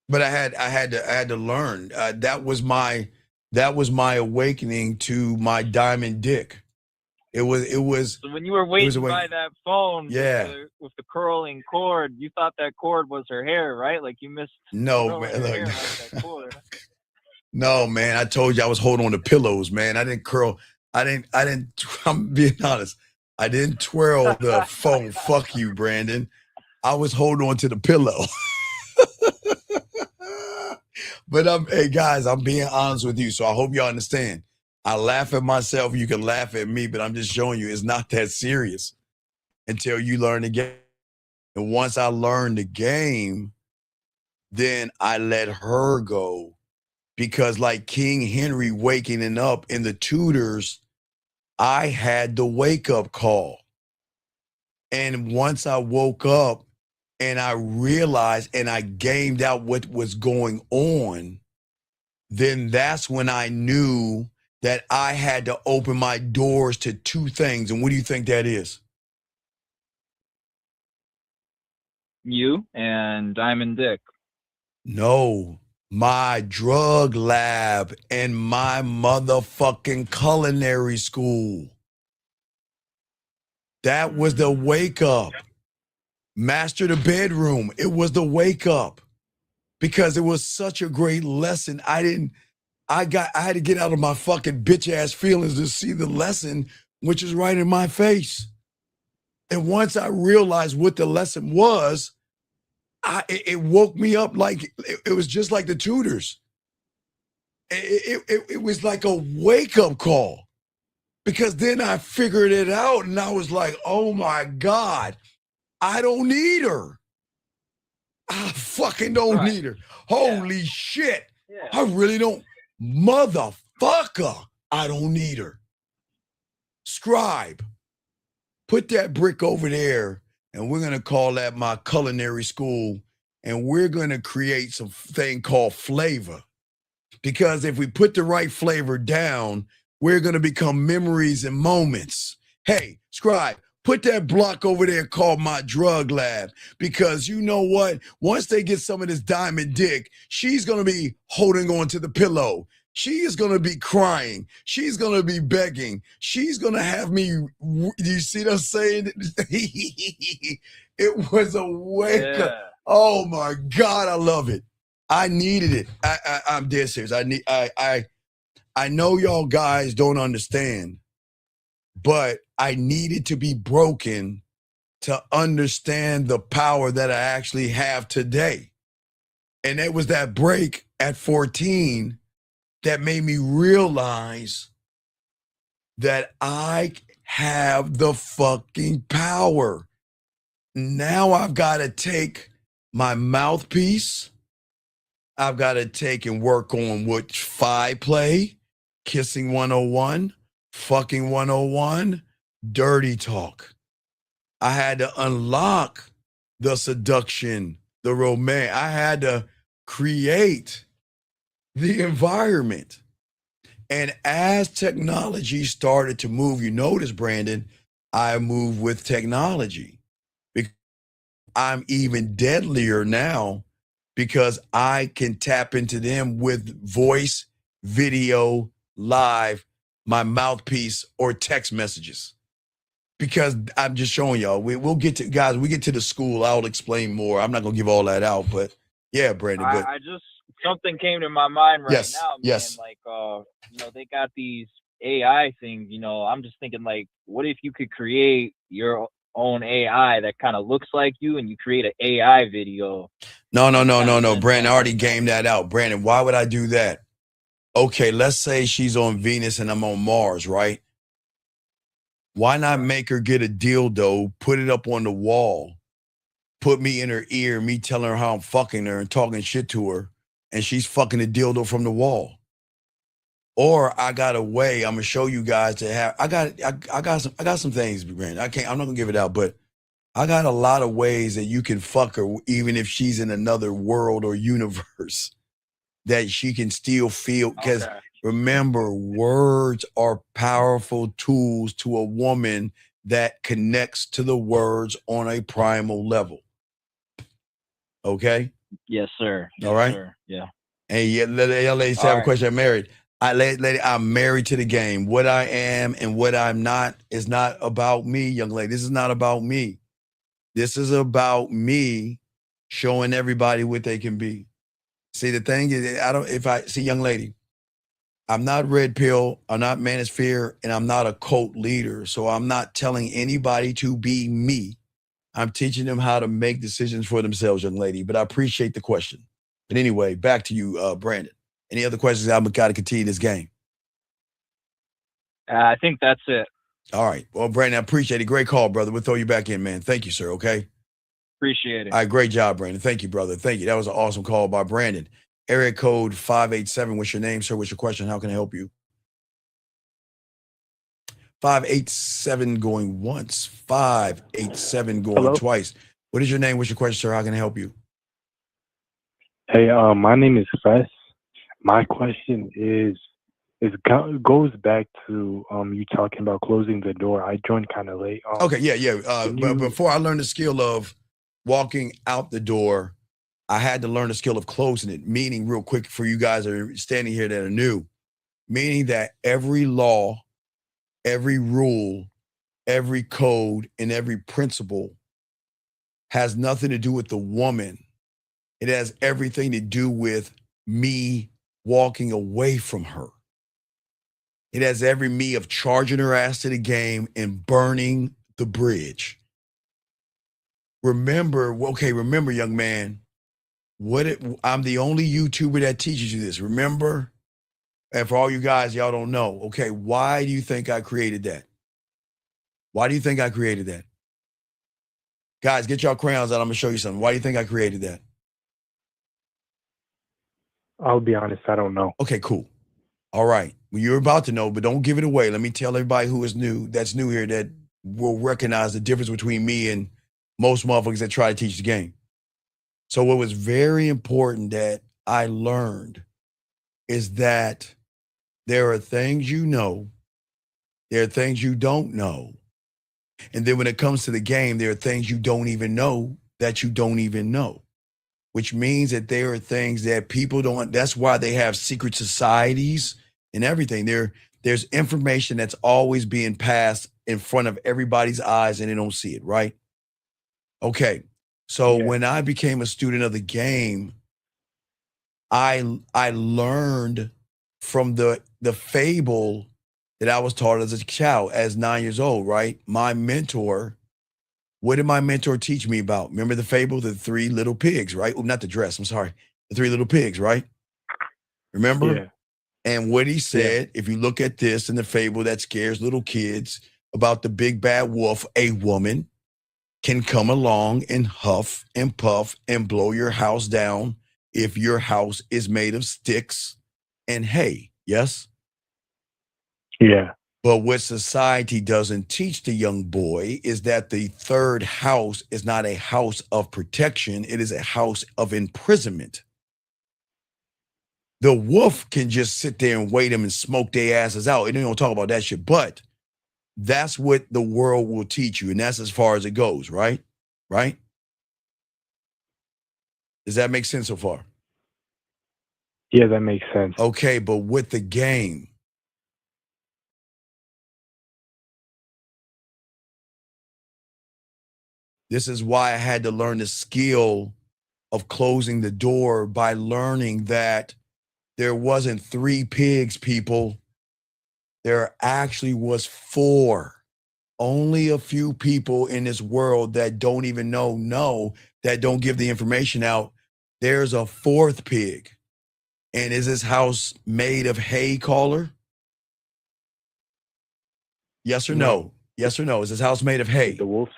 But I had to learn. That was my awakening to my diamond dick. It was. So when you were waiting by that phone, with the curling cord, you thought that cord was her hair, right? Like you missed. No, man. Look. No, man. I told you I was holding on to pillows, man. I didn't curl. I didn't. I'm being honest. I didn't twirl the phone. Fuck you, Brandon. I was holding on to the pillow. But hey guys, I'm being honest with you, so I hope y'all understand. I laugh at myself, you can laugh at me, but I'm just showing you it's not that serious until you learn the game. And once I learned the game, then I let her go. Because like King Henry waking up in the Tudors, I had the wake-up call. And once I woke up and I realized and I gamed out what was going on, then that's when I knew that I had to open my doors to two things. And what do you think that is? You and Diamond Dick. No, my drug lab and my motherfucking culinary school. That was the wake up. Master the bedroom. It was the wake up because it was such a great lesson. I had to get out of my fucking bitch ass feelings to see the lesson, which is right in my face. And once I realized what the lesson was, it woke me up like it was just like the tutors. It was like a wake up call because then I figured it out and I was like, oh my God, I don't need her. I fucking don't need her. Holy shit. I really don't. Motherfucker, I don't need her. Scribe, put that brick over there and we're going to call that my culinary school and we're going to create some thing called flavor. Because if we put the right flavor down, we're going to become memories and moments. Hey, Scribe, put that block over there called my drug lab. Because you know what? Once they get some of this Diamond Dick, she's going to be holding on to the pillow. She is going to be crying. She's going to be begging. She's going to have me. You see what I'm saying? It was a wake up. Oh my God, I love it. I needed it. I'm dead serious. I know y'all guys don't understand, but I needed to be broken to understand the power that I actually have today. And it was that break at 14 that made me realize that I have the fucking power. Now I've got to take my mouthpiece. I've got to take and work on which 5 play, kissing 101, fucking 101, dirty talk. I had to unlock the seduction, the romance. I had to create the environment. And as technology started to move, you notice, Brandon, I move with technology. Because I'm even deadlier now because I can tap into them with voice, video, live, my mouthpiece, or text messages. Because I'm just showing y'all, we'll get to, guys, we get to the school, I'll explain more. I'm not going to give all that out, but yeah, Brandon. But I just, something came to my mind right Yes, now, man. yes. Like, they got these AI things, I'm just thinking, like, what if you could create your own AI that kind of looks like you and you create an AI video? No. Brandon, I already gamed that out. Brandon, why would I do that? Okay, let's say she's on Venus and I'm on Mars, right? Why not make her get a dildo, put it up on the wall, put me in her ear, me telling her how I'm fucking her and talking shit to her, and she's fucking the dildo from the wall. Or I got a way, I'm gonna show you guys to have, I got some things, Brandon. I'm not gonna give it out, but I got a lot of ways that you can fuck her, even if she's in another world or universe, that she can still feel. Because remember, words are powerful tools to a woman that connects to the words on a primal level. Okay? Yes, sir. All right? Sir. Yeah. Hey, yeah, ladies have a question. I'm married. I'm married to the game. What I am and what I'm not is not about me, young lady. This is not about me. This is about me showing everybody what they can be. See, the thing is, young lady, I'm not red pill, I'm not manosphere, and I'm not a cult leader. So I'm not telling anybody to be me. I'm teaching them how to make decisions for themselves, young lady. But I appreciate the question. But anyway, back to you, Brandon. Any other questions? I'm got to continue this game. I think that's it. All right. Well, Brandon, I appreciate it. Great call, brother. We'll throw you back in, man. Thank you, sir. Okay. Appreciate it. All right, great job, Brandon. Thank you, brother. Thank you. That was an awesome call by Brandon. Area code 587. What's your name, sir? What's your question? How can I help you? 587 going once. 587 going Hello? twice. What is your name? What's your question, sir? How can I help you? Hey, my name is Fess. My question goes back to you talking about closing the door. I joined kind of late. Okay, yeah. But before I learn the skill of walking out the door, I had to learn the skill of closing it, meaning real quick for you guys that are standing here that are new, meaning that every law, every rule, every code, and every principle has nothing to do with the woman. It has everything to do with me walking away from her. It has every me of charging her ass to the game and burning the bridge. Remember, young man, I'm the only YouTuber that teaches you this. Remember? And for all you guys, y'all don't know. Okay, why do you think I created that? Why do you think I created that? Guys, get y'all crayons out. I'm going to show you something. Why do you think I created that? I'll be honest, I don't know. Okay, cool. All right. Well, you're about to know, but don't give it away. Let me tell everybody who is new, that's new here, that will recognize the difference between me and most motherfuckers that try to teach the game. So what was very important that I learned is that there are things you know, there are things you don't know. And then when it comes to the game, there are things you don't even know that you don't even know, which means that there are things that people don't, that's why they have secret societies and everything. There's information that's always being passed in front of everybody's eyes and they don't see it, right? Okay. So when I became a student of the game, I learned from the fable that I was taught as a child, as 9 years old, right? My mentor, what did my mentor teach me about? Remember the fable, the three little pigs, right? Oh, not the dress, I'm sorry. The three little pigs, right? Remember? Yeah. And what he said, if you look at this in the fable that scares little kids about the big bad wolf, a woman can come along and huff and puff and blow your house down if your house is made of sticks and hay. Yes? Yeah. But what society doesn't teach the young boy is that the third house is not a house of protection. It is a house of imprisonment. The wolf can just sit there and wait them and smoke their asses out. And they don't talk about that shit. But that's what the world will teach you. And that's as far as it goes, right? Right? Does that make sense so far? Yeah, that makes sense. Okay, but with the game, this is why I had to learn the skill of closing the door by learning that there wasn't 3 pigs, people. There actually was 4. Only a few people in this world that don't even know, that don't give the information out. There's a 4th pig. And is this house made of hay, caller? Yes or no? Yes or no? Is this house made of hay? The wolf.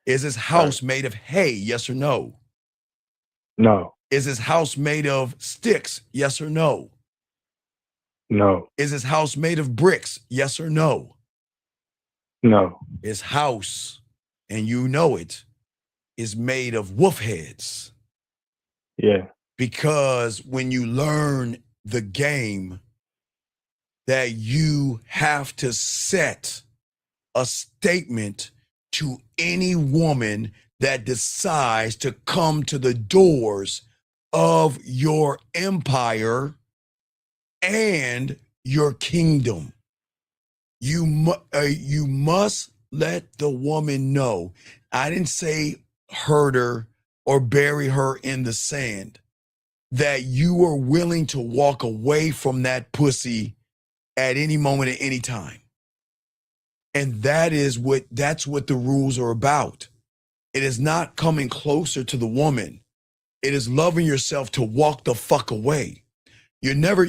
Is this house made of hay? Yes or no? No. Is this house made of sticks? Yes or no? No. Is this house made of bricks? Yes or no? No. This house, and you know it, is made of wolf heads. Yeah. Because when you learn the game, that you have to set a statement to any woman that decides to come to the doors of your empire and your kingdom. You must let the woman know. I didn't say hurt her or bury her in the sand. That you are willing to walk away from that pussy at any moment, at any time. And that's what the rules are about. It is not coming closer to the woman. It is loving yourself to walk the fuck away. You never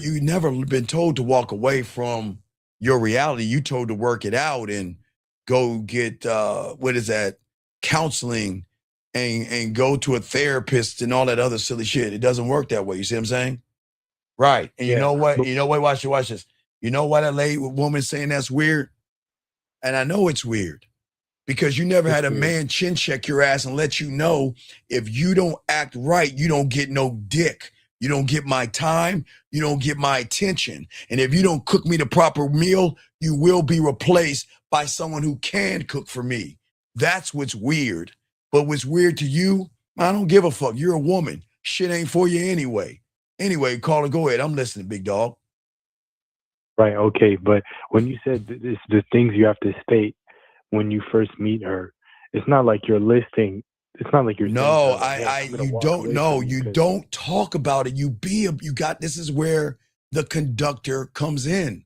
been told to walk away from your reality. You told to work it out and go get counseling and go to a therapist and all that other silly shit. It doesn't work that way. You see what I'm saying? Right. And you know what? Watch this. You know why that woman saying that's weird? And I know it's weird because you never had a man chin check your ass and let you know if you don't act right, you don't get no dick. You don't get my time. You don't get my attention. And if you don't cook me the proper meal, you will be replaced by someone who can cook for me. That's what's weird. But what's weird to you I don't give a fuck. You're a woman. Shit ain't for you anyway. Anyway, caller, go ahead. I'm listening, big dog. Right. Okay. But when you said this, the things you have to state when you first meet her, it's not like you're listing. It's not like you're No, saying to her, hey, I'm gonna you walk don't away know. from You 'cause- don't talk about it. This is where the conductor comes in.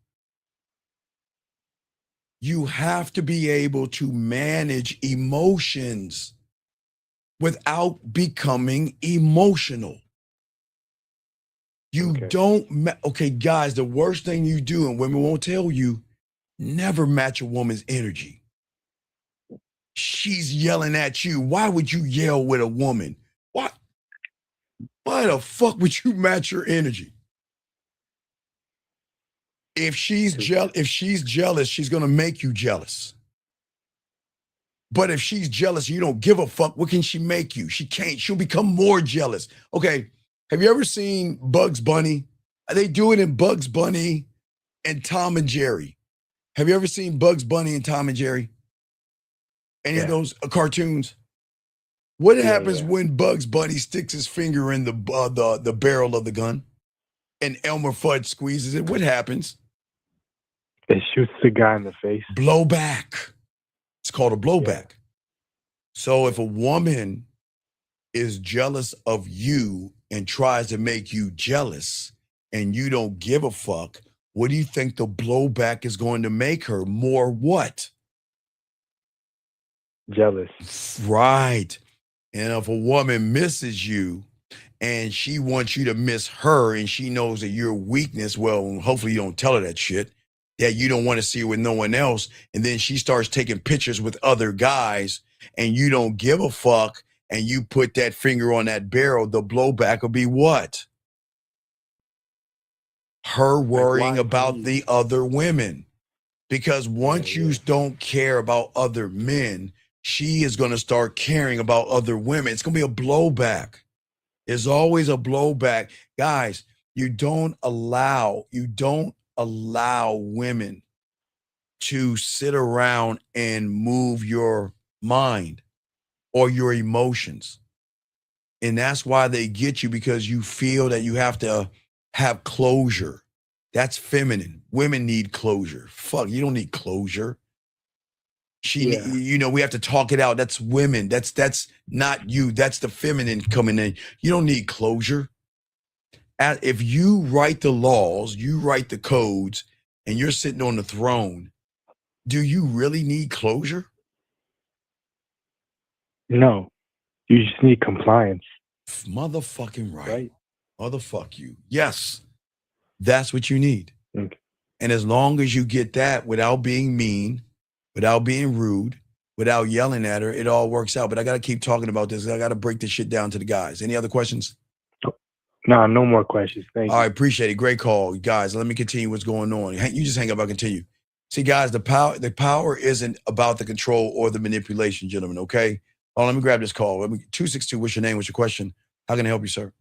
You have to be able to manage emotions without becoming emotional. You don't, okay, guys, the worst thing you do, and women won't tell you, never match a woman's energy. She's yelling at you. Why would you yell with a woman? What? Why the fuck would you match her energy? If she's jealous, she's gonna make you jealous. But if she's jealous, you don't give a fuck. What can she make you? She can't. She'll become more jealous. Okay, have you ever seen Bugs Bunny? They do it in Bugs Bunny and Tom and Jerry. Have you ever seen Bugs Bunny and Tom and Jerry? Any of those cartoons? What happens when Bugs Bunny sticks his finger in the barrel of the gun and Elmer Fudd squeezes it? What happens? It shoots the guy in the face. Blowback. It's called a blowback. So if a woman is jealous of you and tries to make you jealous and you don't give a fuck, what do you think the blowback is going to make her? More what? Jealous. Right. And if a woman misses you and she wants you to miss her and she knows that your weakness, well, hopefully you don't tell her that shit, that you don't want to see her with no one else, and then she starts taking pictures with other guys and you don't give a fuck and you put that finger on that barrel, the blowback will be what? Her worrying about the other women. Because once you don't care about other men, she is going to start caring about other women. It's going to be a blowback. There's always a blowback. Guys, you don't allow women to sit around and move your mind or your emotions. And that's why they get you, because you feel that you have to have closure. That's feminine. Women need closure. Fuck, you don't need closure. We have to talk it out. That's women. That's not you. That's the feminine coming in. You don't need closure. If you write the laws, you write the codes, and you're sitting on the throne, do you really need closure? No. You just need compliance. Motherfucking right. Motherfuck you. Yes. That's what you need. Okay. And as long as you get that without being mean, without being rude, without yelling at her, it all works out. But I got to keep talking about this. I got to break this shit down to the guys. Any other questions? No, no more questions. Thank you. All right, appreciate it. Great call. Guys, let me continue what's going on. You just hang up, I'll continue. See, guys, the power isn't about the control or the manipulation, gentlemen, okay? Oh, let me grab this call. 262, what's your name? What's your question? How can I help you, sir?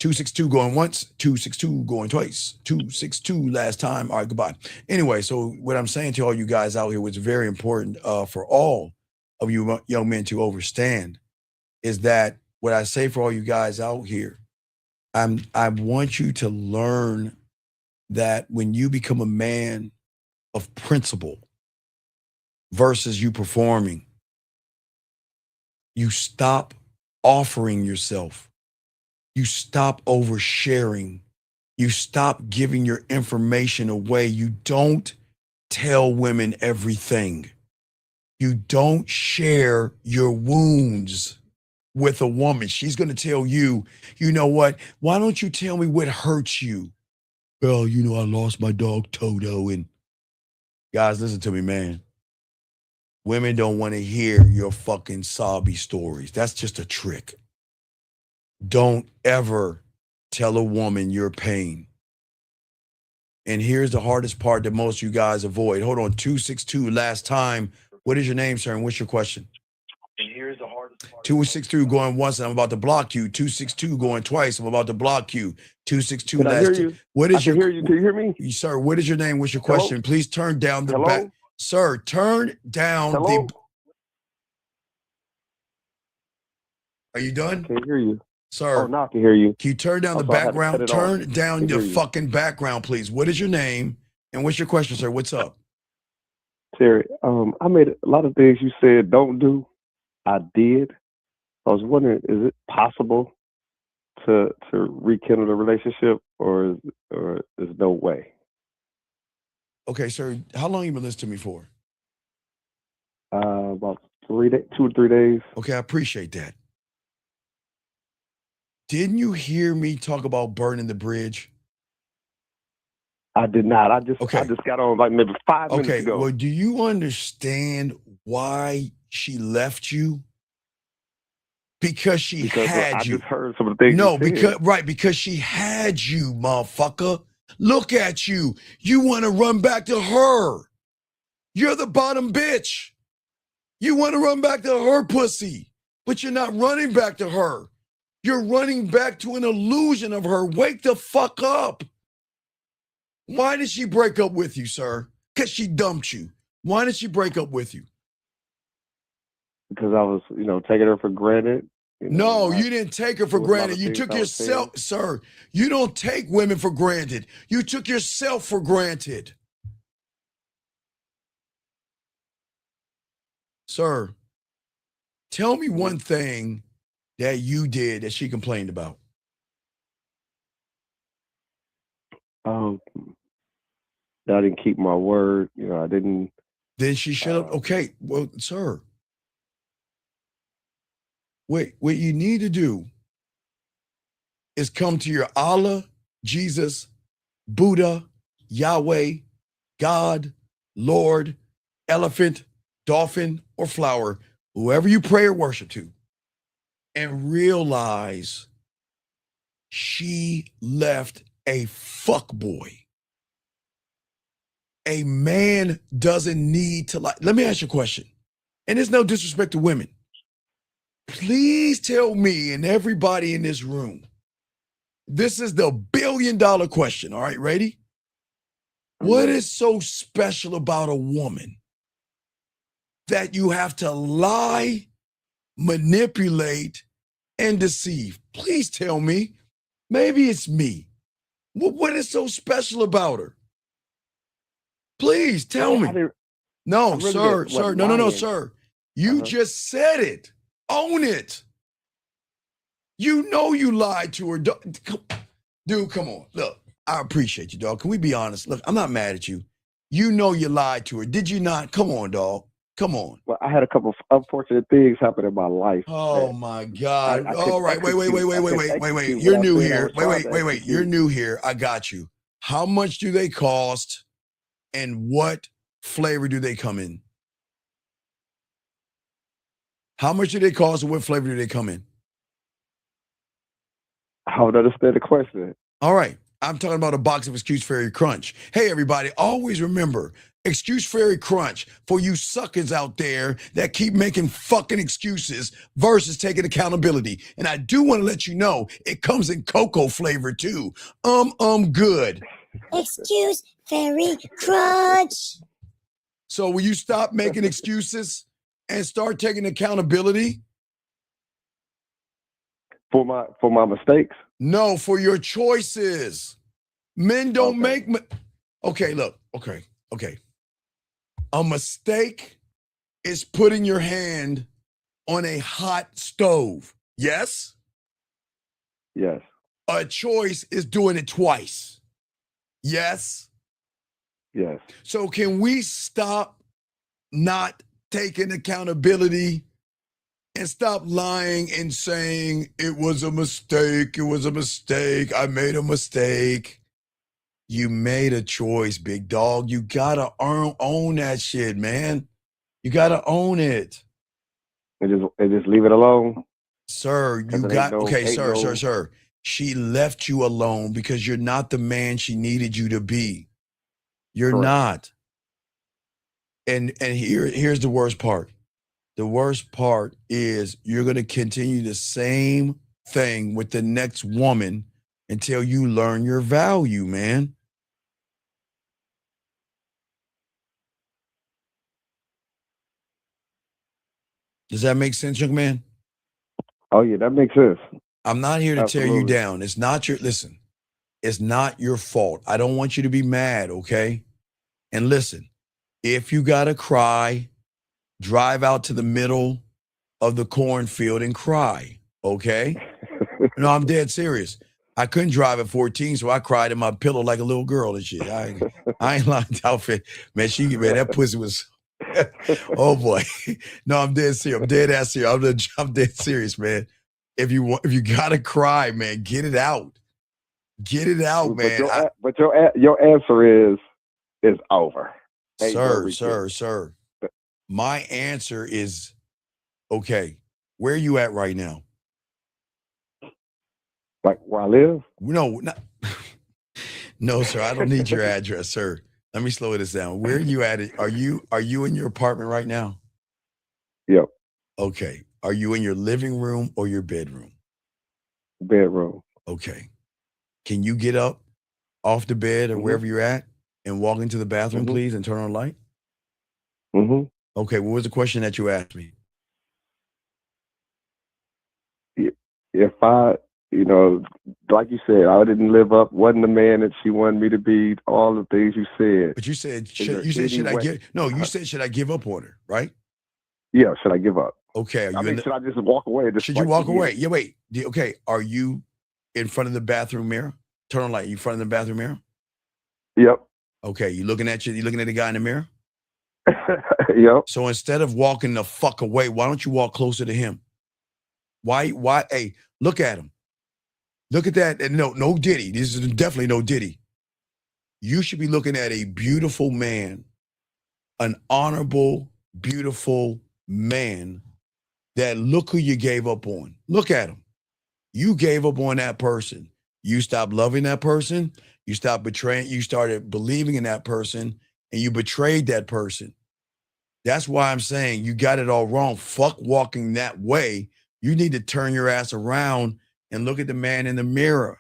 262 going once, 262 going twice, 262 last time. All right, goodbye. Anyway, so what I'm saying to all you guys out here, what's very important for all of you young men to understand is that what I say for all you guys out here, I want you to learn that when you become a man of principle versus you performing, you stop offering yourself. You stop oversharing. You stop giving your information away. You don't tell women everything. You don't share your wounds with a woman. She's going to tell you, you know what? Why don't you tell me what hurts you? Well, I lost my dog Toto. And guys, listen to me, man. Women don't want to hear your fucking sobby stories. That's just a trick. Don't ever tell a woman your pain. And here's the hardest part that most of you guys avoid. Hold on, 262 last time. What is your name, sir, and what's your question? And here's the hardest part. 262 going once, and I'm about to block you. 262 going twice, I'm about to block you. 262 Can I hear last. you? What is I can hear you. Can you hear me? Sir, what is your name? What's your Hello? question? Please turn down the Hello? back. Sir, turn down Hello? Are you done? Can't hear you. Sir. Oh, now I can hear you. Can you turn down the So I had to cut background? it off. Turn down Can your hear you. fucking background, please. What is your name? And what's your question, sir? What's up? Terry, I made a lot of things you said don't do. I did. I was wondering, is it possible to rekindle the relationship, or is no way? Okay, sir. How long you been listening to me for? About 2 or 3 days. Okay, I appreciate that. Didn't you hear me talk about burning the bridge? I did not. I just got on like maybe 5 minutes Okay, ago. well, do you understand why she left you? Because she had I you. just heard some of the things No, you said. because she had you, motherfucker. Look at you. You want to run back to her. You're the bottom bitch. You want to run back to her pussy, but you're not running back to her. You're running back to an illusion of her. Wake the fuck up. Why did she break up with you, sir? Because she dumped you. Why did she break up with you? Because I was, taking her for granted. No, you didn't take her for doing a lot granted. of You things took I was saying. yourself, sir. You don't take women for granted. You took yourself for granted. Sir, tell me one thing that you did that she complained about. That I didn't keep my word. I didn't. Then she shut up. Okay, well, sir. What you need to do is come to your Allah, Jesus, Buddha, Yahweh, God, Lord, elephant, dolphin, or flower, whoever you pray or worship to, and realize she left a fuck boy. A man doesn't need to Let me ask you a question. And there's no disrespect to women. Please tell me and everybody in this room, this is the $1 billion question. All right, ready? What is so special about a woman that you have to lie, manipulate, and deceive? Please tell me. Maybe it's me. What is so special about her? Please tell me. No, sir, no, sir. You just said it. Own it. You know you lied to her. Dude, come on. Look, I appreciate you, dog. Can we be honest? Look, I'm not mad at you. You know you lied to her. Did you not? Come on, dog. Come on. Well, I had a couple of unfortunate things happen in my life. Oh my God. I All right. Wait. execute You're what I new said I here. was trying to Wait. You're execute. new here. I got you. How much do they cost and what flavor do they come in? How much do they cost and what flavor do they come in? I don't understand the question. All right. I'm talking about a box of Excuse Fairy Crunch. Hey, everybody, always remember, Excuse Fairy Crunch for you suckers out there that keep making fucking excuses versus taking accountability. And I do want to let you know, it comes in cocoa flavor too. Good. Excuse Fairy Crunch. So will you stop making excuses and start taking accountability? For my mistakes? No, for your choices. Men don't make... Okay, look. Okay. A mistake is putting your hand on a hot stove. Yes? Yes. A choice is doing it twice. Yes? Yes. So can we stop not taking accountability and stop lying and saying it was a mistake, I made a mistake. You made a choice, big dog. You gotta own that shit, man. You gotta own it. And just leave it alone? Sir, sir. She left you alone because you're not the man she needed you to be. You're not. And here's the worst part. The worst part is you're going to continue the same thing with the next woman until you learn your value, man. Does that make sense, young man? Oh yeah, that makes sense. I'm not here to tear you Absolutely. down. It's not your, listen, it's not your fault. I don't want you to be mad, okay? And listen, if you got to cry, drive out to the middle of the cornfield and cry, okay? No, I'm dead serious. I couldn't drive at 14, so I cried in my pillow like a little girl and shit. I ain't lying to outfit. Man, that pussy was, oh boy. No, I'm dead serious. I'm dead ass serious. I'm dead serious, man. If you gotta cry, man, get it out. Get it out, man. But your answer is over. Sir. My answer is, okay, where are you at right now? Like where I live? No, no, sir. I don't need your address, sir. Let me slow this down. Where are you at? Are you in your apartment right now? Yep. Okay. Are you in your living room or your bedroom? Bedroom. Okay. Can you get up off the bed or wherever you're at and walk into the bathroom, please, and turn on the light? Okay. What was the question that you asked me? If I, like you said, I didn't live up, wasn't the man that she wanted me to be, all the things you said. But you said, should I give up on her, right? Yeah, should I give up? Okay. Should I just walk away? Should you walk away? Yeah, wait. Okay. Are you in front of the bathroom mirror? Turn on light. You in front of the bathroom mirror? Yep. Okay. You looking at the guy in the mirror? Yep. So instead of walking the fuck away, why don't you walk closer to him? Why? Hey, look at him. Look at that. And no Diddy. This is definitely no Diddy. You should be looking at a beautiful man, an honorable, beautiful man that look who you gave up on. Look at him. You gave up on that person. You stopped loving that person. You stopped betraying. You started believing in that person and you betrayed that person. That's why I'm saying you got it all wrong. Fuck walking that way. You need to turn your ass around and look at the man in the mirror.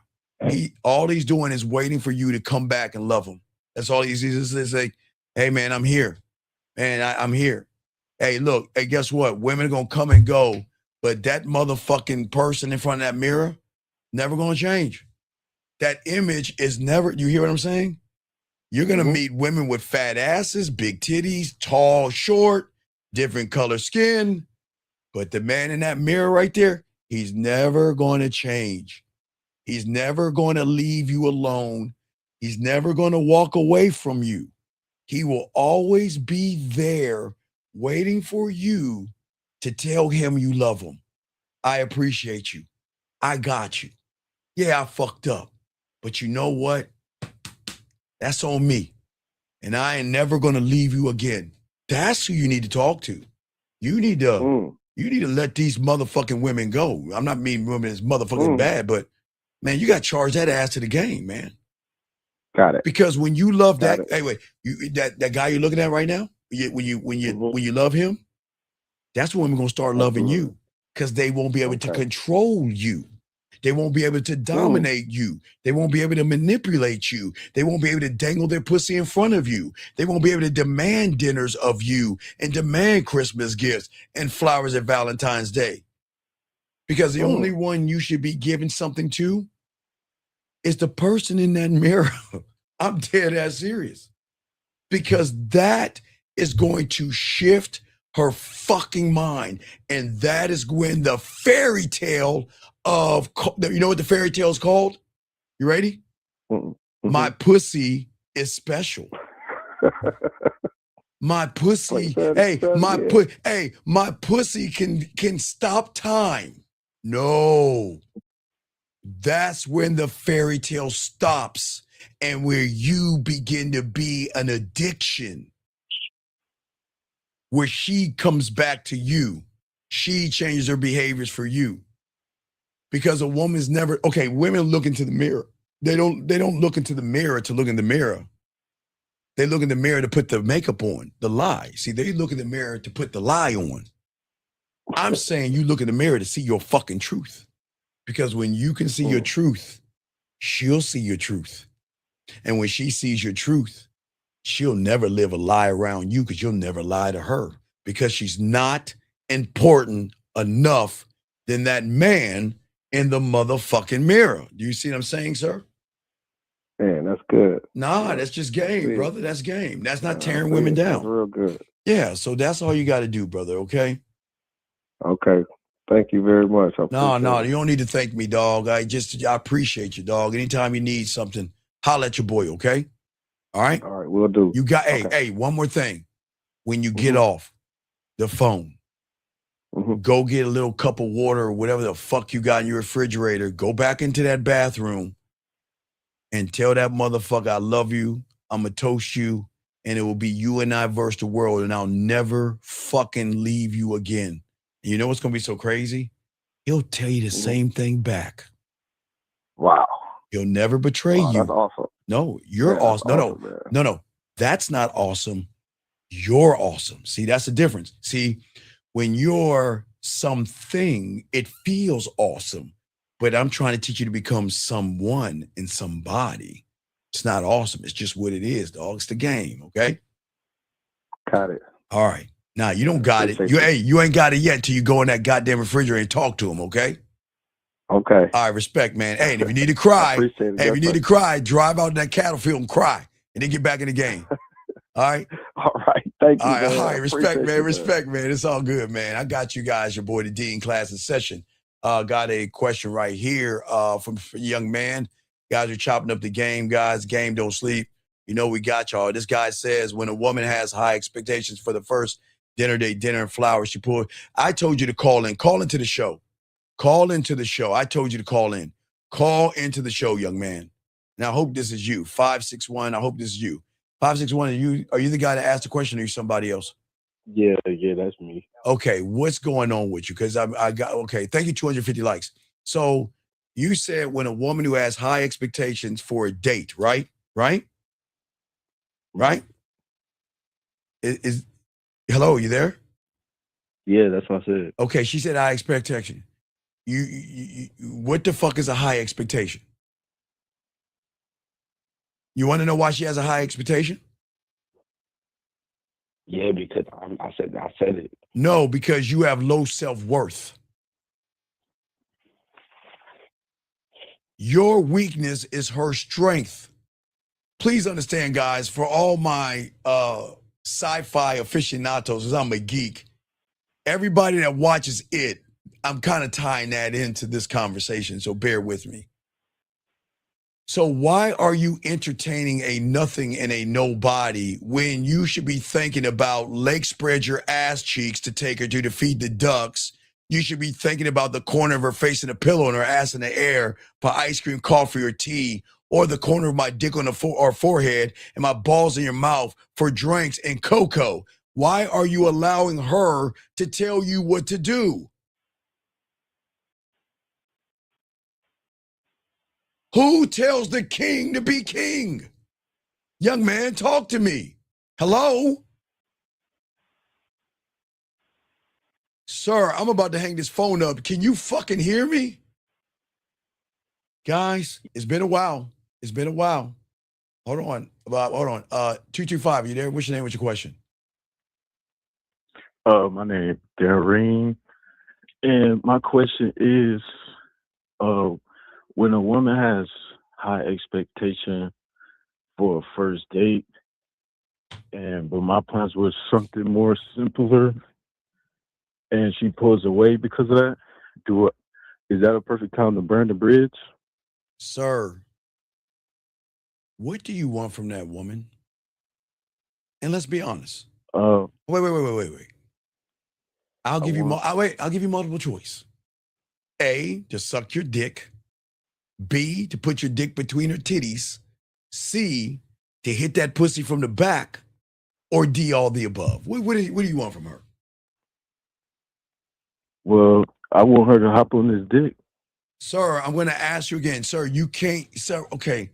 All he's doing is waiting for you to come back and love him. That's all he's to say, hey, man, I'm here. Man, I'm here. Hey, look, hey, guess what? Women are going to come and go, but that motherfucking person in front of that mirror, never going to change. That image is never, you hear what I'm saying? You're going to meet women with fat asses, big titties, tall, short, different color skin. But the man in that mirror right there, he's never going to change. He's never going to leave you alone. He's never going to walk away from you. He will always be there waiting for you to tell him you love him. I appreciate you. I got you. Yeah, I fucked up. But you know what? That's on me. And I ain't never going to leave you again. That's who you need to talk to. You need to let these motherfucking women go. I'm not meaning women as motherfucking bad, but man, you got to charge that ass to the game, man. Got it. Because when you love that, anyway, that guy you're looking at right now, when you love him, that's when we're gonna start loving you, because they won't be able to control you. They won't be able to dominate you. They won't be able to manipulate you. They won't be able to dangle their pussy in front of you. They won't be able to demand dinners of you and demand Christmas gifts and flowers at Valentine's Day. Because the only one you should be giving something to is the person in that mirror. I'm dead ass serious. Because that is going to shift her fucking mind. And that is when the fairy tale of, you know what the fairy tale is called? You ready? My pussy is special. My pussy, my pussy can stop time. No. That's when the fairy tale stops and where you begin to be an addiction. Where she comes back to you. She changes her behaviors for you. Because a woman's never, women look into the mirror. They don't look into the mirror to look in the mirror. They look in the mirror to put the makeup on, the lie. See, they look in the mirror to put the lie on. I'm saying you look in the mirror to see your fucking truth. Because when you can see your truth, she'll see your truth. And when she sees your truth, she'll never live a lie around you, because you'll never lie to her, because she's not important enough than that man in the motherfucking mirror. Do you see what I'm saying, sir? Man, that's good. Nah, that's just game, brother. That's game. That's not tearing women down. That's real good. Yeah, so that's all you got to do, brother, okay? Okay. Thank you very much. I No, appreciate it. you don't need to thank me, dog. I appreciate you, dog. Anytime you need something, holler at your boy, okay? All right? All right, we'll do. You got, Okay. hey, one more thing. When you get off the phone, go get a little cup of water or whatever the fuck you got in your refrigerator. Go back into that bathroom and tell that motherfucker, I love you. I'm going to toast you. And it will be you and I versus the world. And I'll never fucking leave you again. And you know what's going to be so crazy? He'll tell you the same thing back. Wow. He'll never betray you. That's awesome. No, you're Yeah, awesome. that's No, awesome, no. That's not awesome. You're awesome. See, that's the difference. See, when you're something, it feels awesome. But I'm trying to teach you to become someone and somebody. It's not awesome. It's just what it is, dog. It's the game, okay? Got it. All right. Now, you don't got it. You ain't got it yet until you go in that goddamn refrigerator and talk to him, okay? Okay. All right, respect, man. Hey, and if you need to cry, appreciate it. hey, if you Yes, need to sir. cry, drive out in that cattle field and cry, and then get back in the game. All right? All right. Thank you, All right, man. all I right. Respect, appreciate man. you, Respect, man. It's all good, man. I got you guys, your boy, the Dean class in session. Got a question right here from a young man. Guys are chopping up the game, guys. Game don't sleep. You know we got y'all. This guy says when a woman has high expectations for the first dinner date, dinner and flowers, she pulled. I told you to call in. Call into the show. Call into the show. I told you to call in. Call into the show, young man. And I hope this is you. 561. I hope this is you. 561. Are you the guy that asked the question or are you somebody else? Yeah, that's me. Okay, what's going on with you? Because I got, okay, thank you, 250 likes. So you said when a woman who has high expectations for a date, right? Right? Is hello, you there? Yeah, that's what I said. Okay, she said high expectation. You what the fuck is a high expectation? You want to know why she has a high expectation? Yeah, because I said it. No, because you have low self-worth. Your weakness is her strength. Please understand, guys, for all my sci-fi aficionados, because I'm a geek, everybody that watches it, I'm kind of tying that into this conversation, so bear with me. So why are you entertaining a nothing and a nobody when you should be thinking about leg spread your ass cheeks to take her to feed the ducks? You should be thinking about the corner of her face in a pillow and her ass in the air for ice cream, coffee, or tea, or the corner of my dick on the forehead and my balls in your mouth for drinks and cocoa. Why are you allowing her to tell you what to do? Who tells the king to be king? Young man, talk to me. Hello? Sir, I'm about to hang this phone up. Can you fucking hear me? Guys, it's been a while. It's been a while. Hold on. 225, you there? What's your name? What's your question? My name is Darreen, and my question is, when a woman has high expectation for a first date, but my plans were something more simpler, and she pulls away because of that, is that a perfect time to burn the bridge? Sir, what do you want from that woman? And let's be honest. Wait. I'll give you multiple choice. A, to suck your dick. B, to put your dick between her titties. C, to hit that pussy from the back. Or D, all the above. What do you want from her? Well, I want her to hop on this dick. Sir, I'm going to ask you again. Sir, you can't. Sir, okay.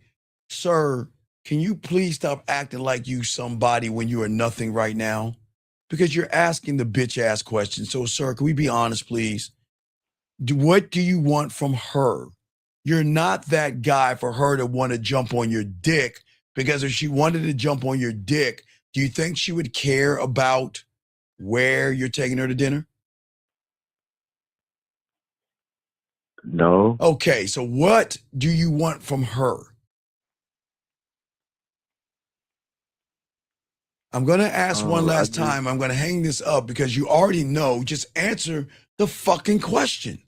Sir, can you please stop acting like you somebody when you are nothing right now? Because you're asking the bitch ass question. So, sir, can we be honest, please? What do you want from her? You're not that guy for her to want to jump on your dick, because if she wanted to jump on your dick, do you think she would care about where you're taking her to dinner? No. Okay, so what do you want from her? I'm going to ask one last time. I'm going to hang this up because you already know. Just answer the fucking question.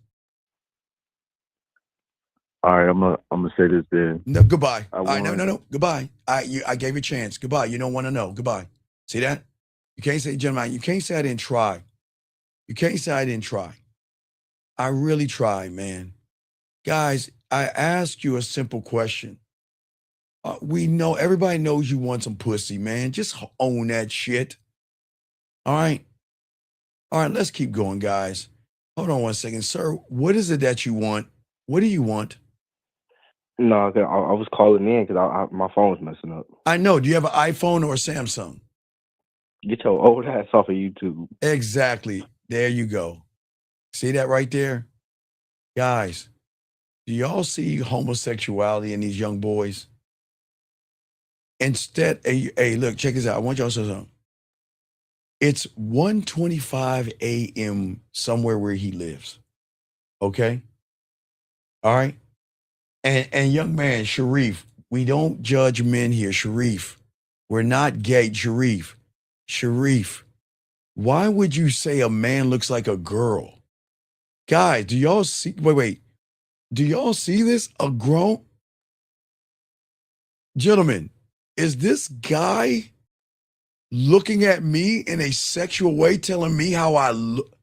All right, I'm gonna say this then. No, goodbye. I All right, want. no. Goodbye. I gave you a chance. Goodbye. You don't want to know. Goodbye. See that? You can't say, gentlemen, you can't say I didn't try. You can't say I didn't try. I really tried, man. Guys, I asked you a simple question. We know, everybody knows you want some pussy, man. Just own that shit. All right? All right, let's keep going, guys. Hold on one second. Sir, what is it that you want? What do you want? No, I was calling in because my phone was messing up. I know. Do you have an iPhone or a Samsung? Get your old ass off of YouTube. Exactly. There you go. See that right there? Guys, do y'all see homosexuality in these young boys? Instead, hey, look, check this out. I want y'all to say something. It's 1:25 a.m. somewhere where he lives. Okay? All right? And young man, Sharif, we don't judge men here, Sharif. We're not gay, Sharif. Sharif, why would you say a man looks like a girl? Guys, do y'all see, wait. Do y'all see this? A grown gentleman, is this guy looking at me in a sexual way, telling me how I look?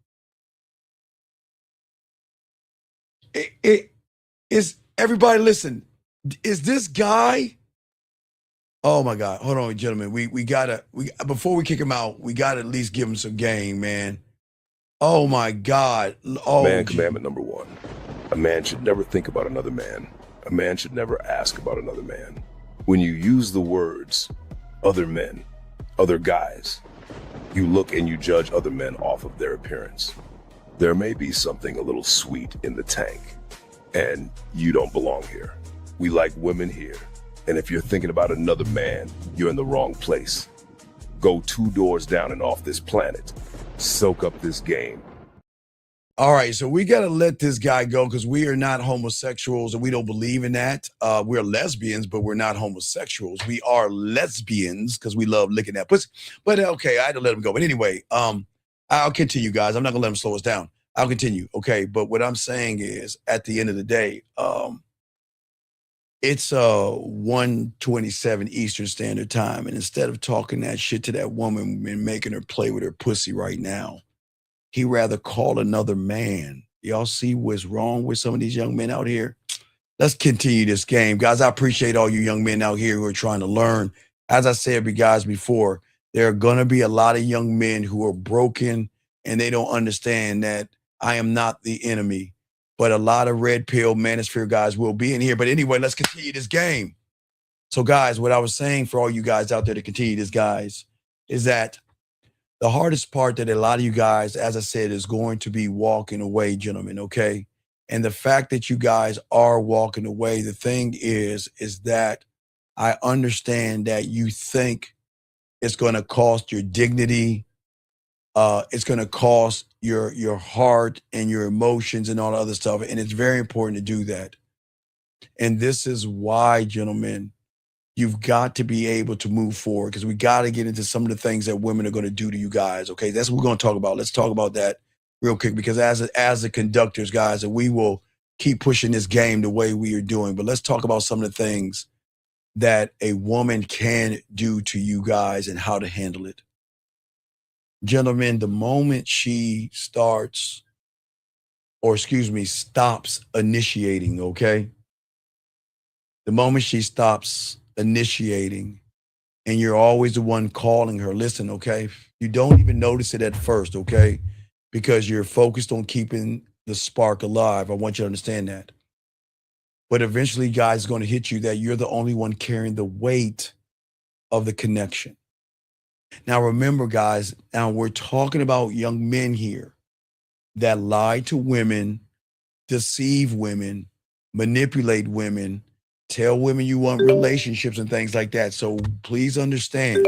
It is, everybody listen. Is this guy? Oh my God. Hold on, gentlemen. We gotta, before we kick him out, we gotta at least give him some game, man. Oh my God. Oh, Man commandment number 1. A man should never think about another man. A man should never ask about another man. When you use the words other men, other guys, you look and you judge other men off of their appearance. There may be something a little sweet in the tank, and you don't belong here. We like women here, and if you're thinking about another man, you're in the wrong place. Go 2 doors down and off this planet. Soak up this game. All right, so we got to let this guy go because we are not homosexuals and we don't believe in that. We're lesbians, but we're not homosexuals. We are lesbians because we love licking that pussy. But okay, I had to let him go. But anyway, I'll continue, guys. I'm not going to let him slow us down. I'll continue, okay? But what I'm saying is, at the end of the day, it's 1:27 Eastern Standard Time, and instead of talking that shit to that woman and making her play with her pussy right now, he rather call another man. Y'all see what's wrong with some of these young men out here? Let's continue this game. Guys, I appreciate all you young men out here who are trying to learn. As I said, guys, before, there are going to be a lot of young men who are broken and they don't understand that I am not the enemy. But a lot of red pill manosphere guys will be in here. But anyway, let's continue this game. So, guys, what I was saying for all you guys out there to continue this, guys, is that the hardest part that a lot of you guys, as I said, is going to be walking away, gentlemen, okay? And the fact that you guys are walking away, the thing is that I understand that you think it's going to cost your dignity, it's going to cost your heart and your emotions and all the other stuff. And it's very important to do that. And this is why, gentlemen, you've got to be able to move forward because we got to get into some of the things that women are going to do to you guys. Okay, that's what we're going to talk about. Let's talk about that real quick because as the conductors, guys, and we will keep pushing this game the way we are doing. But let's talk about some of the things that a woman can do to you guys and how to handle it. Gentlemen, the moment she stops initiating, okay? The moment she stops initiating and you're always the one calling her, listen, okay? You don't even notice it at first, okay? Because you're focused on keeping the spark alive. I want you to understand that. But eventually, guys, it's going to hit you that you're the only one carrying the weight of the connection. Now, remember, guys, now we're talking about young men here that lie to women, deceive women, manipulate women, tell women you want relationships and things like that. So please understand,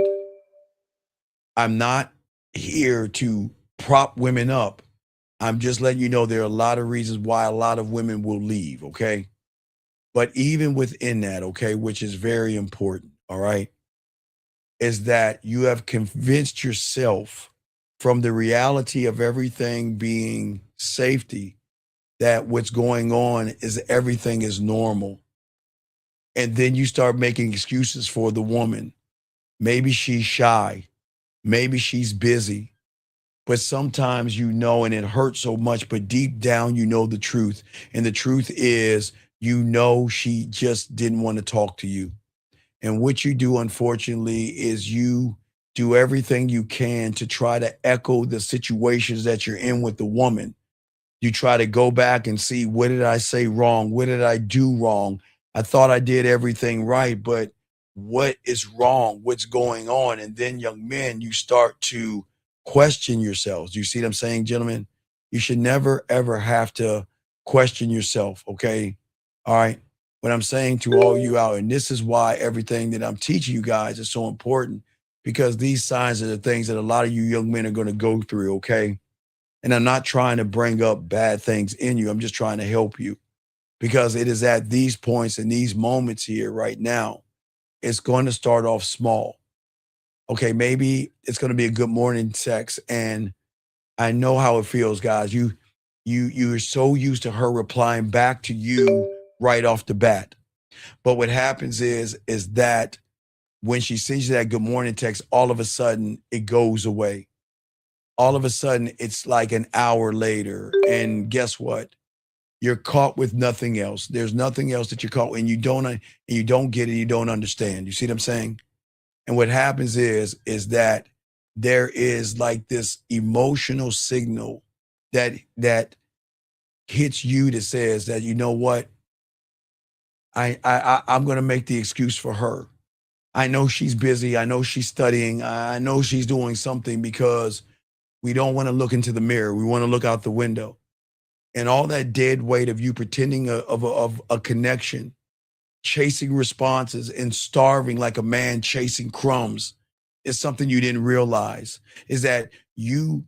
I'm not here to prop women up. I'm just letting you know there are a lot of reasons why a lot of women will leave, okay? But even within that, okay, which is very important, all right, is that you have convinced yourself from the reality of everything being safety that what's going on is everything is normal. And then you start making excuses for the woman. Maybe she's shy. Maybe she's busy. But sometimes you know, and it hurts so much, but deep down, you know the truth. And the truth is, you know, she just didn't want to talk to you. And what you do, unfortunately, is you do everything you can to try to echo the situations that you're in with the woman. You try to go back and see, what did I say wrong? What did I do wrong? I thought I did everything right, but what is wrong? What's going on? And then, young men, you start to question yourselves. You see what I'm saying, gentlemen? You should never, ever have to question yourself, okay? All right. What I'm saying to all you out, and this is why everything that I'm teaching you guys is so important, because these signs are the things that a lot of you young men are going to go through, okay? And I'm not trying to bring up bad things in you. I'm just trying to help you, because it is at these points and these moments here right now, it's going to start off small. Okay, maybe it's going to be a good morning text, and I know how it feels, guys. You're so used to her replying back to you right off the bat. But what happens is that when she sends you that good morning text, all of a sudden it goes away. All of a sudden it's like an hour later, and guess what? You're caught with nothing else. There's nothing else that you're caught, and you don't get it, you don't understand. You see what I'm saying? And what happens is that there is like this emotional signal that hits you that says that, you know what? I'm going to make the excuse for her. I know she's busy. I know she's studying. I know she's doing something, because we don't want to look into the mirror. We want to look out the window. And all that dead weight of you pretending of a connection, chasing responses and starving like a man chasing crumbs, is something you didn't realize, is that you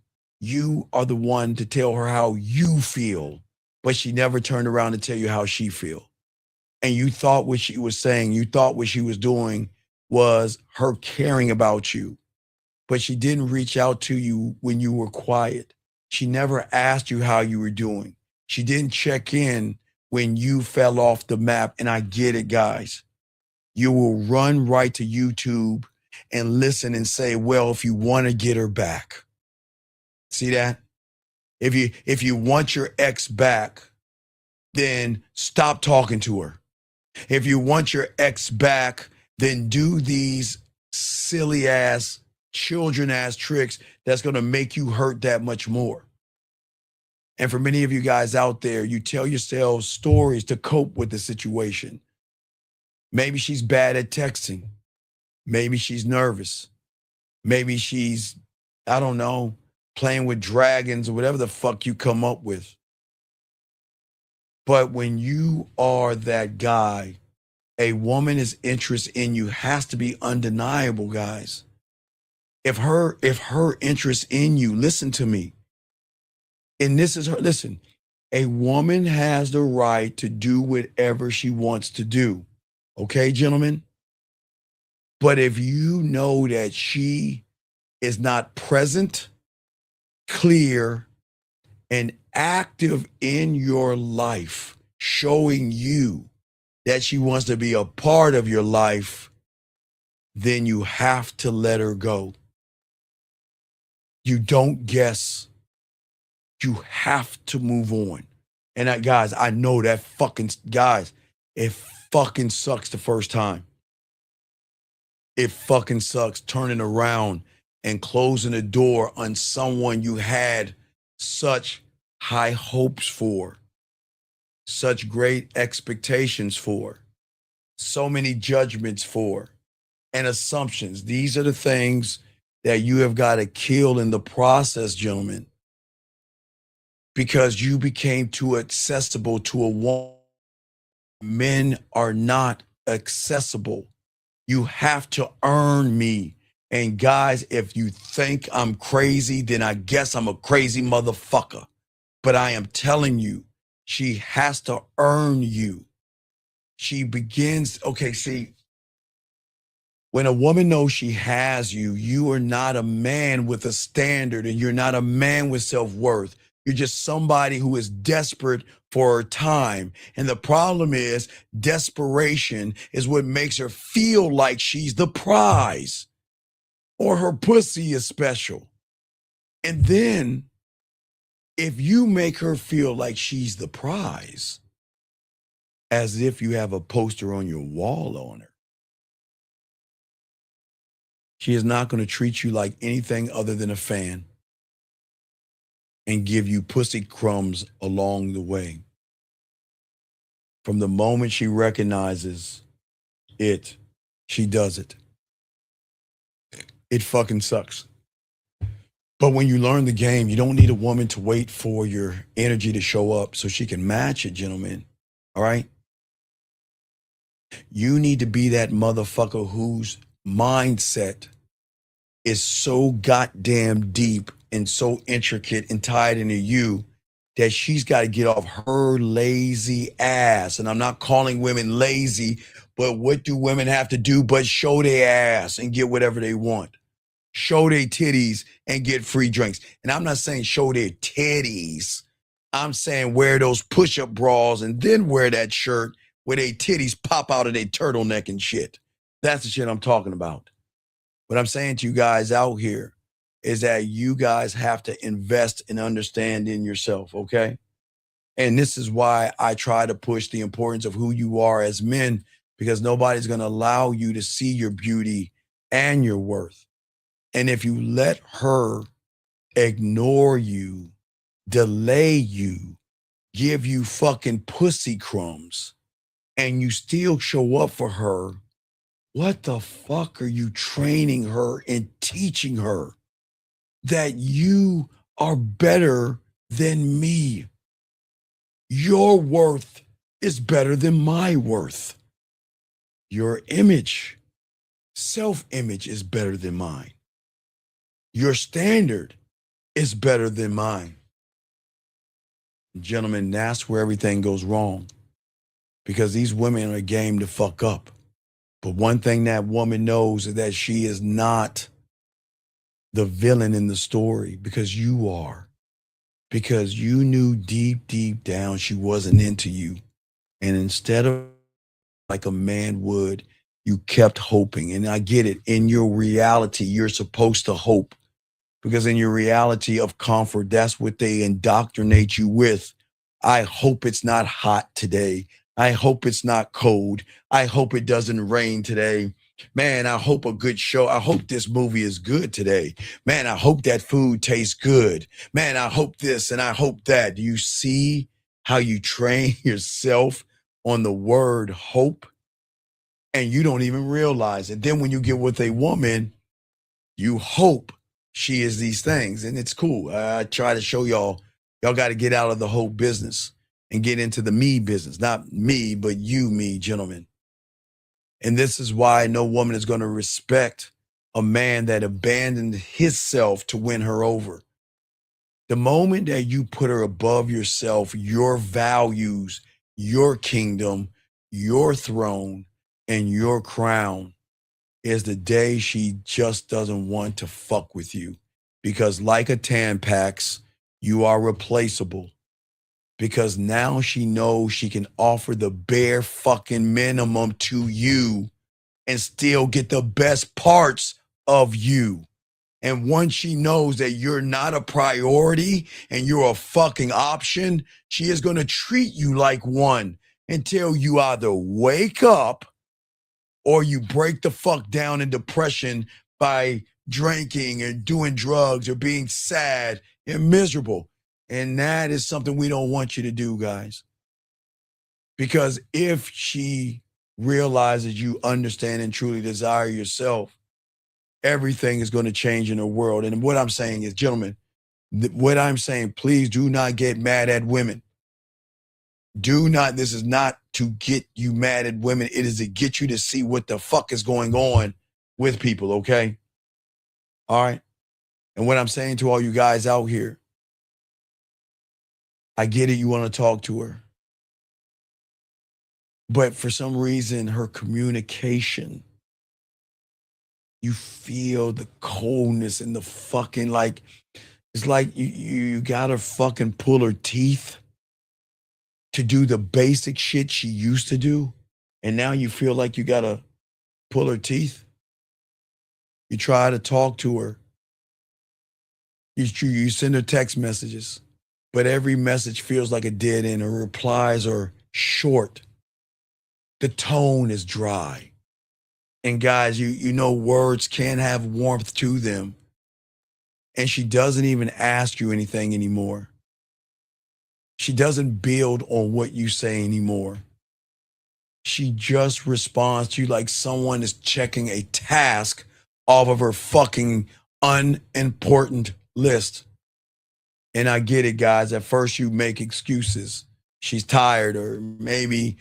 are the one to tell her how you feel, but she never turned around to tell you how she feel. And you thought what she was saying, you thought what she was doing was her caring about you, but she didn't reach out to you when you were quiet. She never asked you how you were doing. She didn't check in when you fell off the map. And I get it, guys. You will run right to YouTube and listen and say, well, if you want to get her back. See that? If you want your ex back, then stop talking to her. If you want your ex back, then do these silly ass, children ass tricks that's going to make you hurt that much more. And for many of you guys out there, you tell yourselves stories to cope with the situation. Maybe she's bad at texting. Maybe she's nervous. Maybe she's, I don't know, playing with dragons or whatever the fuck you come up with. But when you are that guy, a woman's interest in you has to be undeniable, guys. If her interest in you, listen to me. And this is her, listen, a woman has the right to do whatever she wants to do. Okay, gentlemen? But if you know that she is not present, clear, and active in your life, showing you that she wants to be a part of your life, then you have to let her go. You don't guess. You have to move on. And guys, I know that guys, it fucking sucks the first time. It fucking sucks turning around and closing the door on someone you had such high hopes for, such great expectations for, so many judgments for, and assumptions. These are the things that you have got to kill in the process, gentlemen, because you became too accessible to a woman. Men are not accessible. You have to earn me. And guys, if you think I'm crazy, then I guess I'm a crazy motherfucker. But I am telling you, she has to earn you. She begins, okay, see, when a woman knows she has you, you are not a man with a standard and you're not a man with self-worth. You're just somebody who is desperate for her time. And the problem is desperation is what makes her feel like she's the prize or her pussy is special. And then if you make her feel like she's the prize, as if you have a poster on your wall on her, she is not going to treat you like anything other than a fan and give you pussy crumbs along the way. From the moment she recognizes it, she does it. It fucking sucks. But when you learn the game, you don't need a woman to wait for your energy to show up so she can match it, gentlemen. All right? You need to be that motherfucker whose mindset is so goddamn deep and so intricate and tied into you that she's got to get off her lazy ass. And I'm not calling women lazy, but what do women have to do but show their ass and get whatever they want? Show their titties and get free drinks. And I'm not saying show their titties. I'm saying wear those push-up bras and then wear that shirt where their titties pop out of their turtleneck and shit. That's the shit I'm talking about. What I'm saying to you guys out here is that you guys have to invest and understand in yourself, okay? And this is why I try to push the importance of who you are as men, because nobody's going to allow you to see your beauty and your worth. And if you let her ignore you, delay you, give you fucking pussy crumbs, and you still show up for her, what the fuck are you training her and teaching her? That you are better than me. Your worth is better than my worth. Your image, self-image is better than mine. Your standard is better than mine. Gentlemen, that's where everything goes wrong, because these women are game to fuck up. But one thing that woman knows is that she is not the villain in the story, because you are. Because you knew deep, deep down she wasn't into you. And instead of like a man would, you kept hoping. And I get it. In your reality, you're supposed to hope. Because in your reality of comfort, that's what they indoctrinate you with. I hope it's not hot today. I hope it's not cold. I hope it doesn't rain today. Man, I hope a good show. I hope this movie is good today. Man, I hope that food tastes good. Man, I hope this and I hope that. Do you see how you train yourself on the word hope? And you don't even realize it. Then when you get with a woman, you hope she is these things. And it's cool. I try to show y'all got to get out of the whole business and get into the me business. Not me, but you, me, gentlemen. And this is why no woman is going to respect a man that abandoned himself to win her over. The moment that you put her above yourself, your values, your kingdom, your throne, and your crown is the day she just doesn't want to fuck with you. Because like a Tampax, you are replaceable. Because now she knows she can offer the bare fucking minimum to you and still get the best parts of you. And once she knows that you're not a priority and you're a fucking option, she is going to treat you like one until you either wake up or you break the fuck down in depression by drinking and doing drugs or being sad and miserable. And that is something we don't want you to do, guys. Because if she realizes you understand and truly desire yourself, everything is going to change in the world. And what I'm saying is, gentlemen, what I'm saying, please do not get mad at women. Do not, this is not to get you mad at women. It is to get you to see what the fuck is going on with people, okay? All right? And what I'm saying to all you guys out here, I get it. You want to talk to her. But for some reason, her communication, you feel the coldness and the fucking like, it's like you gotta fucking pull her teeth to do the basic shit she used to do. And now you feel like you gotta pull her teeth. You try to talk to her. You send her text messages, but every message feels like a dead end. Her replies are short. The tone is dry. And guys, you know words can't have warmth to them. And she doesn't even ask you anything anymore. She doesn't build on what you say anymore. She just responds to you like someone is checking a task off of her fucking unimportant list. And I get it, guys. At first you make excuses. She's tired, or maybe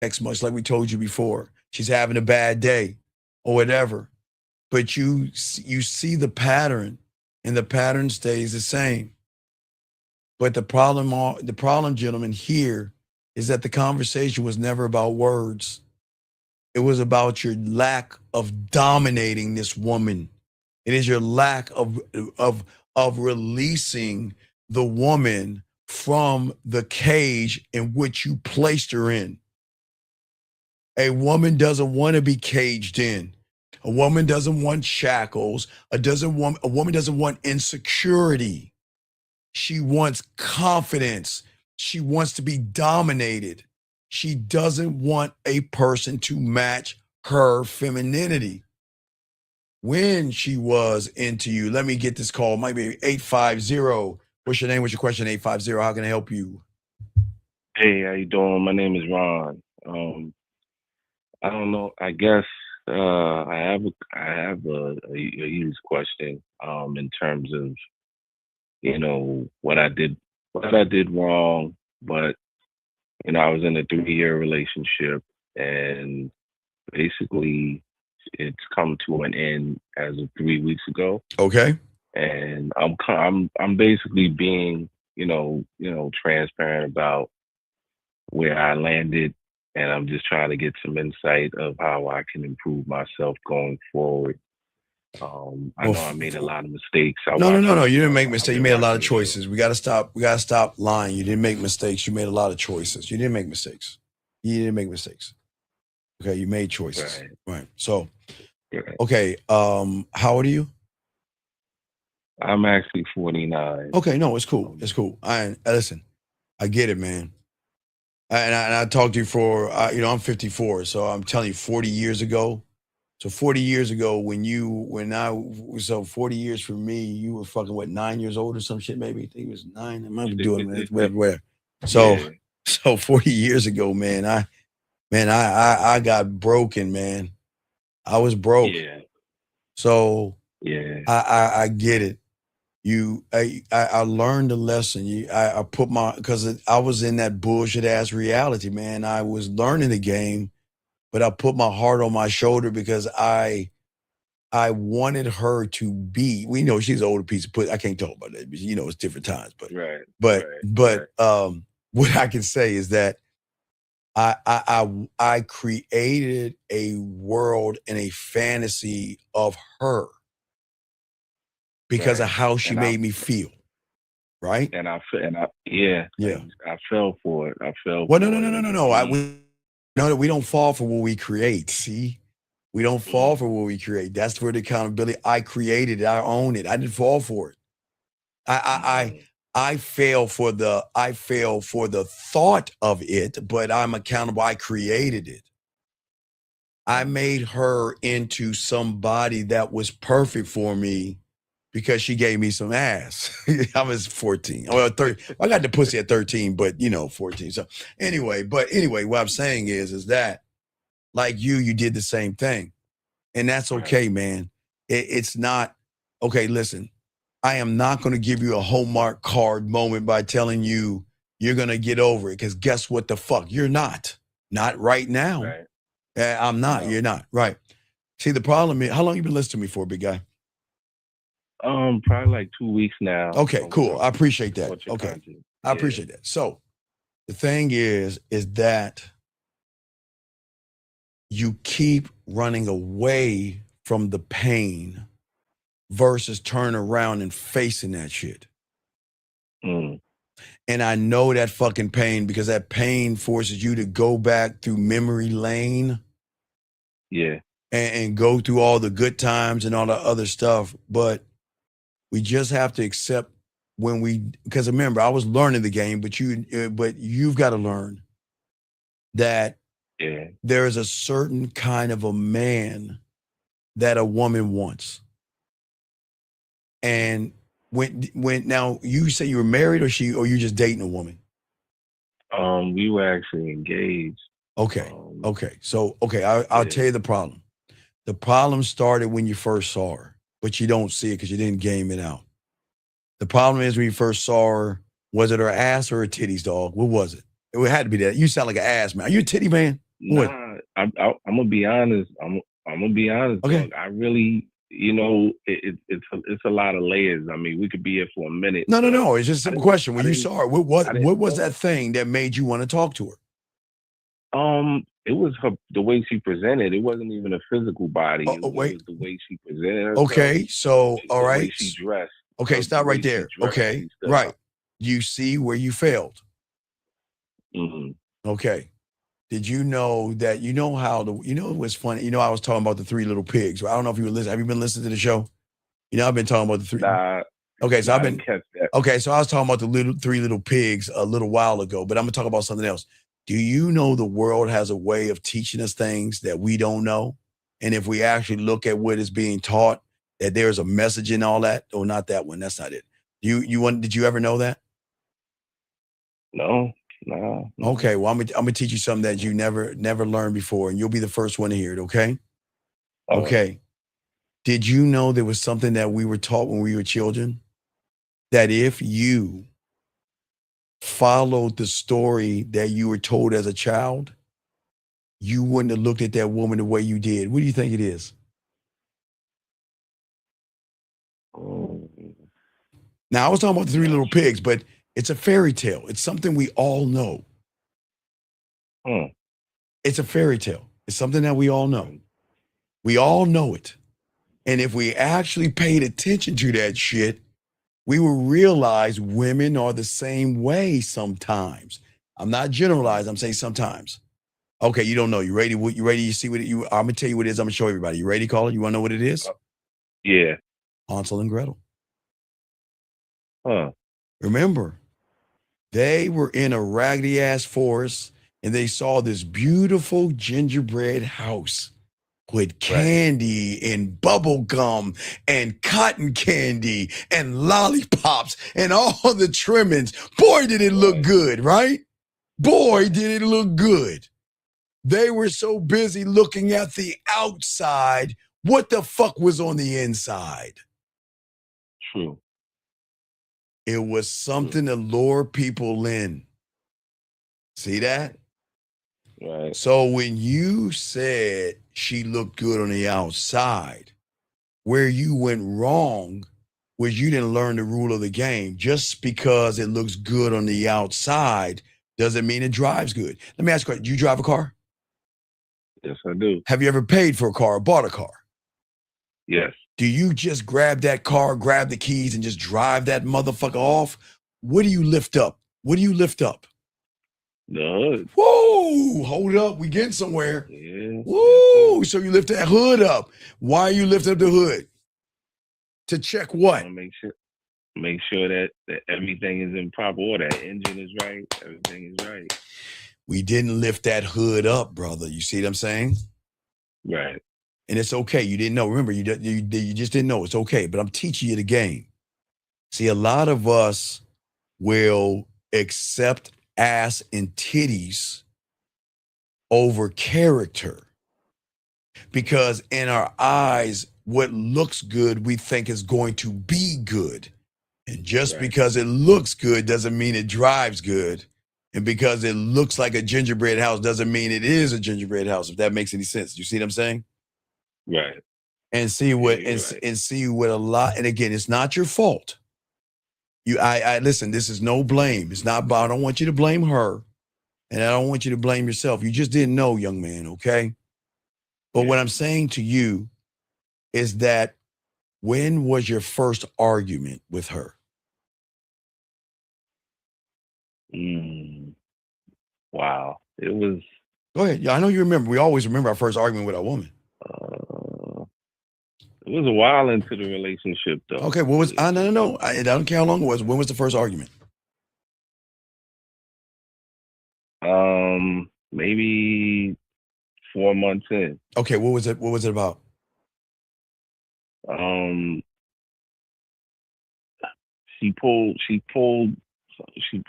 next much like we told you before. She's having a bad day or whatever. But you see the pattern, and the pattern stays the same. But the problem, gentlemen, here is that the conversation was never about words. It was about your lack of dominating this woman. It is your lack of releasing the woman from the cage in which you placed her in. A woman doesn't want to be caged in. A woman doesn't want shackles. A woman doesn't want insecurity. She wants confidence. She wants to be dominated. She doesn't want a person to match her femininity. When she was into you, let me get this call. It might be 850. What's your name? What's your question? 850. How can I help you? Hey, how you doing? My name is Ron. I don't know. I guess I have a huge question in terms of what I did wrong, but I was in a 3-year relationship, and basically it's come to an end as of 3 weeks ago. Okay. And I'm basically being transparent about where I landed, and I'm just trying to get some insight of how I can improve myself going forward. I know I made a lot of mistakes. No. You didn't make mistakes. You made a lot of choices. We gotta stop lying. You didn't make mistakes. You made a lot of choices. You didn't make mistakes. Okay, you made choices. Right. So, okay. How old are you? I'm actually 49. Okay, no, it's cool. It's cool. Listen, I get it, man. And I talked to you for, I'm 54, so I'm telling you, 40 years ago. So 40 years ago, 40 years for me, you were fucking, what, 9 years old or some shit, maybe? I think it was 9. I might be doing it, whatever. So 40 years ago, man, I got broken, man. I was broke. Yeah. So yeah, I get it. I learned a lesson. I put because I was in that bullshit ass reality, man. I was learning the game, but I put my heart on my shoulder because I wanted her to be. We know she's an older piece of pussy. I can't talk about that. It's different times. But what I can say is that I created a world and a fantasy of her because of how she made me feel. Right. And I fell for it. No. We don't fall for what we create. See, we don't fall for what we create. That's where the accountability. I created it. I own it. I didn't fall for it. I fail for the thought of it, but I'm accountable. I created it. I made her into somebody that was perfect for me because she gave me some ass. I was 14. Well, 30. I got the pussy at 13, but 14. So anyway, what I'm saying is that like you did the same thing. And that's okay, man. It's not okay. Listen, I am not going to give you a Hallmark card moment by telling you you're going to get over it. Because guess what the fuck? You're not right now. Right. I'm not. No. You're not. Right. See, the problem is, how long you been listening to me for, big guy? Probably like 2 weeks now. Okay, cool. I appreciate that. Okay. I appreciate that. So the thing is that you keep running away from the pain versus turning around and facing that shit. And I know that fucking pain because that pain forces you to go back through memory lane. Yeah. And go through all the good times and all the other stuff. But we just have to accept because remember, I was learning the game, but you've got to learn that there is a certain kind of a man that a woman wants. And when now you say you were married or you just dating a woman? We were actually engaged. Okay. So I'll tell you the problem. The problem started when you first saw her, but you don't see it because you didn't game it out. The problem is when you first saw her, was it her ass or her titties, dog? What was it? It had to be that. You sound like an ass man. Are you a titty man? Nah, I'm gonna be honest. I'm gonna be honest. Okay. Dog. I really, it's a lot of layers. I mean, we could be here for a minute. No. It's just a simple question. When you saw her, what was that thing that made you want to talk to her? It was the way she presented. It wasn't even a physical body. It was the way she presented herself. Okay, so all right. The way she dressed. Okay, stop right there. Okay, right. You see where you failed. Okay. Did you know that what's funny? I was talking about the Three Little Pigs. I don't know if you were listening. Have you been listening to the show? I've been talking about the three. Okay, so I didn't catch that. Okay, so I was talking about the Three Little Pigs a little while ago, but I'm gonna talk about something else. Do you know the world has a way of teaching us things that we don't know? And if we actually look at what is being taught, that there's a message in all that? Oh, not that one. That's not it. Did you ever know that? No. Okay, well, I'm gonna teach you something that you never learned before, and you'll be the first one to hear it, okay? Okay. Did you know there was something that we were taught when we were children? That if you followed the story that you were told as a child, you wouldn't have looked at that woman the way you did. What do you think it is? Now, I was talking about the Three Little Pigs, but it's a fairy tale. It's something we all know. It's a fairy tale. It's something that we all know. We all know it. And if we actually paid attention to that shit, we will realize women are the same way sometimes. I'm not generalizing. I'm saying sometimes. Okay, you don't know. You ready? You ready? You see what I'm gonna tell you what it is. I'm gonna show everybody. You ready, caller? You want to know what it is? Yeah. Hansel and Gretel. Huh. Remember, they were in a raggedy ass forest and they saw this beautiful gingerbread house with candy and bubble gum and cotton candy and lollipops and all the trimmings. Boy, did it look good, right? Boy, did it look good. They were so busy looking at the outside. What the fuck was on the inside? True. It was something to lure people in. See that? Right. So when you said she looked good on the outside, where you went wrong was you didn't learn the rule of the game. Just because it looks good on the outside doesn't mean it drives good. Let me ask you, do you drive a car? Yes, I do. Have you ever paid for a car or bought a car? Yes. Do you just grab that car, grab the keys, and just drive that motherfucker off? What do you lift up? What do you lift up? The hood. Whoa, hold up. We getting somewhere. Yeah. Whoa, so you lift that hood up. Why are you lifting up the hood? To check what? Make sure that everything is in proper order. That engine is right. Everything is right. We didn't lift that hood up, brother. You see what I'm saying? Right. And it's okay. You didn't know. Remember, you just didn't know. It's okay. But I'm teaching you the game. See, a lot of us will accept ass and titties over character because in our eyes, what looks good, we think is going to be good. And just because it looks good doesn't mean it drives good. And because it looks like a gingerbread house doesn't mean it is a gingerbread house, if that makes any sense. You see what I'm saying? Right. And see what and see what a lot, and again, it's not your fault. I listen, this is no blame. It's not about, I don't want you to blame her. And I don't want you to blame yourself. You just didn't know, young man, okay? But what I'm saying to you is that when was your first argument with her? Wow. It was. Go ahead. Yeah, I know you remember. We always remember our first argument with our woman. It was a while into the relationship, though. Okay, what was? No. I don't care how long it was. When was the first argument? Maybe 4 months in. Okay, what was it? What was it about?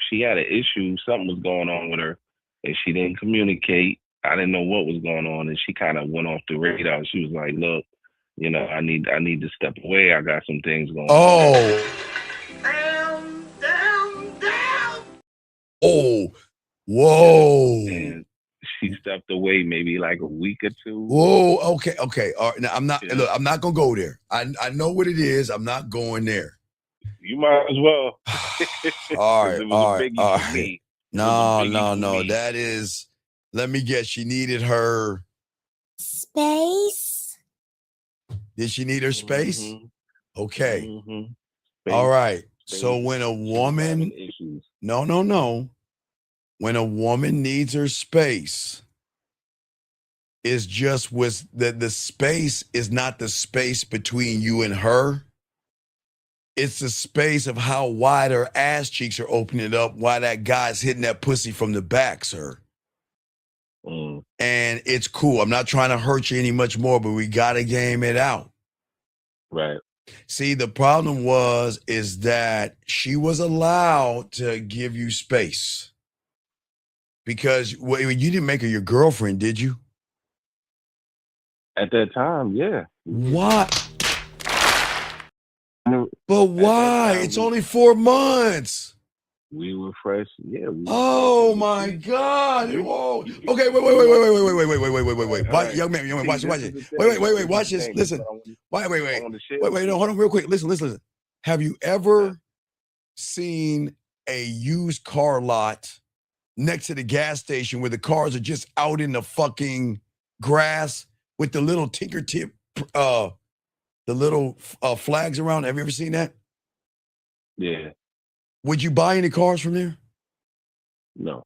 She had an issue. Something was going on with her, and she didn't communicate. I didn't know what was going on, and she kind of went off the radar. She was like, "Look, you know, I need to step away. I got some things going on." Oh, whoa. And she stepped away maybe like a week or two. Whoa, okay. All right, now look, I'm not gonna go there. I know what it is. I'm not going there. You might as well. All right, It was a biggie for me. No. That is, let me guess, she needed her space. Did she need her space? Okay. Space, All right. space. So when a woman, no. When a woman needs her space, it's just the space is not the space between you and her. It's the space of how wide her ass cheeks are opening up while that guy's hitting that pussy from the back, sir. And it's cool. I'm not trying to hurt you any much more, but we got to game it out. Right. See, the problem is that she was allowed to give you space because you didn't make her your girlfriend, did you? At that time, yeah. Why? But why? It's only 4 months. We were fresh. Yeah. Oh my God! Whoa. Okay, wait. Why, young man, watch it. Wait. Watch this. Listen. Wait. No, hold on, real quick. Listen. Have you ever seen a used car lot next to the gas station where the cars are just out in the fucking grass with the little tinker tip, the little flags around? Have you ever seen that? Yeah. Would you buy any cars from there? No.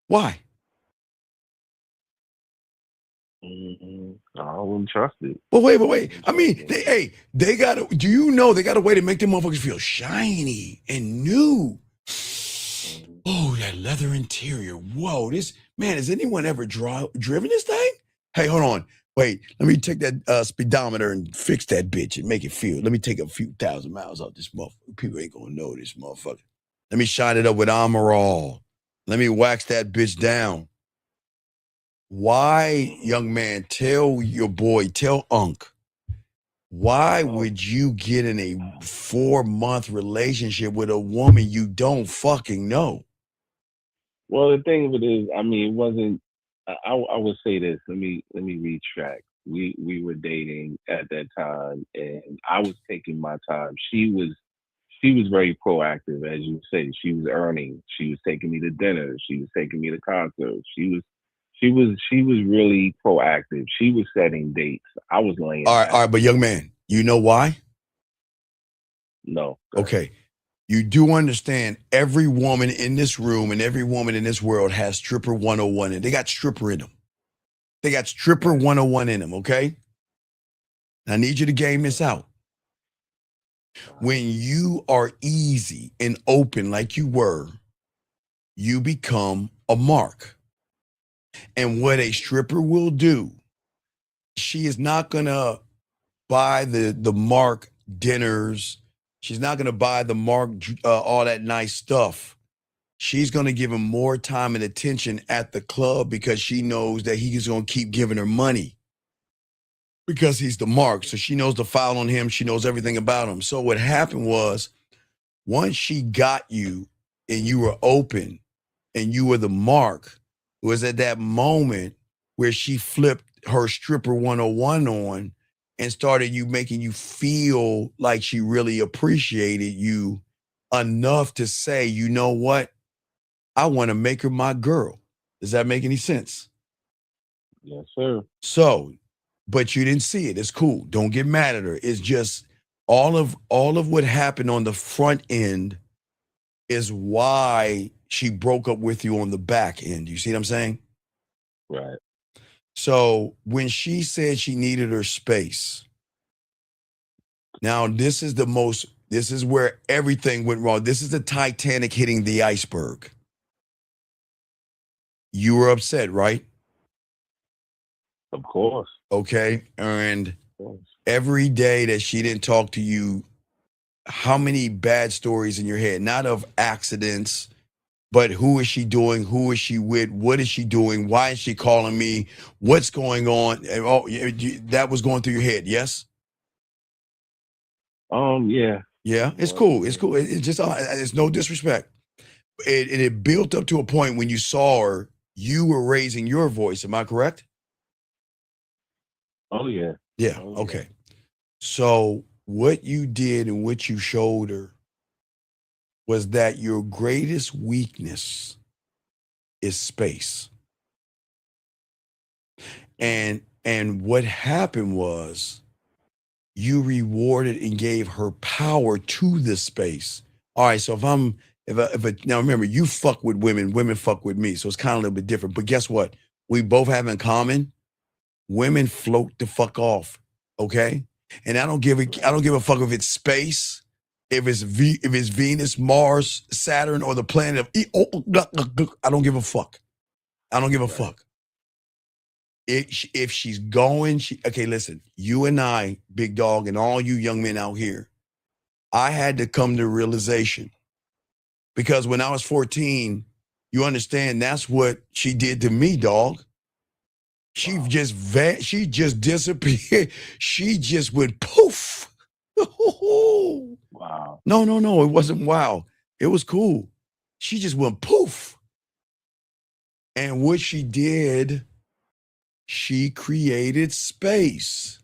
Why? I wouldn't trust it. Well, wait. I mean, they got to, do you know they got a way to make them motherfuckers feel shiny and new? Oh, that leather interior. Whoa, has anyone ever driven this thing? Hey, hold on. Wait, let me take that speedometer and fix that bitch and make it feel. Let me take a few thousand miles off this motherfucker. People ain't gonna know this motherfucker. Let me shine it up with Armor All. Let me wax that bitch down. Why, young man, tell Unc, why would you get in a 4-month relationship with a woman you don't fucking know? Well, the thing of it is, I mean, it wasn't. I would say this. Let me retract. We were dating at that time, and I was taking my time. She was very proactive, as you say. She was earning. She was taking me to dinner. She was taking me to concerts. She was really proactive. She was setting dates. I was laying. All right, but young man, you know why? No. Okay. You do understand every woman in this room and every woman in this world has stripper 101, and they got stripper in them. They got stripper 101 in them, okay? I need you to game this out. When you are easy and open like you were, you become a mark. And what a stripper will do, she is not going to buy the mark dinners. She's not going to buy the mark, all that nice stuff. She's going to give him more time and attention at the club because she knows that he's going to keep giving her money because he's the mark. So she knows the file on him. She knows everything about him. So what happened was, once she got you and you were open and you were the mark, it was at that moment where she flipped her stripper 101 on and started making you feel like she really appreciated you enough to say, you know what? I want to make her my girl. Does that make any sense? Yes, sir. So, but you didn't see it. It's cool. Don't get mad at her. It's just all of what happened on the front end is why she broke up with you on the back end. You see what I'm saying? Right. So when she said she needed her space, now this is where everything went wrong. This is the Titanic hitting the iceberg. You were upset, right? Of course. Okay. And every day that she didn't talk to you, how many bad stories in your head? Not of accidents, but who is she doing? Who is she with? What is she doing? Why is she calling me? What's going on? And that was going through your head, yes? Yeah. Yeah, it's cool. It's cool. It's just, it's no disrespect. It built up to a point when you saw her, you were raising your voice. Am I correct? Oh, yeah. Yeah. Okay. So what you did and what you showed her was that your greatest weakness is space. And what happened was you rewarded and gave her power to the space. All right, so now remember, you fuck with women, women fuck with me. So it's kind of a little bit different. But guess what? We both have in common. Women float the fuck off. Okay? And I don't give a fuck if it's space, if it's Venus, Mars, Saturn, or the planet of I don't give a fuck. I don't give a fuck. If she's going, okay, listen, you and I, big dog, and all you young men out here, I had to come to realization because when I was 14, you understand that's what she did to me, dog. She just she just disappeared. She just went poof. Wow. No, it wasn't wow. It was cool. She just went poof. And what she did, she created space.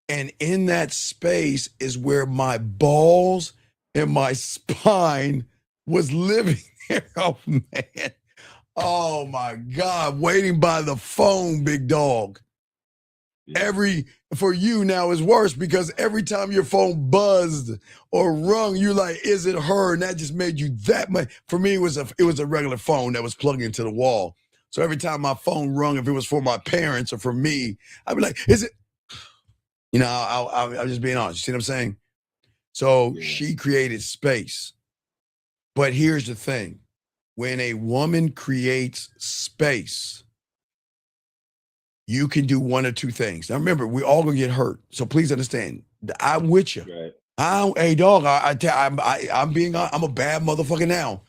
And in that space is where my balls and my spine was living. Oh, man. Oh, my God. Waiting by the phone, big dog. For you now is worse because every time your phone buzzed or rung, you're like, is it her? And that just made you that much. For me, it was a regular phone that was plugged into the wall. So every time my phone rung, if it was for my parents or for me, I'd be like, is it? You know, I'm just being honest. You see what I'm saying? So she created space. But here's the thing. When a woman creates space, you can do one or two things. Now remember, we all gonna get hurt. So please understand. I'm with you. Right. Hey dog, I'm a bad motherfucker now.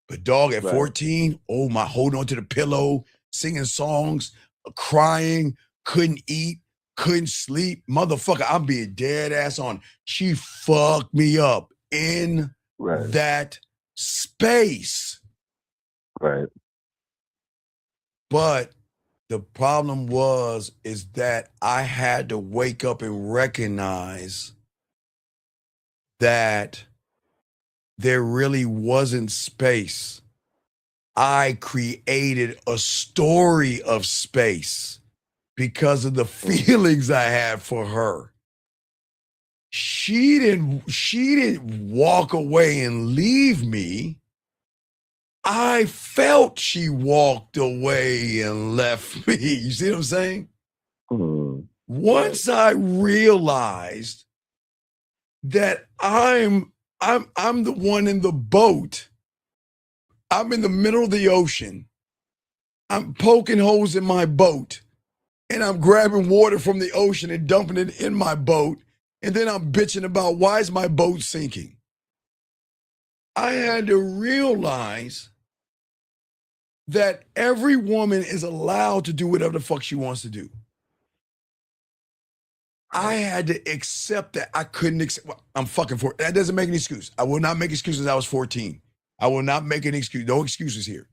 But dog, at 14, oh my, holding on to the pillow, singing songs, crying, couldn't eat, couldn't sleep. Motherfucker, I'm being dead ass on. She fucked me up in that space. Right. But the problem is that I had to wake up and recognize that there really wasn't space. I created a story of space because of the feelings I had for her. She didn't walk away and leave me. I felt she walked away and left me. You see what I'm saying? Once I realized that I'm the one in the boat. I'm in the middle of the ocean. I'm poking holes in my boat. And I'm grabbing water from the ocean and dumping it in my boat. And then I'm bitching about why is my boat sinking? I had to realize that every woman is allowed to do whatever the fuck she wants to do. I had to accept that. I couldn't accept. Well, I'm fucking for it. That doesn't make an excuse. I will not make excuses. I was 14. I will not make an excuse. No excuses here.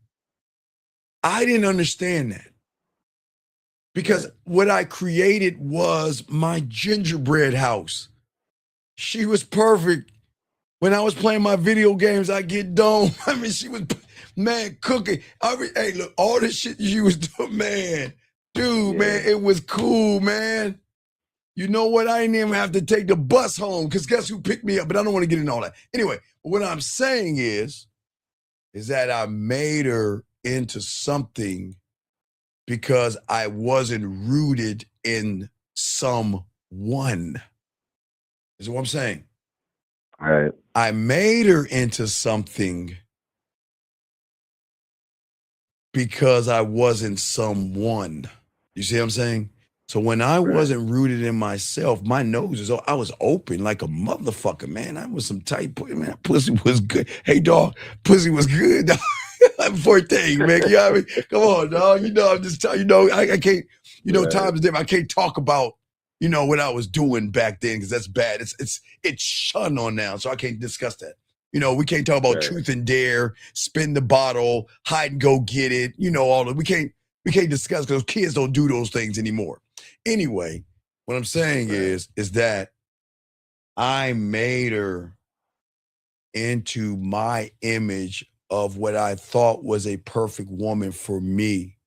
I didn't understand that because what I created was my gingerbread house. She was perfect. When I was playing my video games, I get dome. I mean, she was, man, cooking. Hey, look, all the shit she was doing, man. Dude, man, it was cool, man. You know what? I didn't even have to take the bus home because guess who picked me up? But I don't want to get into all that. Anyway, what I'm saying is that I made her into something because I wasn't rooted in someone. Is what I'm saying. All right. I made her into something because I wasn't someone. You see what I'm saying? So when I wasn't rooted in myself, my nose is, I was open like a motherfucker, man. I was some tight pussy, man. Pussy was good. Hey, dog, pussy was good, dog. I'm 14, man. You know what I mean? Come on, dog. You know, I'm just telling you, know, I can't, you know, times different. I can't talk about, you know, what I was doing back then because that's bad. It's shunned on now, so I can't discuss that. You know, we can't talk about truth and dare, spin the bottle, hide and go get it. You know, all of we can't discuss because kids don't do those things anymore. Anyway, what I'm saying is that I made her into my image of what I thought was a perfect woman for me.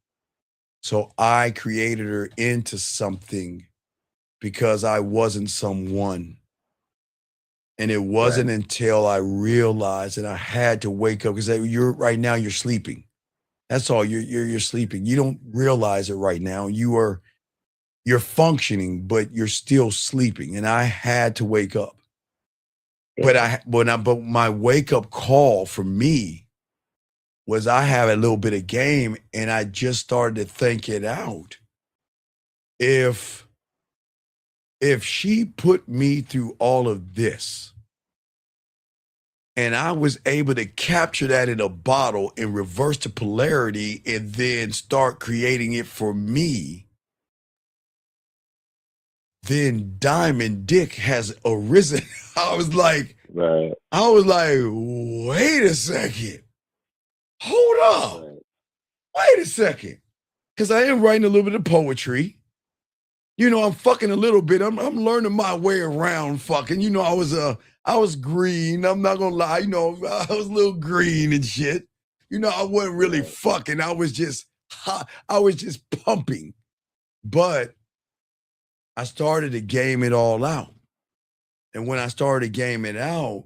So I created her into something because I wasn't someone. And it wasn't until I realized, and I had to wake up because right now you're sleeping. That's all. You're sleeping. You don't realize it right now. You're functioning, but you're still sleeping. And I had to wake up. But my wake up call for me was I have a little bit of game, and I just started to think it out. If she put me through all of this, and I was able to capture that in a bottle and reverse the polarity and then start creating it for me, then Diamond Dick has arisen. I was like, wait a second. Hold up. Wait a second. Because I am writing a little bit of poetry. You know, I'm fucking a little bit. I'm learning my way around fucking. You know, I was green. I'm not gonna lie. You know, I was a little green and shit. You know, I wasn't really fucking. I was just hot. I was just pumping. But I started to game it all out. And when I started gaming it out,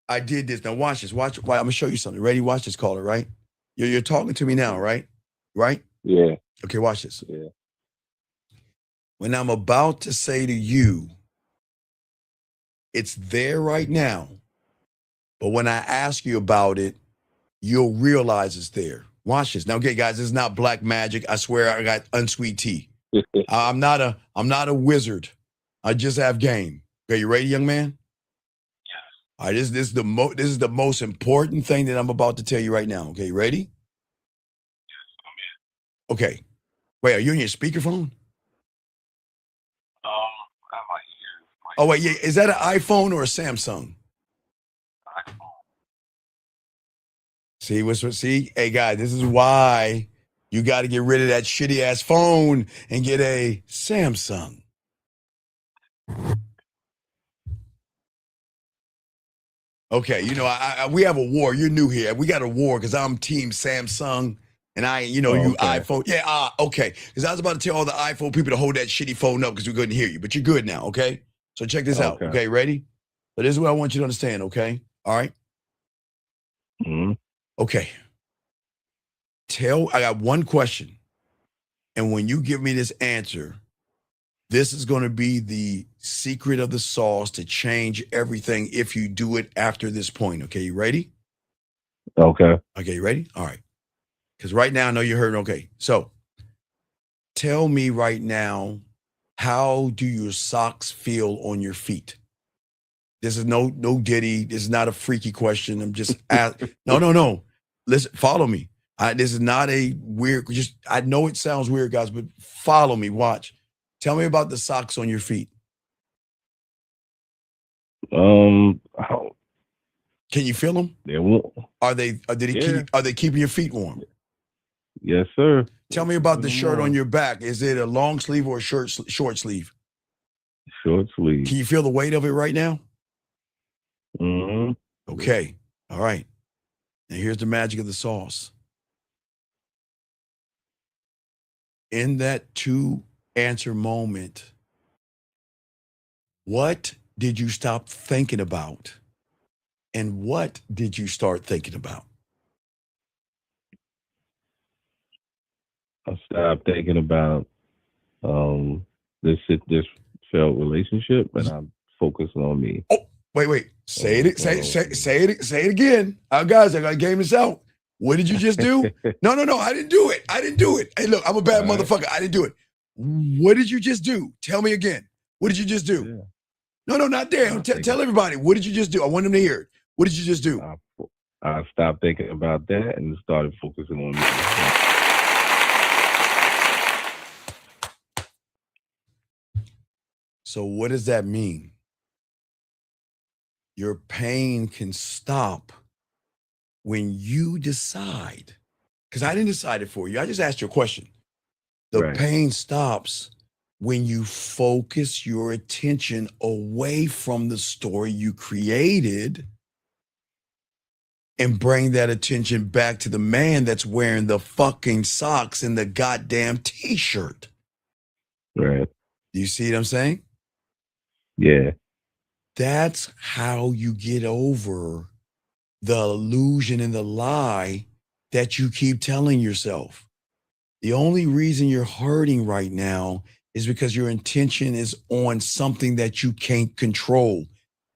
I did this. Now watch this. Watch. I'm gonna show you something. Ready? Watch this, caller. Right? You're talking to me now, right? Right? Yeah. Okay. Watch this. Yeah. When I'm about to say to you, it's there right now. But when I ask you about it, you'll realize it's there. Watch this. Now, okay, guys, this is not black magic. I swear I got unsweet tea. I'm not a wizard. I just have game. Okay, you ready, young man? Yes. All right, this is the most important thing that I'm about to tell you right now. Okay, you ready? Okay. Wait, are you on your speakerphone? Oh, wait, yeah. Is that an iPhone or a Samsung? See? Hey, guys, this is why you got to get rid of that shitty ass phone and get a Samsung. Okay, you know, we have a war. You're new here. We got a war because I'm team Samsung and you iPhone. Yeah, okay. Because I was about to tell all the iPhone people to hold that shitty phone up because we couldn't hear you. But you're good now, okay? So check this out. Okay, ready? So this is what I want you to understand, okay? All right? Mm-hmm. Okay. I got one question. And when you give me this answer, this is going to be the secret of the sauce to change everything if you do it after this point. Okay, you ready? Okay. Okay, you ready? All right. Because right now I know you heard. Okay, so tell me right now, how do your socks feel on your feet? This is no diddy. This is not a freaky question. I'm just no. Listen, follow me. This is not a weird. I know it sounds weird, guys, but follow me. Watch. Tell me about the socks on your feet. Can you feel them? They won't. Are they keeping your feet warm? Yes, sir. Tell me about the shirt on your back. Is it a long sleeve or a short sleeve? Short sleeve. Can you feel the weight of it right now? Mm-hmm. Okay. All right. Now here's the magic of the sauce. In that 2-answer moment, what did you stop thinking about? And what did you start thinking about? I stopped thinking about this failed relationship, and I'm focusing on me. Oh, wait. Say it again. Guys, I got to game this out. What did you just do? No, I didn't do it. Hey, look, I'm a bad motherfucker. I didn't do it. What did you just do? Tell me again. What did you just do? Yeah. No, not damn. Tell everybody. What did you just do? I want them to hear it. What did you just do? I stopped thinking about that and started focusing on me. So what does that mean? Your pain can stop when you decide, because I didn't decide it for you. I just asked you a question. The pain stops when you focus your attention away from the story you created and bring that attention back to the man that's wearing the fucking socks and the goddamn t-shirt. Right. Do you see what I'm saying? Yeah. That's how you get over the illusion and the lie that you keep telling yourself. The only reason you're hurting right now is because your intention is on something that you can't control.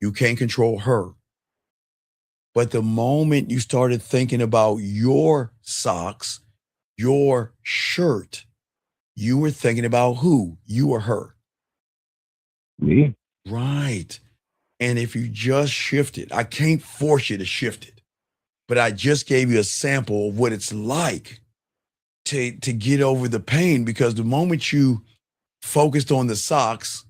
You can't control her. But the moment you started thinking about your socks, your shirt, you were thinking about who? You or her? Me. Right. And if you just shift it, I can't force you to shift it, but I just gave you a sample of what it's like to get over the pain, because the moment you focused on the socks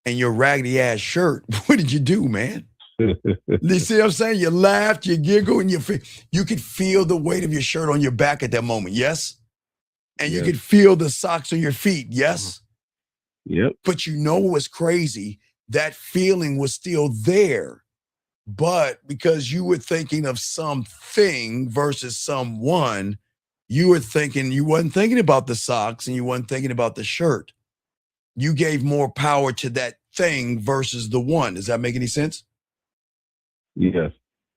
and your raggedy ass shirt, what did you do, man? You see what I'm saying? You laughed, you giggled, and you could feel the weight of your shirt on your back at that moment, yes? And you could feel the socks on your feet, yes? Yep. But you know what's crazy? That feeling was still there. But because you were thinking of something versus someone, you wasn't thinking about the socks and you wasn't thinking about the shirt. You gave more power to that thing versus the one. Does that make any sense? Yes.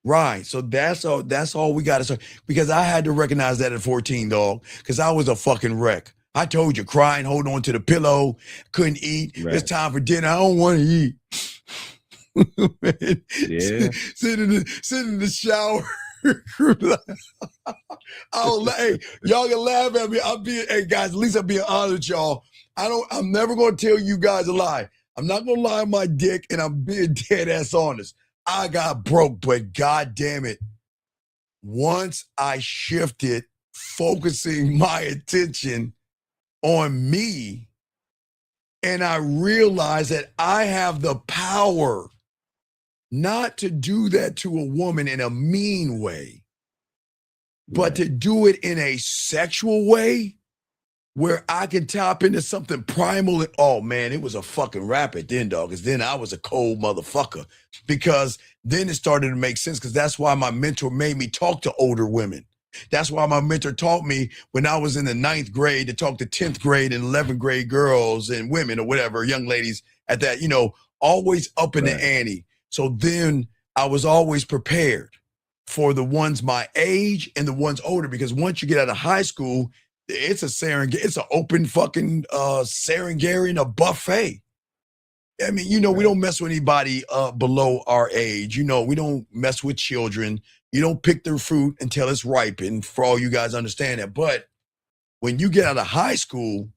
Right. So that's all we got to say. Because I had to recognize that at 14, dog, because I was a fucking wreck. I told you, crying, holding on to the pillow, couldn't eat. Right. It's time for dinner. I don't want to eat. Yeah. Sit in the shower. Hey, y'all can laugh at me. Hey guys, at least I'm being honest with y'all. I'm never gonna tell you guys a lie. I'm not gonna lie on my dick, and I'm being dead ass honest. I got broke, but god damn it. Once I shifted focusing my attention on me, and I realized that I have the power not to do that to a woman in a mean way, but to do it in a sexual way where I can tap into something primal. And oh man, it was a fucking rap at then, dog, because then I was a cold motherfucker, because then it started to make sense, because that's why my mentor made me talk to older women. That's why my mentor taught me when I was in the 9th grade to talk to 10th grade and 11th grade girls and women or whatever, young ladies at that, always up in the ante. So then I was always prepared for the ones my age and the ones older, because once you get out of high school, it's an open fucking Serengeti and a buffet. I mean, we don't mess with anybody below our age. We don't mess with children. You don't pick their fruit until it's ripened, for all you guys understand that. But when you get out of high school,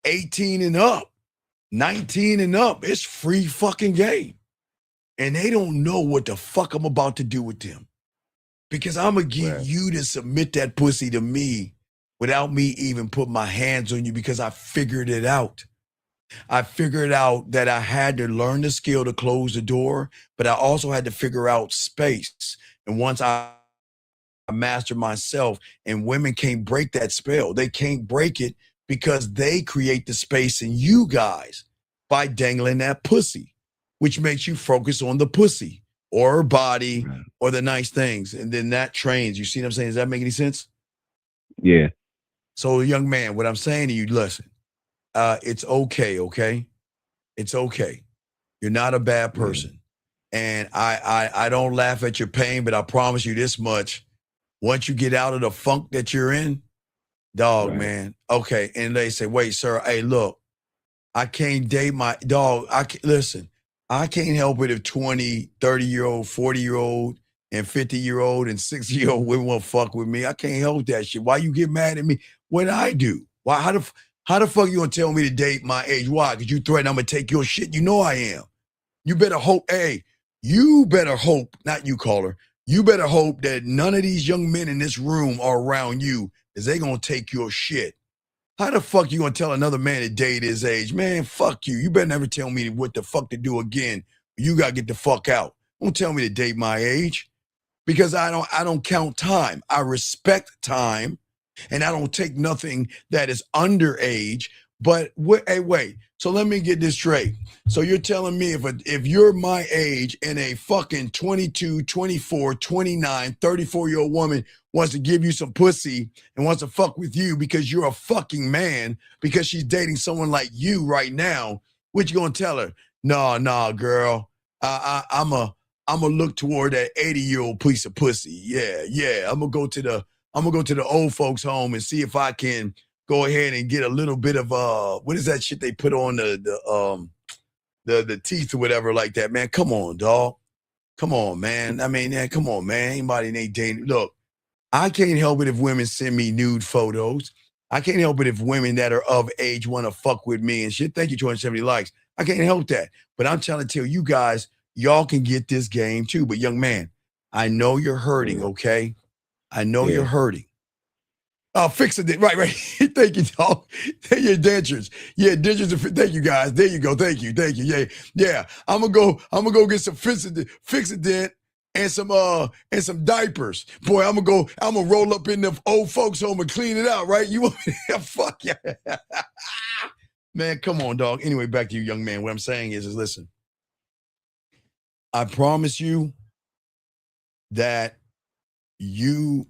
18 and up, 19 and up, it's free fucking game. And they don't know what the fuck I'm about to do with them, because I'm going to get you to submit that pussy to me without me even putting my hands on you, because I figured it out. I figured out that I had to learn the skill to close the door, but I also had to figure out space. And once I mastered myself, and women can't break that spell. They can't break it because they create the space in you guys by dangling that pussy, which makes you focus on the pussy or her body or the nice things. And then that trains. You see what I'm saying? Does that make any sense? Yeah. So, young man, what I'm saying to you, listen, it's okay, okay? It's okay. You're not a bad person. And I don't laugh at your pain, but I promise you this much. Once you get out of the funk that you're in, dog, man, okay. And they say, wait, sir, hey, look, I can't date my dog. Listen, I can't help it if 20, 30-year-old, 40-year-old, and 50-year-old and 60-year-old women won't fuck with me. I can't help that shit. Why you get mad at me? What I do? Why? How the fuck you gonna tell me to date my age? Why? Because you threaten I'm gonna take your shit. You know I am. You better hope, you better hope, not you, caller. You better hope that none of these young men in this room are around you, because they gonna take your shit. How the fuck you gonna tell another man to date his age? Man, fuck you. You better never tell me what the fuck to do again. You gotta get the fuck out. Don't tell me to date my age, because I don't count time. I respect time, and I don't take nothing that is underage. But wait. So let me get this straight. So you're telling me if you're my age and a fucking 22, 24, 29, 34-year-old woman wants to give you some pussy and wants to fuck with you because you're a fucking man, because she's dating someone like you right now, what you gonna tell her? Nah, girl. I'm a look toward that 80-year-old piece of pussy. Yeah. I'm gonna go to the old folks home and see if I can go ahead and get a little bit of what is that shit they put on the teeth or whatever like that, man. Come on, dog. Come on, man. I mean, come on, man. Anybody ain't dating. Look, I can't help it if women send me nude photos. I can't help it if women that are of age want to fuck with me and shit. Thank you, 270 likes. I can't help that. But I'm trying to tell you guys, y'all can get this game too. But young man, I know you're hurting, okay? I know you're hurting. Oh, fix it. Right. Thank you, dog. Your dentures. Yeah, dentures. Thank you, guys. There you go. Thank you. Yeah. I'm gonna go get some Fix-A-Dent and some diapers. Boy, I'm gonna roll up in the old folks home and clean it out, right? You want me to fuck yeah. Man, come on, dog. Anyway, back to you, young man. What I'm saying is listen. I promise you that you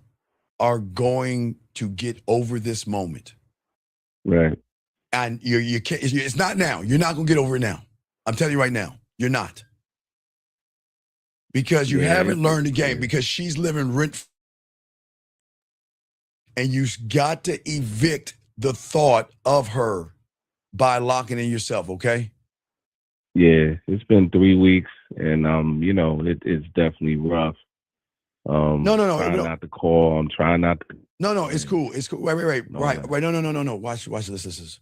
are going to get over this moment. Right. And you can't, it's not now. You're not going to get over it now. I'm telling you right now, you're not. Because you haven't learned the game, because she's living rent. And you got to evict the thought of her by locking in yourself, okay? Yeah, it's been 3 weeks, and it's definitely rough. No. Trying not to call. I'm trying not to. No, it's cool. It's cool. Wait. Right. No. Watch this.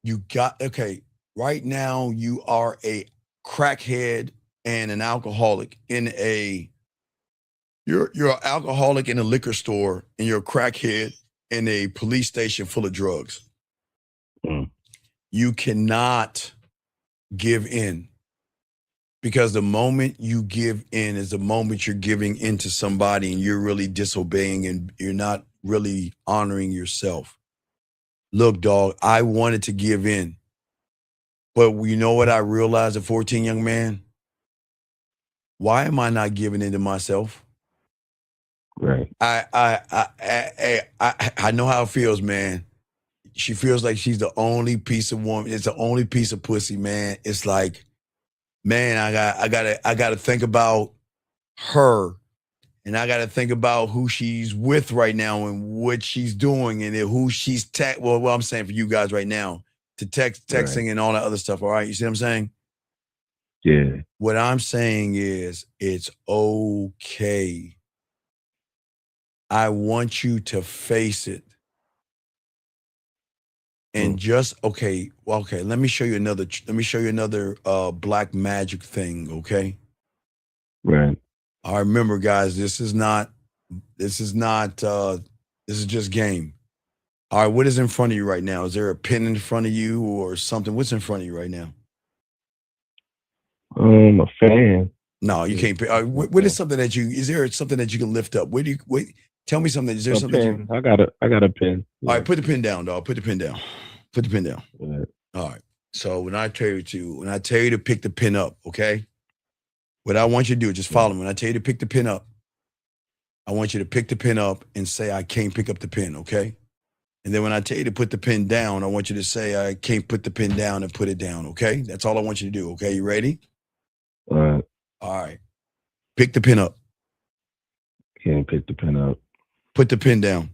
You got, okay, right now you are a crackhead and an alcoholic you're an alcoholic in a liquor store, and you're a crackhead in a police station full of drugs. You cannot give in, because the moment you give in is the moment you're giving in to somebody and you're really disobeying and you're not really honoring yourself. Look, dog, I wanted to give in, but you know what I realized at 14, young man? Why am I not giving in to myself? Right. I know how it feels, man. She feels like she's the only piece of woman. It's the only piece of pussy, man. It's like, man, I gotta think about her, and I gotta think about who she's with right now and what she's doing and who she's well, what I'm saying for you guys right now, to texting and all that other stuff. All right, you see what I'm saying? Yeah. What I'm saying is, it's okay. I want you to face it. And let me show you another black magic thing, okay? Right. All right, remember, guys, this is just game. All right, what is in front of you right now? Is there a pen in front of you or something? What's in front of you right now? A fan. No, you can't. What is something that is there something that you can lift up? Tell me something. Is there something? I got a pen. All right, put the pen down, dog. Put the pen down. Right. All right. So when I tell you to pick the pen up, okay? What I want you to do is just follow me. When I tell you to pick the pen up, I want you to pick the pen up and say, I can't pick up the pen, okay? And then when I tell you to put the pen down, I want you to say, I can't put the pen down and put it down, okay? That's all I want you to do, okay? You ready? All right. All right. Pick the pen up. Can't pick the pen up. Put the pen down.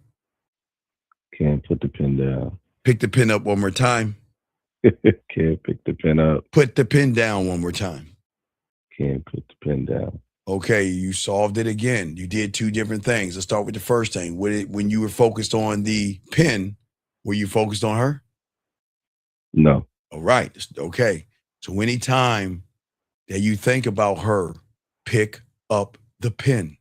Can't put the pen down. Pick the pen up one more time. Can't pick the pen up. Put the pen down one more time. Can't put the pen down. Okay, you solved it again. You did two different things. Let's start with the first thing. When you were focused on the pen, were you focused on her? No. All right. Okay. So anytime that you think about her, pick up the pen,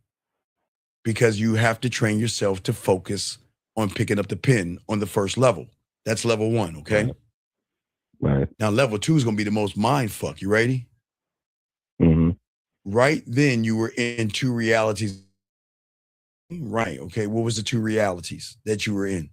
because you have to train yourself to focus on picking up the pen on the first level. That's level 1, okay? Right. Now, level 2 is going to be the most mind fuck. You ready? Mm-hmm. Right then, you were in two realities. Right. Okay. What was the two realities that you were in?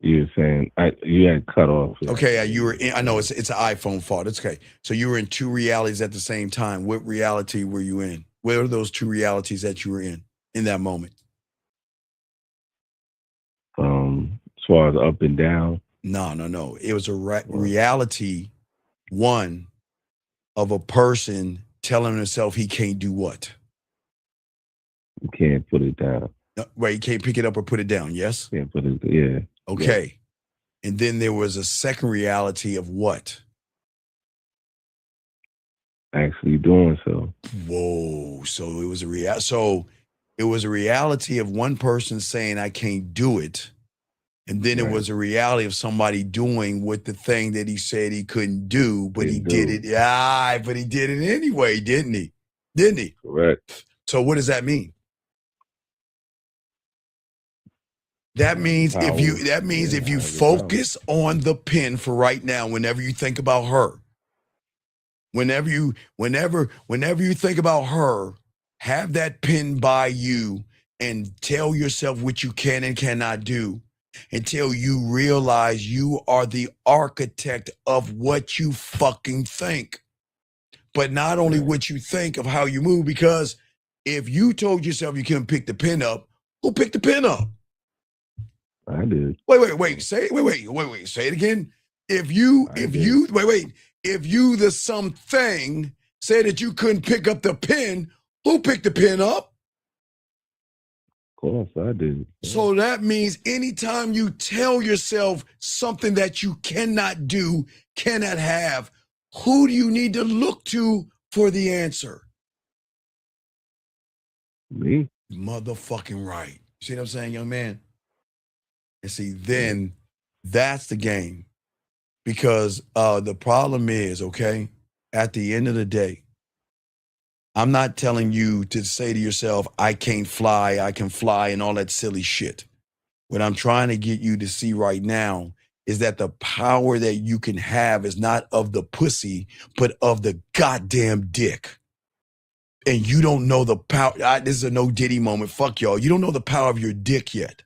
You were saying you had cut off. Okay. You were in. I know it's an iPhone fault. It's okay. So you were in two realities at the same time. What reality were you in? What are those two realities that you were in that moment? As far as up and down. No. It was a reality one of a person telling himself he can't do what? You can't put it down. No, right, you can't pick it up or put it down, yes? Can't put it, yeah. Okay. Yeah. And then there was a second reality of what? Actually doing so. Whoa. So it was a reality of one person saying I can't do it. And then it was a reality of somebody doing what the thing that he said he couldn't do, but he did it. Yeah, but he did it anyway, didn't he? Didn't he? Correct. So what does that mean? That means if you focus on the pen for right now, whenever you think about her, whenever you think about her, have that pen by you and tell yourself what you can and cannot do, until you realize you are the architect of what you fucking think. But not only what you think, of how you move, because if you told yourself you couldn't pick the pen up, who picked the pen up? I did. Wait. Say it again. If you the something said that you couldn't pick up the pen, who picked the pen up? Of course, I did. So that means anytime you tell yourself something that you cannot do, cannot have, who do you need to look to for the answer? Me. Motherfucking right. You see what I'm saying, young man? And see, then that's the game. Because the problem is, okay, at the end of the day, I'm not telling you to say to yourself, I can't fly, I can fly, and all that silly shit. What I'm trying to get you to see right now is that the power that you can have is not of the pussy, but of the goddamn dick. And you don't know the power. This is a no Diddy moment. Fuck y'all. You don't know the power of your dick yet.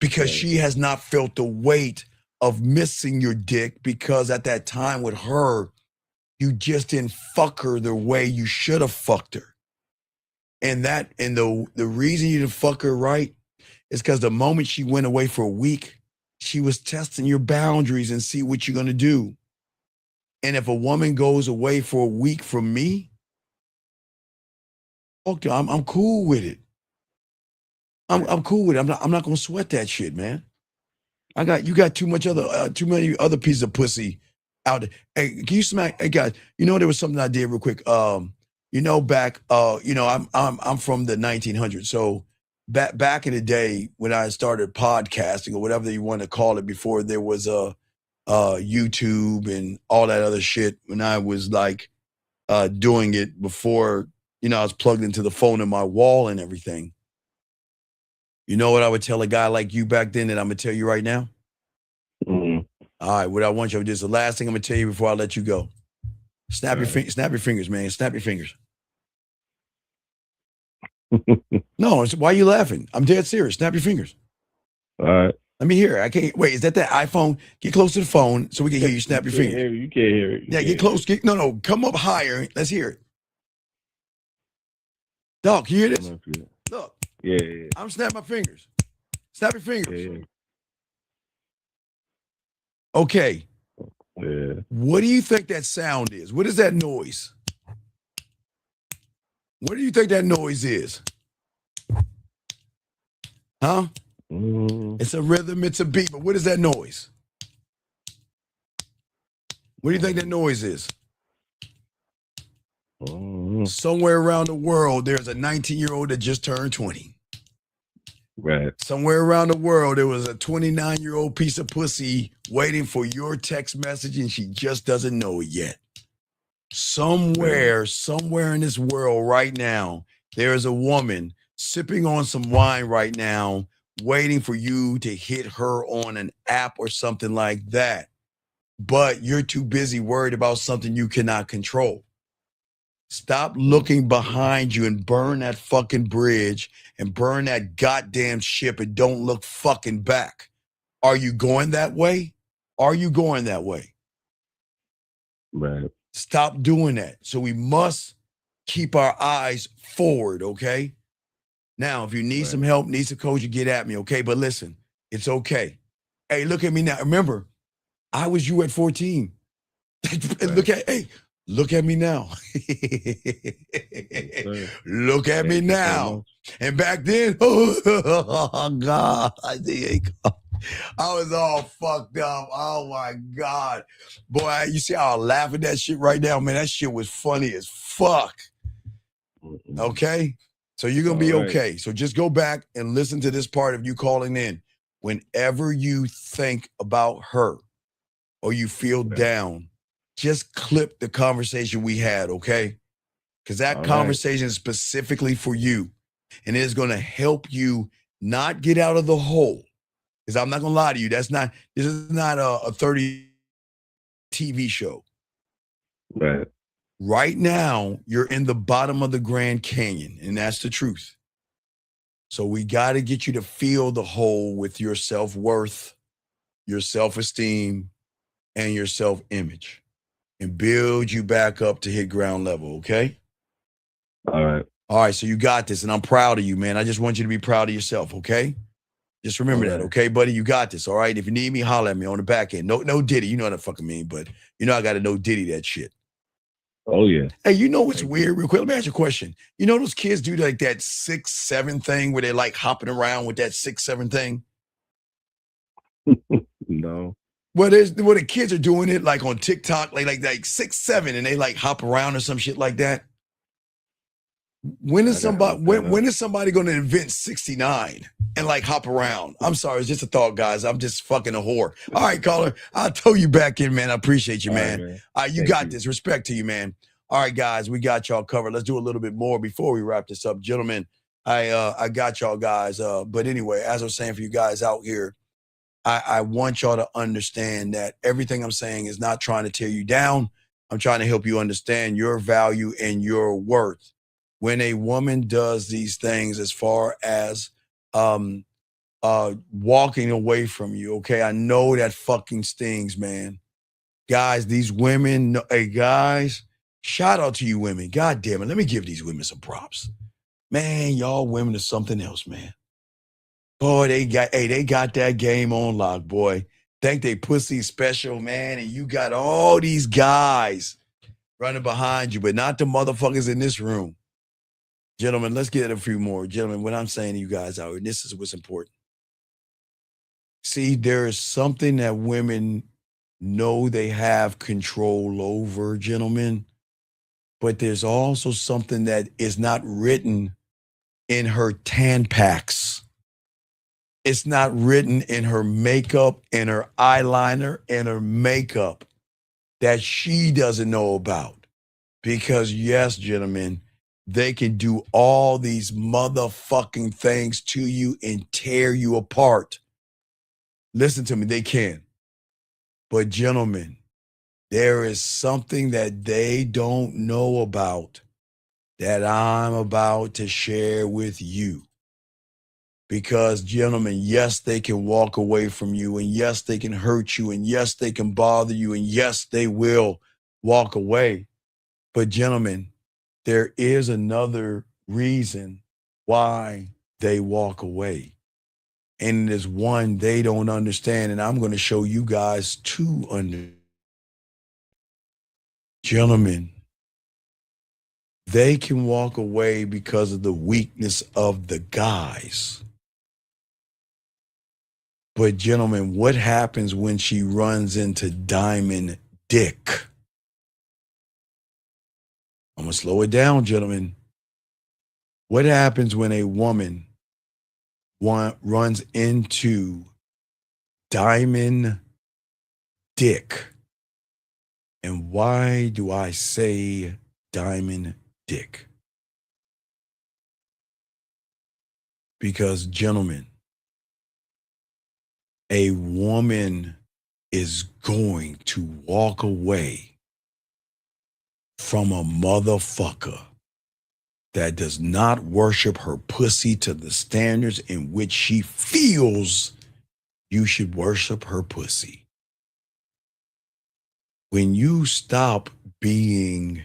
Because she has not felt the weight of missing your dick, because at that time with her, you just didn't fuck her the way you should have fucked her. And the reason you didn't fuck her right is because the moment she went away for a week, she was testing your boundaries and see what you're going to do. And if a woman goes away for a week from me, okay, I'm cool with it. I'm cool with it. I'm not going to sweat that shit, man. You got too many other pieces of pussy out there. Hey, can you smack? Hey guys, there was something I did real quick. I'm from the 1900s. So back in the day when I started podcasting, or whatever you want to call it, before there was YouTube and all that other shit, when I was like doing it before, I was plugged into the phone in my wall and everything. You know what I would tell a guy like you back then that I'm going to tell you right now? Mm-hmm. All right, what I want you to do is the last thing I'm going to tell you before I let you go. Snap your fingers, man. Snap your fingers. No, why are you laughing? I'm dead serious. Snap your fingers. All right. Let me hear it. I can't wait. Is that iPhone? Get close to the phone so we can hear you snap your fingers. You can't hear it. Yeah, get close. No, come up higher. Let's hear it. Dog, can you hear this? Look. Yeah. I'm snapping my fingers. Snap your fingers. Yeah. Okay. Yeah. What do you think that sound is? What is that noise? What do you think that noise is? Huh? It's a rhythm, it's a beat, but what is that noise? What do you think that noise is? Somewhere around the world, there's a 19-year-old that just turned 20. Right. Somewhere around the world, there was a 29-year-old piece of pussy waiting for your text message, and she just doesn't know it yet. Somewhere in this world right now, there is a woman sipping on some wine right now, waiting for you to hit her on an app or something like that. But you're too busy worried about something you cannot control. Stop looking behind you and burn that fucking bridge and burn that goddamn ship and don't look fucking back. Are you going that way? Are you going that way? Right. Stop doing that. So we must keep our eyes forward, okay? Now, if you need some help, need some coaching, get at me, okay? But listen, it's okay. Hey, look at me now. Remember, I was you at 14. Look at me now. Look at me now. And back then, oh God, I was all fucked up. Oh my God. Boy, you see how I laugh at that shit right now? Man, that shit was funny as fuck. Okay? So you're going to be okay. So just go back and listen to this part of you calling in. Whenever you think about her or you feel down, just clip the conversation we had, okay? Because that conversation is specifically for you. And it is going to help you not get out of the hole. Because I'm not going to lie to you, this is not a 30 TV show. Right. Right now, you're in the bottom of the Grand Canyon, and that's the truth. So we got to get you to feel the hole with your self-worth, your self-esteem, and your self-image, and build you back up to hit ground level, okay? All right. All right, so you got this, and I'm proud of you, man. I just want you to be proud of yourself, okay? Just remember that, okay, buddy? You got this, all right? If you need me, holler at me on the back end. No Diddy, you know what I fucking mean, but you know I got to know Diddy that shit. Oh, yeah. Hey, you know what's weird? Real quick, let me ask you a question. You know those kids do like that 6'7" thing where they're like hopping around with that 6'7" thing? No. Well, the kids are doing it like on TikTok, like 6'7", and they like hop around or some shit like that. When is somebody going to invent 69 and like hop around? I'm sorry, it's just a thought, guys. I'm just fucking a whore. All right, caller, I'll throw you back in, man. I appreciate you, man. All right, you got this. Respect to you, man. All right, guys, we got y'all covered. Let's do a little bit more before we wrap this up, gentlemen. I got y'all guys. But anyway, as I was saying for you guys out here, I want y'all to understand that everything I'm saying is not trying to tear you down. I'm trying to help you understand your value and your worth. When a woman does these things as far as walking away from you, okay, I know that fucking stings, man. Guys, these women, hey, guys, shout out to you women. God damn it, let me give these women some props. Man, y'all women are something else, man. Boy, they got that game on lock, boy. Think they pussy special, man, and you got all these guys running behind you, but not the motherfuckers in this room. Gentlemen, let's get a few more. Gentlemen, what I'm saying to you guys out here, and this is what's important. See, there is something that women know they have control over, gentlemen, but there's also something that is not written in her Tampax. It's not written in her makeup, in her eyeliner, in her makeup that she doesn't know about. Because yes, gentlemen, they can do all these motherfucking things to you and tear you apart. Listen to me, they can. But gentlemen, there is something that they don't know about that I'm about to share with you. Because, gentlemen, yes, they can walk away from you, and yes, they can hurt you, and yes, they can bother you, and yes, they will walk away. But, gentlemen, there is another reason why they walk away. And it is one they don't understand. And I'm going to show you guys two Gentlemen, they can walk away because of the weakness of the guys. But gentlemen, what happens when she runs into Diamond Dick? I'm going to slow it down, gentlemen. What happens when a woman runs into Diamond Dick? And why do I say Diamond Dick? Because, gentlemen, a woman is going to walk away from a motherfucker that does not worship her pussy to the standards in which she feels you should worship her pussy. When you stop being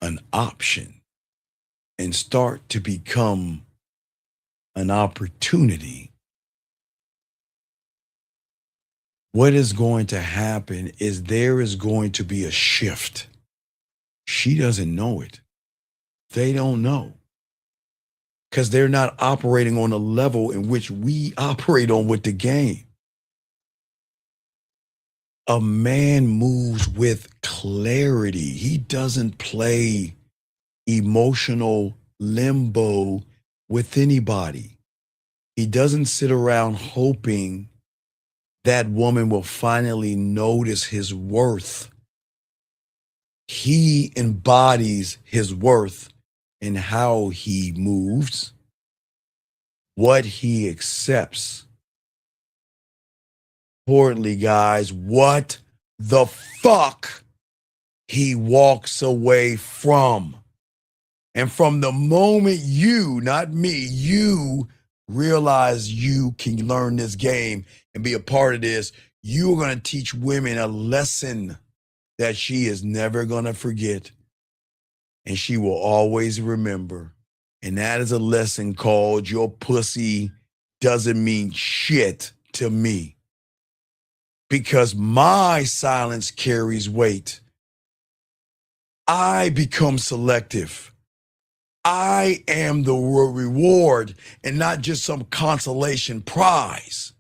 an option and start to become an opportunity, what is going to happen is there is going to be a shift. She doesn't know it. They don't know. Because they're not operating on a level in which we operate on with the game. A man moves with clarity. He doesn't play emotional limbo with anybody. He doesn't sit around hoping that woman will finally notice his worth. He embodies his worth in how he moves, what he accepts. Importantly, guys, what the fuck he walks away from. And from the moment you, not me, you realize you can learn this game and be a part of this, you're going to teach women a lesson that she is never going to forget. And she will always remember. And that is a lesson called your pussy doesn't mean shit to me. Because my silence carries weight. I become selective. I am the reward and not just some consolation prize.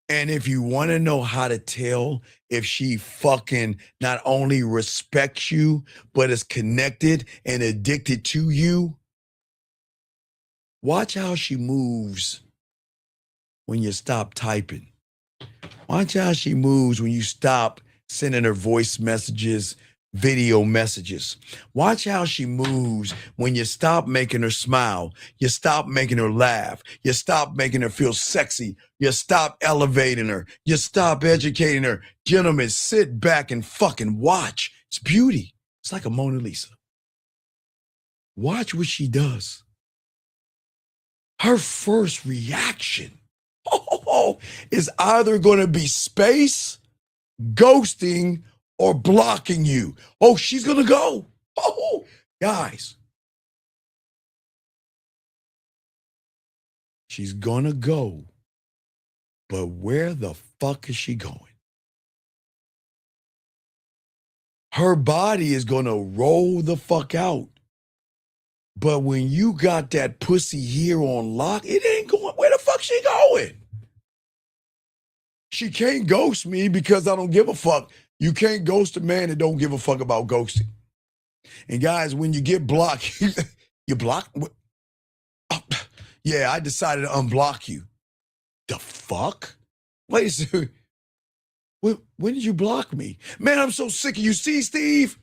And if you want to know how to tell if she fucking not only respects you, but is connected and addicted to you, watch how she moves when you stop typing. Watch how she moves when you stop sending her voice messages, video messages. Watch how she moves when you stop making her smile, you stop making her laugh, you stop making her feel sexy, you stop elevating her, you stop educating her. Gentlemen, sit back and fucking watch. It's beauty. It's like a Mona Lisa. Watch what she does. Her first reaction is either going to be space, ghosting, or blocking you. Oh, she's going to go. Oh, guys. She's going to go. But where the fuck is she going? Her body is going to roll the fuck out. But when you got that pussy here on lock, it ain't going. Where the fuck she going? She can't ghost me because I don't give a fuck. You can't ghost a man that don't give a fuck about ghosting. And guys, when you get blocked, you block. Oh, yeah, I decided to unblock you. The fuck? Wait a second. When did you block me? Man, I'm so sick of you. See, Steve?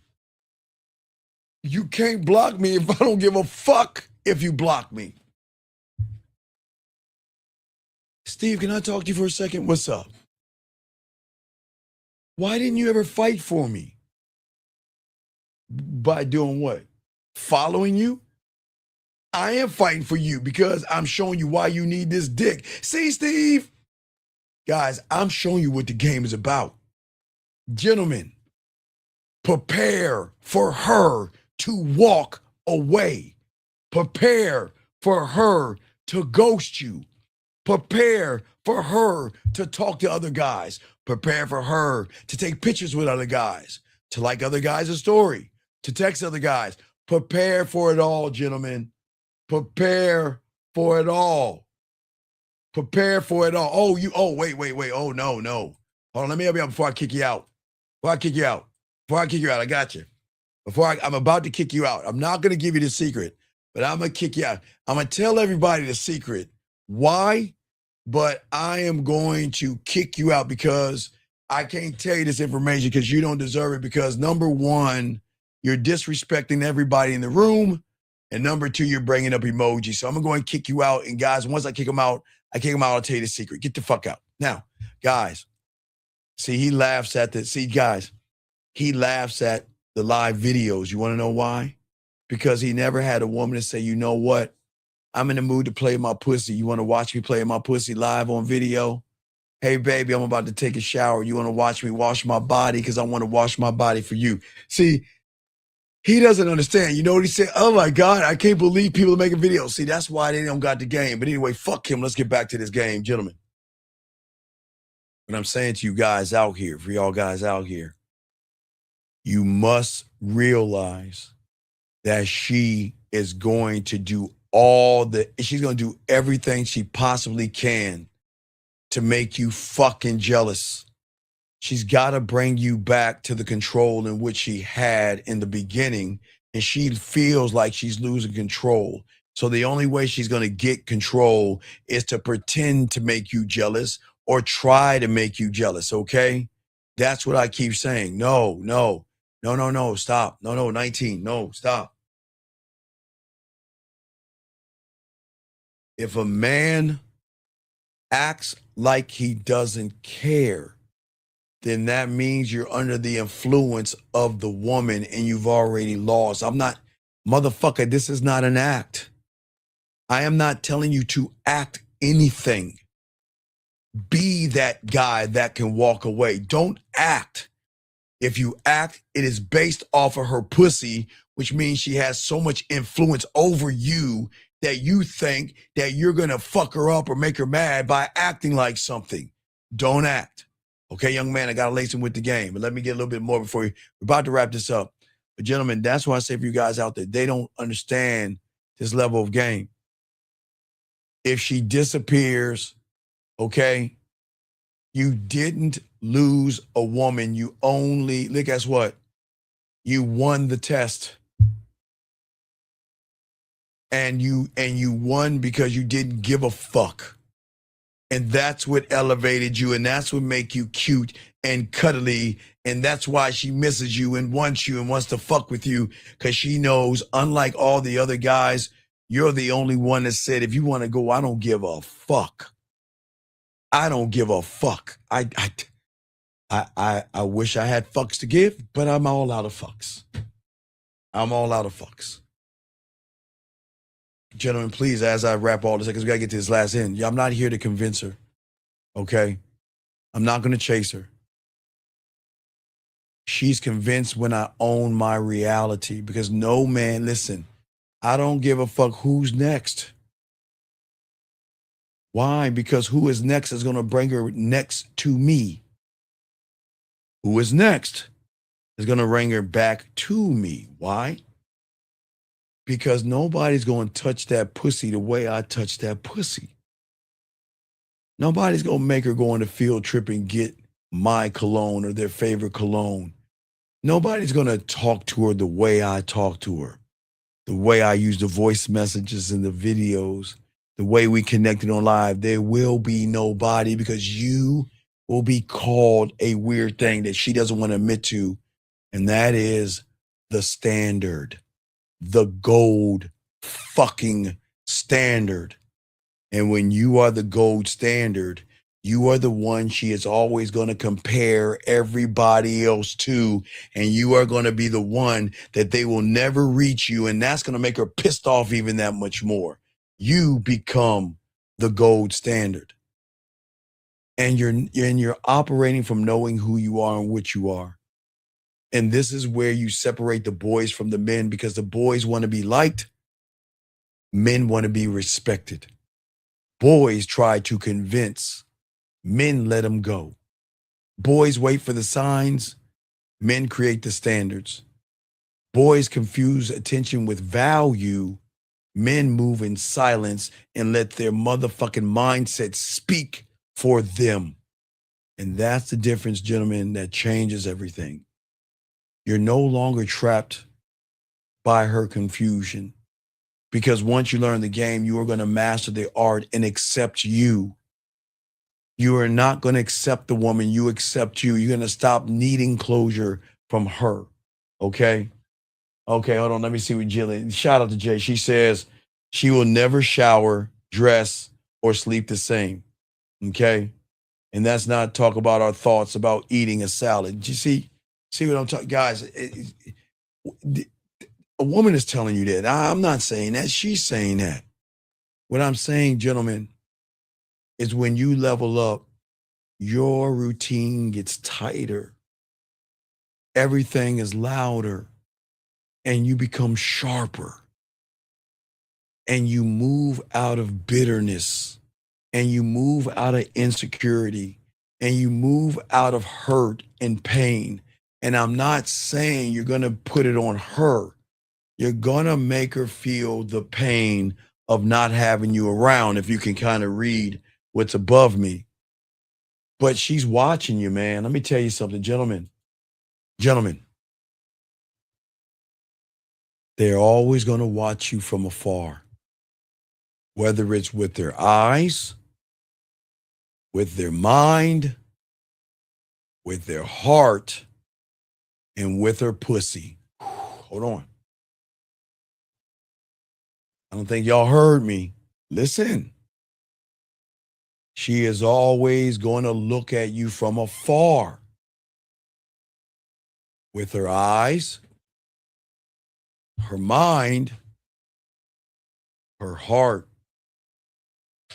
You can't block me if I don't give a fuck if you block me. Steve, can I talk to you for a second? What's up? Why didn't you ever fight for me? By doing what? Following you? I am fighting for you because I'm showing you why you need this dick. See, Steve? Guys, I'm showing you what the game is about. Gentlemen, prepare for her to walk away. Prepare for her to ghost you. Prepare for her to talk to other guys. Prepare for her to take pictures with other guys, to like other guys' story, to text other guys. Prepare for it all, gentlemen. Prepare for it all. Prepare for it all. Wait. Oh, no. Hold on, let me help you out before I kick you out. I got you. I'm about to kick you out. I'm not going to give you the secret, but I'm going to kick you out. I'm going to tell everybody the secret. Why? But I am going to kick you out because I can't tell you this information because you don't deserve it because number one, you're disrespecting everybody in the room. And number two, you're bringing up emojis. So I'm going to go and kick you out. And guys, once I kick them out, I'll tell you the secret. Get the fuck out. Now, guys, see, he laughs at the live videos. You want to know why? Because he never had a woman to say, you know what? I'm in the mood to play my pussy. You want to watch me play my pussy live on video? Hey, baby, I'm about to take a shower. You want to watch me wash my body? Because I want to wash my body for you. See, he doesn't understand. You know what he said? Oh, my God, I can't believe people are making videos. See, that's why they don't got the game. But anyway, fuck him. Let's get back to this game, gentlemen. What I'm saying to you guys out here, for y'all guys out here, you must realize that she is going to do she's going to do everything she possibly can to make you fucking jealous. She's got to bring you back to the control in which she had in the beginning, and she feels like she's losing control. So the only way she's going to get control is to pretend to make you jealous or try to make you jealous, okay? That's what I keep saying. No, stop. No, 19, no, stop. If a man acts like he doesn't care, then that means you're under the influence of the woman and you've already lost. Motherfucker, this is not an act. I am not telling you to act anything. Be that guy that can walk away. Don't act. If you act, it is based off of her pussy, which means she has so much influence over you that you think that you're going to fuck her up or make her mad by acting like something. Don't act. Okay, young man, I got to lace him with the game. But let me get a little bit more before we're about to wrap this up. But gentlemen, that's why I say for you guys out there, they don't understand this level of game. If she disappears, okay, you didn't lose a woman. You only, look, guess what? You won the test. And you won because you didn't give a fuck. And that's what elevated you, and that's what make you cute and cuddly, and that's why she misses you and wants to fuck with you, because she knows, unlike all the other guys, you're the only one that said, if you want to go, I don't give a fuck. I don't give a fuck. I wish I had fucks to give, but I'm all out of fucks. Gentlemen, please, as I wrap all this, because we got to get to this last end. I'm not here to convince her, okay? I'm not going to chase her. She's convinced when I own my reality, because no man, listen, I don't give a fuck who's next. Why? Because who is next is going to bring her next to me. Who is next is going to bring her back to me. Why? Because nobody's going to touch that pussy the way I touch that pussy. Nobody's going to make her go on the field trip and get my cologne or their favorite cologne. Nobody's going to talk to her the way I talk to her, the way I use the voice messages and the videos, the way we connected on live. There will be nobody, because you will be called a weird thing that she doesn't want to admit to, and that is the standard. The gold fucking standard. And when you are the gold standard, You are the one she is always going to compare everybody else to, and you are going to be the one that they will never reach you, and that's going to make her pissed off even that much more. You become the gold standard. And you're operating from knowing who you are and what you are. And this is where you separate the boys from the men, because the boys want to be liked. Men want to be respected. Boys try to convince. Men let them go. Boys wait for the signs. Men create the standards. Boys confuse attention with value. Men move in silence and let their motherfucking mindset speak for them. And that's the difference, gentlemen, that changes everything. You're no longer trapped by her confusion, because once you learn the game, you are going to master the art and accept you. You are not going to accept the woman. You accept you. You're going to stop needing closure from her. Okay? Okay, hold on. Let me see what Jillian. Shout out to Jay. She says she will never shower, dress, or sleep the same. Okay? And that's not talk about our thoughts about eating a salad. You see what I'm talking, guys? A woman is telling you that. I'm not saying that. She's saying that. What I'm saying, gentlemen, is when you level up, your routine gets tighter. Everything is louder, and you become sharper. And you move out of bitterness, and you move out of insecurity, and you move out of hurt and pain. And I'm not saying you're going to put it on her. You're going to make her feel the pain of not having you around, if you can kind of read what's above me. But she's watching you, man. Let me tell you something, gentlemen. Gentlemen, they're always going to watch you from afar, whether it's with their eyes, with their mind, with their heart, and with her pussy. Hold on. I don't think y'all heard me. Listen. She is always going to look at you from afar, with her eyes, her mind, her heart,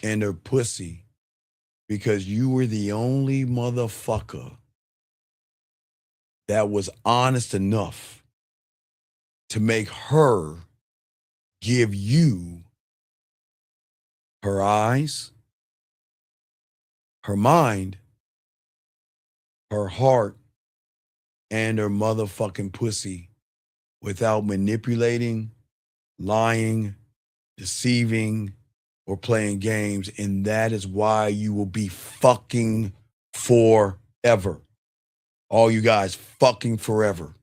and her pussy, because you were the only motherfucker that was honest enough to make her give you her eyes, her mind, her heart, and her motherfucking pussy without manipulating, lying, deceiving, or playing games. And that is why you will be fucking forever. All you guys fucking forever.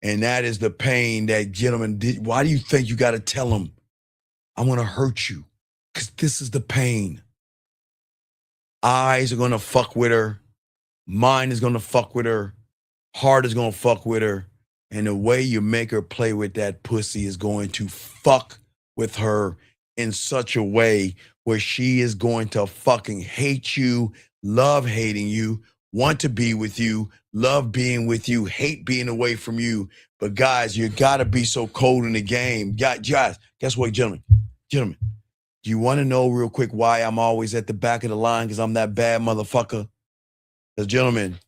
And that is the pain that gentleman did. Why do you think you got to tell him, I want to hurt you? Because this is the pain. Eyes are going to fuck with her. Mind is going to fuck with her. Heart is going to fuck with her. And the way you make her play with that pussy is going to fuck with her in such a way where she is going to fucking hate you, love hating you, want to be with you, love being with you, hate being away from you. But guys, you got to be so cold in the game. Guys, guess what, gentlemen? Gentlemen, do you want to know real quick why I'm always at the back of the line? Because I'm that bad motherfucker. Because, gentlemen,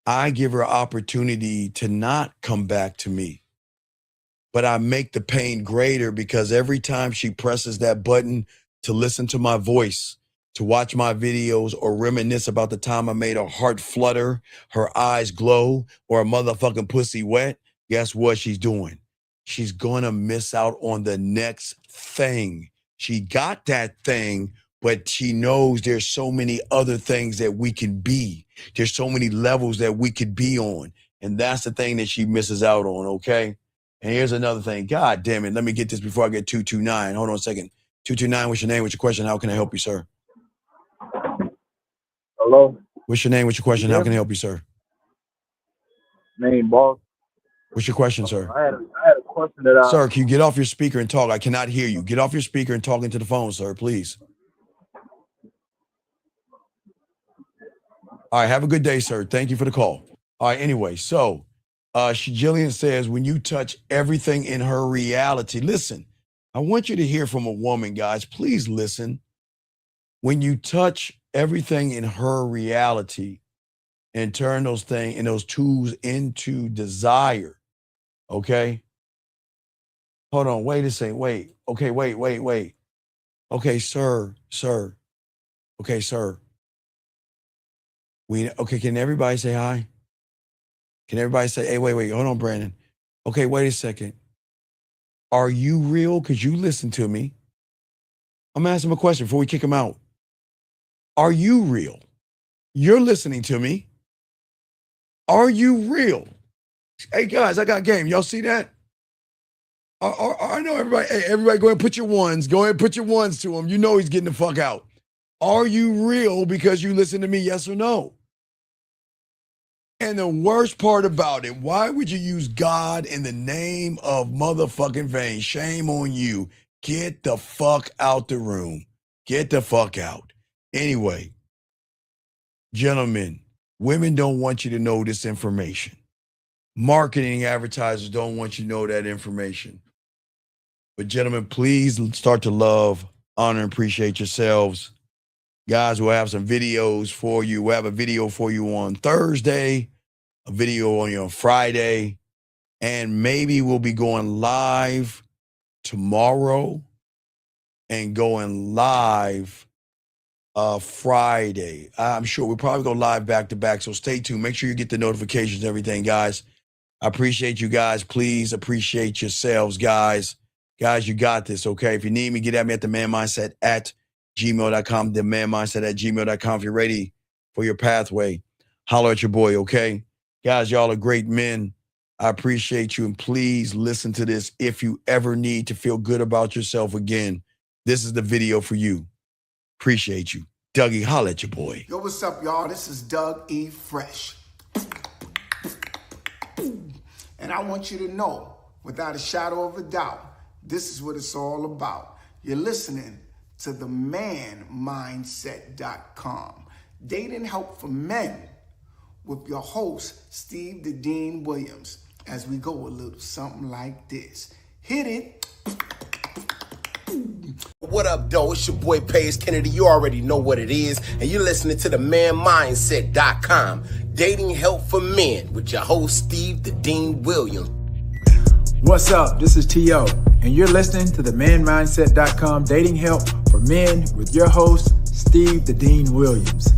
I give her opportunity to not come back to me. But I make the pain greater, because every time she presses that button to listen to my voice, to watch my videos, or reminisce about the time I made her heart flutter, her eyes glow, or a motherfucking pussy wet, guess what she's doing? She's gonna miss out on the next thing. She got that thing, but she knows there's so many other things that we can be. There's so many levels that we could be on. And that's the thing that she misses out on, okay? And here's another thing. God damn it. Let me get this before I get 229. Hold on a second. 229, what's your name? What's your question? How can I help you, sir? Hello? What's your name? What's your question? How can I help you, sir? Name, boss. What's your question, sir? I had a question that I... Sir, can you get off your speaker and talk? I cannot hear you. Get off your speaker and talk into the phone, sir, please. All right, have a good day, sir. Thank you for the call. All right, anyway, so Jillian says, when you touch everything in her reality, listen, I want you to hear from a woman, guys. Please listen. When you touch everything in her reality and turn those things and those tools into desire, okay? Hold on, wait a second, wait. Okay, wait. Okay, sir. Okay, sir. Can everybody say hi? Can everybody say, hey, wait, hold on, Brandon. Okay, wait a second. Are you real? Because you listen to me. I'm asking him a question before we kick him out. Are you real? You're listening to me. Are you real? Hey, guys, I got game. Y'all see that? I know everybody. Hey, everybody, go ahead and put your ones. Go ahead and put your ones to him. You know he's getting the fuck out. Are you real because you listen to me, yes or no? And the worst part about it, why would you use God in the name of motherfucking vain? Shame on you. Get the fuck out the room. Get the fuck out. Anyway, gentlemen, women don't want you to know this information. Marketing advertisers don't want you to know that information. But gentlemen, please start to love, honor, and appreciate yourselves. Guys, we'll have some videos for you. We'll have a video for you on Thursday, a video on you on Friday, and maybe we'll be going live tomorrow and going live Friday. I'm sure we'll probably go live back to back, so stay tuned. Make sure you get the notifications and everything, guys. I appreciate you guys. Please appreciate yourselves, guys. Guys, you got this, okay? If you need me, get at me at themanmindset@gmail.com, themanmindset@gmail.com. If you're ready for your pathway, holler at your boy, okay? Guys, y'all are great men. I appreciate you, and please listen to this. If you ever need to feel good about yourself again, this is the video for you. Appreciate you. Dougie, holler at your boy. Yo, what's up, y'all? This is Doug E. Fresh. And I want you to know, without a shadow of a doubt, this is what it's all about. You're listening to themanmindset.com. Dating help for men with your host, Steve the Dean Williams, as we go a little something like this. Hit it. What up, though? It's your boy, Paige Kennedy. You already know what it is. And you're listening to themanmindset.com. Dating help for men with your host, Steve the Dean Williams. What's up? This is T.O. and you're listening to themanmindset.com dating help for men with your host, Steve the Dean Williams.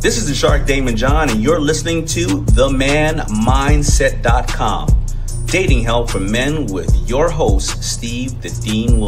This is the Shark Damon John, and you're listening to themanmindset.com dating help for men with your host, Steve the Dean Williams.